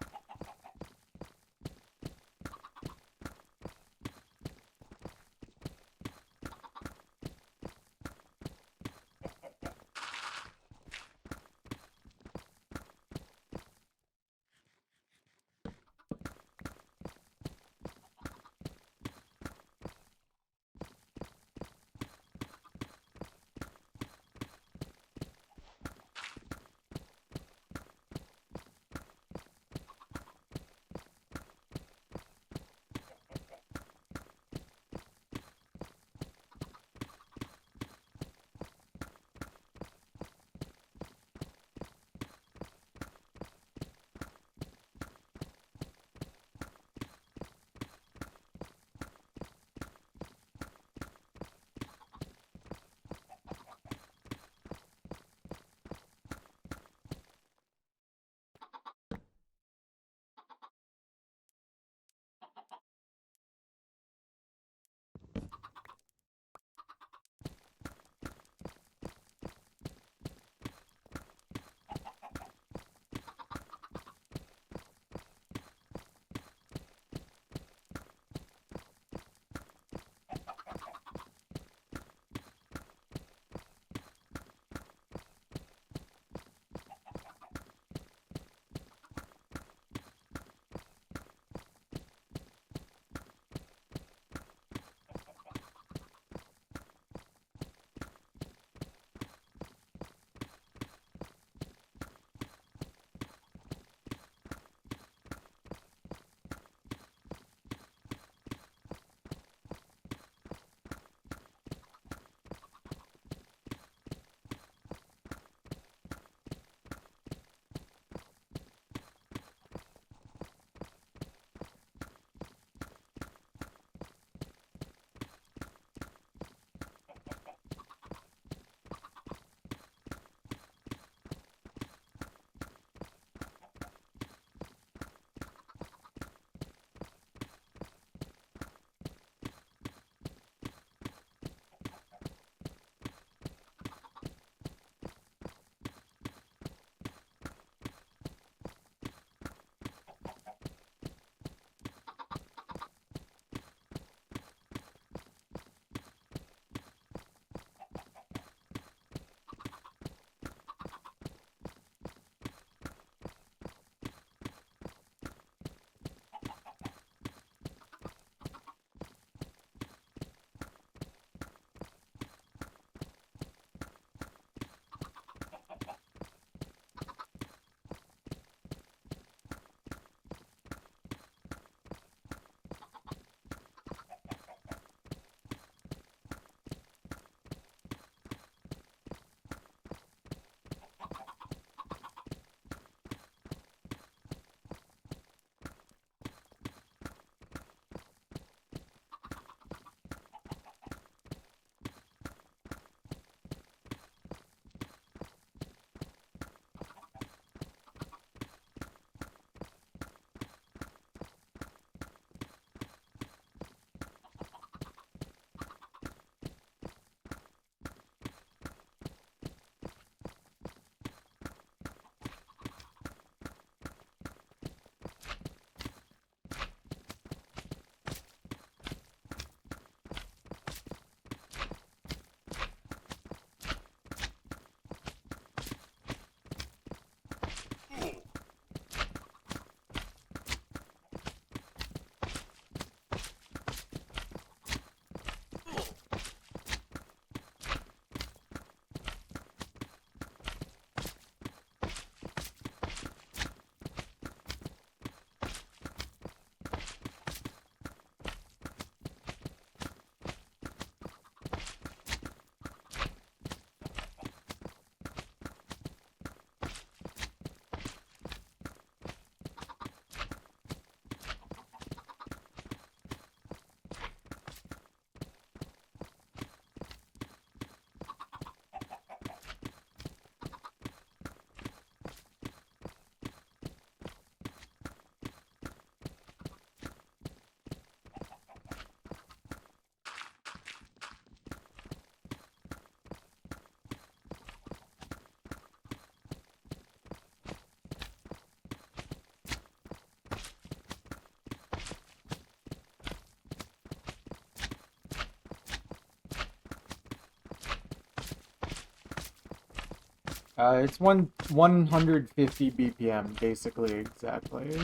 [SPEAKER 1] It's 150 BPM, basically, exactly.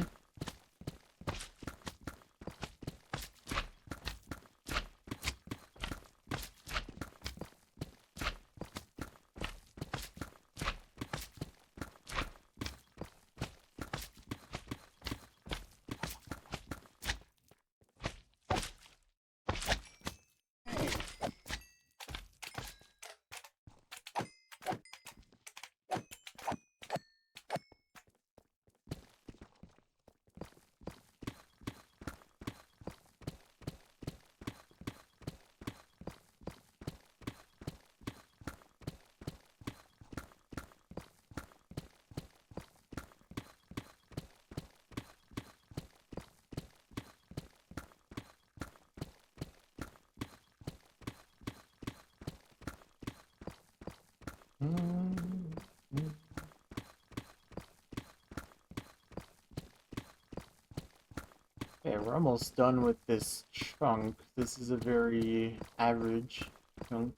[SPEAKER 1] Okay, we're almost done with this chunk. This is a very average chunk.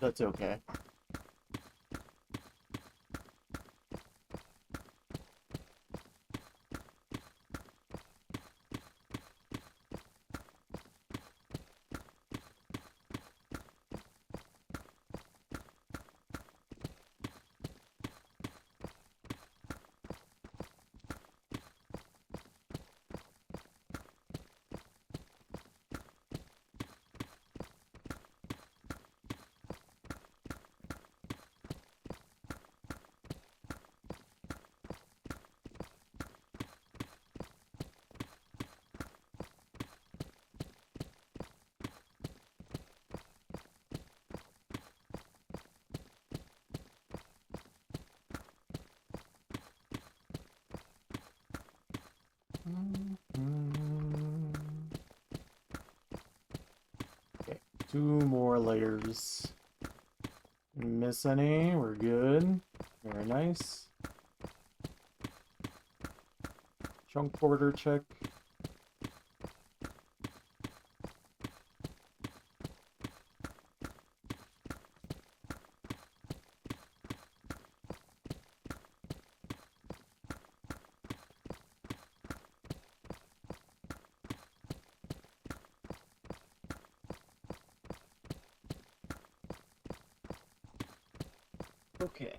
[SPEAKER 1] That's okay. Okay, 2 more layers. Miss any? We're good. Very nice. Chunk border check. Okay.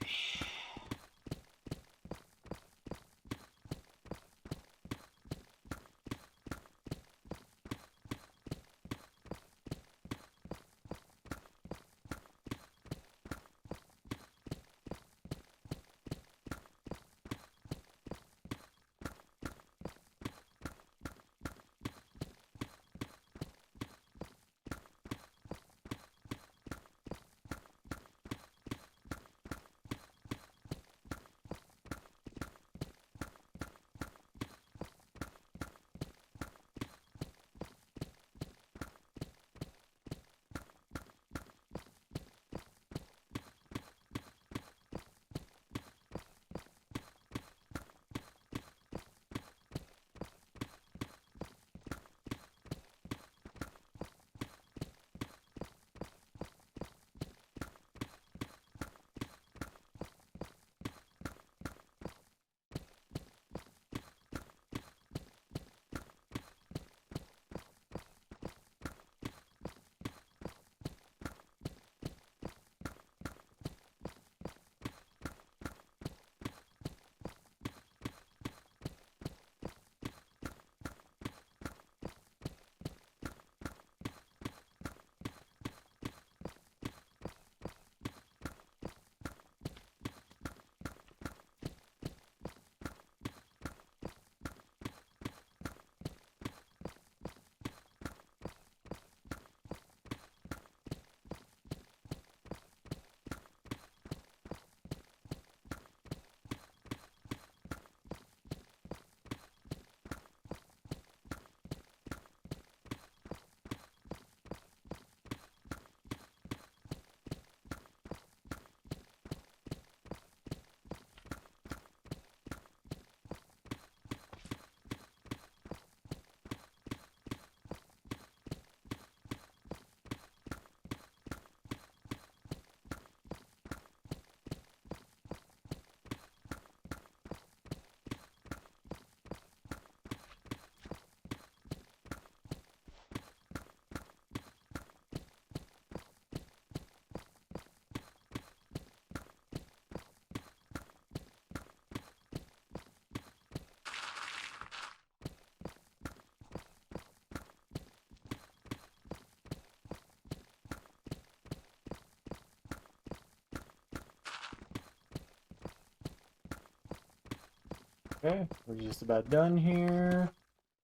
[SPEAKER 1] Okay, we're just about done here.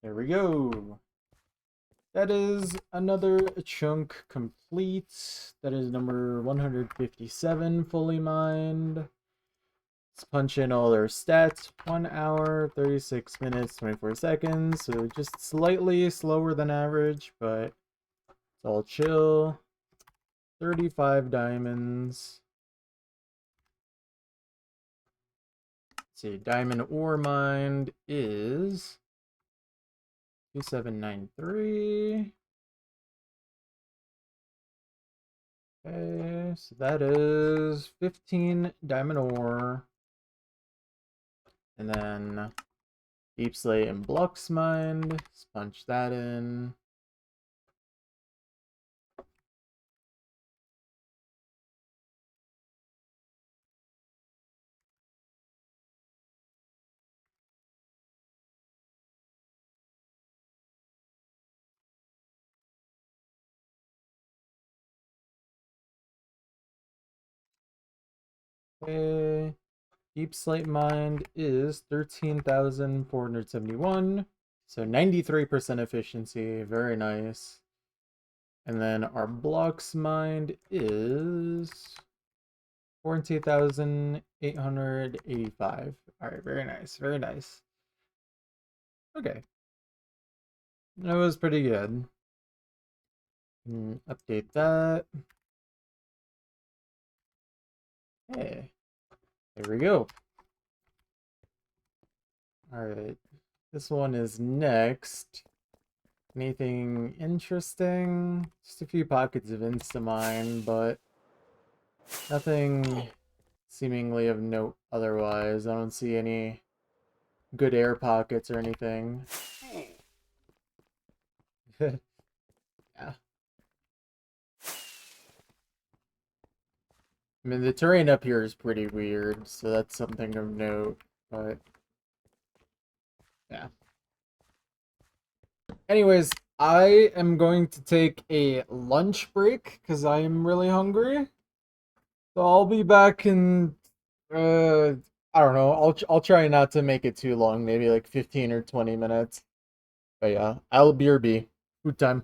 [SPEAKER 1] There we go. That is another chunk complete. That is number 157 fully mined. Let's punch in all their stats. 1 hour, 36 minutes, 24 seconds. So just slightly slower than average, but it's all chill. 35 diamonds. Let's see, diamond ore mined is 2793. Okay, so that is 15 diamond ore. And then deep slate and blocks mined. Let's punch that in. Okay. Deep slate mined is 13,471. So 93% efficiency. Very nice. And then our blocks mined is 14,885. Alright, very nice. Very nice. Okay. That was pretty good. Update that. Hey. There we go. Alright. This one is next. Anything interesting? Just a few pockets of Instamine, but nothing seemingly of note otherwise. I don't see any good air pockets or anything. Yeah. I mean, the terrain up here is pretty weird, so that's something of note, but yeah. Anyways, I am going to take a lunch break because I am really hungry. So I'll be back in uh I don't know. I'll try not to make it too long, maybe like 15 or 20 minutes. But yeah, I'll BRB. Food time.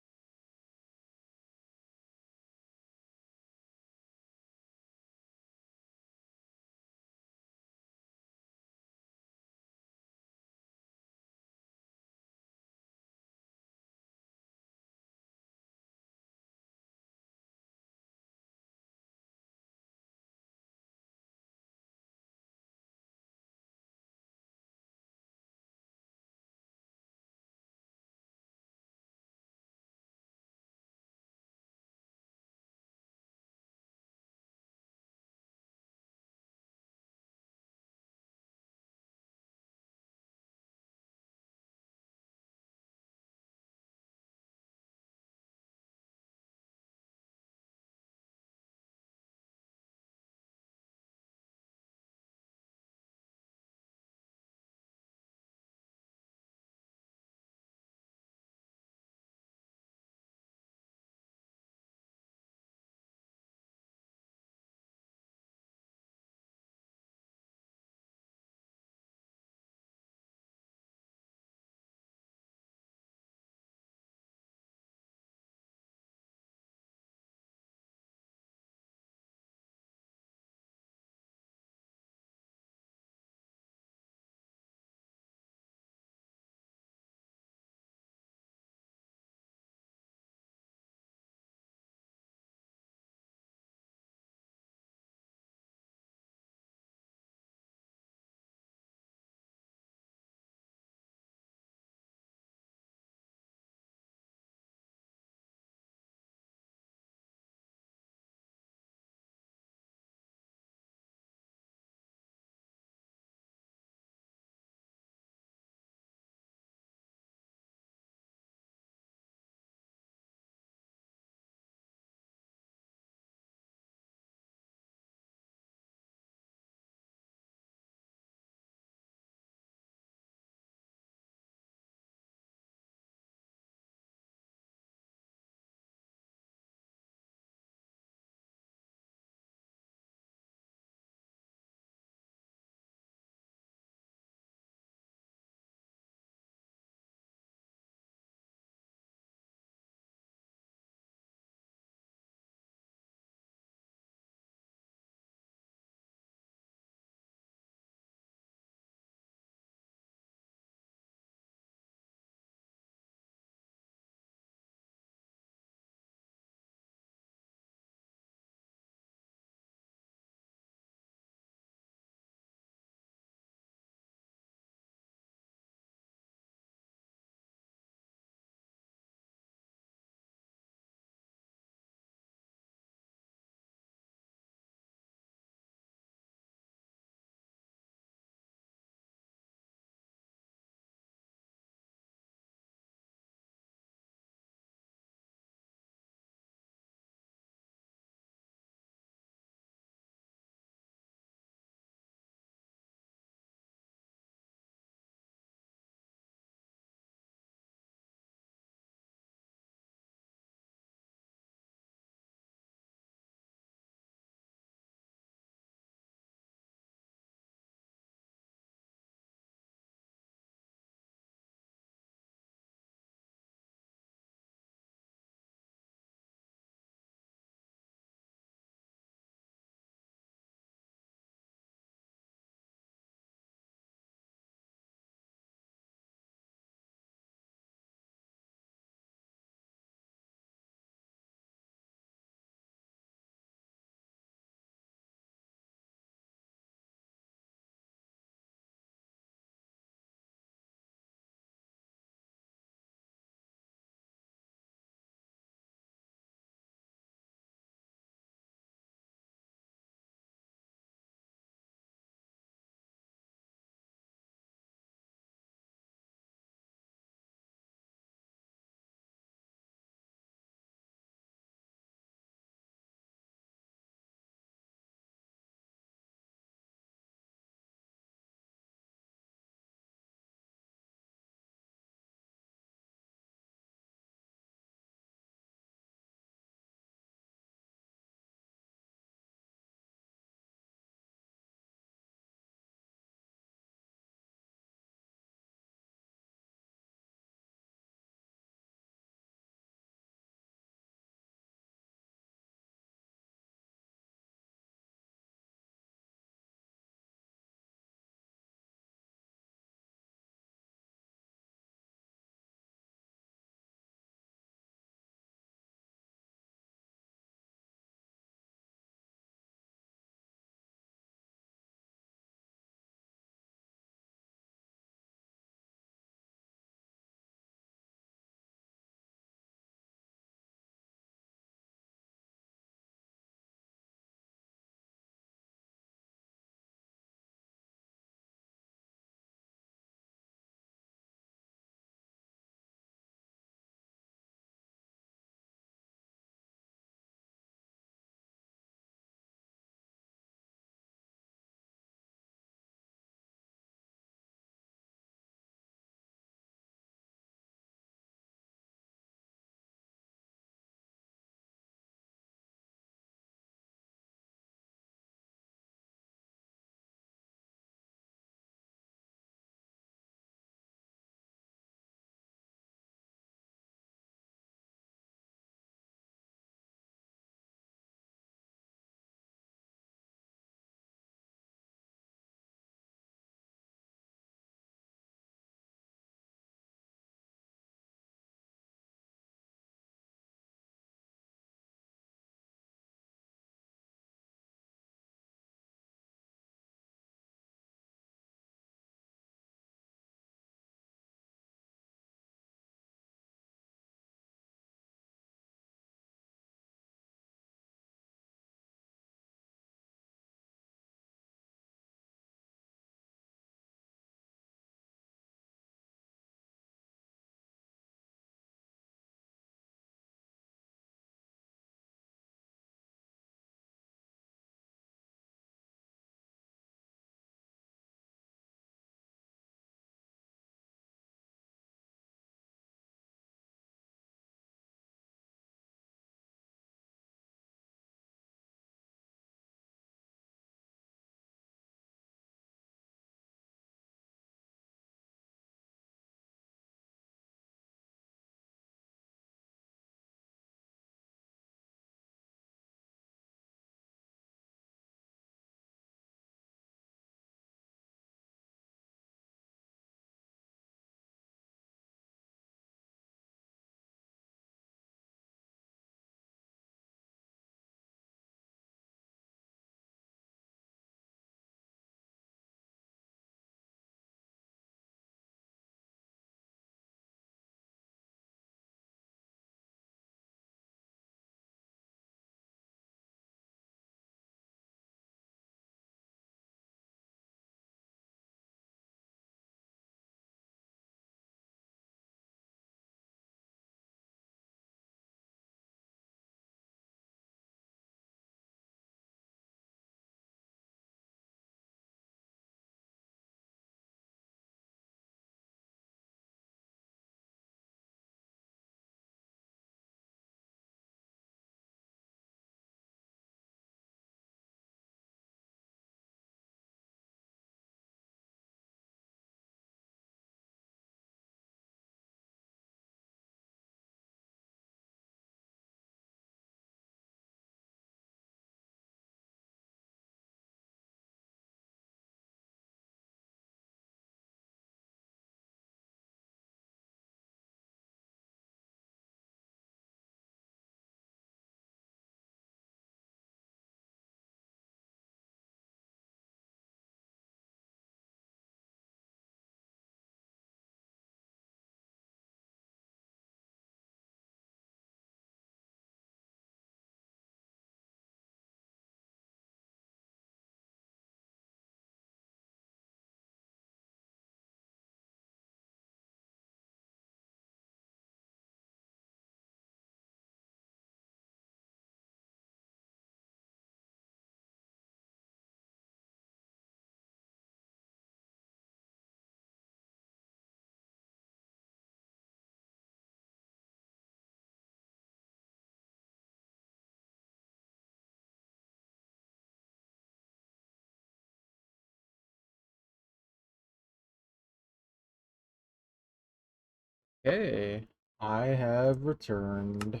[SPEAKER 1] Okay, I have returned.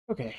[SPEAKER 1] Okay.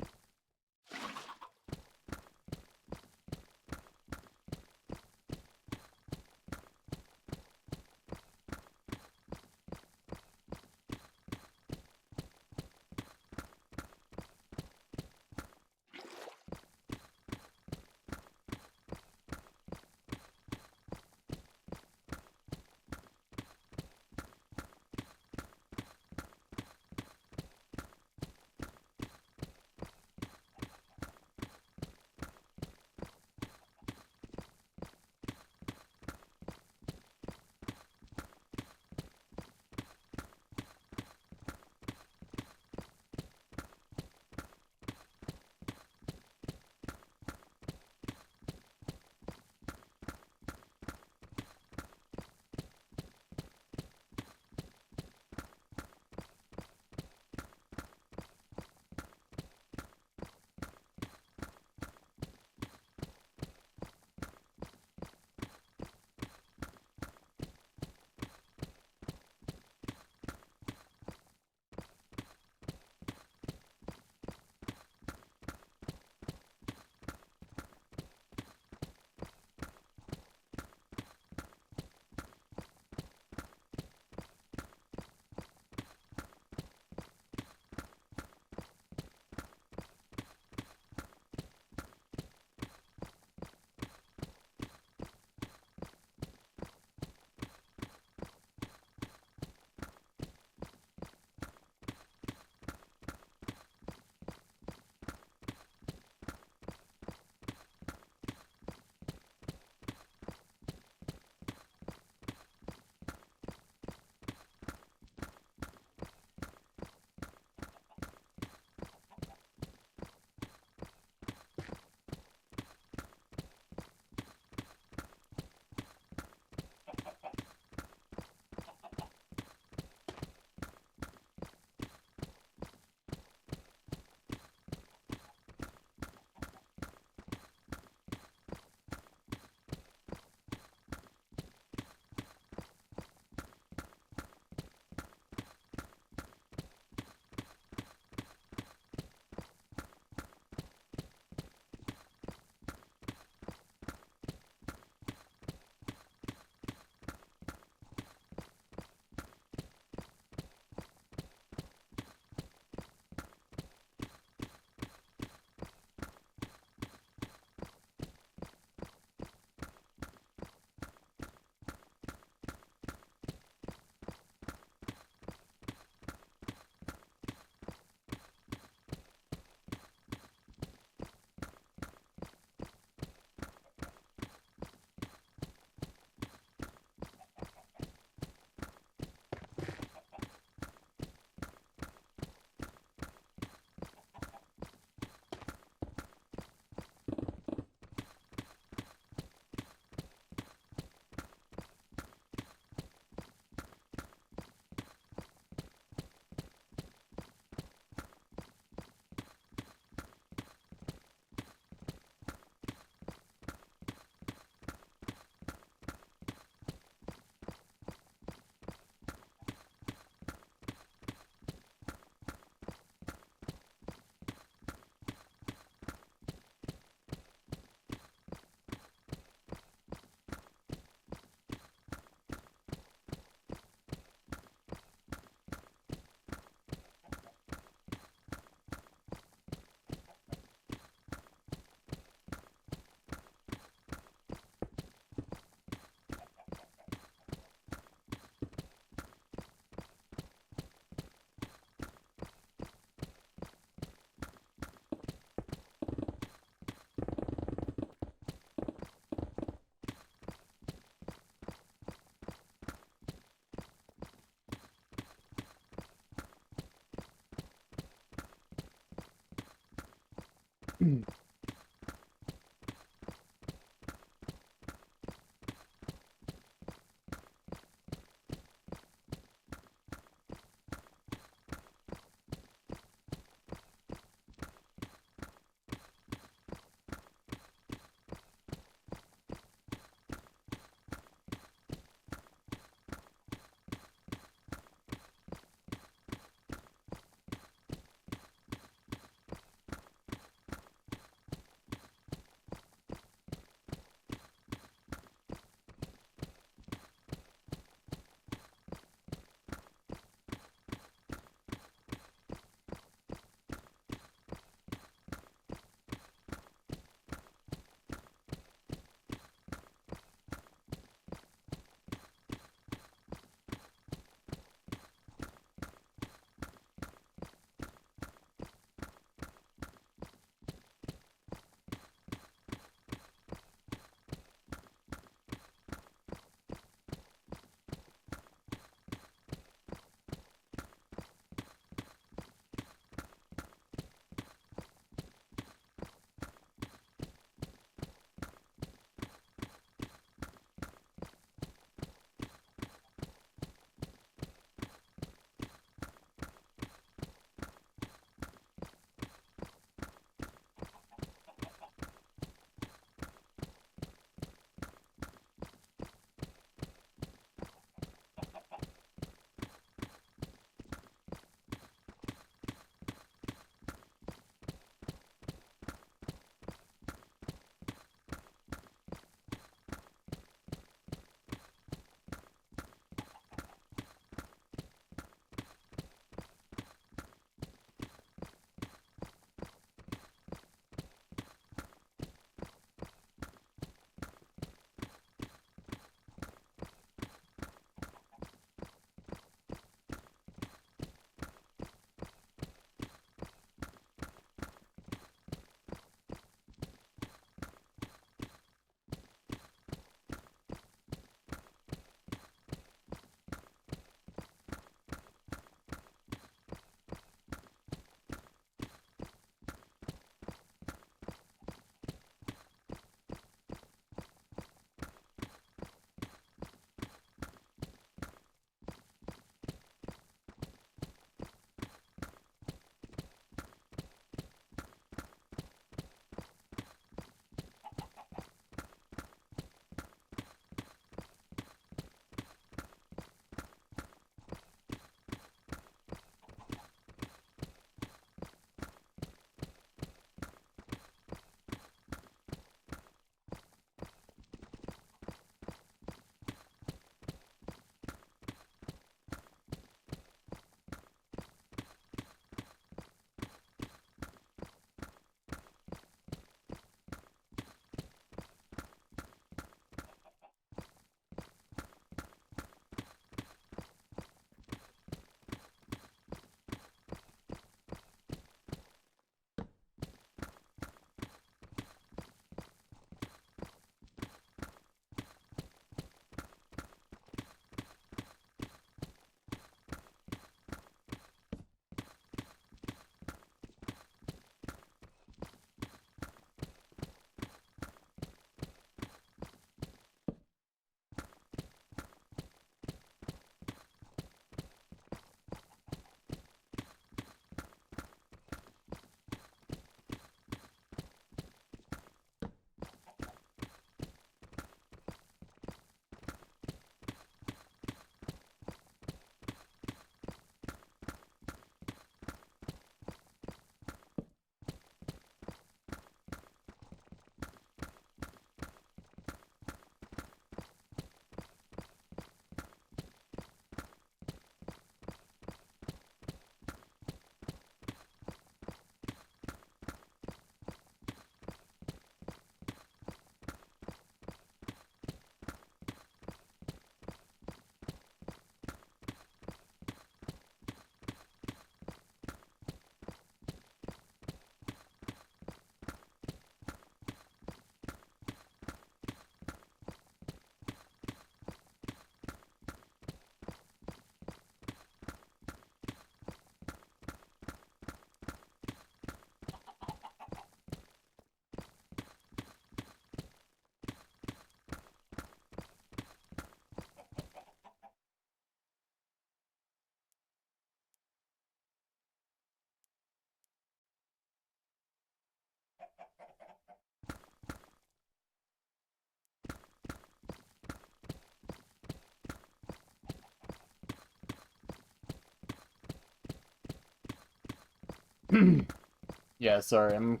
[SPEAKER 1] Yeah, sorry, I'm...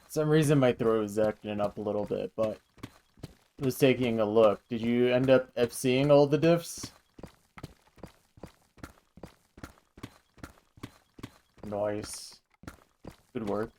[SPEAKER 1] some reason my throat was acting up a little bit, but... I was taking a look. Did you end up seeing all the diffs? Nice. Good work.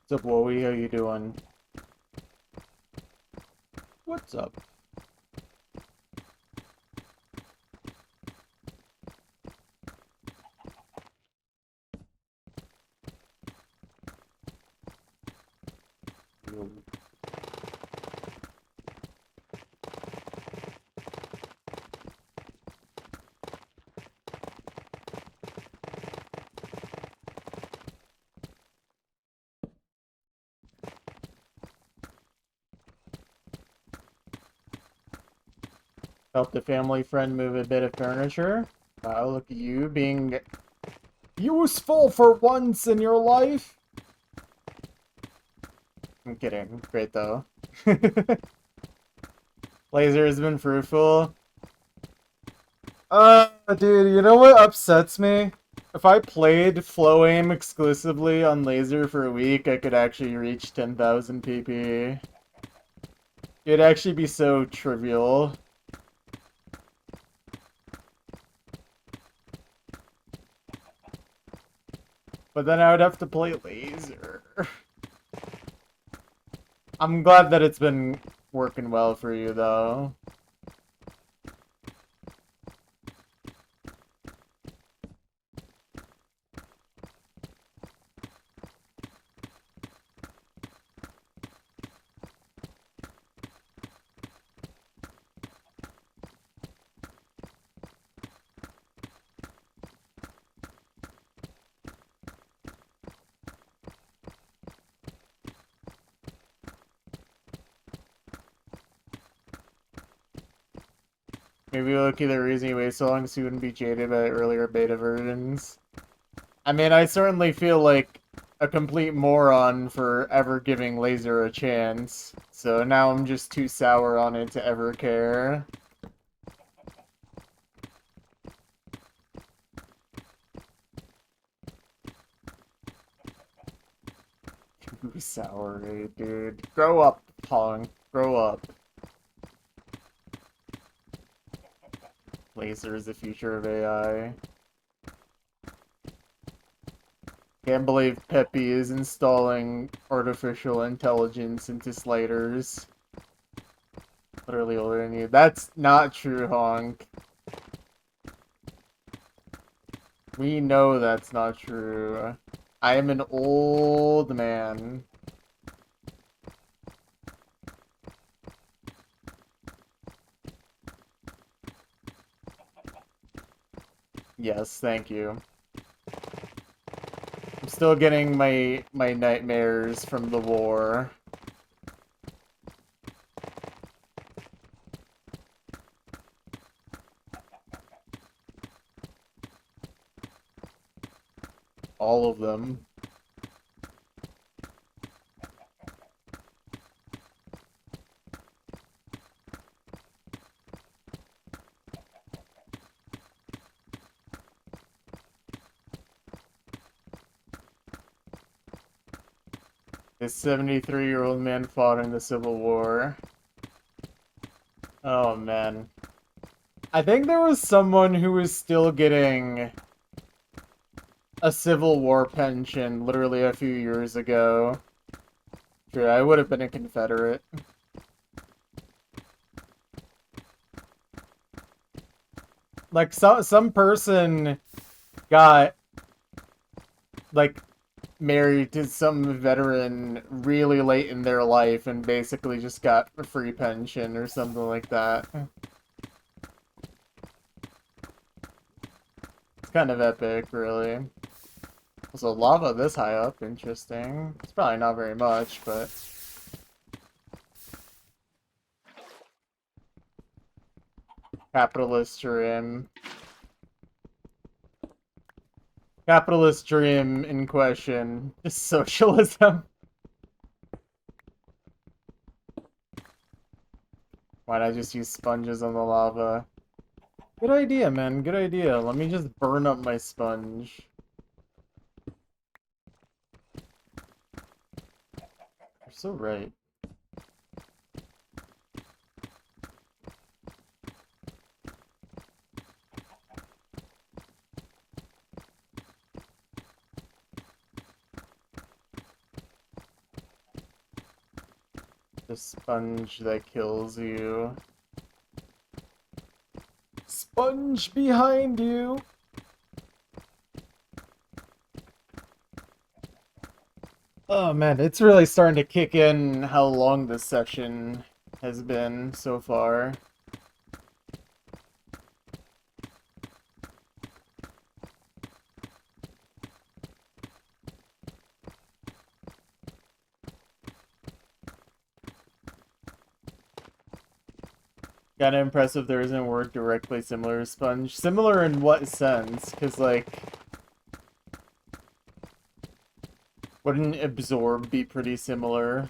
[SPEAKER 1] What's up, Wowie? How you doing? What's up? Yo. Helped a family friend move a bit of furniture. Wow, look at you being useful for once in your life. I'm kidding. Great though. Laser has been fruitful. Dude, you know what upsets me? If I played Flow Aim exclusively on Laser for a week, I could actually reach 10,000 PP. It'd actually be so trivial. But then I would have to play Laser. I'm glad that it's been working well for you, though. Maybe low-key the reason you wait so long so you wouldn't be jaded by earlier beta versions. I mean, I certainly feel like a complete moron for ever giving Laser a chance. So now I'm just too sour on it to ever care. Too sour, dude. Grow up, Pong. Grow up. Laser is the future of AI. Can't believe Peppy is installing artificial intelligence into sliders. Literally older than you. That's not true, Honk. We know that's not true. I am an old man. Yes, thank you. I'm still getting my nightmares from the war. All of them. This 73-year-old man fought in the Civil War. Oh, man. I think there was someone who was still getting a Civil War pension literally a few years ago. Sure, I would have been a Confederate. Like, some person got, like, married to some veteran really late in their life and basically just got a free pension or something like that. It's kind of epic, really. Also, lava this high up, interesting. It's probably not very much, but... Capitalist dream. Capitalist dream in question. Just socialism. Why not just use sponges on the lava? Good idea, man. Good idea. Let me just burn up my sponge. You're so right. The sponge that kills you. Sponge behind you! Oh man, it's really starting to kick in how long this session has been so far. Kinda impressive there isn't a word directly similar to sponge. Similar in what sense? Because, like, wouldn't absorb be pretty similar?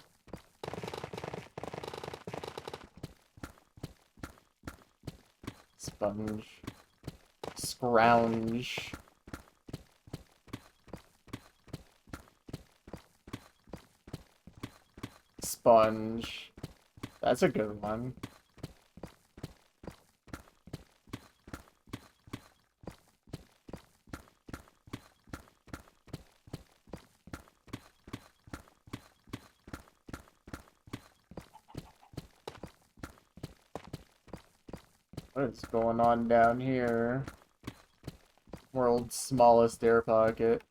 [SPEAKER 1] Sponge. Scrounge. Sponge. That's a good one. What is going on down here? World's smallest air pocket.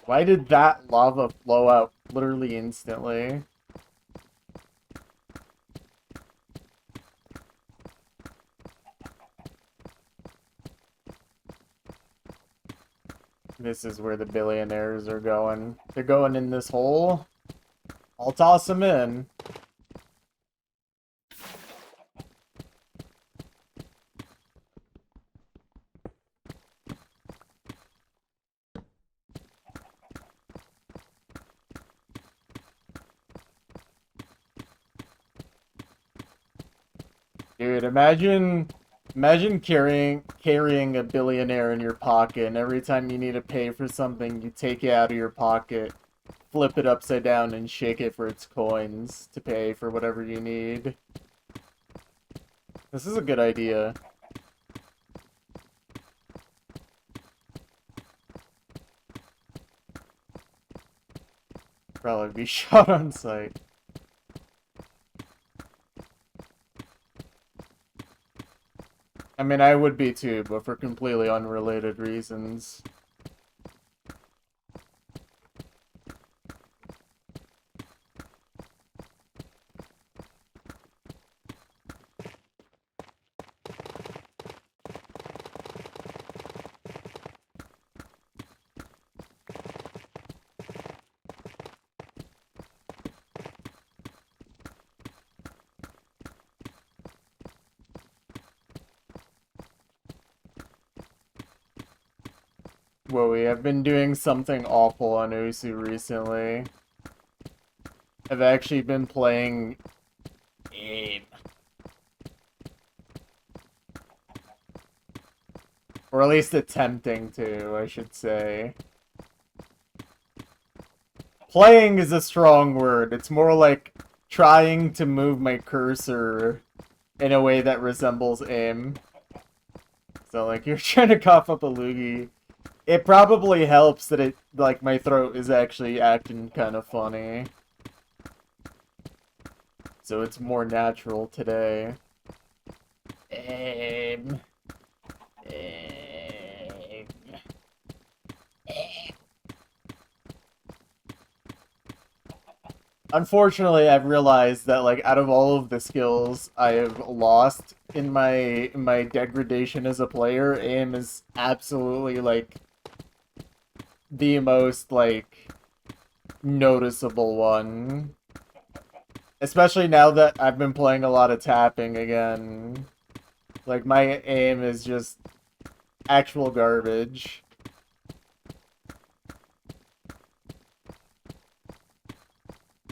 [SPEAKER 1] Why did that lava flow out literally instantly? This is where the billionaires are going. They're going in this hole. I'll toss them in. Dude, imagine carrying a billionaire in your pocket, and every time you need to pay for something, you take it out of your pocket, flip it upside down, and shake it for its coins to pay for whatever you need. This is a good idea. Probably be shot on sight. I mean, I would be too, but for completely unrelated reasons. Whoa, we have been doing something awful on Osu recently. I've actually been playing AIM. Or at least attempting to, I should say. Playing is a strong word. It's more like trying to move my cursor in a way that resembles AIM. So, like, you're trying to cough up a loogie. It probably helps that it, like, my throat is actually acting kind of funny. So it's more natural today. AIM. AIM. Unfortunately, I've realized that, like, out of all of the skills I have lost in my degradation as a player, AIM is absolutely, like, the most, like, noticeable one. Especially now that I've been playing a lot of tapping again. Like, my aim is just actual garbage.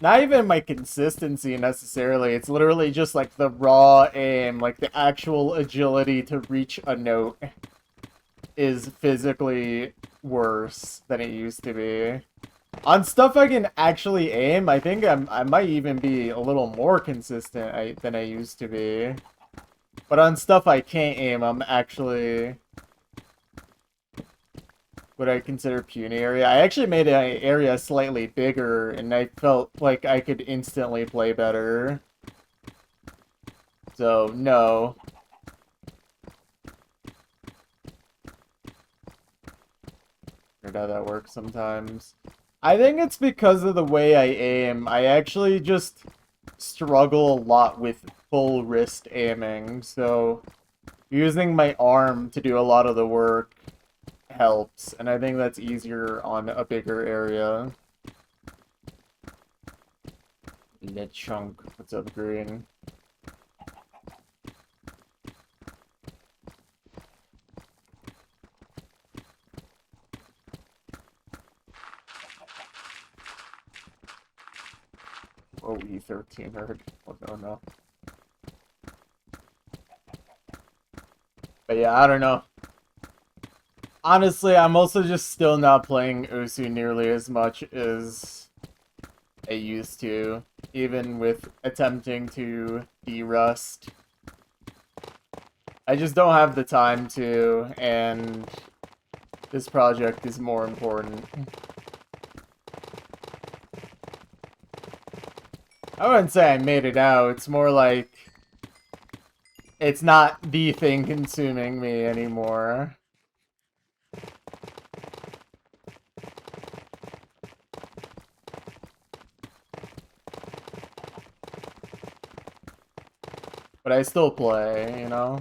[SPEAKER 1] Not even my consistency, necessarily. It's literally just, like, the raw aim. Like, the actual agility to reach a note is physically worse than it used to be. On stuff I can actually aim, I think I might even be a little more consistent than I used to be. But on stuff I can't aim, I'm actually what I consider puny area. I actually made an area slightly bigger, and I felt like I could instantly play better. So, no. Weird how that works sometimes. I think it's because of the way I aim. I actually just struggle a lot with full wrist aiming, so using my arm to do a lot of the work helps, and I think that's easier on a bigger area. Net chunk. What's up, Green? Oh, E13 hurt. Oh, no. But yeah, I don't know. Honestly, I'm also just still not playing Osu nearly as much as I used to, even with attempting to de-rust. I just don't have the time to, and this project is more important. I wouldn't say I made it out, it's more like it's not the thing consuming me anymore. But I still play, you know?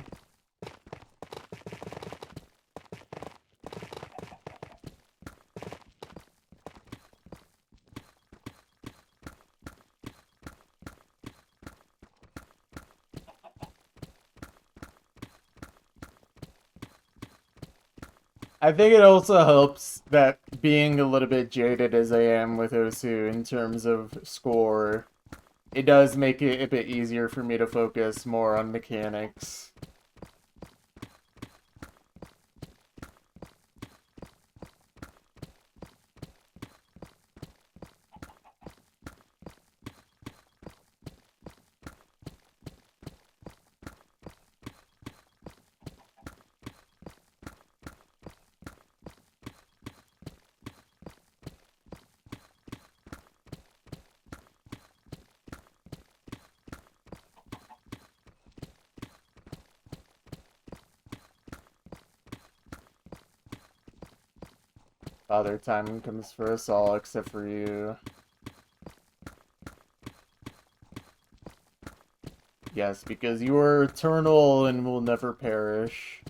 [SPEAKER 1] I think it also helps that being a little bit jaded as I am with Osu in terms of score, it does make it a bit easier for me to focus more on mechanics. Father Time comes for us all except for you. Yes, because you are eternal and will never perish.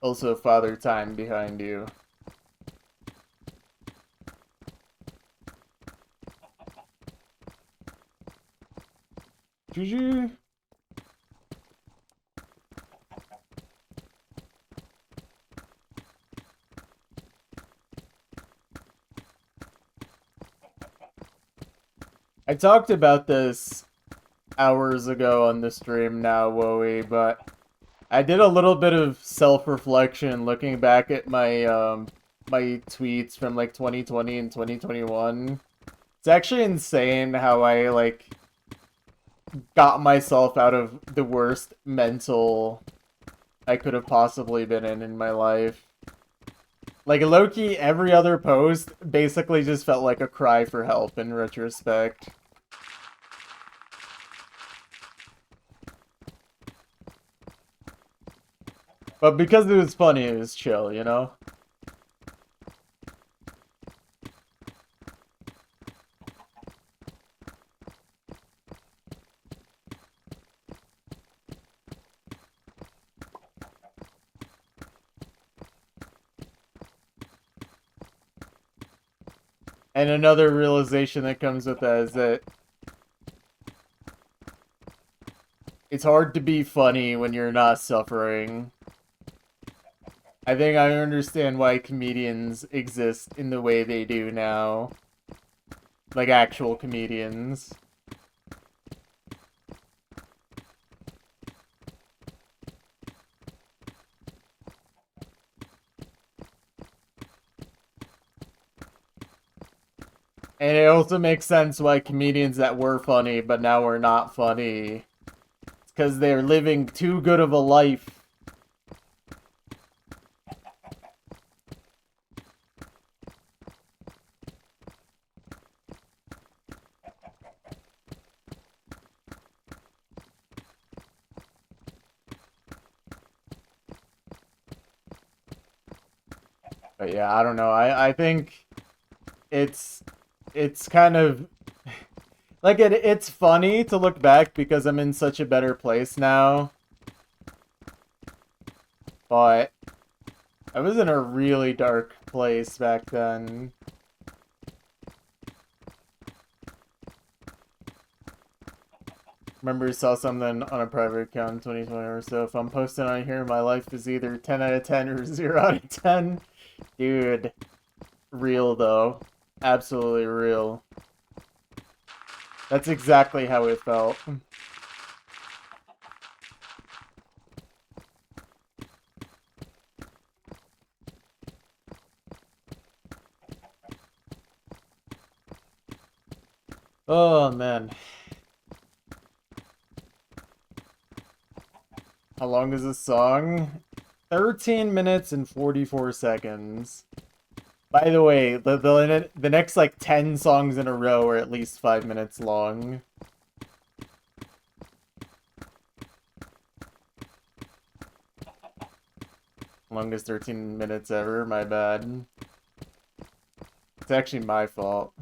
[SPEAKER 1] Also, Father Time behind you. GG. I talked about this hours ago on the stream now, Woey, but I did a little bit of self-reflection looking back at my my tweets from like 2020 and 2021. It's actually insane how I like got myself out of the worst mental I could have possibly been in my life. Like, low-key, every other post basically just felt like a cry for help in retrospect. But because it was funny, it was chill, you know? And another realization that comes with that is that it's hard to be funny when you're not suffering. I think I understand why comedians exist in the way they do now. Like actual comedians. And it also makes sense why comedians that were funny but now are not funny. It's because they're living too good of a life. But yeah, I don't know. I think it's kind of like it's funny to look back because I'm in such a better place now. But I was in a really dark place back then. Remember, saw something on a private account in 2020 or so. If I'm posting on here, my life is either 10 out of 10 or 0 out of 10. Dude, real though. Absolutely real. That's exactly how it felt. Oh, man. How long is this song? 13 minutes and 44 seconds. By the way, the next like 10 songs in a row are at least 5 minutes long. Longest 13 minutes ever, my bad. It's actually my fault.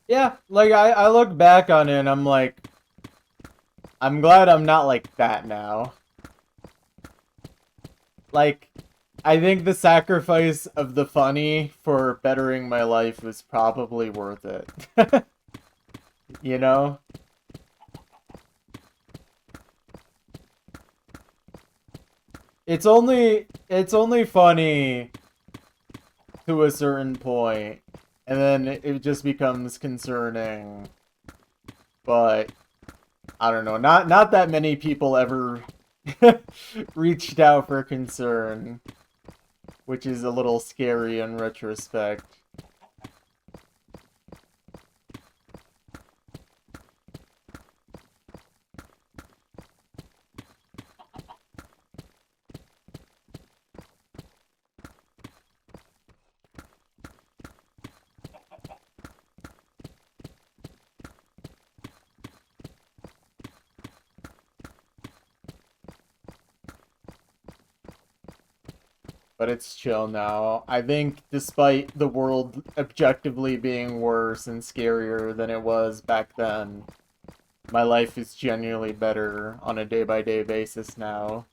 [SPEAKER 1] Yeah, like I look back on it and I'm like, I'm glad I'm not like that now. Like, I think the sacrifice of the funny for bettering my life was probably worth it. You know? It's only funny to a certain point, and then it just becomes concerning. But I don't know, not that many people ever reached out for concern, which is a little scary in retrospect. But it's chill now. I think despite the world objectively being worse and scarier than it was back then, my life is genuinely better on a day-by-day basis now.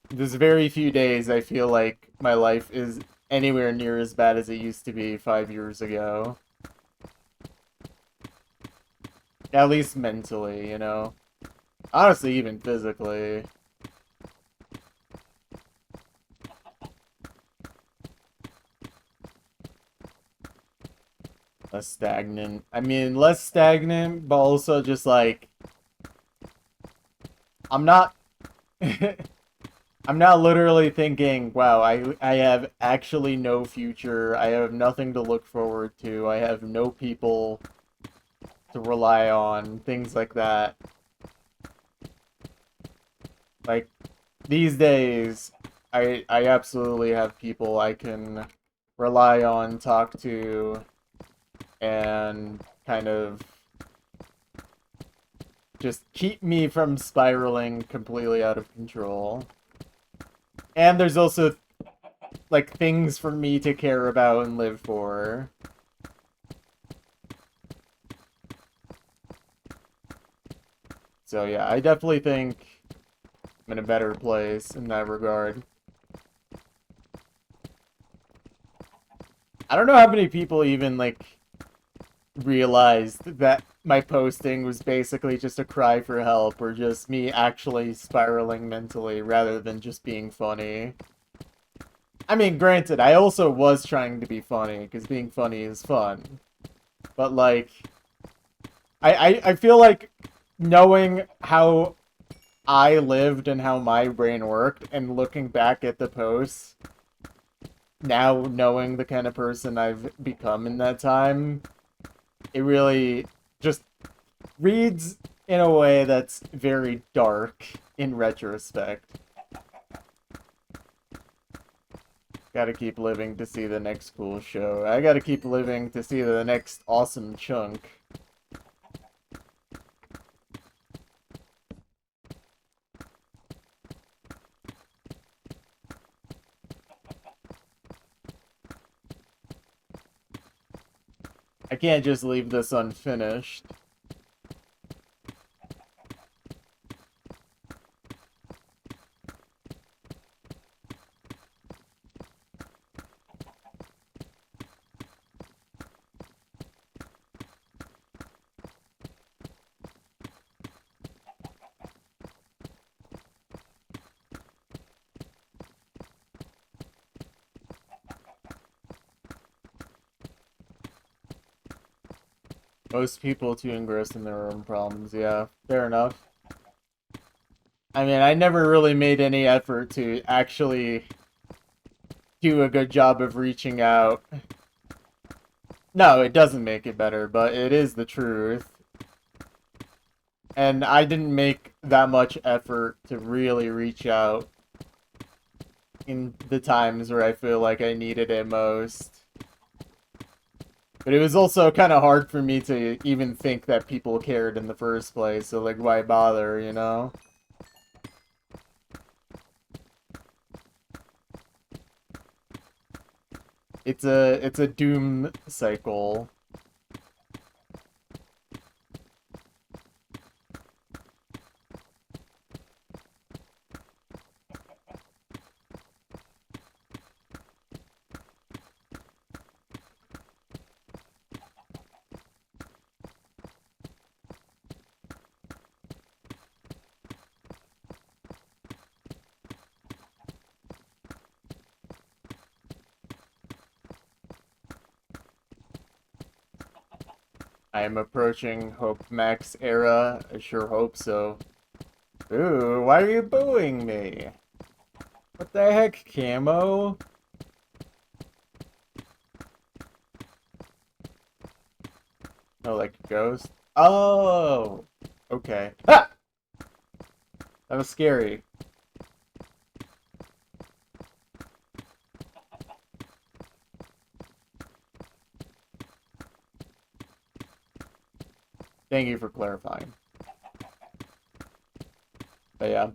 [SPEAKER 1] There's very few days I feel like my life is anywhere near as bad as it used to be 5 years ago. At least mentally, you know? Honestly, even physically. Less stagnant. I mean, less stagnant, but also just like... I'm not... I'm not literally thinking, wow, I have actually no future. I have nothing to look forward to. I have no people to rely on. Things like that. Like, these days, I absolutely have people I can rely on, talk to, and kind of just keep me from spiraling completely out of control. And there's also, like, things for me to care about and live for. So yeah, I definitely think I'm in a better place in that regard. I don't know how many people even, like, realized that my posting was basically just a cry for help, or just me actually spiraling mentally rather than just being funny. I mean, granted, I also was trying to be funny, because being funny is fun. But, like, I feel like knowing how I lived and how my brain worked, and looking back at the posts, now knowing the kind of person I've become in that time, it really just reads in a way that's very dark in retrospect. Gotta keep living to see the next cool show. I gotta keep living to see the next awesome chunk. I can't just leave this unfinished. Most people too engrossed in their own problems, yeah, fair enough. I mean, I never really made any effort to actually do a good job of reaching out. No, it doesn't make it better, but it is the truth. And I didn't make that much effort to really reach out in the times where I feel like I needed it most. But it was also kind of hard for me to even think that people cared in the first place, so like, why bother, you know? It's a doom cycle. I am approaching Hope Max era. I sure hope so. Ooh, why are you booing me? What the heck, Camo? Oh, like a ghost? Oh! Okay. Ah! That was scary. Thank you for clarifying. But yeah.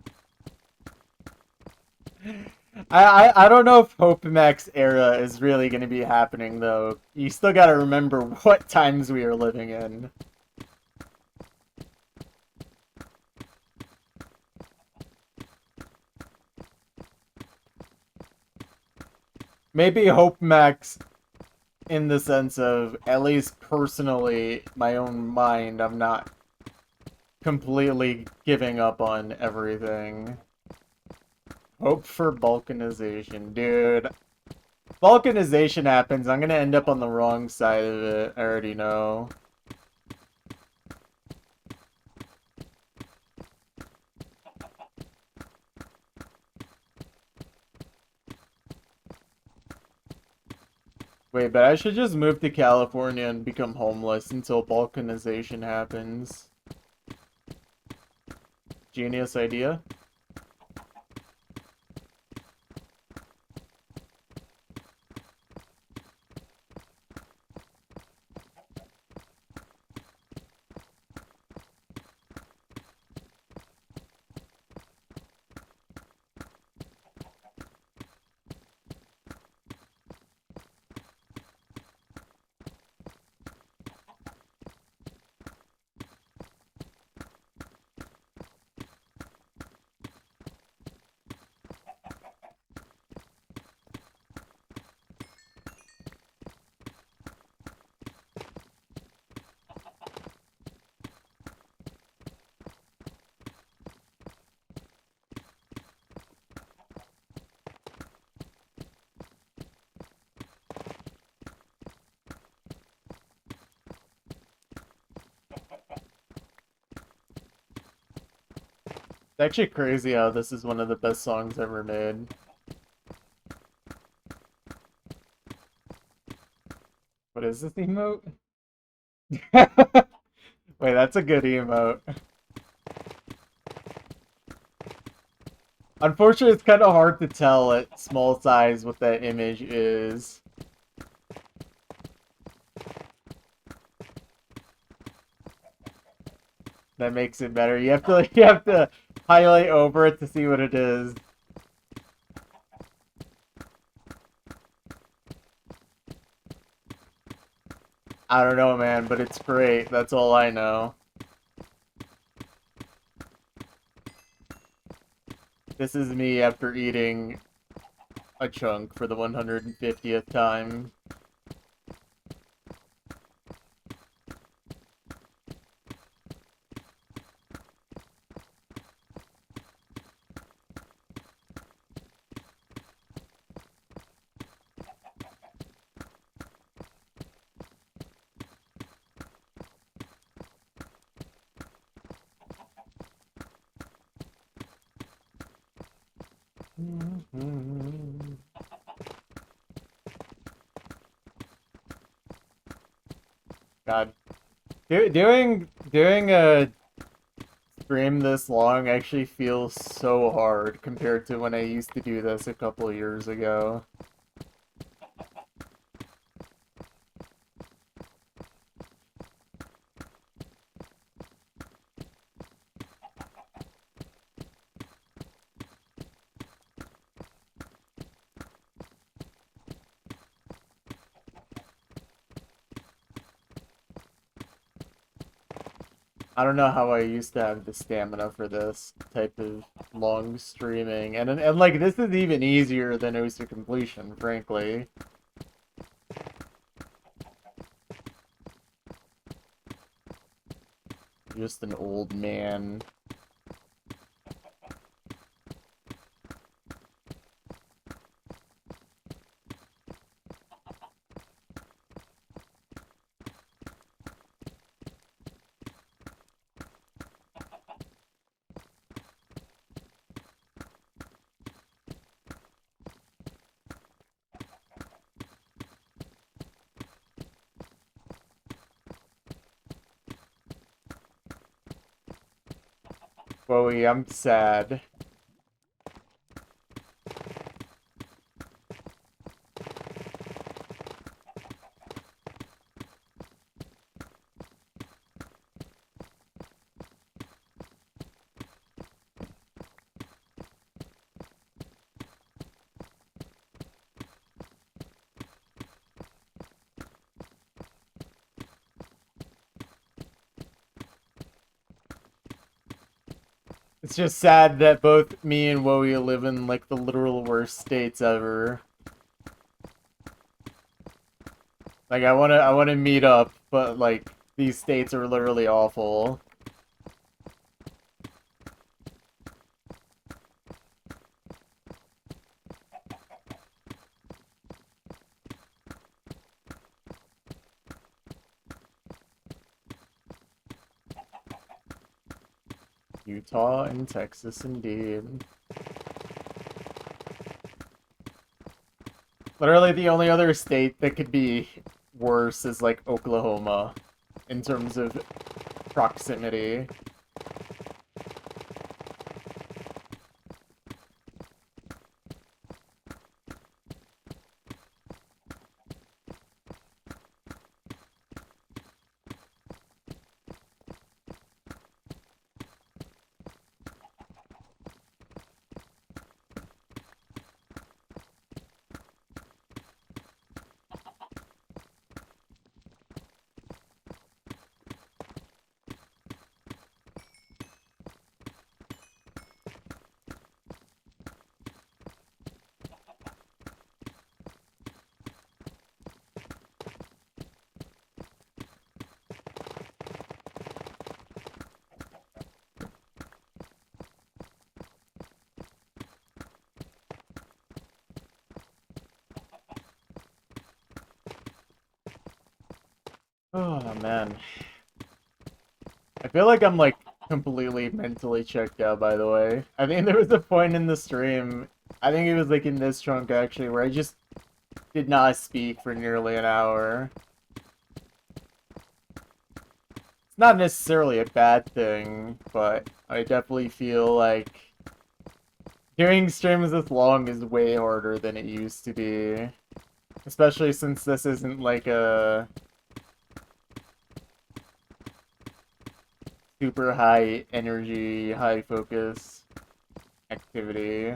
[SPEAKER 1] I don't know if Hope Max era is really going to be happening, though. You still got to remember what times we are living in. Maybe Hope Max in the sense of, at least personally, my own mind, I'm not completely giving up on everything. Hope for balkanization. Dude, balkanization happens, I'm gonna end up on the wrong side of it. I already know. Wait, but I should just move to California and become homeless until balkanization happens. Genius idea. It's actually crazy how this is one of the best songs ever made. What is this emote? Wait, that's a good emote. Unfortunately, it's kind of hard to tell at small size what that image is. That makes it better. You have to highlight over it to see what it is. I don't know, man, but it's great. That's all I know. This is me after eating a chunk for the 150th time. God, doing a stream this long actually feels so hard compared to when I used to do this a couple years ago. I don't know how I used to have the stamina for this type of long streaming, and like this is even easier than Oster Completion, frankly. Just an old man. Bowie, I'm sad. It's just sad that both me and Wowie live in like the literal worst states ever. Like I wanna meet up, but like these states are literally awful. Utah and Texas indeed. Literally the only other state that could be worse is like Oklahoma in terms of proximity. Oh man. I feel like I'm like completely mentally checked out, by the way. I think there was a point in the stream, I think it was like in this chunk actually, where I just did not speak for nearly an hour. It's not necessarily a bad thing, but I definitely feel like doing streams this long is way harder than it used to be. Especially since this isn't like a super high energy, high focus activity.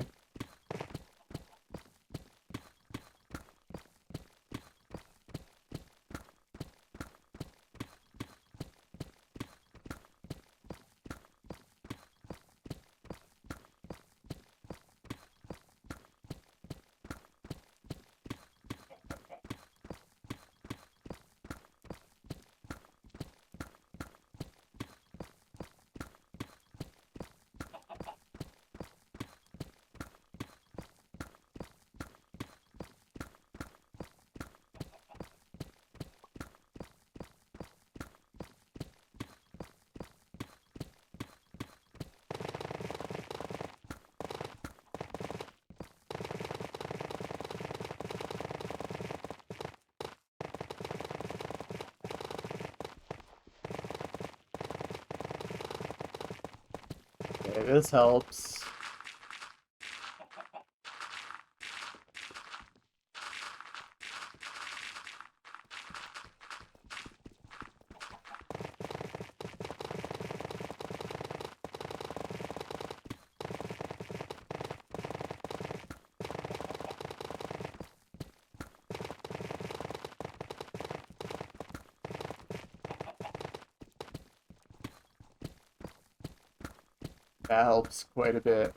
[SPEAKER 1] Okay, this helps. That helps quite a bit.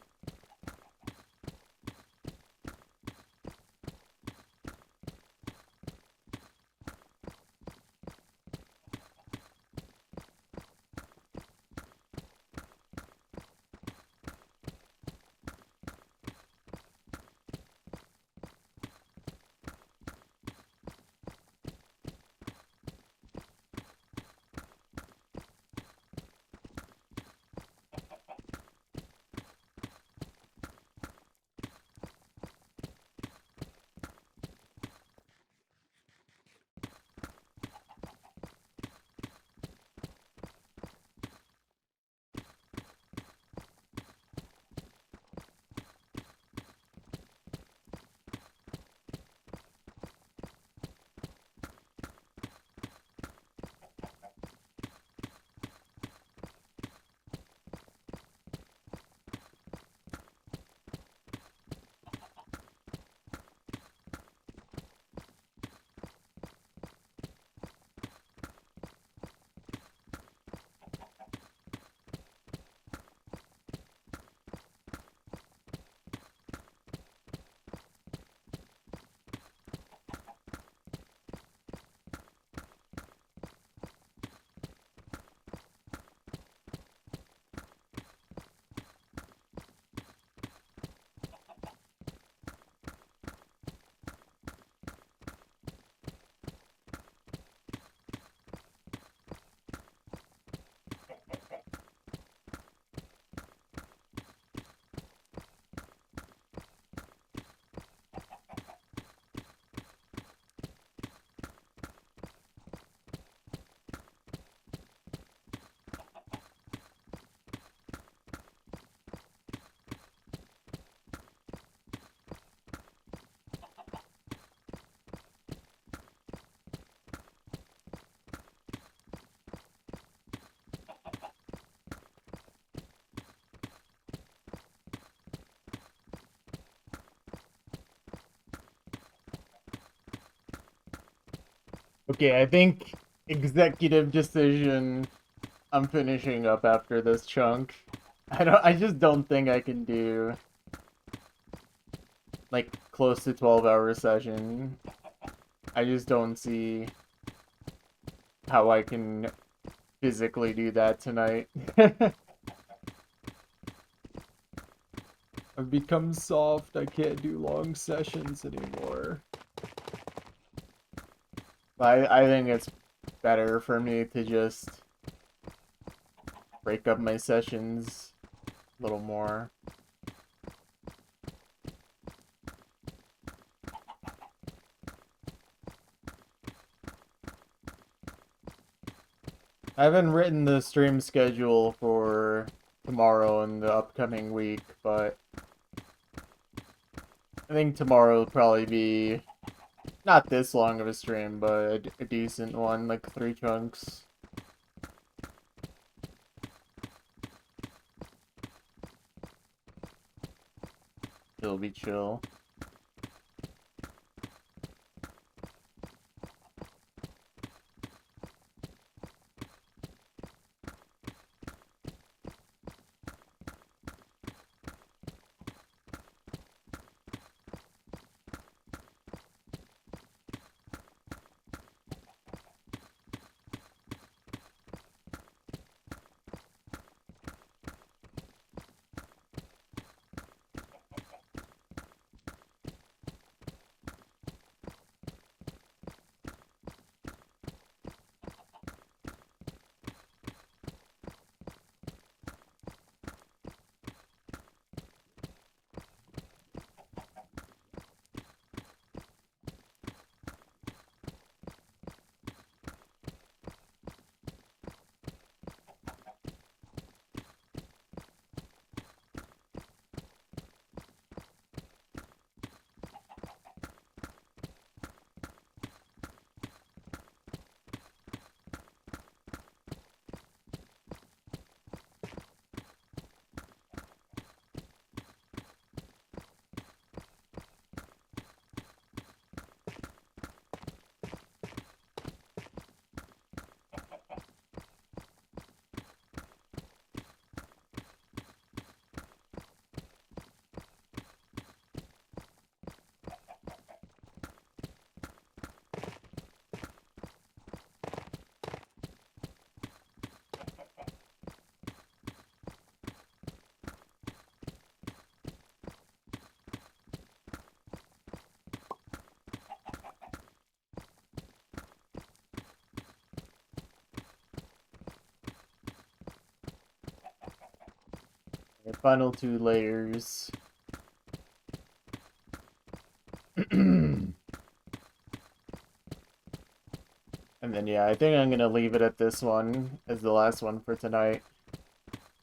[SPEAKER 1] Okay, I think executive decision. I'm finishing up after this chunk. I just don't think I can do like close to 12-hour session. I just don't see how I can physically do that tonight. I've become soft. I can't do long sessions anymore. I think it's better for me to just break up my sessions a little more. I haven't written the stream schedule for tomorrow and the upcoming week, but I think tomorrow will probably be not this long of a stream, but a decent one, like 3 chunks. It'll be chill. The final 2 layers. And then, yeah, I think I'm gonna leave it at this one as the last one for tonight.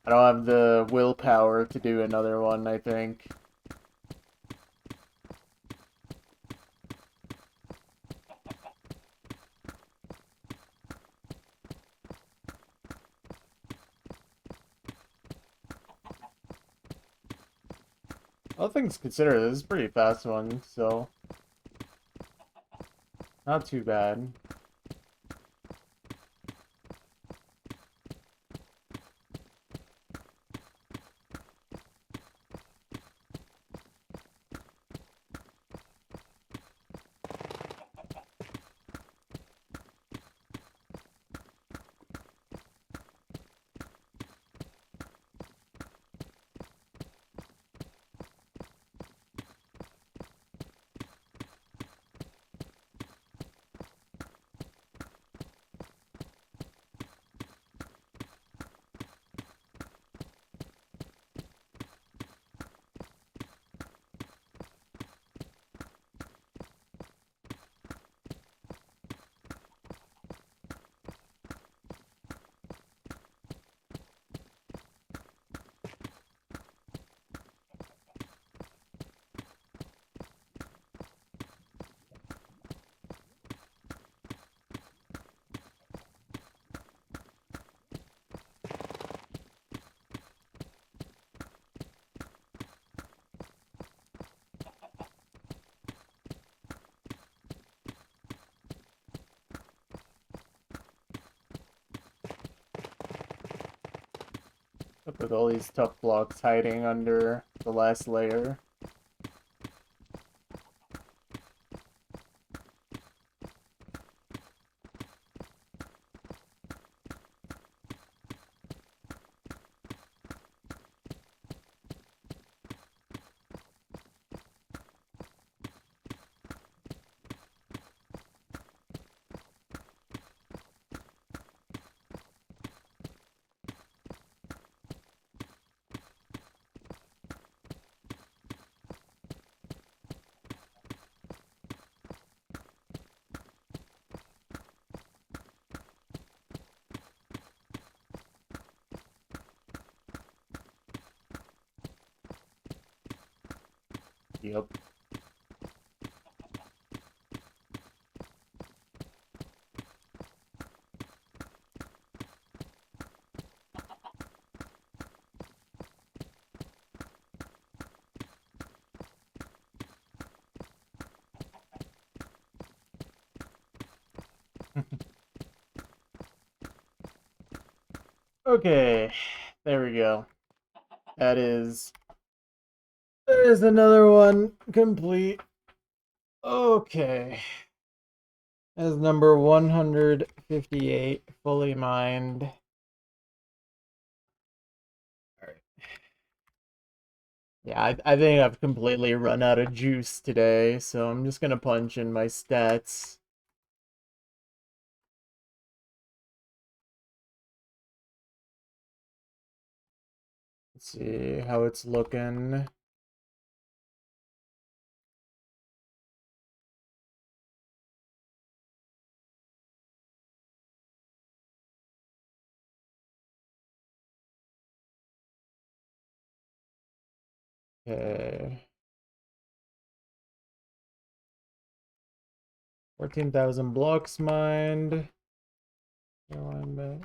[SPEAKER 1] I don't have the willpower to do another one, I think. All things considered, this is a pretty fast one, so not too bad. Up with all these tough blocks hiding under the last layer. Yep. Okay, there we go. That is... There's another one complete. Okay. As number 158, fully mined. Alright. Yeah, I think I've completely run out of juice today, so I'm just gonna punch in my stats. Let's see how it's looking. Okay. 14,000 blocks mined. Yeah,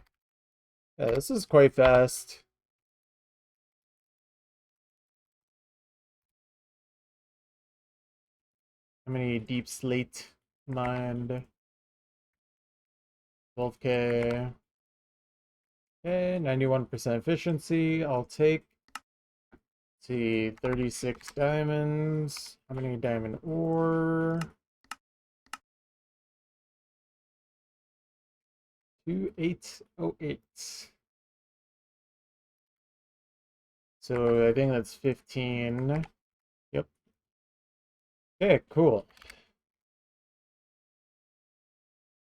[SPEAKER 1] this is quite fast. How many deep slate mined? 12K. Okay, 91% efficiency. I'll take. Let's see, 36 diamonds. How many diamond ore? 2808. So I think that's 15. Yep. Okay, cool.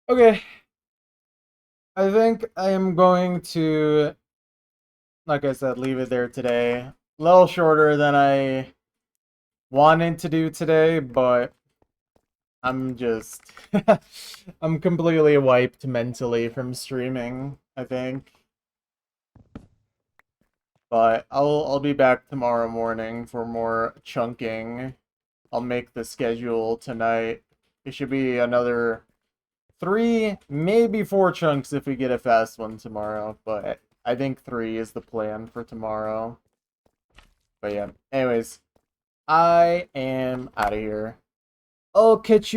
[SPEAKER 1] Okay. I think I am going to, like I said, leave it there today. A little shorter than I wanted to do today, but I'm just I'm completely wiped mentally from streaming, I think. But I'll be back tomorrow morning for more chunking. I'll make the schedule tonight. It should be another 3, maybe 4 chunks if we get a fast one tomorrow, but I think 3 is the plan for tomorrow. But yeah, anyways, I am out of here. I'll catch you